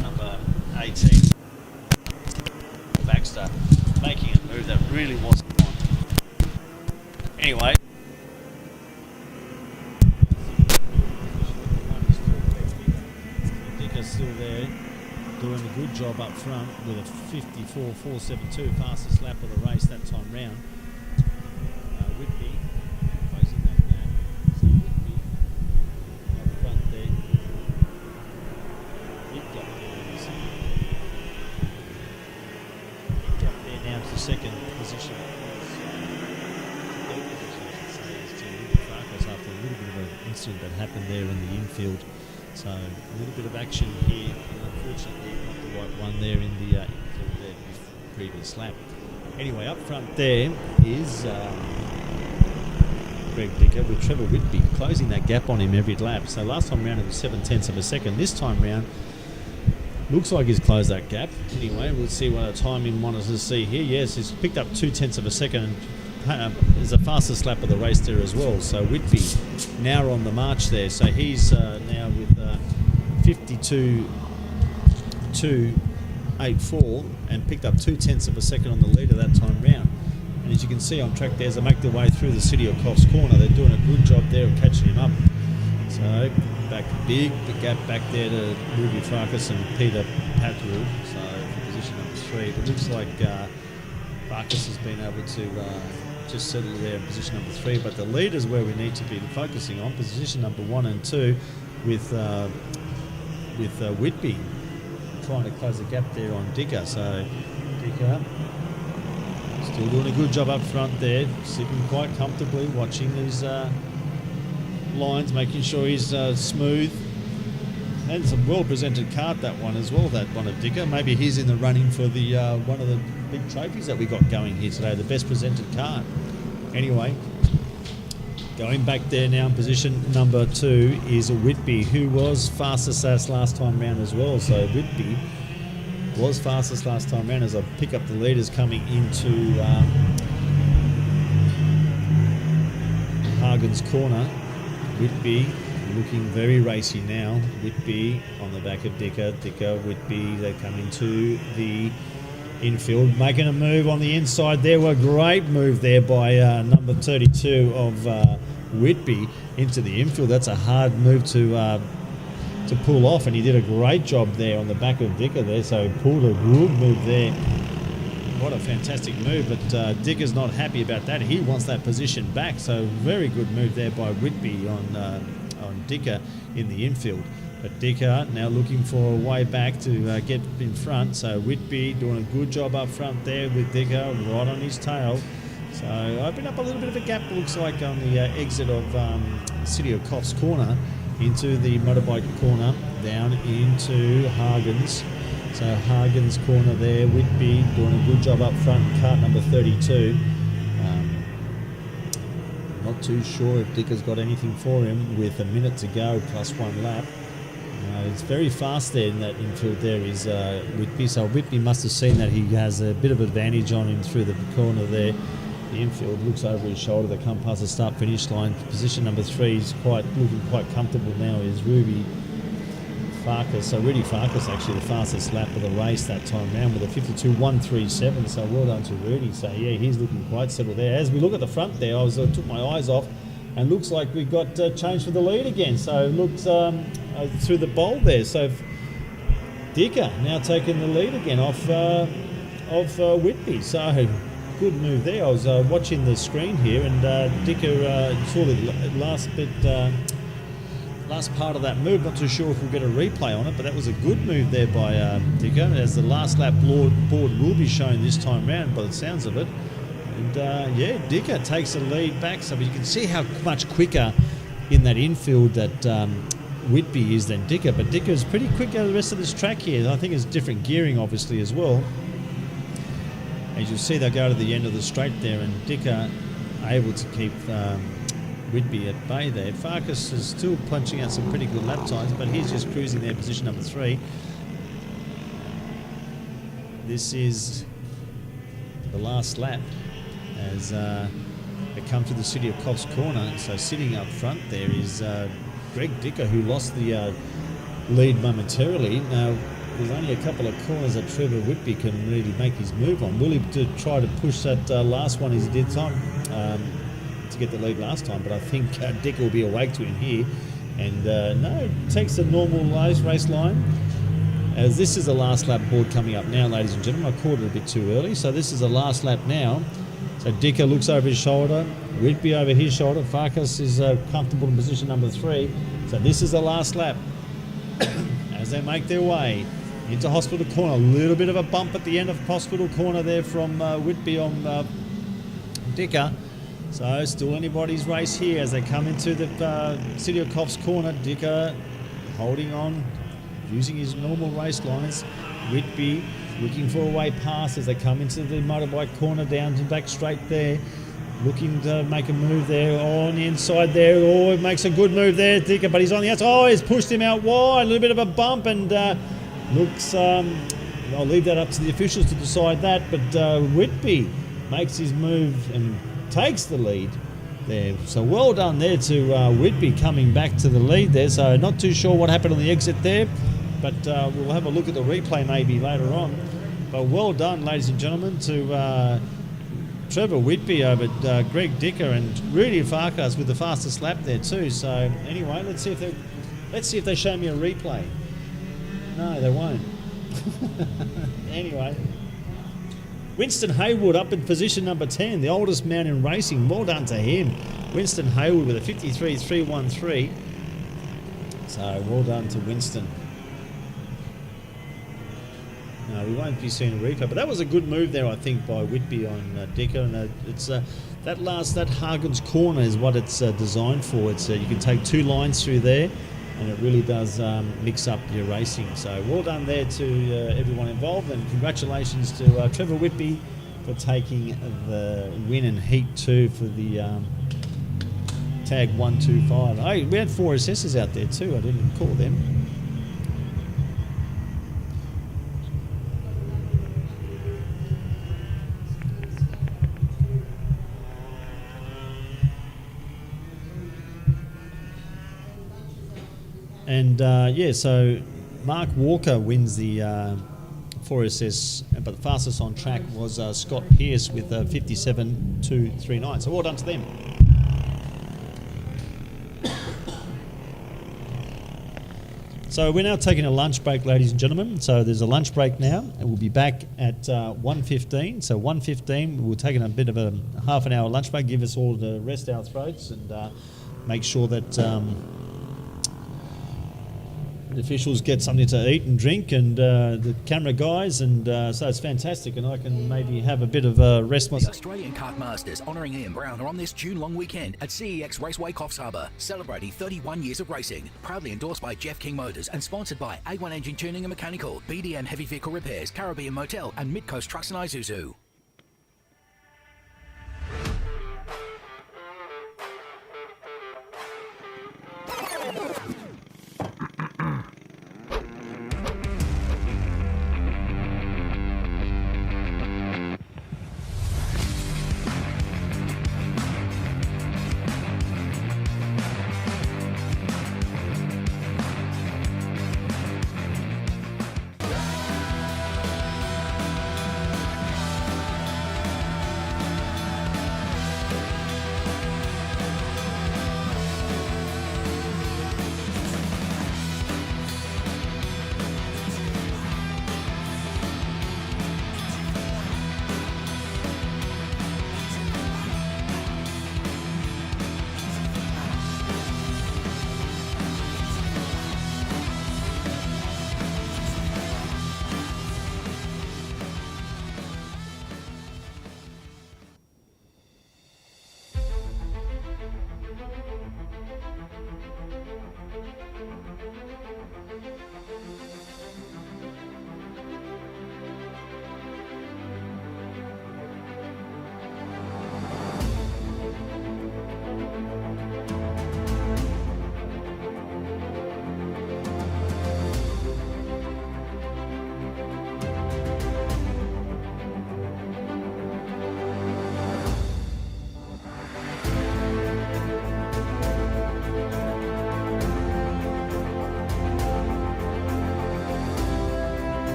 number 18. Baxter making a move that really wasn't on. Anyway. Dicker's still there, doing a good job up front with a 54.472, fastest lap of the race that time round. Whitby closing that gap. So Whitby up front there. Big gap there now to second position. After a little bit of an incident that happened there in the infield. So a little bit of action here, and unfortunately not the right one there in the infield there previous lap. Anyway, up front there is Greg Dicker with Trevor Whitby closing that gap on him every lap. So last time round it was 7/10 of a second. This time round looks like he's closed that gap. Anyway, we'll see what a time he wants to see here. Yes, he's picked up 0.2 of a second. Is the fastest lap of the race there as well. So Whitby now on the march there. So he's now with 52.284 and picked up 0.2 of a second on the leader that time round. And as you can see on track there, as they make their way through the city of Coffs Corner, they're doing a good job there of catching him up. So back big gap back there to Ruby Farkas and Peter Patru. So for position number 3, it looks like Farkas has been able to just settle there in position number 3, but the lead is where we need to be focusing on. Position number 1 and 2 with Whitby trying to close the gap there on Dicker. So Dicker still doing a good job up front there, sitting quite comfortably, watching his lines, making sure he's smooth. And some well-presented cart, that one as well, that one of Dicker. Maybe he's in the running for the one of the big trophies that we got going here today, the best presented cart. Anyway, going back there now in position number 2 is Whitby, who was fastest last time round as well. So Whitby was fastest last time round as I pick up the leaders coming into Hagen's corner. Whitby looking very racy now. Whitby on the back of Dicker. Dicker, Whitby, they come into the infield, making a move on the inside there. A great move there by number 32 of Whitby into the infield. That's a hard move to pull off, and he did a great job there on the back of Dicker there, so he pulled a good move there. What a fantastic move, but Dicker's not happy about that. He wants that position back, so very good move there by Whitby on Dicker in the infield. But Dicker now looking for a way back to get in front, so Whitby doing a good job up front there with Dicker right on his tail. So open up a little bit of a gap, looks like, on the exit of City of Coffs corner into the motorbike corner, down into Hagen's. So Hagen's corner there, Whitby doing a good job up front, cart number 32. Not too sure if Dicker's got anything for him with a minute to go plus one lap. It's very fast there in that infield there is Whitby, so Whitby must have seen that he has a bit of advantage on him through the corner there. The infield looks over his shoulder, they come past the start-finish line. Position number 3 is looking quite comfortable now, is Ruby Farkas. So Rudy Farkas actually the fastest lap of the race that time round with a 52.137, so well done to Rudy. So yeah, he's looking quite settled there. As we look at the front there, I took my eyes off, and looks like we've got change for the lead again. So looks through the bowl there. So Dicker now taking the lead again off Whitby. So good move there. I was watching the screen here, and Dicker saw the last part of that move. Not too sure if we'll get a replay on it, but that was a good move there by Dicker, as the last lap board will be shown this time round by the sounds of it. And yeah, Dicker takes the lead back, so you can see how much quicker in that infield that Whitby is than Dicker, but Dicker is pretty quick out of the rest of this track here. I think it's different gearing obviously as well. As you see, they go to the end of the straight there, and Dicker able to keep Whitby at bay there. Farkas is still punching out some pretty good lap times, but he's just cruising there, position number 3. This is the last lap as they come to the City of Coffs corner. So sitting up front there is Greg Dicker, who lost the lead momentarily. Now, there's only a couple of corners that Trevor Whitby can really make his move on. Will he try to push that last one as he did to get the lead last time? But I think Dicker will be awake to him here. And no, takes the normal race line. As this is the last lap board coming up now, ladies and gentlemen. I caught it a bit too early. So this is the last lap now. So Dicker looks over his shoulder, Whitby over his shoulder. Farkas is comfortable in position number 3. So this is the last lap as they make their way into Hospital Corner. A little bit of a bump at the end of Hospital Corner there from Whitby on Dicker. So still anybody's race here as they come into the City of Coffs corner. Dicker holding on, using his normal race lines. Whitby looking for a way past as they come into the motorbike corner, down to back straight there. Looking to make a move there on the inside there. Oh, it makes a good move there, Dicker, but he's on the outside. Oh, he's pushed him out wide. A little bit of a bump, and looks... I'll leave that up to the officials to decide that, but Whitby makes his move and takes the lead there. So well done there to Whitby coming back to the lead there. So not too sure what happened on the exit there, but we'll have a look at the replay maybe later on. But well done, ladies and gentlemen, to Trevor Whitby over Greg Dicker, and Rudy Farkas with the fastest lap there too. So anyway, let's see if they show me a replay. No, they won't. Anyway, Winston Haywood up in position number 10, the oldest man in racing. Well done to him. Winston Haywood with a 53.313. So well done to Winston. No, we won't be seeing a replay, but that was a good move there, I think, by Whitby on Dicker. And it's that Hagen's corner is what it's designed for. It's you can take 2 lines through there, and it really does mix up your racing. So well done there to everyone involved, and congratulations to Trevor Whitby for taking the win in Heat 2 for the tag 125. Oh, we had 4 assessors out there too. I didn't even call them. And yeah, so Mark Walker wins the 4SS, but the fastest on track was Scott Pearce with 57.239. So well done to them. So we're now taking a lunch break, ladies and gentlemen. So there's a lunch break now, and we'll be back at 1:15. So 1:15, we'll take a bit of a half an hour lunch break, give us all to rest our throats and make sure that the officials get something to eat and drink, and the camera guys, and so it's fantastic, and I can maybe have a bit of a rest The myself. Australian Kart Masters honouring Ian Brown are on this June long weekend at CEX Raceway Coffs Harbour, celebrating 31 years of racing. Proudly endorsed by Jeff King Motors and sponsored by A1 Engine Tuning and Mechanical, BDM Heavy Vehicle Repairs, Caribbean Motel and Mid-Coast Trucks and Isuzu.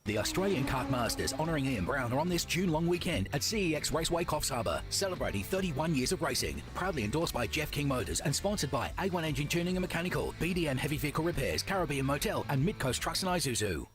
The Australian Kart Masters honouring Ian Brown are on this June long weekend at CEX Raceway Coffs Harbour, celebrating 31 years of racing. Proudly endorsed by Jeff King Motors and sponsored by A1 Engine Tuning and Mechanical, BDM Heavy Vehicle Repairs, Caribbean Motel and Mid-Coast Trucks and Isuzu.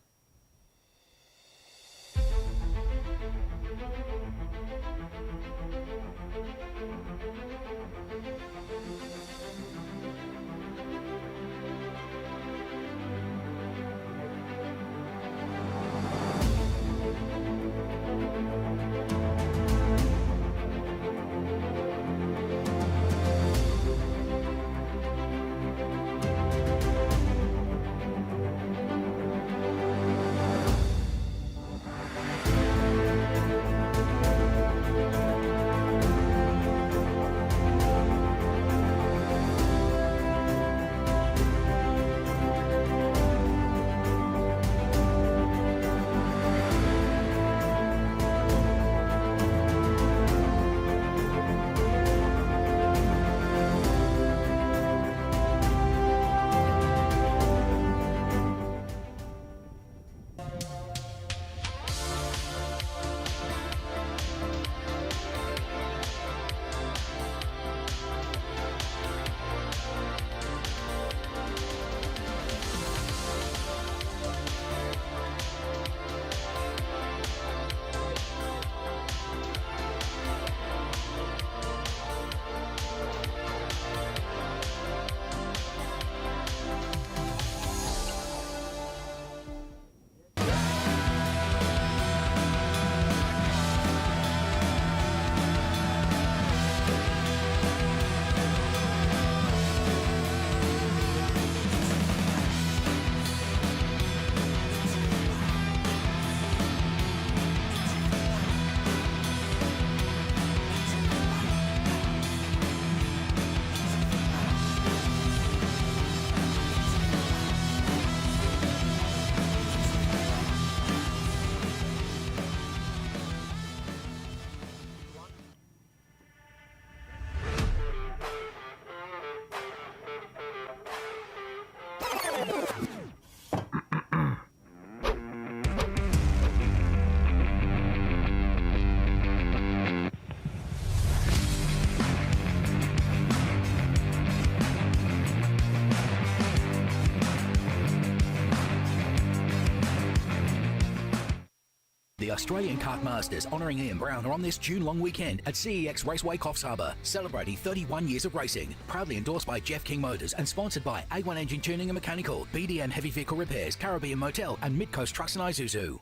The Australian Kart Masters honouring Ian Brown are on this June long weekend at CEX Raceway Coffs Harbour, celebrating 31 years of racing. Proudly endorsed by Jeff King Motors and sponsored by A1 Engine Tuning and Mechanical, BDM Heavy Vehicle Repairs, Caribbean Motel and Mid-Coast Trucks and Isuzu.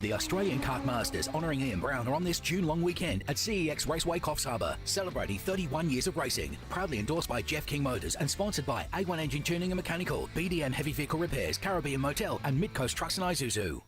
The Australian Kart Masters honouring Ian Brown are on this June long weekend at CEX Raceway Coffs Harbour, celebrating 31 years of racing. Proudly endorsed by Jeff King Motors and sponsored by A1 Engine Tuning and Mechanical, BDM Heavy Vehicle Repairs, Caribbean Motel and Mid-Coast Trucks and Isuzu.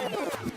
you